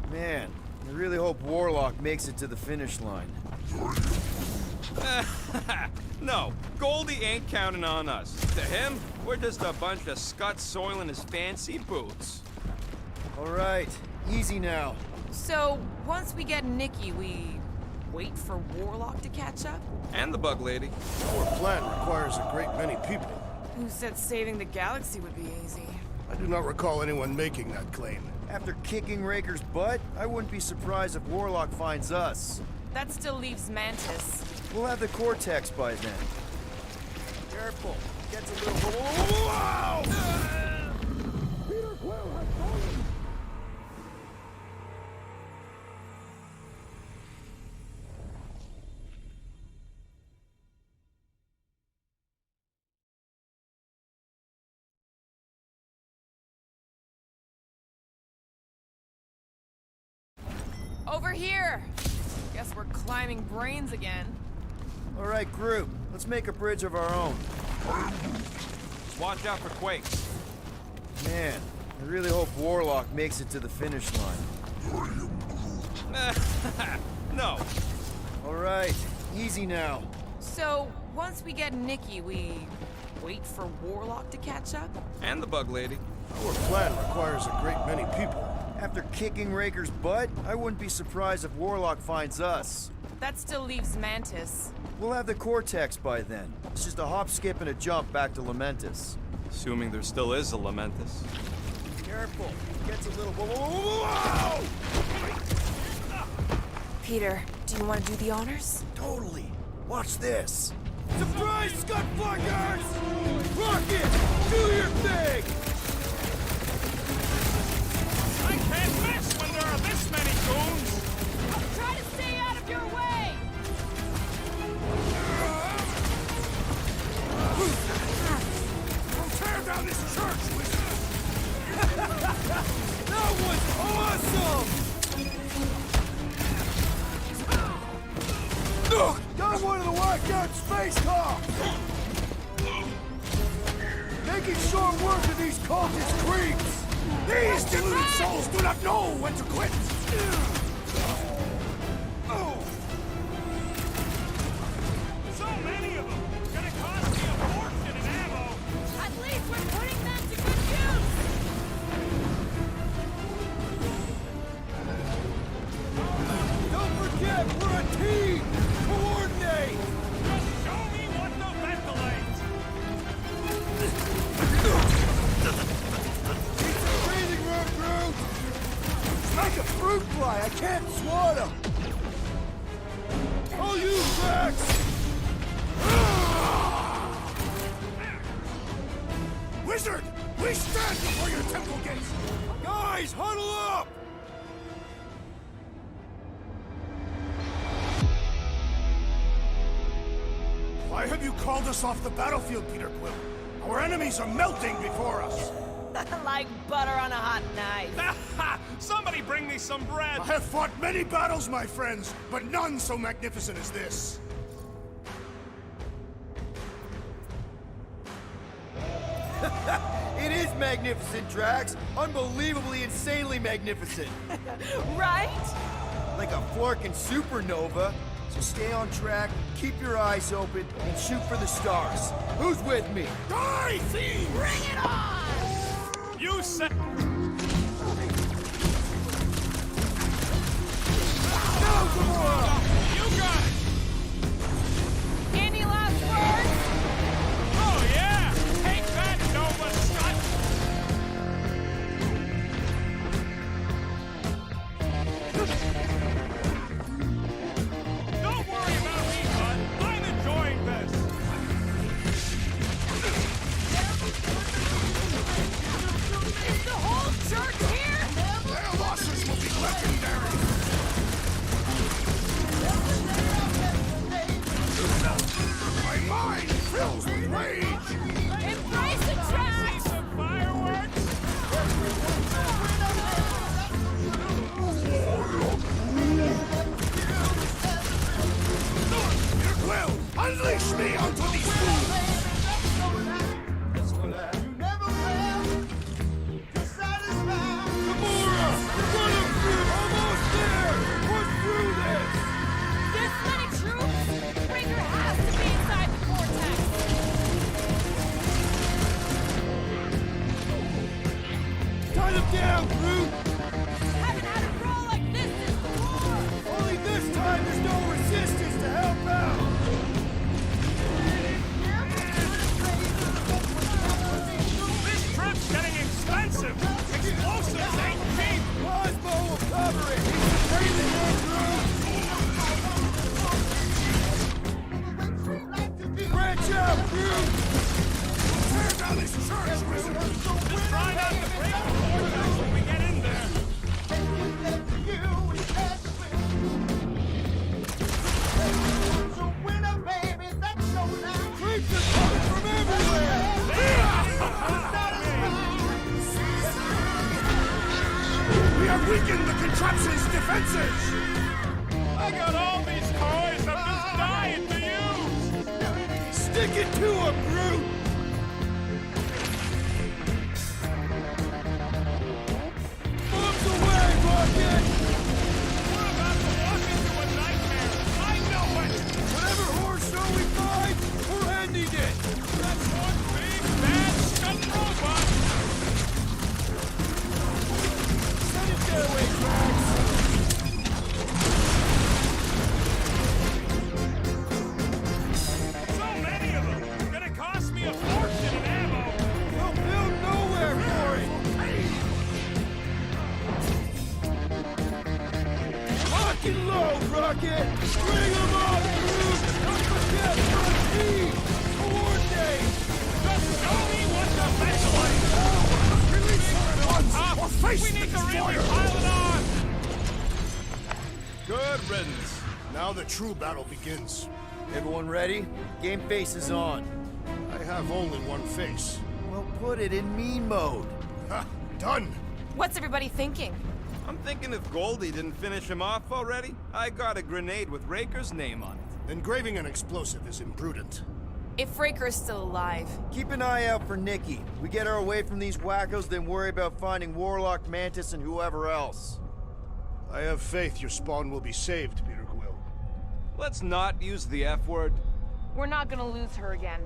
Man, I really hope Warlock makes it to the finish line. No, Goldie ain't counting on us. To him, we're just a bunch of scuts soiling his fancy boots. All right, easy now. So, once we get Nikki, we wait for Warlock to catch up? And the bug lady. Our plan requires a great many people. Who said saving the galaxy would be easy? I do not recall anyone making that claim. After kicking Raker's butt, I wouldn't be surprised if Warlock finds us. That still leaves Mantis. We'll have the Cortex by then. Careful. Gets a little... Whoa! Peter Quill has fallen! Over here! Guess we're climbing brains again. All right, group, let's make a bridge of our own. Watch out for quakes. Man, I really hope Warlock makes it to the finish line. No. All right, easy now. So, once we get Nikki, we wait for Warlock to catch up? And the bug lady. Our plan requires a great many people. After kicking Raker's butt, I wouldn't be surprised if Warlock finds us. That still leaves Mantis. We'll have the Cortex by then. It's just a hop, skip, and a jump back to Lamentus. Assuming there still is a Lamentus. Careful. Gets a little... Whoa! Peter, do you want to do the honors? Totally. Watch this. Surprise, Scutfuckers! Rocket, do your thing! I can't miss when there are this many goons! I'll try to stay out of your way! Don't tear down this church, wizard! That was awesome! Got one of the whacked out space cops! Making short work of these cultist creeps! These deluded souls do not know when to quit! So many of them! Gonna cost me a fortune in ammo! At least we're putting them to good use! Don't forget, we're a team! Coordinate! Just show me what to ventilate! Breathing room, Groot! It's like a fruit fly, I can't swat him! Oh, you Rex! Wizard! We stand before your temple gates! Guys, huddle up! Why have you called us off the battlefield, Peter Quill? Our enemies are melting before us! Like butter on a hot knife. Somebody bring me some bread! I have fought many battles, my friends, but none so magnificent as this. magnificent, Drax. Unbelievably, insanely magnificent. Right? Like a flirking supernova. So stay on track, keep your eyes open, and shoot for the stars. Who's with me? Die, thieves! Bring it on! You said. Go, Gamora! You got it! Any last words? Oh, yeah! Take that, Nova Scott! Don't worry about me, bud. I'm enjoying this. Is the whole church here? Their losses will be legendary! My mind fills with rage! Embrace the tracks! Some fireworks? Will, unleash me onto these fools! Gamora! Run him through! Almost there! Push through this! This many troops? Raker has to be inside the vortex! Cut him down, Groot! Haven't had a roll like this since the war! Only this time there's no resistance to help out! This trip's getting expensive. Explosives ain't cheap. Cosmo will cover it! He's crazy Groot! Branch out, Groot! Tear down this church, wizard! Just try not to break the vortex when we get in there. Creeps are coming from everywhere! We have weakened the contraption's defenses! I got all these toys I'm just dying to use. Stick it to him, Groot! Bombs away, Rocket! We're about to walk into a nightmare. I know it. Whatever horror show we find, we're ending it! That's one big bad stunt robot. Send it their way, Drax! So many of them. It's gonna cost me a fortune in ammo. They'll build nowhere for it! Lock and load, Rocket! Bring them up, Groot! Don't forget, front team! Coordinate! Just show me what the best like. Release her at once, or face We the need to really destroyer! pile it on. Good riddance. Now the true battle begins. Everyone ready? Game face is on. I have only one face. Well, put it in me mode. Ha! Done! What's everybody thinking? I'm thinking if Goldie didn't finish him off already, I got a grenade with Raker's name on it. Engraving an explosive is imprudent. If Raker is still alive, Keep an eye out for Nikki. We get her away from these wackos, then worry about finding Warlock, Mantis, and whoever else. I have faith your spawn will be saved, Peter Quill. Let's not use the F word. we're not gonna lose her again.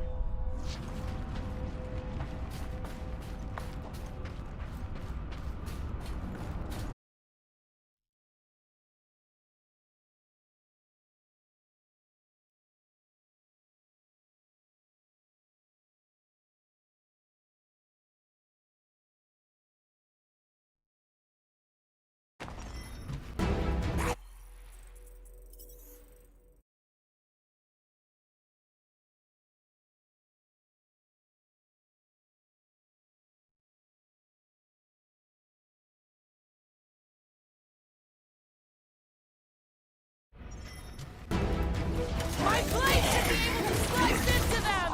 My blade should be able to slice into them!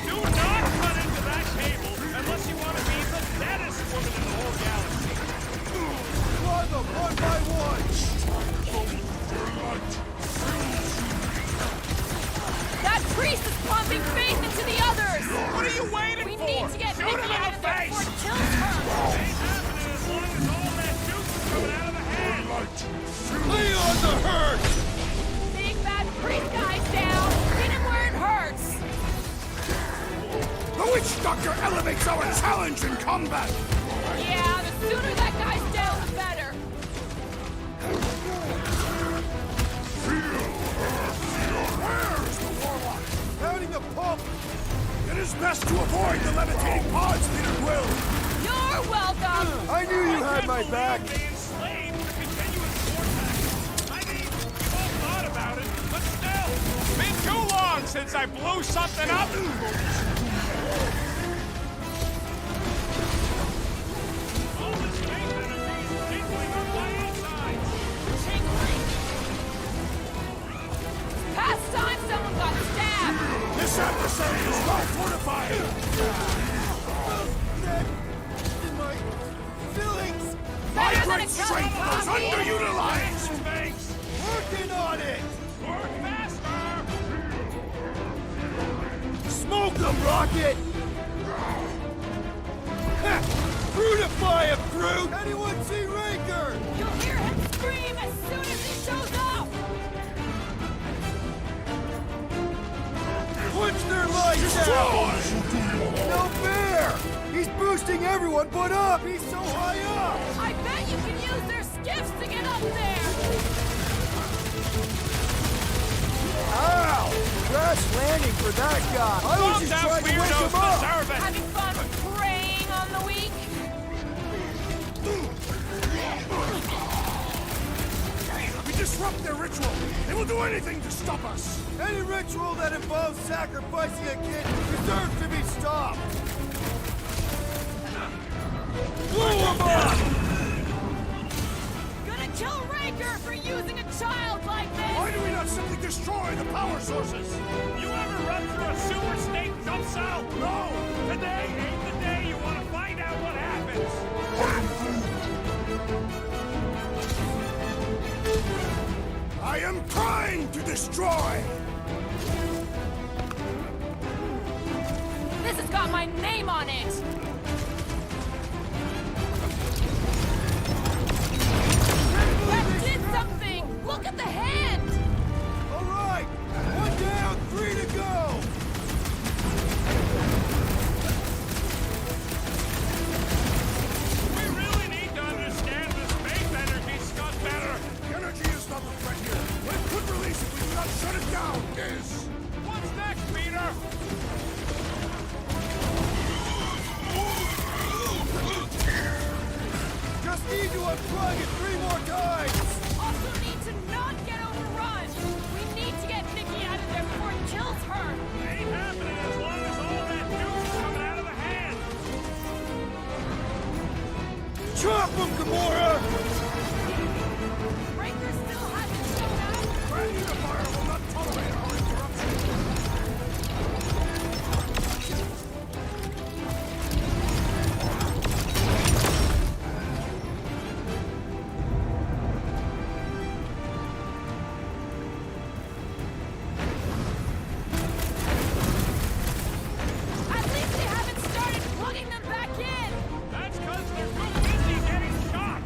Do not cut into that cable unless you want to be the deadest woman in the whole galaxy. Fly them one by one! That priest is pumping faith into the others! What are you waiting We for? need to get Shoot Mickey him in out the of there face! before it kills her! Ain't happening as long as all that juice is coming out of the hand! Lay on the herd! Big bad priest guy's down! Hit him where it hurts! The witch doctor elevates our challenge in combat! Yeah, the sooner that guy's down, the better! Where's the warlock? Pounding the pump! It is best to avoid the levitating pods, Peter Quill! You're welcome! I knew you had my back! They enslaved the continuous vortex. I mean, we've all thought about it, but still, been too long since I blew something up. All this space energy is tingling on my insides. Tingling! Past time someone got stabbed! This adversary is well fortified! In my feelings! My Better than great a strength cup of is coffee. underutilized! Thanks. Working on it! Work faster. Smoke them, Rocket! Ha! Fruitify him, Fruit! Anyone see Raker? You'll hear him scream as soon as he shows up! Punch their lights out! No fair! He's boosting everyone but up! He's so high up! I bet you can use their skiffs to get up there! Ow! Crash landing for that guy! I was just trying to wake him up! Having fun preying on the weak? We disrupt their ritual! They will do anything to stop us! Any ritual that involves sacrificing a kid deserves to be stopped! Blow him up! Gonna kill Raker for using a child like this! Why do we not simply destroy the power sources? You ever run through a super snake jump cell? No! Today ain't the day you want to find out what happens! I am trying to destroy! This has got my name on it! That did something! Look at the hand! All right! One down, 3 to go! We really need to understand the space energy stuff better. Energy is not the threat here. What it could release if we do not shut it down is... What's next, Peter? Just need to unplug it 3 more times! Also need to not get overrun! We need to get Nikki out of there before it kills her! Ain't happening as long as all that juice is coming out of the hand. Chop him, Gamora! Raker still hasn't shown up! Grand Unifier will not tolerate our interruption! At least they haven't started plugging them back in! That's because they're too busy getting shot.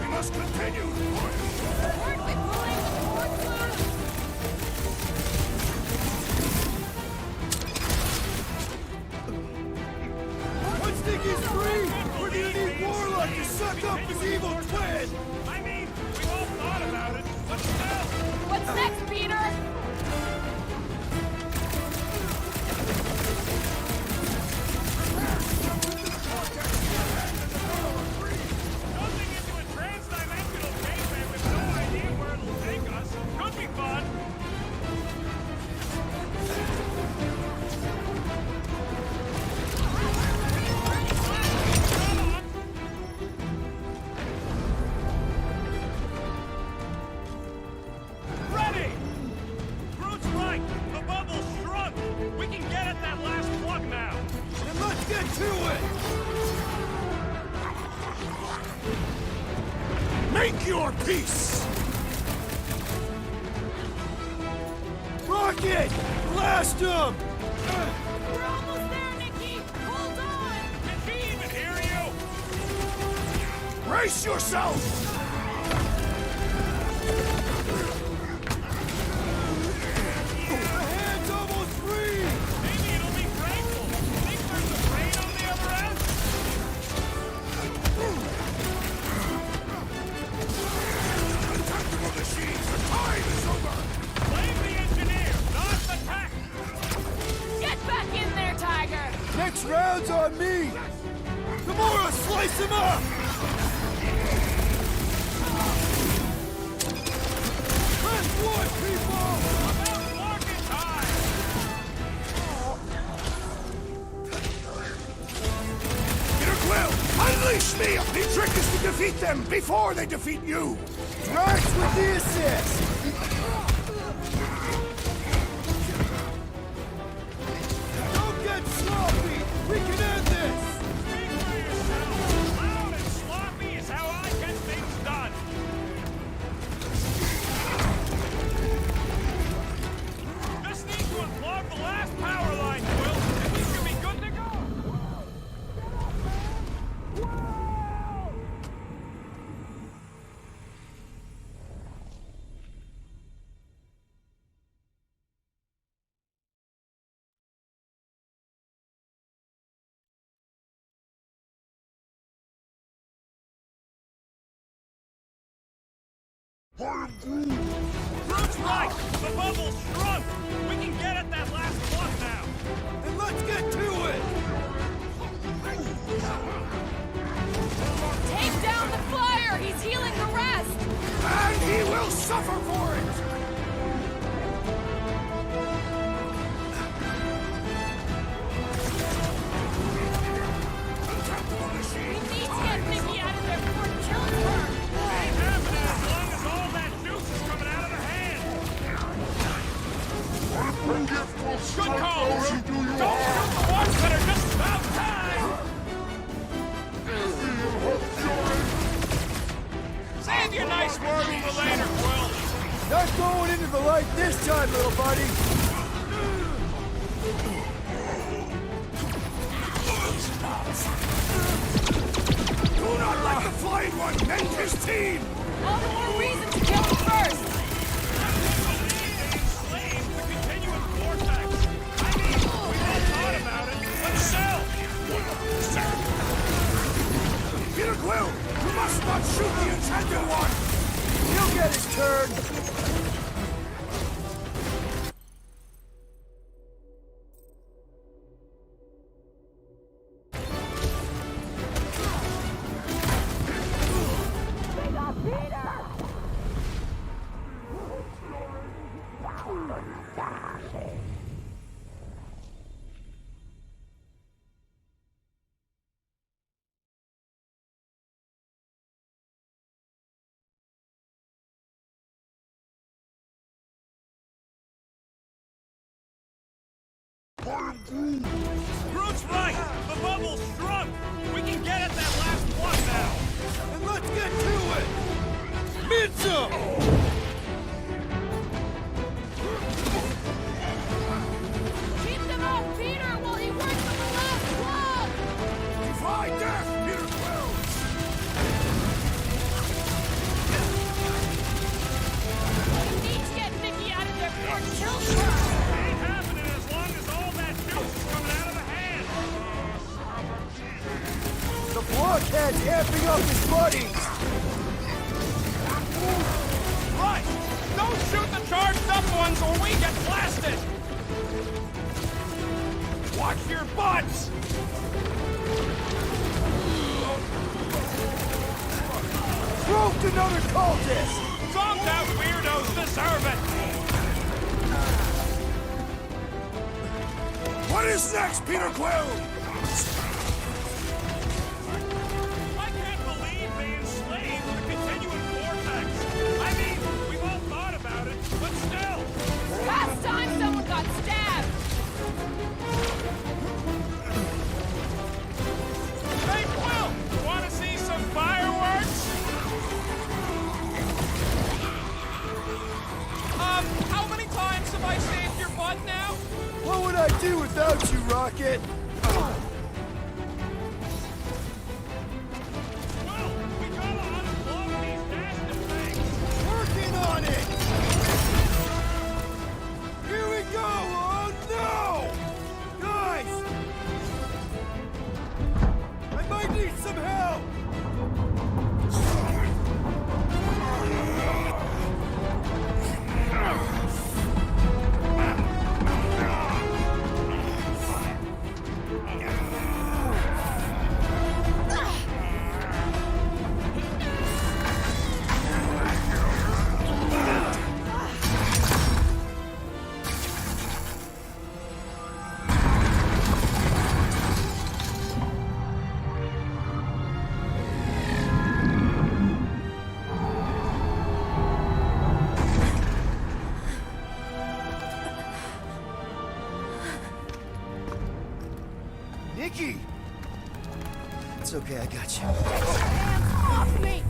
We must continue! Weren't we pulling the cords loose? Once Nikki's free, we're gonna need Warlock to suck up his evil twin! I mean, we all thought about it, but still. What's next, Peter? Jumping into a trans-dimensional caveman with no idea where it'll take us could be fun. Ready! Groot's right. The bubble's shrunk. We can get at that last plug now. Then let's get to it! Make your peace! it! Blast him! We're almost there, Nikki! Hold on! Did she even hear you? Brace yourself! The hand's almost free! Maybe it'll be grateful. Think there's a brain on the other end? Tactical machines, the time is over! Blame the engineer, not the tech! Get back in there, Tiger! Next round's on me! Gamora, slice him up! Press one, people! About blocking time! Peter Quill, unleash me! The trick is to defeat them before they defeat you! Drax with the assist! Don't get sloppy! We can end this! Speak for yourself! Loud and sloppy is how I get things done! Just need to unplug the last power line, Quill, and we should be good to go! Groot's right! The bubble's shrunk! We can get at that last plug now! Then let's get to it! Take down the flyer! He's healing the rest! And he will suffer for it! Tactical machine, We need to get Nikki out of there before it kills her! Ain't happening as long as all that juice is coming out of the hand! Good call, Groot! Don't shoot the ones that are just about time! Save your nice words for later, Quill! Not going into the light this time, little buddy! do not let the Flying One mend his team! All the more reason to kill him first! Enslaved the continuous vortex! I mean, we all thought about it, but still! Peter Quill, you must not shoot the Enchanted One! He'll get his turn! Groot's right! The bubble's shrunk! We can get at that last plug now! And let's get to it! Mince 'em! Keep them off Peter while he works on the last plug! Defy death, Peter Quill! We need to get Nikki out of there before it kills her! Ain't happening as long as all that juice is coming out of the hand! The blockhead's amping up his buddies! Right! Don't shoot the charged up ones or we get blasted! Watch your butts! Broke another cultist! Zonked out weirdos deserve it! What is next, Peter Quill? I can't believe they enslaved the continuous vortex! I mean, we've all thought about it, but still! Last time someone got stabbed! Hey, Quill! Wanna see some fireworks? How many times have I saved your some help! Nikki! It's okay, I got you. Hands off me!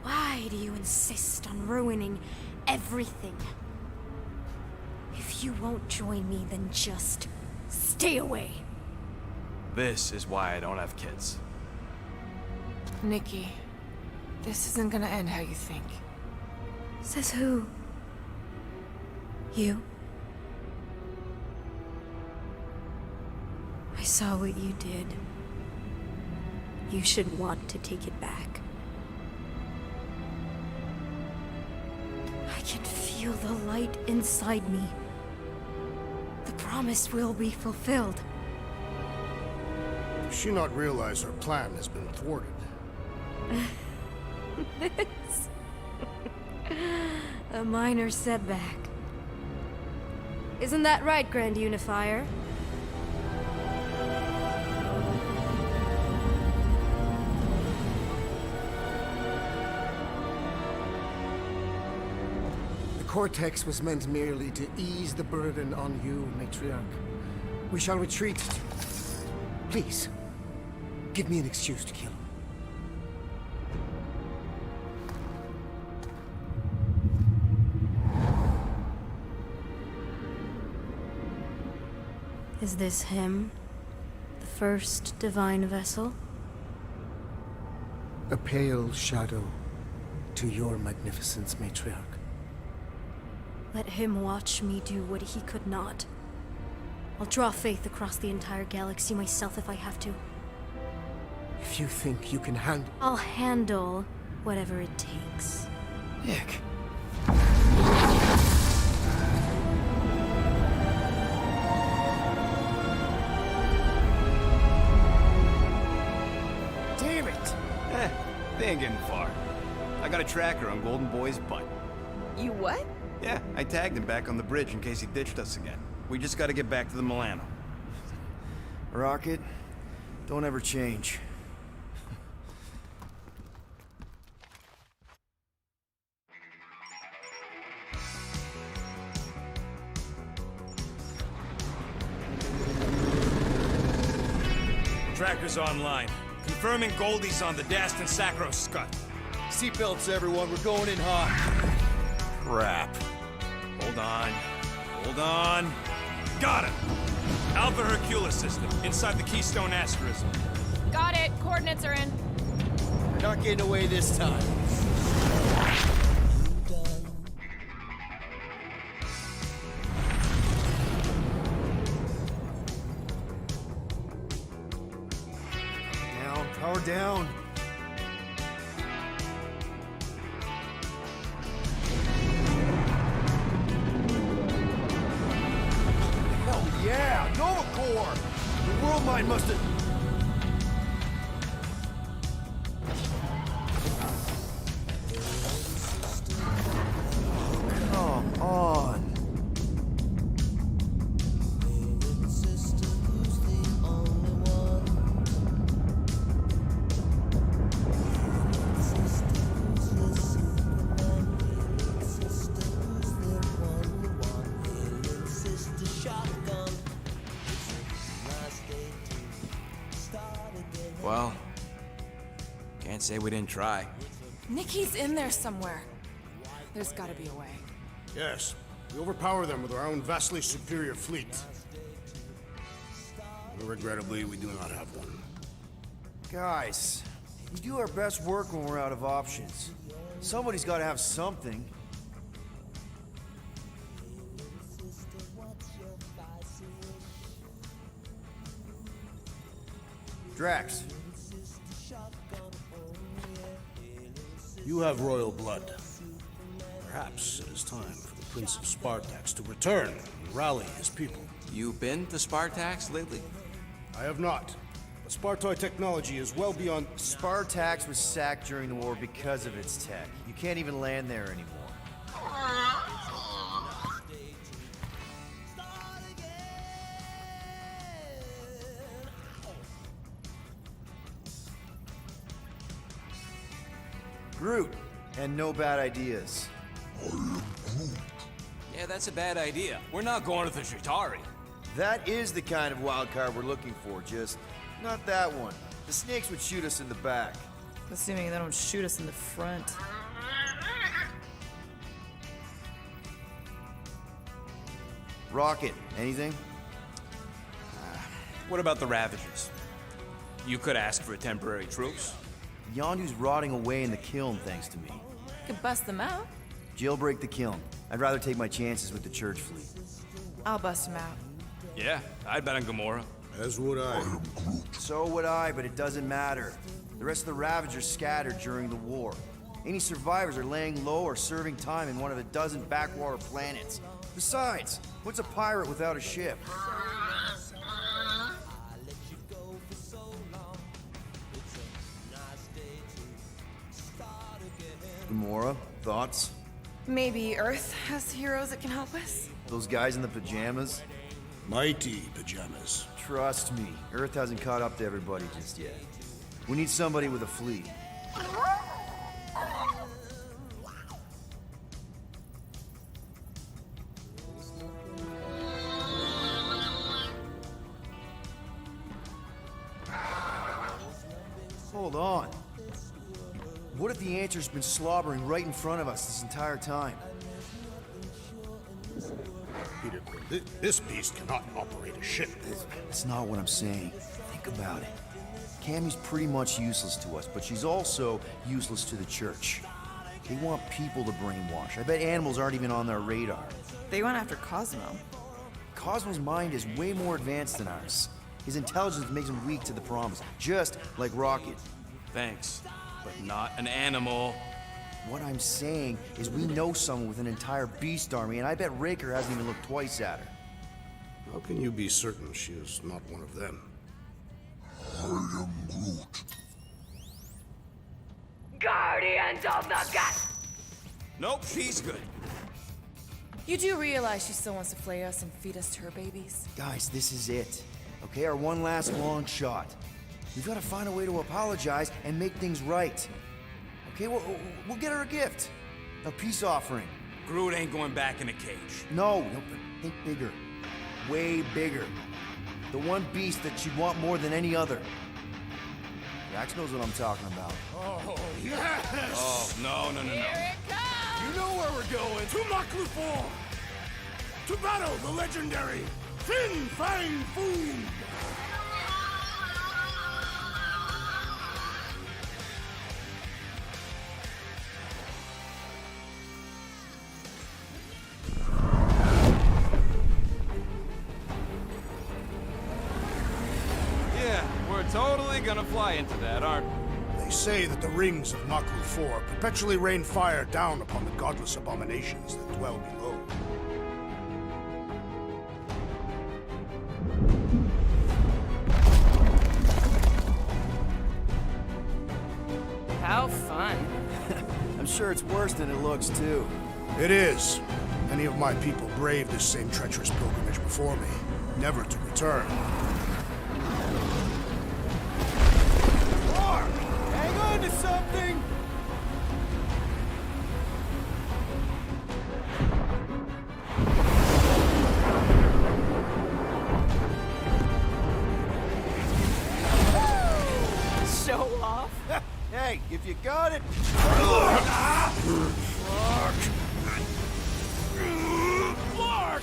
Why do you insist on ruining everything? If you won't join me, then just stay away. This is why I don't have kids. Nikki, this isn't gonna end how you think. Says who? You? I saw what you did. You should want to take it back. I can feel the light inside me. The promise will be fulfilled. Does she not realize her plan has been thwarted? This... a minor setback. Isn't that right, Grand Unifier? The Cortex was meant merely to ease the burden on you, Matriarch. We shall retreat. Please, give me an excuse to kill him. Is this him? The first divine vessel? A pale shadow to your magnificence, Matriarch. Let him watch me do what he could not. I'll draw faith across the entire galaxy myself if I have to. If you think you can handle... I'll handle whatever it takes. Nick. Damn it! They ain't getting far. I got a tracker on Golden Boy's butt. You what? Yeah, I tagged him back on the bridge in case he ditched us again. We just gotta get back to the Milano. Rocket, don't ever change. Tracker's online. Confirming Goldie's on the Dastan Sacro Scut. Seatbelts, everyone. We're going in hot. Crap. Hold on. Hold on. Got it! Alpha Hercules system, inside the Keystone Asterism. Got it. Coordinates are in. You're not getting away this time. Down, power down. Hell yeah, Nova Corps! The world mind must have... Come on. Well, can't say we didn't try. Nikki's in there somewhere. There's gotta be a way. Yes. We overpower them with our own vastly superior fleet. Regrettably, we do not have one. Guys, we do our best work when we're out of options. Somebody's got to have something. Drax. You have royal blood. Perhaps it is time for the Prince of Spartax to return and rally his people. You been to Spartax lately? I have not. But Spartoid technology is well beyond... Spartax was sacked during the war because of its tech. You can't even land there anymore. Groot, and no bad ideas. Yeah, that's a bad idea. We're not going to the Chitauri. That is the kind of wild card we're looking for, just not that one. The snakes would shoot us in the back. Assuming they don't shoot us in the front. Rocket, anything? What about the Ravagers? You could ask for a temporary truce. Yondu's rotting away in the kiln thanks to me. You could bust them out. Jailbreak the kiln. I'd rather take my chances with the church fleet. I'll bust them out. Yeah, I'd bet on Gamora. As would I. So would I, but it doesn't matter. The rest of the Ravagers scattered during the war. Any survivors are laying low or serving time in one of a dozen backwater planets. Besides, what's a pirate without a ship? Gamora, thoughts? Maybe Earth has heroes that can help us? Those guys in the pajamas? Mighty pajamas. Trust me, Earth hasn't caught up to everybody just yet. We need somebody with a fleet. Hold on. What if the answer's been slobbering right in front of us this entire time? Peter Quill, this beast cannot operate a ship. That's not what I'm saying. Think about it. Cammy's pretty much useless to us, but she's also useless to the church. They want people to brainwash. I bet animals aren't even on their radar. They went after Cosmo. Cosmo's mind is way more advanced than ours. His intelligence makes him weak to the promise, just like Rocket. Thanks, but not an animal. What I'm saying is we know someone with an entire beast army, and I bet Raker hasn't even looked twice at her. How can you be certain she is not one of them? I am Groot. Guardians of the Gut. Nope, she's good. You do realize she still wants to flay us and feed us to her babies? Guys, this is it. Okay, our one last long shot. We've got to find a way to apologize and make things right. Okay, we'll get her a gift. A peace offering. Groot ain't going back in a cage. No, but think bigger. Way bigger. The one beast that she'd want more than any other. Drax knows what I'm talking about. Oh, yes! Oh, no. Here it comes! You know where we're going. To Maklu 4! To battle the legendary Fin Fang Foom! Totally gonna fly into that, aren't we? They say that the rings of Maklu 4 perpetually rain fire down upon the godless abominations that dwell below. How fun. I'm sure it's worse than it looks, too. It is. Many of my people braved this same treacherous pilgrimage before me, never to return. Hang on to something! Show off. Hey, if you got it! Clark!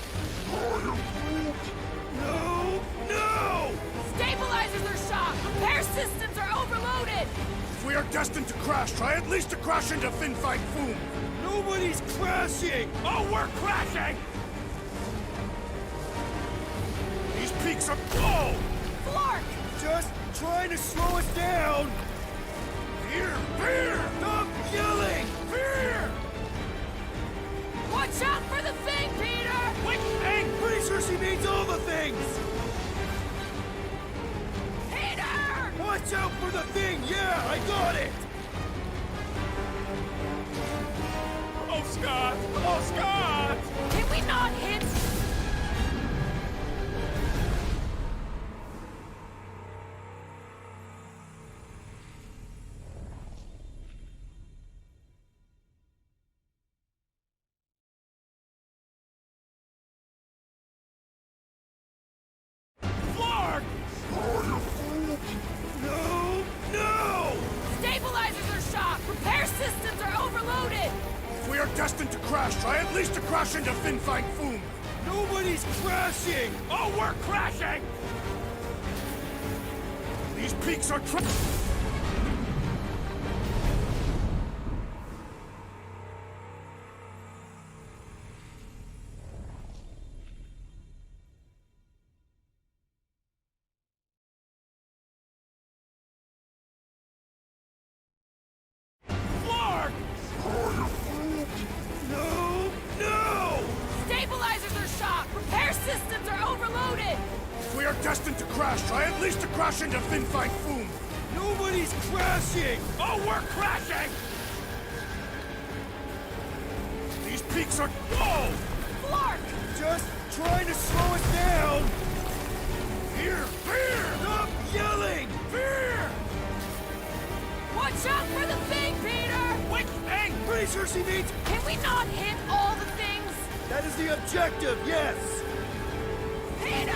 No! Stabilizers are shot! Repair systems are overloaded! If we are destined to crash, try at least to crash into Fin Fang Foom! Nobody's crashing! Oh, we're crashing! These peaks are... Oh! Clark! Just trying to slow us down! Fear! Fear! Stop yelling! Fear! Watch out for the thing, Peter! Which thing? Pretty sure she means all the things! Peter! Watch out for the thing! Yeah, I got it! Oh, Scott! Oh, Scott! Can we not hit? Flark! No! No! Stabilizers are shot! Repair systems are overloaded! If we are destined to crash, try at least to crash into Fin Fang Foom! Nobody's crashing! Oh, we're crashing! These peaks are Flark! No! No! Stabilizers are shot! Repair systems are overloaded! If we are destined to crash, try at least to crash into Fin Fang Foom! Nobody's crashing! Oh, we're crashing! These peaks are... Whoa! Flark! Just trying to slow us down! Fear! Fear! Stop yelling! Fear! Watch out for the thing, Peter! Which thing? Pretty sure she means... Can we not hit all the things? That is the objective, yes! Peter!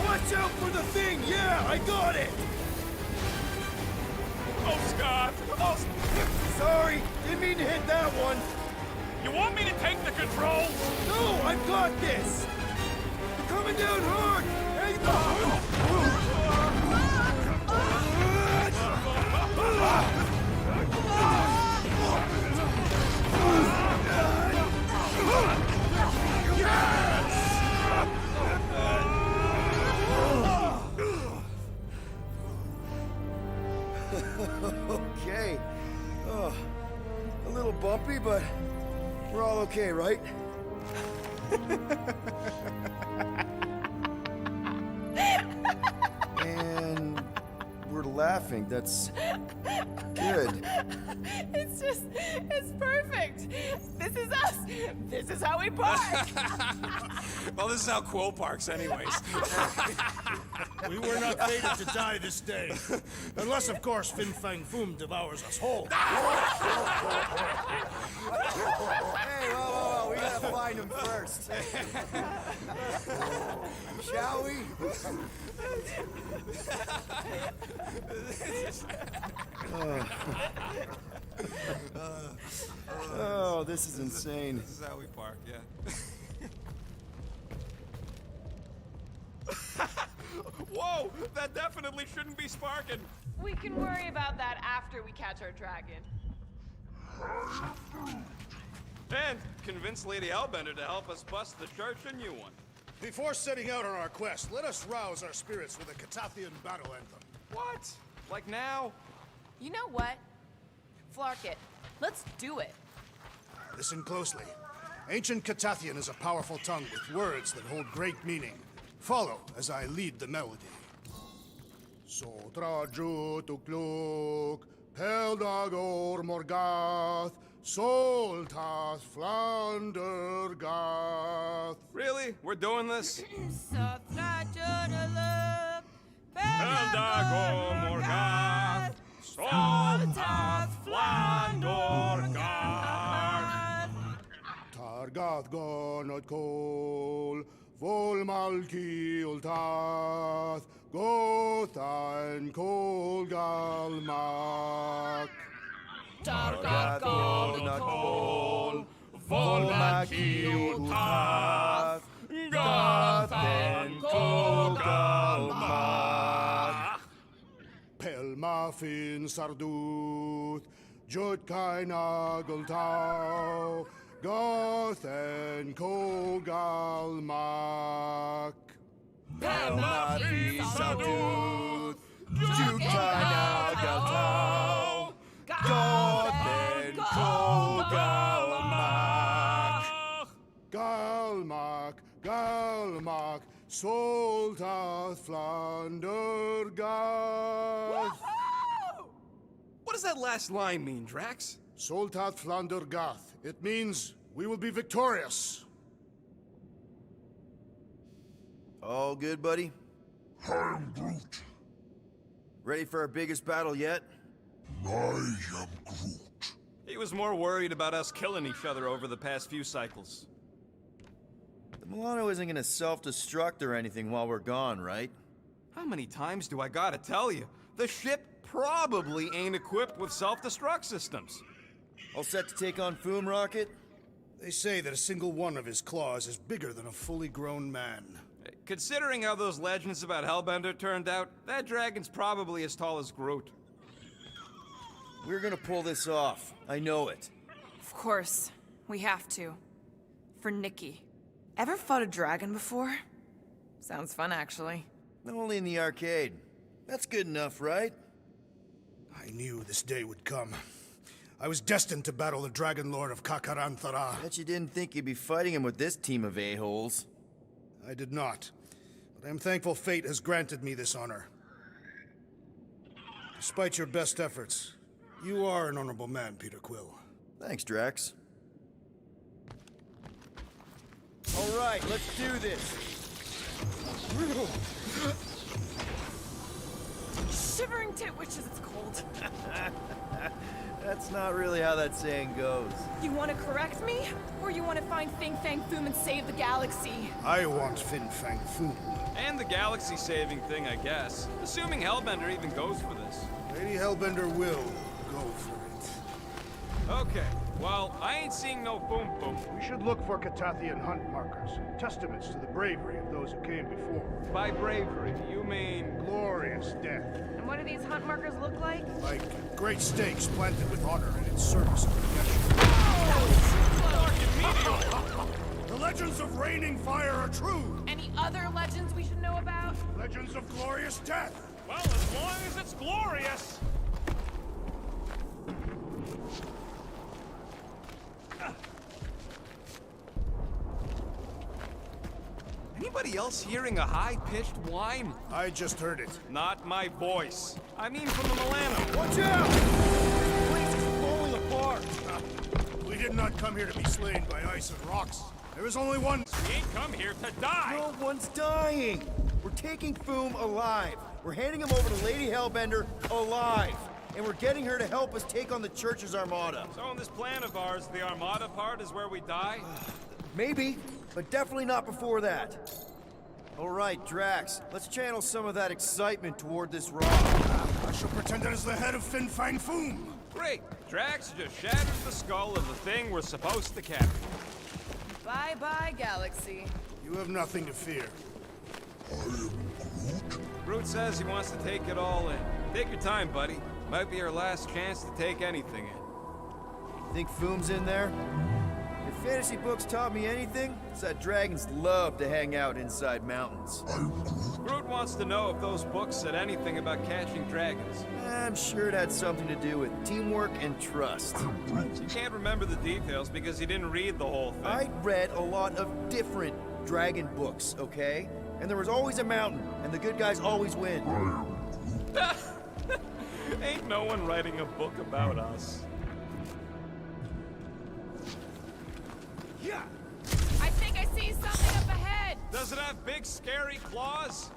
Watch out for the thing! Yeah, I got it! Oh, Scott! Oh, Sorry, didn't mean to hit that one. you want me to take the controls? No, I've got this! You're coming down hard! Hey, Okay. Oh, a little bumpy, but we're all okay, right? And we're laughing. That's good. It's perfect! This is us! This is how we park! Well, this is how Quill parks anyways. We were not fated to die this day. Unless, of course, Fin Fang Foom devours us whole. Hey, whoa, we gotta find him first. Shall we? Oh, this is insane. This is how we park, yeah. Whoa! That definitely shouldn't be sparking. We can worry about that after we catch our dragon. And convince Lady Hellbender to help us bust the church a new one. Before setting out on our quest, let us rouse our spirits with a Catathian battle anthem. What? Like now? You know what? Flark it. Let's do it. Listen closely. Ancient Catathian is a powerful tongue with words that hold great meaning. Follow as I lead the melody. Sotra jutukluk, Peldagor Morgath, Soltas Flandergath. Really? We're doing this? Eldago Morgath, Soltas Flandorgath. Targath gonot kol, Volmalki ultath, Gothan kol galmak. Targath gonot kol, Volmaki ultath, Gothan kol galmak. Pelmafin sarduth, Jutkai nagultau, Gothen Kogalmak. Pelmafin sarduth, Jukai Nagatao, Godden Kogalmak. Galmak, Galmak, Soltath Flandergath. What does that last line mean, Drax? Soltath Flandergath. It means we will be victorious. All good, buddy? I'm Groot. Ready for our biggest battle yet? I am Groot. He was more worried about us killing each other over the past few cycles. The Milano isn't gonna self-destruct or anything while we're gone, right? How many times do I gotta tell you? The ship probably ain't equipped with self-destruct systems. All set to take on Foom, Rocket? They say that a single one of his claws is bigger than a fully grown man. Considering how those legends about Hellbender turned out, that dragon's probably as tall as Groot. We're gonna pull this off. I know it. Of course. We have to. For Nikki. Ever fought a dragon before? Sounds fun, actually. Only in the arcade. That's good enough, right? I knew this day would come. I was destined to battle the Dragon Lord of Kakaranthara. Bet you didn't think you'd be fighting him with this team of a-holes. I did not, but I am thankful fate has granted me this honor. Despite your best efforts, you are an honorable man, Peter Quill. Thanks, Drax. All right, let's do this. Shivering tit witches, it's cold. That's not really how that saying goes. You want to correct me? Or you want to find Fin Fang Foom and save the galaxy? I want Fin Fang Foom. And the galaxy-saving thing, I guess. Assuming Hellbender even goes for this. Lady Hellbender will go for it. Okay, well, I ain't seeing no Foom Foom. We should look for Catathian hunt markers, testaments to the bravery of those who came before. By bravery, you mean... Glorious death. And what do these hunt markers look like? Like great stakes planted with honor in its service of redemption. The legends of raining fire are true. Any other legends we should know about? Legends of glorious death. Well, as long as it's glorious. Anybody else hearing a high-pitched whine? I just heard it. Not my voice. I mean from the Milano. Watch out! The place is falling apart. We did not come here to be slain by ice and rocks. There is only one. We ain't come here to die. No one's dying. We're taking Foom alive. We're handing him over to Lady Hellbender alive. And we're getting her to help us take on the Church's Armada. So in this plan of ours, the Armada part is where we die? Maybe, but definitely not before that. All right, Drax, let's channel some of that excitement toward this rock. I shall pretend it is the head of Fin Fang Foom. Great. Drax just shatters the skull of the thing we're supposed to capture. Bye-bye, galaxy. You have nothing to fear. I am Groot. Groot says he wants to take it all in. Take your time, buddy. Might be our last chance to take anything in. Think Foom's in there? If fantasy books taught me anything, it's that dragons love to hang out inside mountains. Groot wants to know if those books said anything about catching dragons. I'm sure it had something to do with teamwork and trust. You can't remember the details because you didn't read the whole thing. I read a lot of different dragon books, okay? And there was always a mountain, and the good guys always win. Ain't no one writing a book about us. Yeah. I think I see something up ahead. Does it have big, scary claws?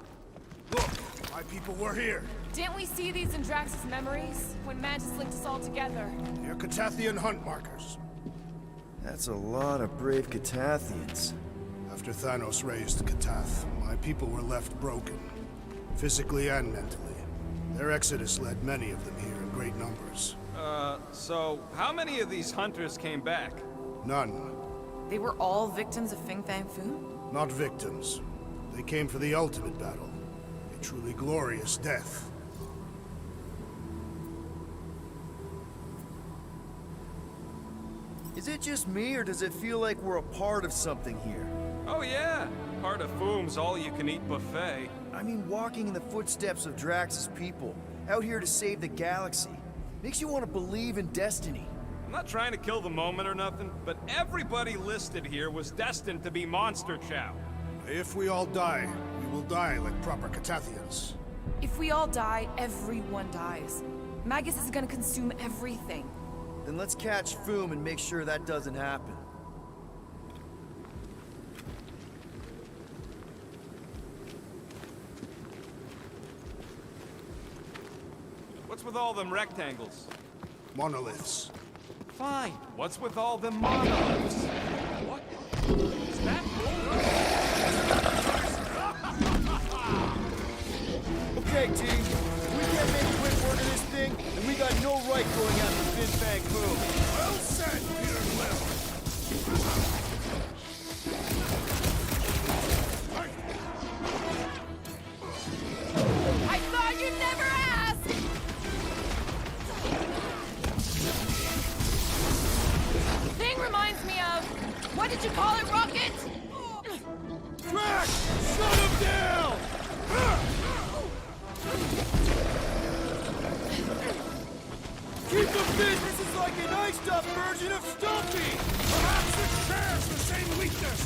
Look, my people were here. Didn't we see these in Drax's memories when Mantis linked us all together? They're Catathian hunt markers. That's a lot of brave Catathians. After Thanos raised Katath, my people were left broken, physically and mentally. Their exodus led many of them here in great numbers. So how many of these hunters came back? None. They were all victims of Fin Fang Foom? Not victims. They came for the ultimate battle. A truly glorious death. Is it just me, or does it feel like we're a part of something here? Oh yeah, part of Foom's all-you-can-eat buffet. I mean, walking in the footsteps of Drax's people, out here to save the galaxy, makes you want to believe in destiny. I'm not trying to kill the moment or nothing, but everybody listed here was destined to be Monster Chow. If we all die, we will die like proper Catathians. If we all die, everyone dies. Magus is gonna consume everything. Then let's catch Foom and make sure that doesn't happen. What's with all them rectangles? Monoliths. Fine. What's with all them monoliths? What? Is that Okay, team. We can't make quick work of this thing, and we got no right going after Fin Fang Foom. Well said, Peter Quill. I thought you'd never ask! Thing reminds me of... What did you call it, Rocket? Drax! Shut him down! Keep the fit! This is like an iced-up version of Stumpy! Perhaps it shares the same weakness.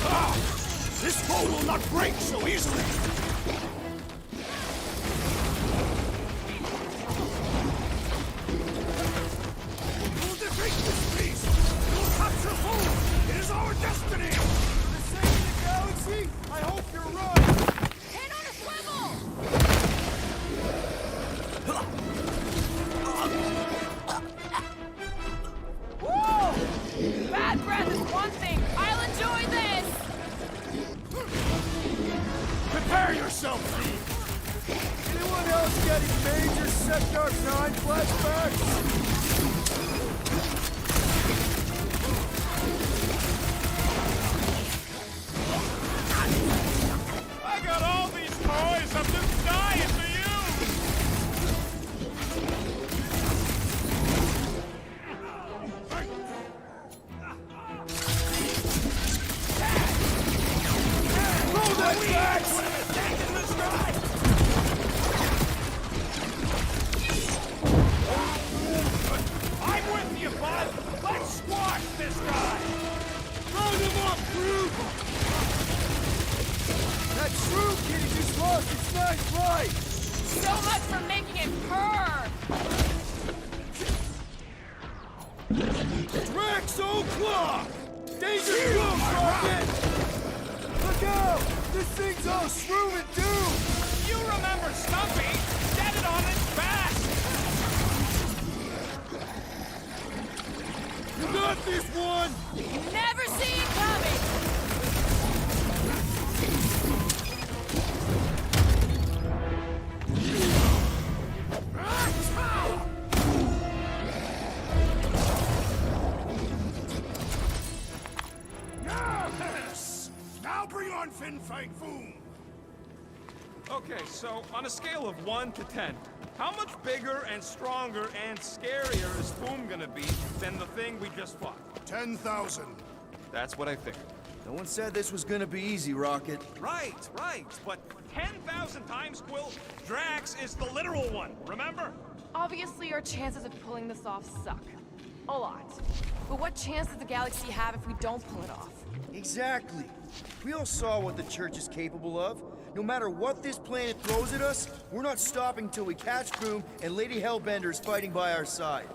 Ah! This foe will not break so easily. We'll defeat this beast. We'll capture Foom. It is our destiny. For the sake of the galaxy, I hope you're right! Hand on a swivel! Woo! Bad breath is one thing. I'll enjoy this! Prepare yourself, thief. Anyone else getting major Sector 9 flashbacks? I got all these toys. I'm just dying for you. Throw that back! I'm with you, bud. Let's squash this guy. Round him up, Groot! That shrew kitty just lost its nice right! So much for making it purr! Drax Claw! Danger close, Rocket! Look out! This thing's all shrew and doom! You remember Stumpy? Set it on its back. You got this one! Never see it coming! Yes! Now bring on Fin Fang Foom. Okay, so on a scale of 1 to 10, how much bigger and stronger and scarier is Foom gonna be than the thing we just fought? 10,000. That's what I figured. No one said this was gonna be easy, Rocket. Right, but 10,000 times, Quill, Drax is the literal one, remember? Obviously, our chances of pulling this off suck. A lot. But what chance does the galaxy have if we don't pull it off? Exactly. We all saw what the Church is capable of. No matter what this planet throws at us, we're not stopping till we catch Foom and Lady Hellbender is fighting by our side.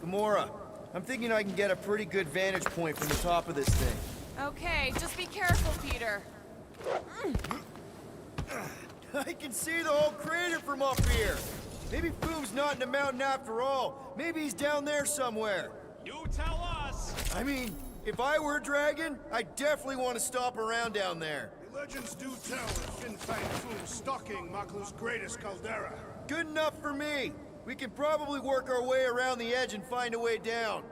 Gamora, I'm thinking I can get a pretty good vantage point from the top of this thing. Okay, just be careful, Peter. I can see the whole crater from up here. Maybe Foom's not in the mountain after all. Maybe he's down there somewhere. You tell us! I mean, if I were a dragon, I'd definitely want to stop around down there. The legends do tell of Fin Fang Foom stalking Maklu's greatest caldera. Good enough for me. We can probably work our way around the edge and find a way down.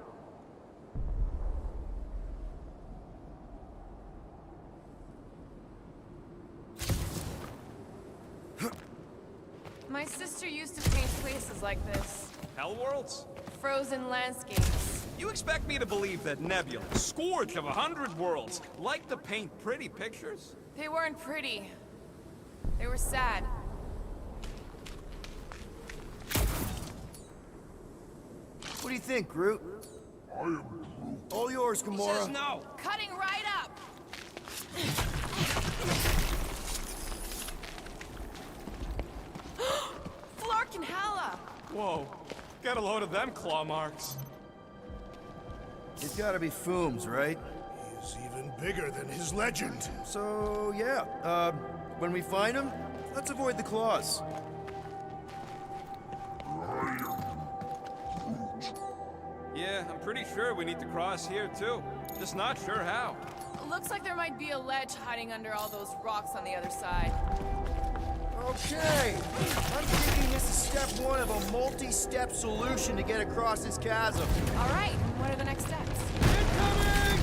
My My sister used to paint places like this. Hell worlds? Frozen landscapes. You expect me to believe that Nebula, scourge of 100 worlds, liked to paint pretty pictures? They weren't pretty. They were sad. What do you think, Groot? I am Groot. All yours, Gamora. Says no. Cutting right up! Flark and Hala! Whoa, get a load of them claw marks. It's gotta be Fooms, right? He's even bigger than his legend. So, yeah. When we find him, let's avoid the claws. Yeah, I'm pretty sure we need to cross here too. Just not sure how. Looks like there might be a ledge hiding under all those rocks on the other side. Okay. I'm thinking this is step one of a multi-step solution to get across this chasm. All right, what are the next steps?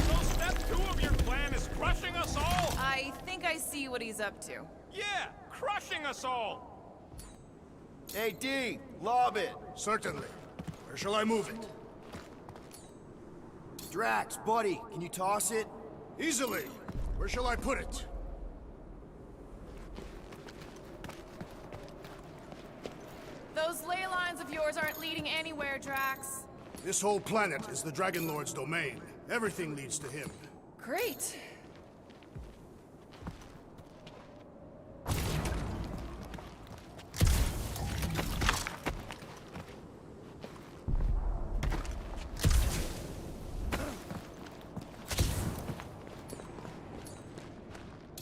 So step 2 of your plan is crushing us all? I think I see what he's up to. Yeah, crushing us all. Hey, D, lob it. Certainly. Where shall I move it? Drax, buddy, can you toss it? Easily. Where shall I put it? Those ley lines of yours aren't leading anywhere, Drax. This whole planet is the Dragon Lord's domain. Everything leads to him. Great.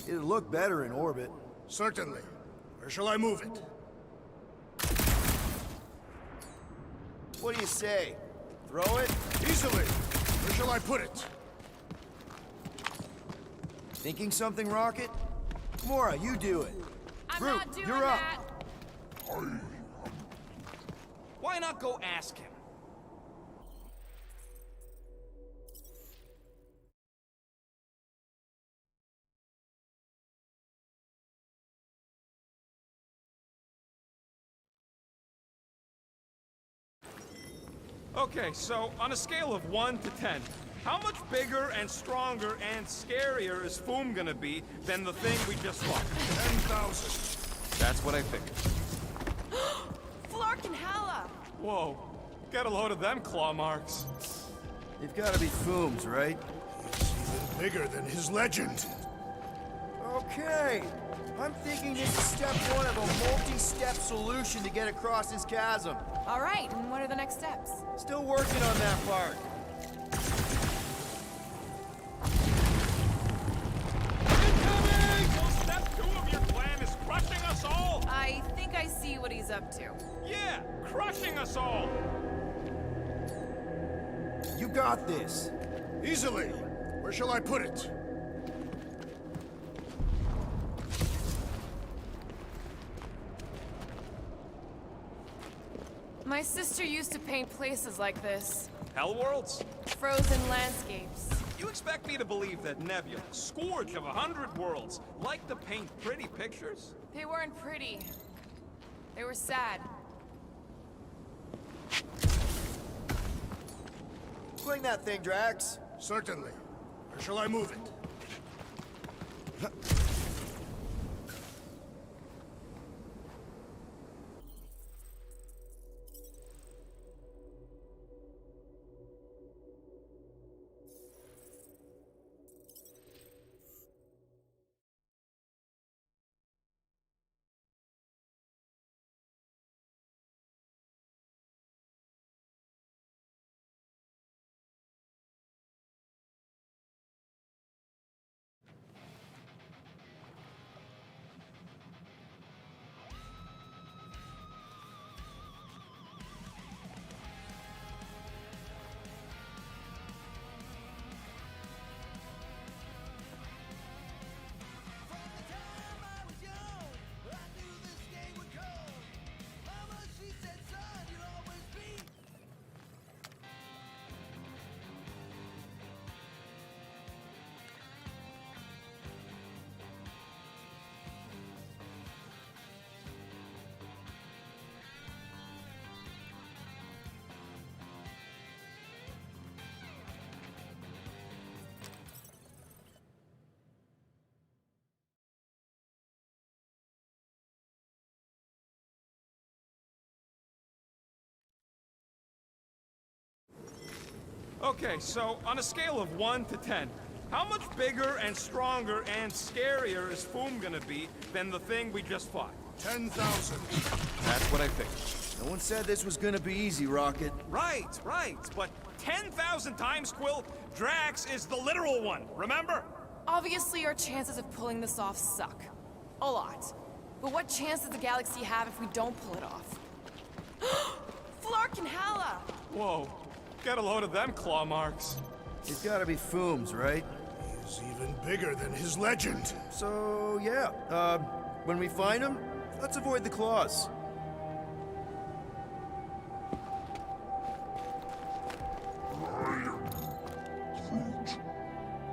It'd look better in orbit. Certainly. Where shall I move it? What do you say? Throw it? Easily. Where shall I put it? Thinking something, Rocket? Gamora, you do it. I'm Groot, not doing you're up. that. Why not go ask him? Okay, so on a scale of 1 to 10, how much bigger and stronger and scarier is Foom gonna be than the thing we just fought? 10,000. That's what I figured. Flark and Hala! Whoa, get a load of them claw marks. They've gotta be Fooms, right? He's even bigger than his legend. Okay. I'm thinking this is step one of a multi-step solution to get across this chasm. All right, and what are the next steps? Still working on that part. Incoming! So step 2 of your plan is crushing us all? I think I see what he's up to. Yeah, crushing us all. You got this. Easily. Where shall I put it? My sister used to paint places like this. Hell worlds? Frozen landscapes. You expect me to believe that Nebula, scourge of 100 worlds, liked to paint pretty pictures? They weren't pretty. They were sad. Swing that thing, Drax. Certainly. Where shall I move it? Okay, so on a scale of 1 to 10, how much bigger and stronger and scarier is Foom gonna be than the thing we just fought? 10,000. That's what I figured. No one said this was gonna be easy, Rocket. Right. But 10,000 times, Quill, Drax is the literal one, remember? Obviously, our chances of pulling this off suck. A lot. But what chance does the galaxy have if we don't pull it off? Flark and Hala! Whoa, get a load of them claw marks. It's gotta be Foom's, right? He's even bigger than his legend. So, yeah. When we find him, let's avoid the claws.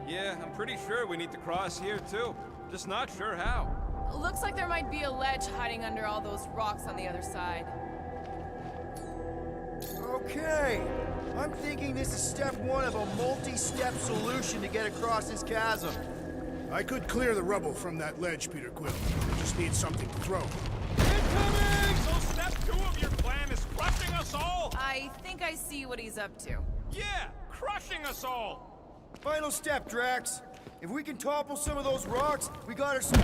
Yeah, I'm pretty sure we need to cross here too. Just not sure how. Looks like there might be a ledge hiding under all those rocks on the other side. Okay. I'm thinking this is step one of a multi-step solution to get across this chasm. I could clear the rubble from that ledge, Peter Quill. I just need something to throw. Incoming! So step 2 of your plan is crushing us all? I think I see what he's up to. Yeah, crushing us all! Final step, Drax. If we can topple some of those rocks, we got ourselves...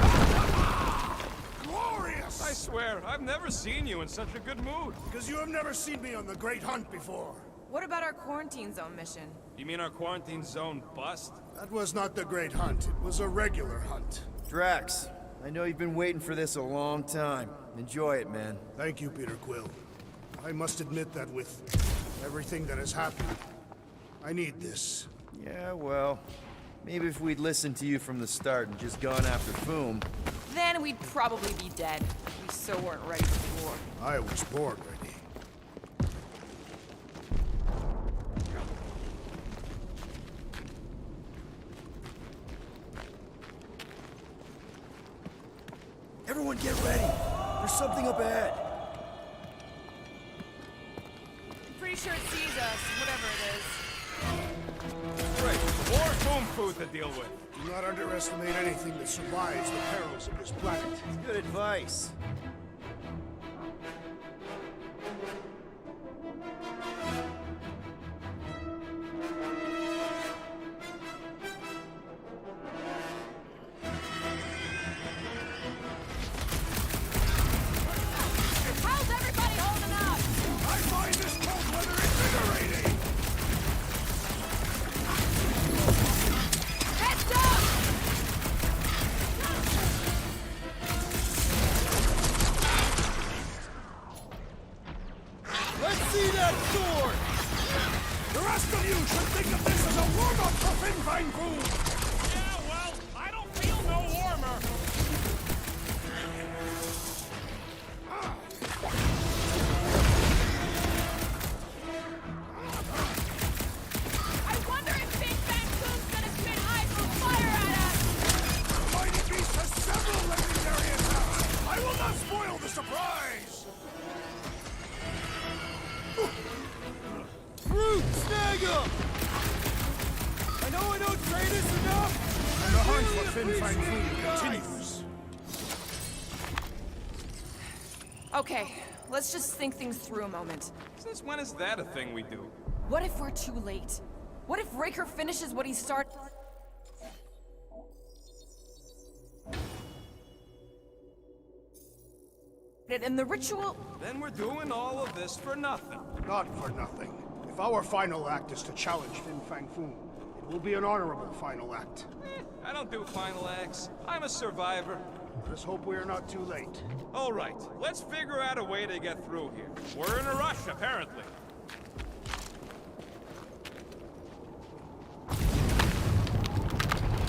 Glorious! I swear, I've never seen you in such a good mood. Because you have never seen me on the Great Hunt before. What about our quarantine zone mission? You mean our quarantine zone bust? That was not the Great Hunt. It was a regular hunt. Drax, I know you've been waiting for this a long time. Enjoy it, man. Thank you, Peter Quill. I must admit that with everything that has happened, I need this. Yeah, well, maybe if we'd listened to you from the start and just gone after Foom... Then we'd probably be dead. We so weren't ready for war. I was born ready. Everyone get ready! There's something up ahead! I'm pretty sure it sees us, whatever it is. Great, more Foom food to deal with. Do not underestimate anything that survives the perils of this planet. Good advice. How's everybody holding up? I find this cold weather invigorating! Heads up! Let's see that sword! The rest of you should think of this as a warm-up for Fin Fang Foom! Yeah, well, I don't feel no warmer. I wonder if Big Bang Foom's gonna spit hydro fire at us! The mighty beast has several legendary attacks! I will not spoil the surprise! Fruit, snag him! I don't train us enough! And the hunt for Fin Fang Foom continues. Okay, let's just think things through a moment. Since when is that a thing we do? What if we're too late? What if Raker finishes what he started? And the ritual... Then we're doing all of this for nothing. Not for nothing. If our final act is to challenge Fin Fang Foom, it will be an honorable final act. I don't do final acts. I'm a survivor. Let's hope we are not too late. All right, let's figure out a way to get through here. We're in a rush, apparently.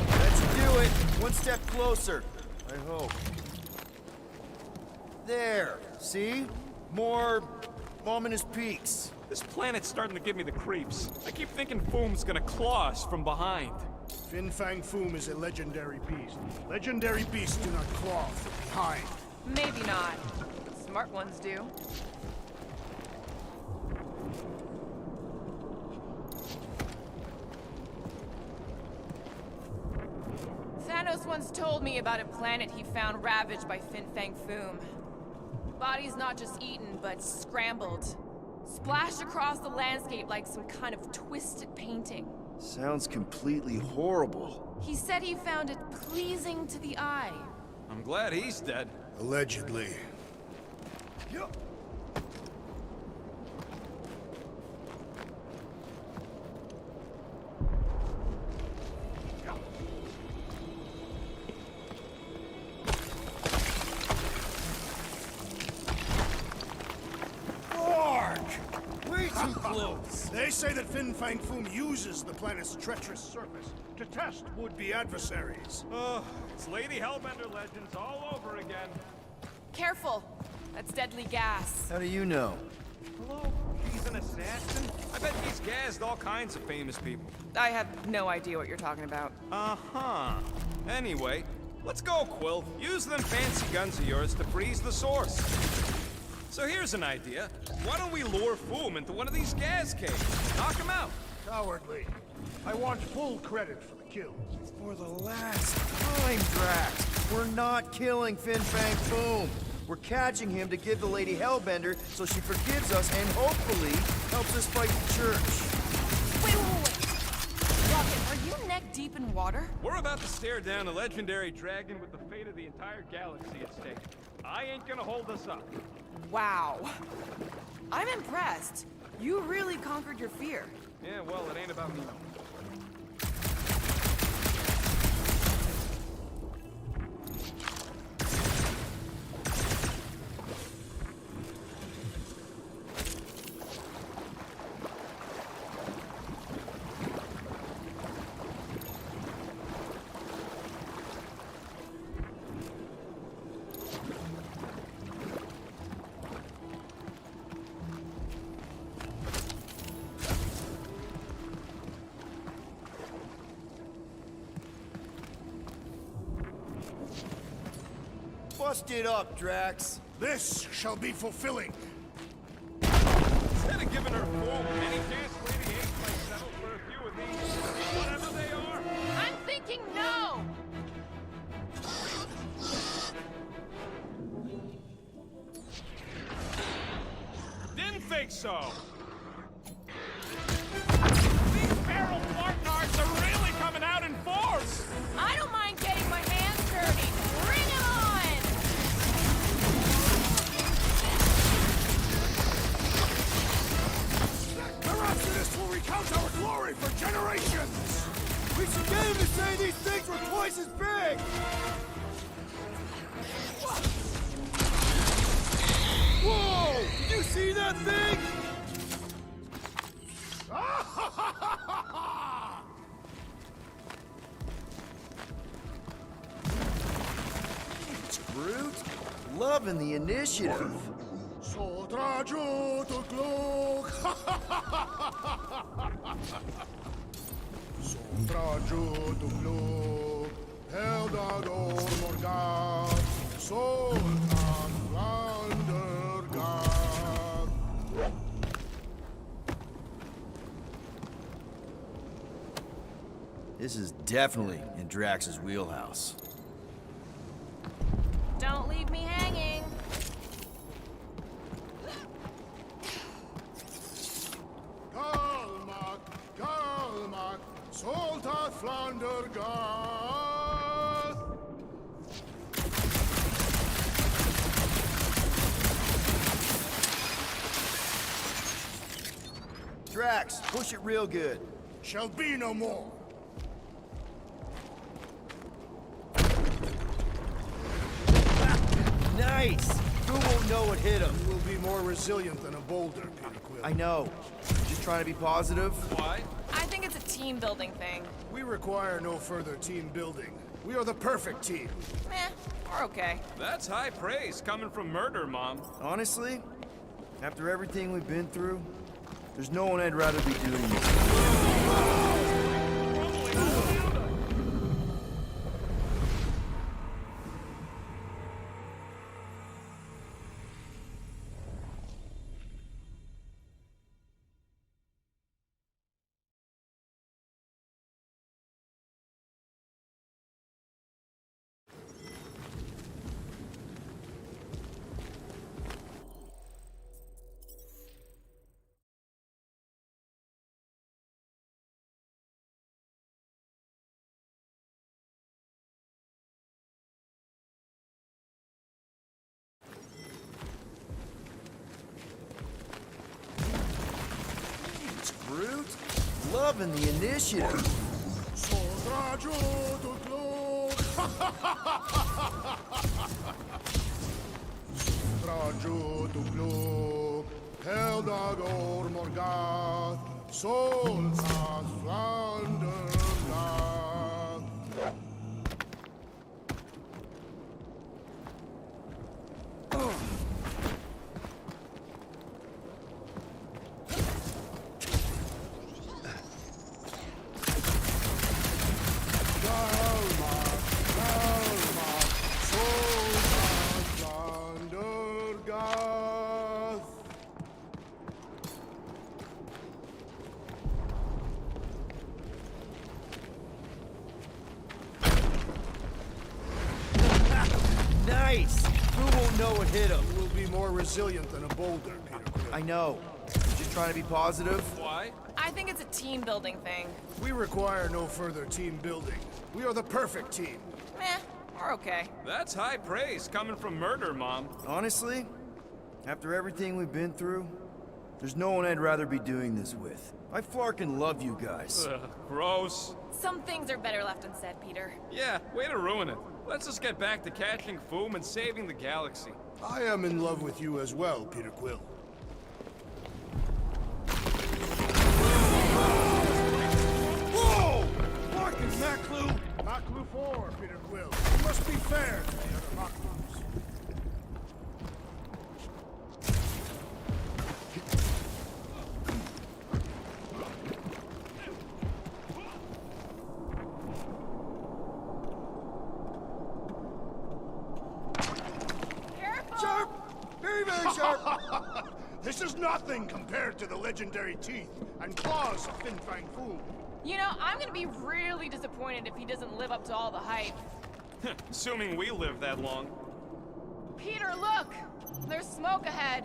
Let's do it! One step closer. I hope. There. See? More ominous peaks. This planet's starting to give me the creeps. I keep thinking Foom's gonna claw us from behind. Fin Fang Foom is a legendary beast. Legendary beasts do not claw from behind. Maybe not. Smart ones do. Thanos once told me about a planet he found ravaged by Fin Fang Foom. Bodies not just eaten, but scrambled. splashed across the landscape like some kind of twisted painting. Sounds completely horrible. He said he found it pleasing to the eye. I'm glad he's dead. Allegedly. Way too close! They say that Fin Fang Foom uses the planet's treacherous surface to test would-be adversaries. Oh, it's Lady Hellbender legends all over again. Careful! That's deadly gas. How do you know? Hello? He's an assassin? I bet he's gassed all kinds of famous people. I have no idea what you're talking about. Uh-huh. Anyway, let's go, Quill. Use them fancy guns of yours to freeze the source. So here's an idea. Why don't we lure Foom into one of these gas caves? Knock him out. Cowardly. I want full credit for the kill. For the last time, Drax, we're not killing Fin Fang Foom. We're catching him to give the Lady Hellbender so she forgives us and hopefully helps us fight the church. Wait. Rocket, are you neck deep in water? We're about to stare down a legendary dragon with the fate of the entire galaxy at stake. I ain't gonna hold us up. Wow. I'm impressed. You really conquered your fear. Yeah, well, it ain't about me. Bust it up, Drax. This shall be fulfilling. Instead of giving her Foom any chance, Lady H might settle for a few of these, whatever they are. I'm thinking no! Didn't think so. These barrel Martinards are really coming out in force. I don't mind getting my hands dirty. Bring it on! The Rhapsodist will recount our glory for generations! We should get him to say these things were twice as big! Whoa! Did you see that thing? Brute, loving the initiative. This is definitely in Drax's wheelhouse. Don't leave me hanging. Galmak, Soldat Flandergath! Drax, push it real good. Shall be no more. Nice! Who won't know what hit him? You will be more resilient than a boulder, Peter Quill. I know. Just trying to be positive. Why? I think it's a team building thing. We require no further team building. We are the perfect team. We're okay. That's high praise coming from Murder Mom. Honestly, after everything we've been through, there's no one I'd rather be doing this. loving the initiative. Heldagor Morgath, Soltas Flandergath. Nice! Who won't know what hit him? You will be more resilient than a boulder, Peter Quill. I know. I'm just trying to be positive. Why? I think it's a team building thing. We require no further team building. We are the perfect team. Meh, we're okay. That's high praise coming from Murder Mom. Honestly, after everything we've been through, there's no one I'd rather be doing this with. I flarkin' love you guys. Ugh, gross. Some things are better left unsaid, Peter. Yeah, way to ruin it. Let's just get back to catching Foom and saving the galaxy. I am in love with you as well, Peter Quill. Whoa! Marcus Maklu! Maklu 4, Peter Quill. You must be fair to the other Maklus. Sharp! Very, very sharp! This is nothing compared to the legendary teeth and claws of Fin Fang Foom. You know, I'm gonna be really disappointed if he doesn't live up to all the hype. Assuming we live that long. Peter, look! There's smoke ahead.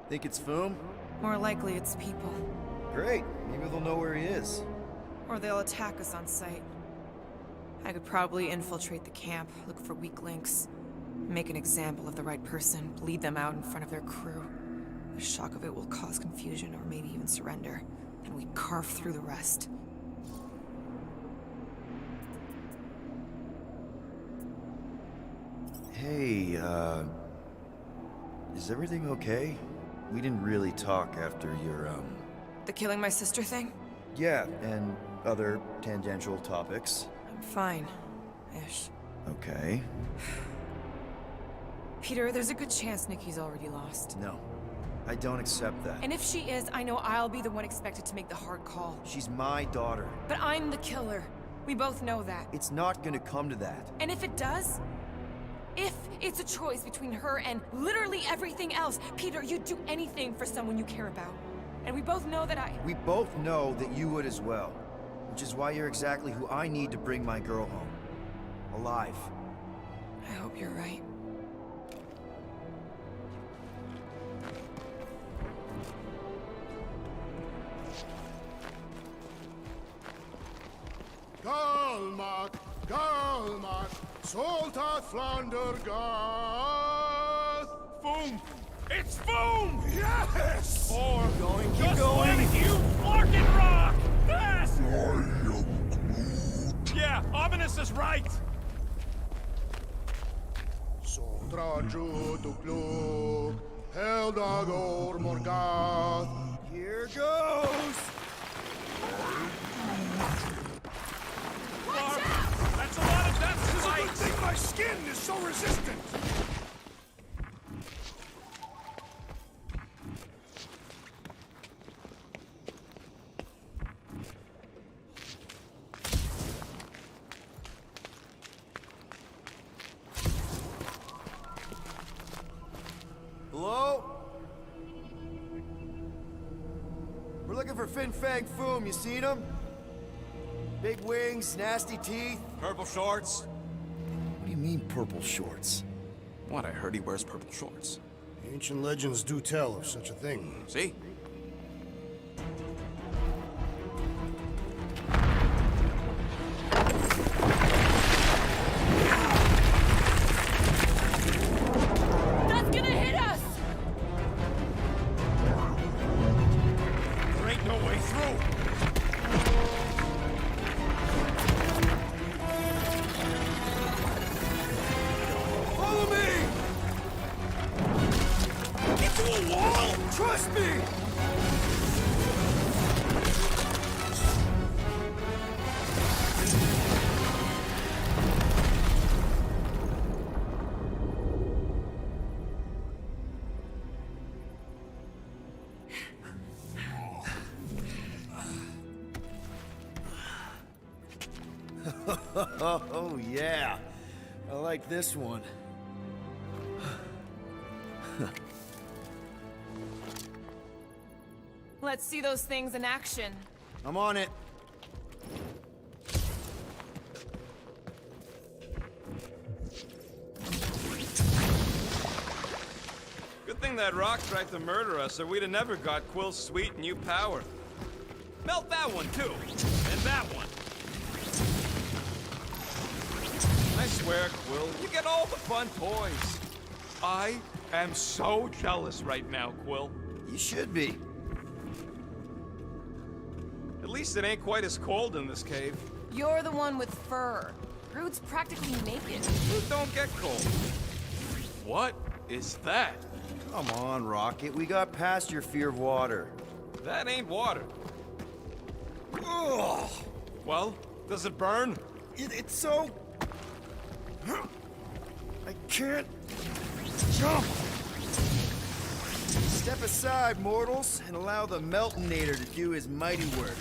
Think it's Foom? More likely it's people. Great. Maybe they'll know where he is. Or they'll attack us on sight. I could probably infiltrate the camp, look for weak links, make an example of the right person, lead them out in front of their crew. The shock of it will cause confusion or maybe even surrender, and we carve through the rest. Hey, is everything okay? We didn't really talk after your, The killing my sister thing? Yeah, and other tangential topics. I'm fine. Ish. Okay. Peter, there's a good chance Nikki's already lost. No, I don't accept that. And if she is, I know I'll be the one expected to make the hard call. She's my daughter. But I'm the killer. We both know that. It's not gonna come to that. And if it does? If it's a choice between her and literally everything else, Peter, you'd do anything for someone you care about. And we both know that We both know that you would as well. Which is why you're exactly who I need to bring my girl home. Alive. I hope you're right. Galmak, Galmak, Soltat Flandergath. Foom! It's Foom! Yes! Or Keep going. You fucking rock! Yes! Yeah, Ominous is right! Sotra Jutukluk, Heldagor Morgath. Here goes! That's a lot of death It's a good tonight! thing my skin is so resistant. Hello? We're looking for Fin Fang Foom. You seen him? Big wings, nasty teeth. Purple shorts? What do you mean, purple shorts? What, I heard he wears purple shorts. Ancient legends do tell of such a thing. See? to a wall! Trust me! Oh, yeah. I like this one. Let's see those things in action. I'm on it. Good thing that rock tried to murder us, or we'd have never got Quill's sweet new power. Melt that one, too. And that one. I swear, Quill, you get all the fun toys. I am so jealous right now, Quill. You should be. At least it ain't quite as cold in this cave. You're the one with fur. Groot's practically naked. Groot don't get cold. What is that? Come on, Rocket. We got past your fear of water. That ain't water. Ugh. Well, does it burn? It's so... I can't jump. Step aside, mortals, and allow the Meltonator to do his mighty work.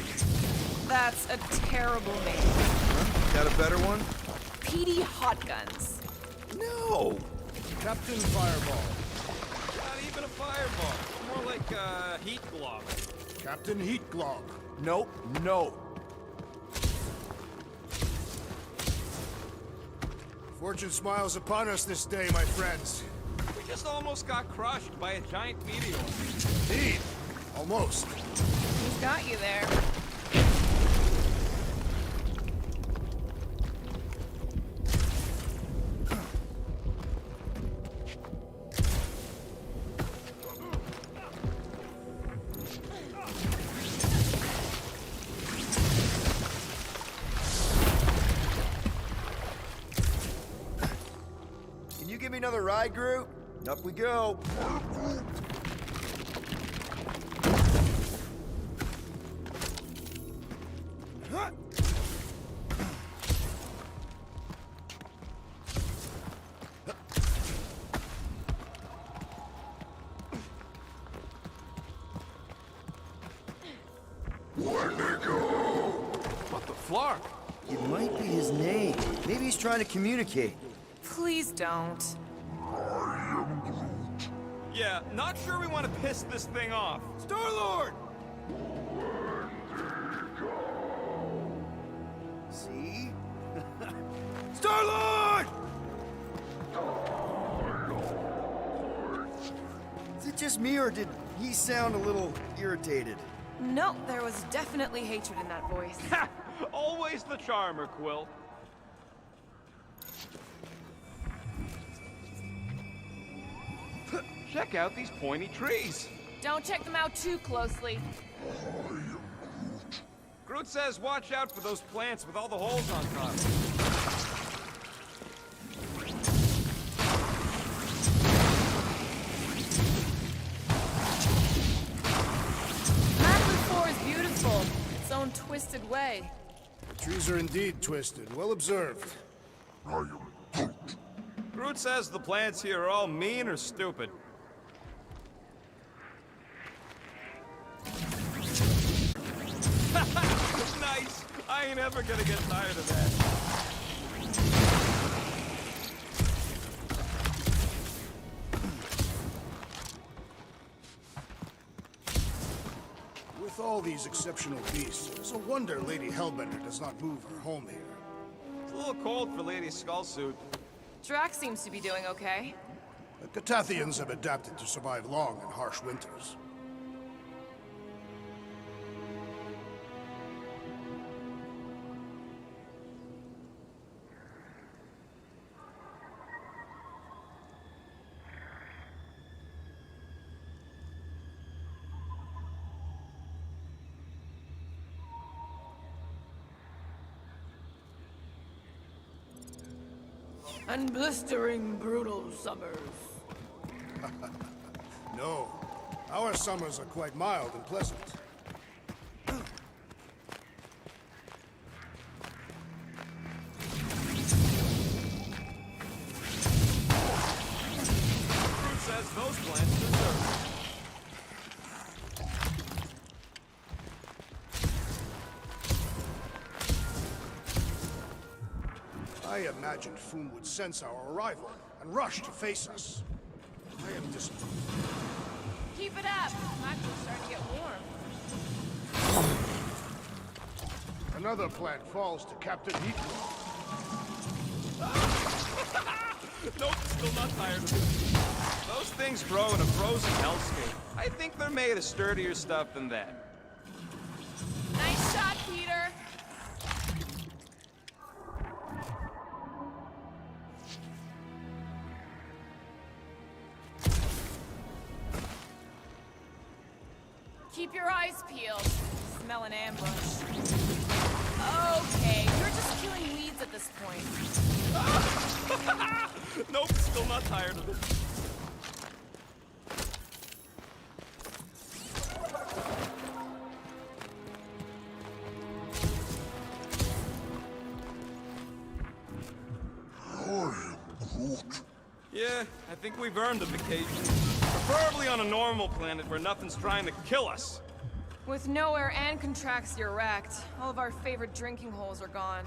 That's a terrible name. Huh? Got a better one? Petey Hot Guns. No! Captain Fireball. Not even a fireball. More like a heat glob. Captain Heat Glob. Nope, no. Fortune smiles upon us this day, my friends. We just almost got crushed by a giant meteor. Indeed. Almost. He's got you there. Can you give me another ride, Groot? Up we go. What the flark? It might be his name. Maybe he's trying to communicate. Please don't. Yeah, not sure we want to piss this thing off. Star-Lord! See? Star-Lord! Is it just me, or did he sound a little irritated? No, there was definitely hatred in that voice. Ha! Always the charmer, Quill. Check out these pointy trees. Don't check them out too closely. Groot says watch out for those plants with all the holes on top. Maplet 4 is beautiful. Its own twisted way. The trees are indeed twisted. Well observed. Groot says the plants here are all mean or stupid. Nice! I ain't ever gonna get tired of that. With all these exceptional beasts, it's a wonder Lady Hellbender does not move her home here. It's a little cold for Lady Skullsuit. Drax seems to be doing okay. The Catathians have adapted to survive long and harsh winters. And blistering brutal summers. no. Our summers are quite mild and pleasant. Fruit says those plants deserve it. I imagined Foom would sense our arrival and rush to face us. I am disappointed. Keep it up. Michael's starting to get warm. Another plant falls to Captain Heatclaw. Nope, still not tired of it. Those things grow in a frozen hellscape. I think they're made of sturdier stuff than that. Nice shot, Peter. Keep your eyes peeled. Smell an ambush. Okay, you're just killing weeds at this point. Nope, still not tired of it. Yeah, I think we've earned a vacation. Preferably on a normal planet where nothing's trying to kill us. With nowhere and Contraxia wrecked, all of our favorite drinking holes are gone.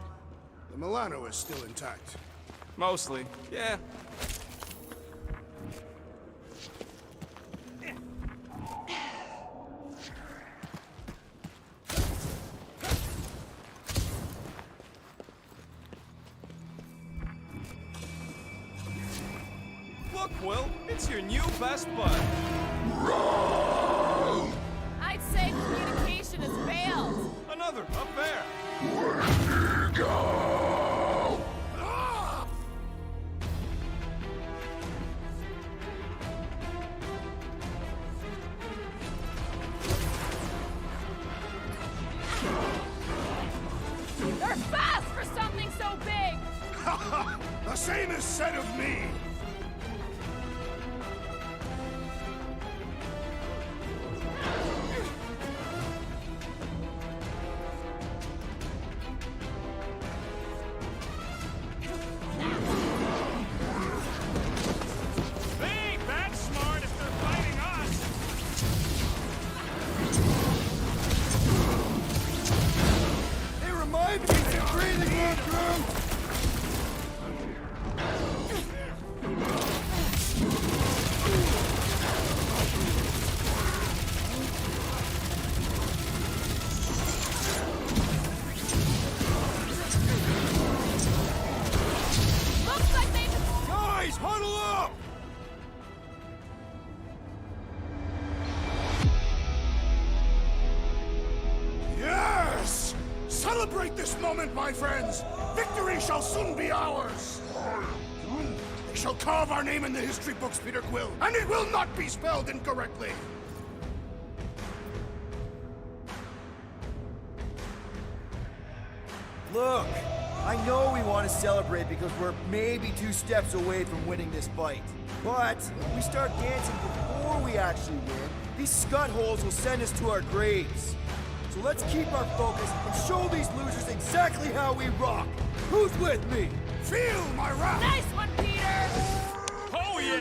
The Milano is still intact. Mostly, yeah. Look, Will, it's your new best bud. I'd say communication has failed. Another, up there. They're fast for something so big! The same is said of me! They ain't that smart if they're fighting us. They remind me of the breathing room crew! Looks like they just... Guys, huddle up! Yes! Celebrate this moment, my friends! Victory shall soon be ours! They shall carve our name in the history books, Peter Quill, and it will not be spelled incorrectly! Look, I know we want to celebrate because we're maybe 2 steps away from winning this fight. But if we start dancing before we actually win, these scut holes will send us to our graves. So let's keep our focus and show these losers exactly how we rock. Who's with me? Feel my wrath! Nice one, Peter! Oh, yeah.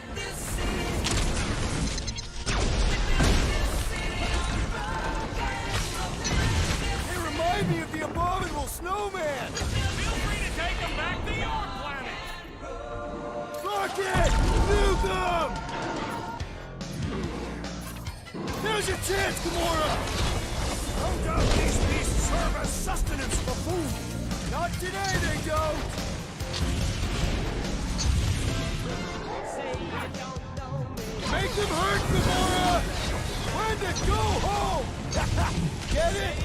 They remind me of the abominable snowman! Feel free to take them back to your planet. Rocket! Nuke them! Now's your chance, Gamora! No doubt these beasts serve as sustenance for food! Not today, they don't! Make them hurt, Gamora! When to go home! Get it?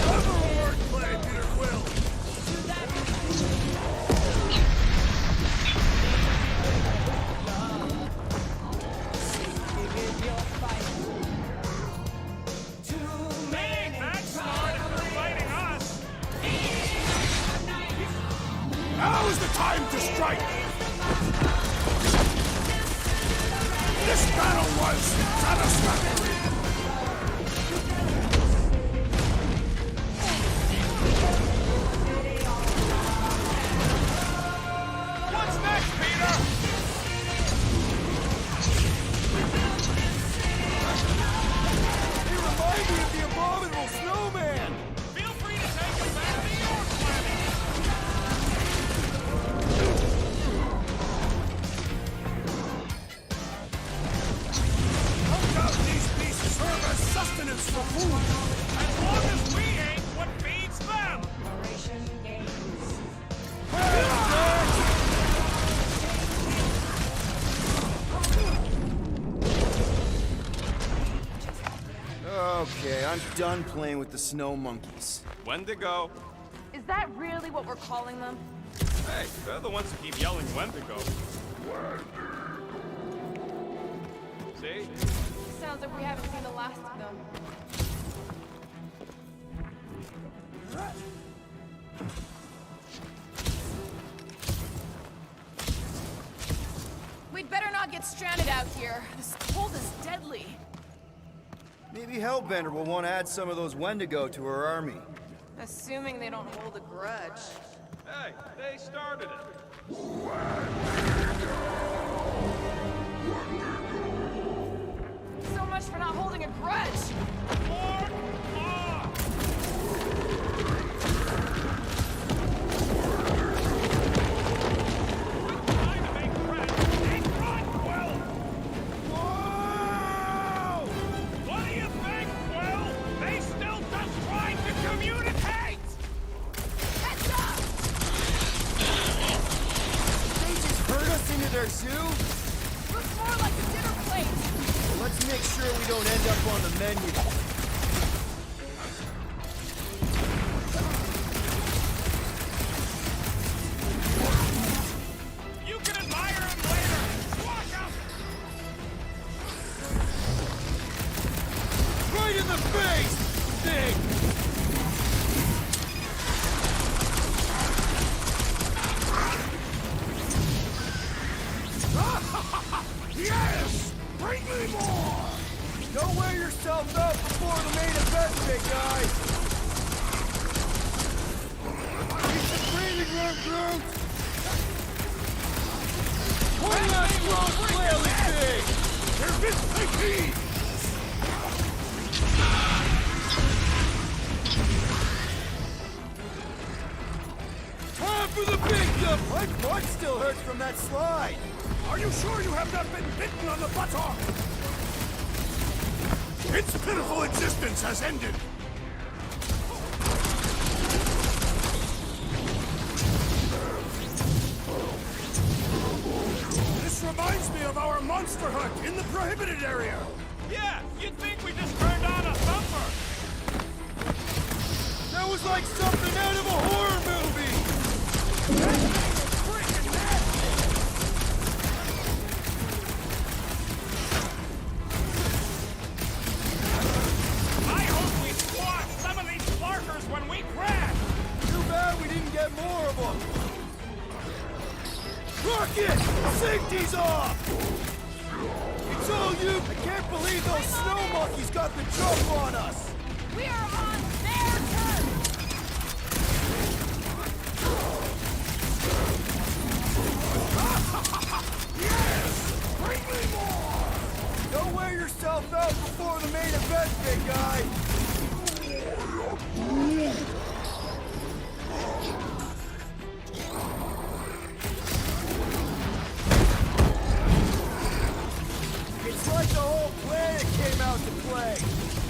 Clever wordplay, Peter Quill! They ain't that smart if they're fighting us. Now is the time to strike! This battle was sustenance for food. As long as we ain't what feeds them! Okay, I'm done playing with the snow monkeys. Wendigo. Is that really what we're calling them? Hey, they're the ones who keep yelling Wendigo. See? Sounds like we haven't seen the last of them. We'd better not get stranded out here. This cold is deadly. Maybe Hellbender will want to add some of those Wendigo to her army. Assuming they don't hold a grudge. Hey, they started it. So much for not holding a grudge! What do you think, Quill? They still just trying to communicate! Heads up! They just herd us into their zoo? Looks more like a dinner plate! Let's make sure we don't end up on the menu. You can admire him later! Squash him! Right in the face! Thing! Yes! Bring me more! Don't wear yourself out before the main event, big guy! Keep the breathing room, Groot! One last road flailing thing! They're mistaking! Time for the big jump! My butt still hurts from that slide! Are you sure you have not been bitten on the buttock? Its pitiful existence has ended. This reminds me of our monster hunt in the prohibited area. Yeah, you'd think we just turned on a thumper! That was like something out of a horror movie! I hope we squash some of these flarkers when we crash! Too bad we didn't get more of them! Rocket! Safety's off! It's all you! I can't believe those snow monkeys got the jump on us! We are on their turf! Yes! Bring me more! Don't wear yourself out before the main event, big guy! It's like the whole planet came out to play!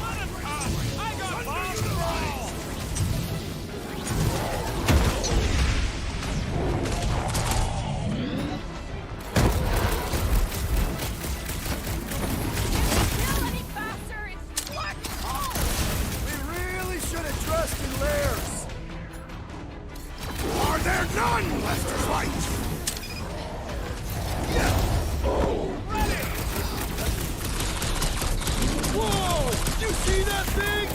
Let him come! I got bombs to roll! Kill any faster! It's black cold! We really should have dressed in layers! Are there none left to fight? Ready! Whoa! You see that thing?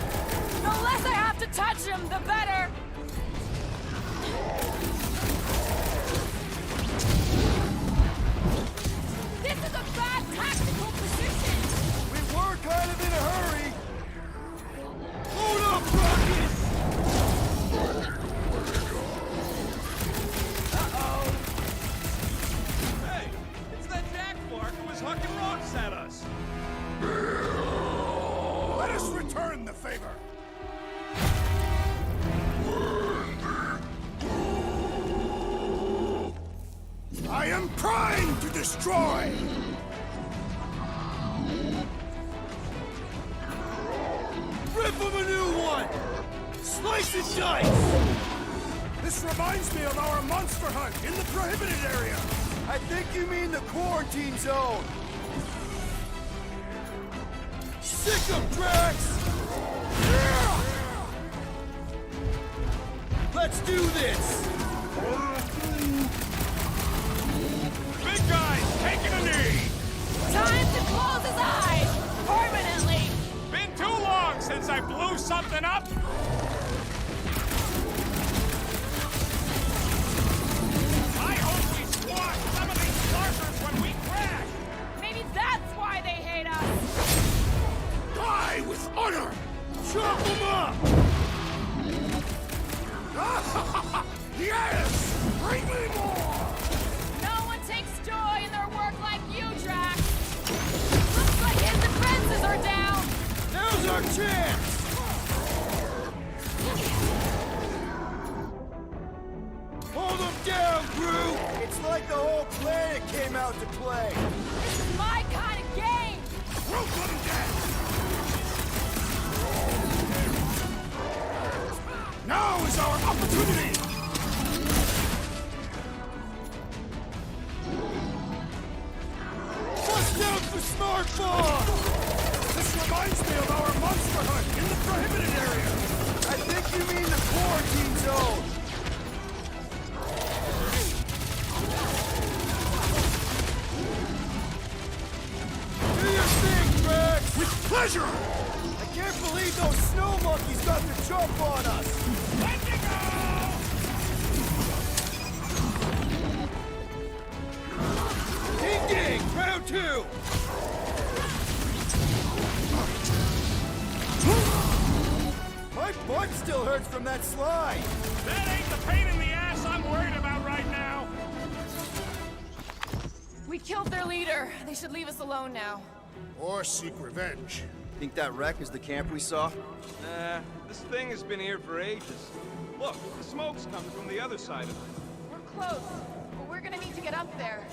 The less I have to touch him, the better! This is a bad tactical position! We were kind of in a hurry! Hold up, Rocket! Hey, it's that Jack Flark who was hucking rocks at us! Let us return the favor. I am primed to destroy! and dice! This reminds me of our monster hunt in the prohibited area! I think you mean the quarantine zone! Sick 'em, Drax! Let's do this! Big guy's taking a knee! Time to close his eyes! Permanently! Been too long since I blew something up! I hope we squash some of these starters when we crash! Maybe that's why they hate us! Die with honor! Chop them up! Yes! Bring me more! No one takes joy in their work like you, Drax! Looks like his defenses are down! Now's our chance! Hold them down, Groot! It's like the whole planet came out to play! This is my kind of game! Groot, let him dead! Now is our opportunity! Bust down for Smart Bomb! This reminds me of our monster hunt in the prohibited area! I think you mean the quarantine zone! Do your thing, Drax! With pleasure! I can't believe those snow monkeys got the jump on us! Ding ding! Round two! My butt still hurts from that slide! That ain't the pain in the ass I'm worried about right now! We killed their leader. They should leave us alone now. Or seek revenge. Think that wreck is the camp we saw? Nah, this thing has been here for ages. Look, the smoke's coming from the other side of it. We're close, but we're gonna need to get up there.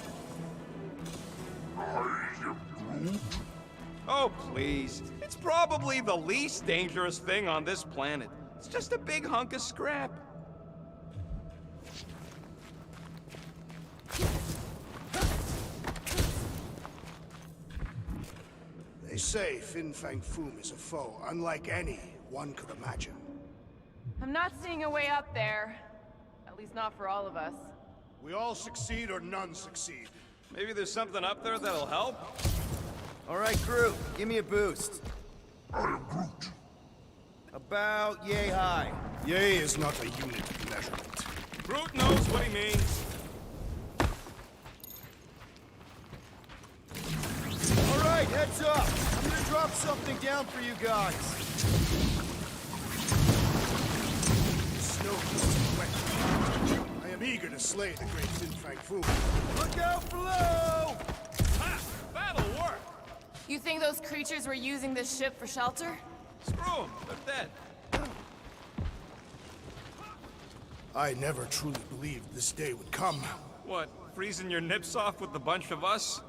Oh, please. It's probably the least dangerous thing on this planet. It's just a big hunk of scrap. They say Fin Fang Foom is a foe unlike any one could imagine. I'm not seeing a way up there. At least not for all of us. We all succeed or none succeed. Maybe there's something up there that'll help? All right, Groot, give me a boost. I am Groot. About yay high. Yay is not a unit of measurement. Groot knows what he means. All right, heads up. I'm gonna drop something down for you guys. Snow is wet. I am eager to slay the great Fin Fang Foom. Look out below! Ha! That'll work! You think those creatures were using this ship for shelter? Screw them. They're dead. I never truly believed this day would come. What, freezing your nips off with a bunch of us?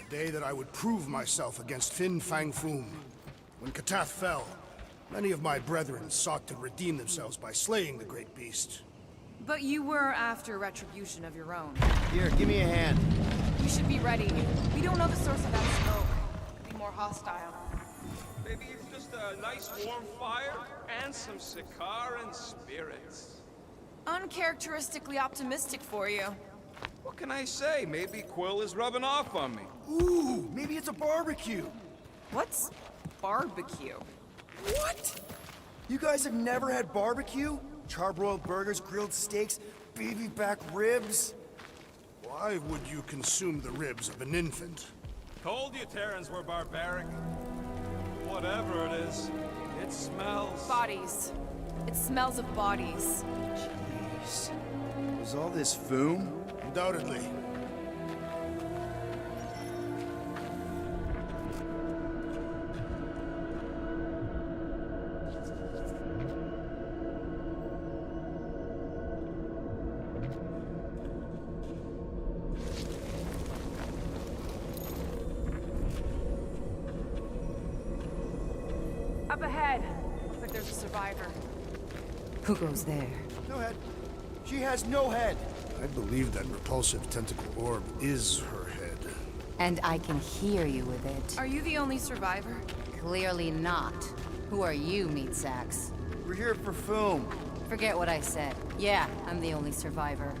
The day that I would prove myself against Fin Fang Foom. When Katath fell, many of my brethren sought to redeem themselves by slaying the great beast. But you were after retribution of your own. Here, give me a hand. You should be ready. We don't know the source of that smoke. Could be more hostile. Maybe it's just a nice warm fire and some Sakaran spirits. Uncharacteristically optimistic for you. What can I say? Maybe Quill is rubbing off on me. Ooh, maybe it's a barbecue. What's barbecue? What? You guys have never had barbecue? Charbroiled burgers, grilled steaks, baby back ribs? Why would you consume the ribs of an infant? Told you Terrans were barbaric. Whatever it is, it smells. Bodies. It smells of bodies. Jeez. Was all this Foom? Undoubtedly. Up ahead. Looks like there's a survivor. Who goes there? No head. She has no head. I believe that repulsive tentacle orb is her head. And I can hear you with it. Are you the only survivor? Clearly not. Who are you, meat sacks? We're here for Foom. Forget what I said. Yeah, I'm the only survivor.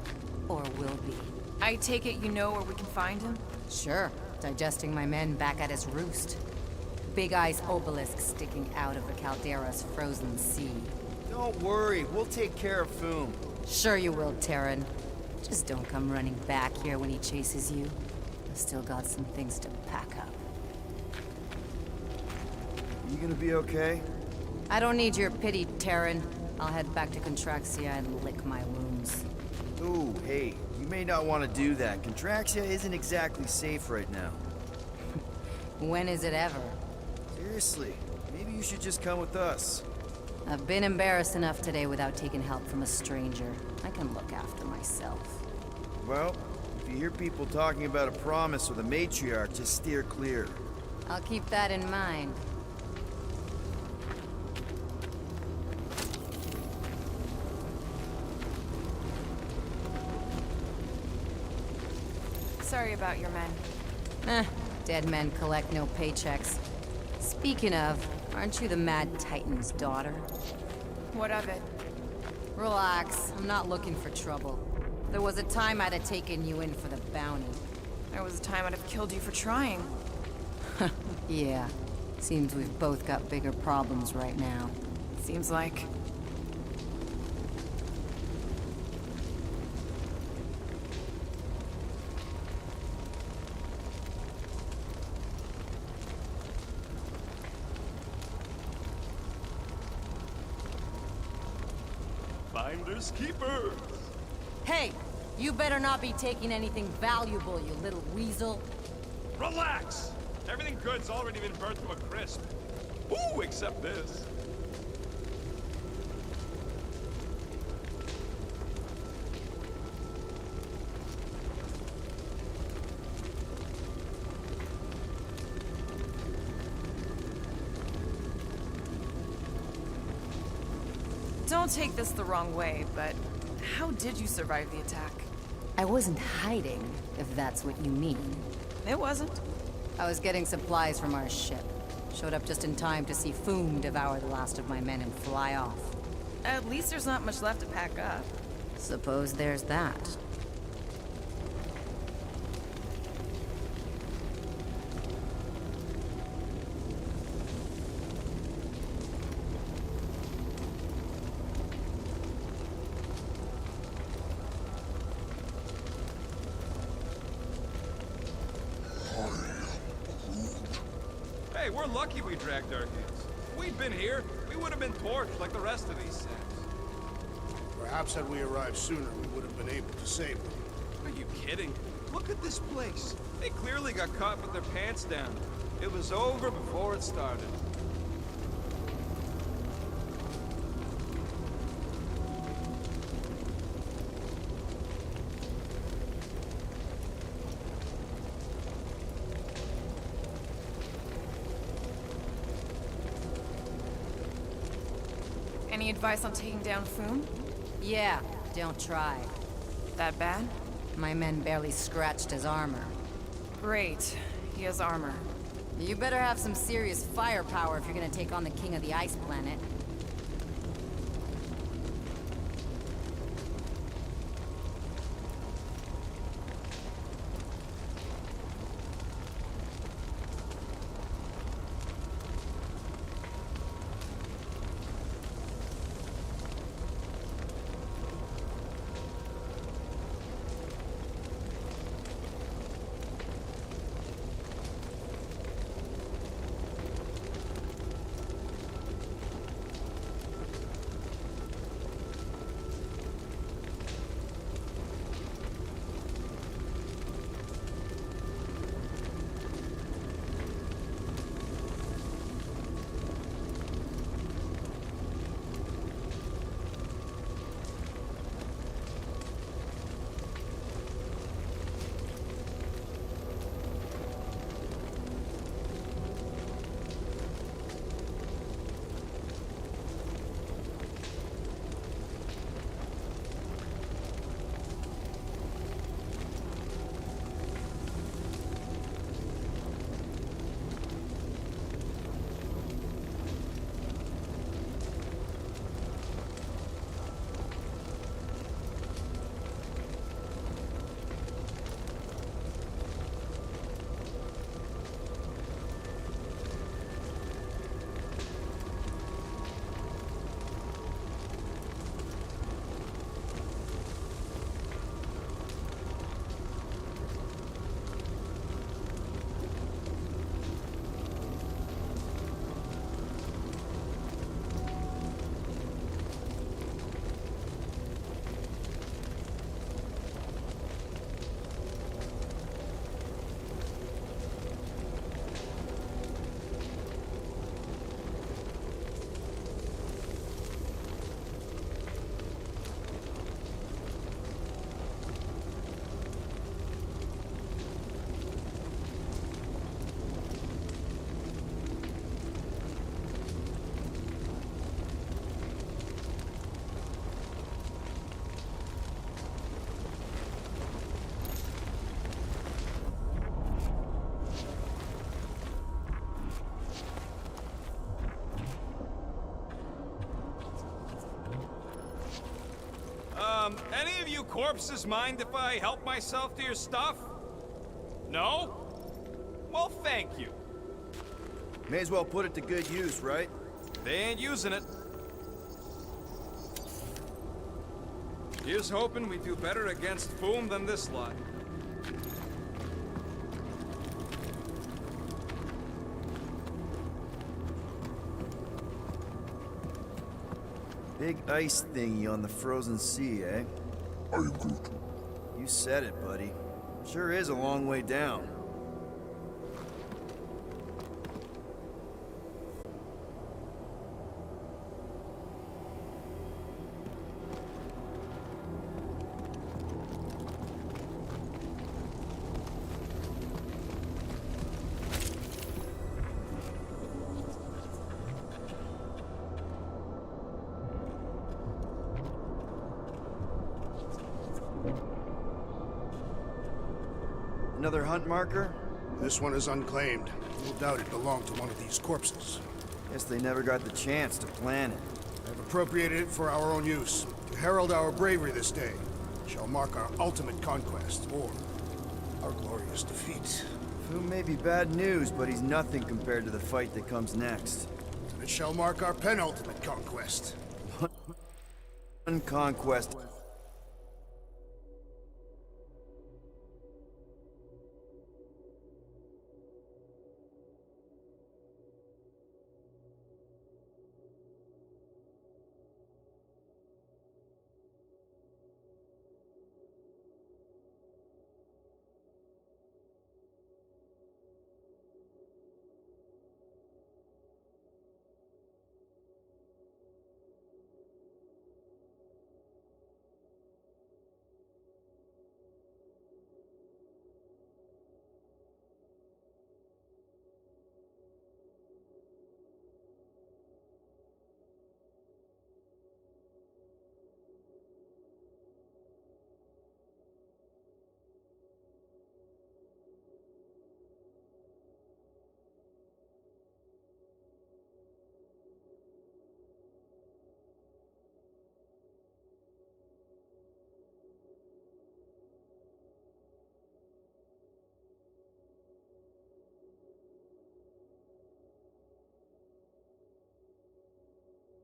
Or will be. I take it you know where we can find him? Sure. Digesting my men back at his roost. Big Eye's obelisk sticking out of the Caldera's frozen sea. Don't worry, we'll take care of Foom. Sure you will, Terran. Just don't come running back here when he chases you. I've still got some things to pack up. You gonna be okay? I don't need your pity, Terran. I'll head back to Contraxia and lick my wounds. Ooh, hey, you may not want to do that. Contraxia isn't exactly safe right now. When is it ever? Seriously, maybe you should just come with us. I've been embarrassed enough today without taking help from a stranger. I can look after myself. Well, if you hear people talking about a promise with a matriarch, just steer clear. I'll keep that in mind. Sorry about your men. Dead men collect no paychecks. Speaking of, aren't you the Mad Titan's daughter? What of it? Relax, I'm not looking for trouble. There was a time I'd have taken you in for the bounty. There was a time I'd have killed you for trying. Yeah. Seems we've both got bigger problems right now. Seems like. Finders keepers. Hey! You better not be taking anything valuable, you little weasel. Relax! Everything good's already been burnt to a crisp. Ooh, except this. Don't take this the wrong way, but how did you survive the attack? I wasn't hiding, if that's what you mean. It wasn't. I was getting supplies from our ship. Showed up just in time to see Foom devour the last of my men and fly off. At least there's not much left to pack up. Suppose there's that. Hey, we're lucky we dragged our heels. If we'd been here, we would have been torched like the rest of these saps. Perhaps had we arrived sooner, we would have been able to save them. Are you kidding? Look at this place. They clearly got caught with their pants down. It was over before it started. Any advice on taking down Foom? Yeah, don't try. That bad? My men barely scratched his armor. Great. He has armor. You better have some serious firepower if you're gonna take on the king of the ice planet. Any of you corpses mind if I help myself to your stuff? No? Well, thank you. May as well put it to good use, right? They ain't using it. Here's hoping we do better against Foom than this lot. Big ice thingy on the frozen sea, eh? I agree. You said it, buddy. Sure is a long way down. Another hunt marker? This one is unclaimed. No doubt it belonged to one of these corpses. Guess they never got the chance to plan it. I've appropriated it for our own use, to herald our bravery this day. It shall mark our ultimate conquest, or our glorious defeat. Foom may be bad news, but he's nothing compared to the fight that comes next. And it shall mark our penultimate conquest. One conquest.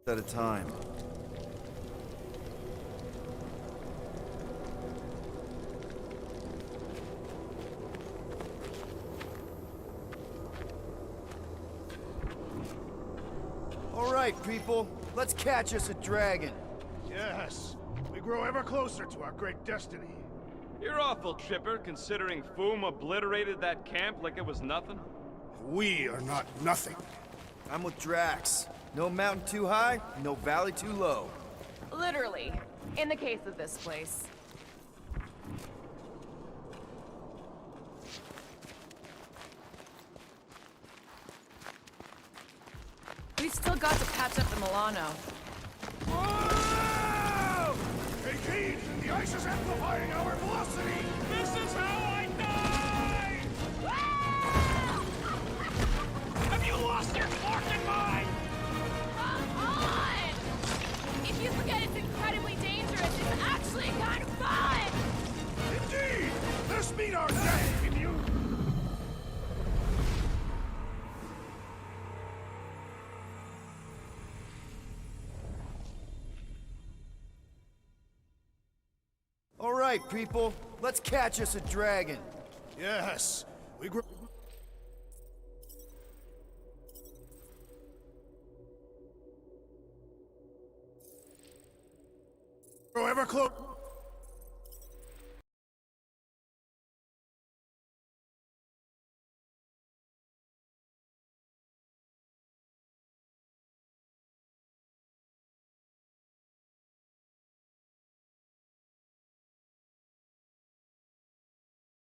At a time. All right, people, let's catch us a dragon. Yes, we grow ever closer to our great destiny. You're awful chipper, considering Foom obliterated that camp like it was nothing. We are not nothing. I'm with Drax. No mountain too high, no valley too low. Literally, in the case of this place. We've still got to patch up the Milano. Whoa! Take heed! The ice is amplifying our velocity! This is how I die! Have you lost your forking mind? Come on! If you forget it's incredibly dangerous, it's actually kind of fun! Indeed! Let's meet our death with you! All right, people, let's catch us a dragon. Yes, we grow ever closer.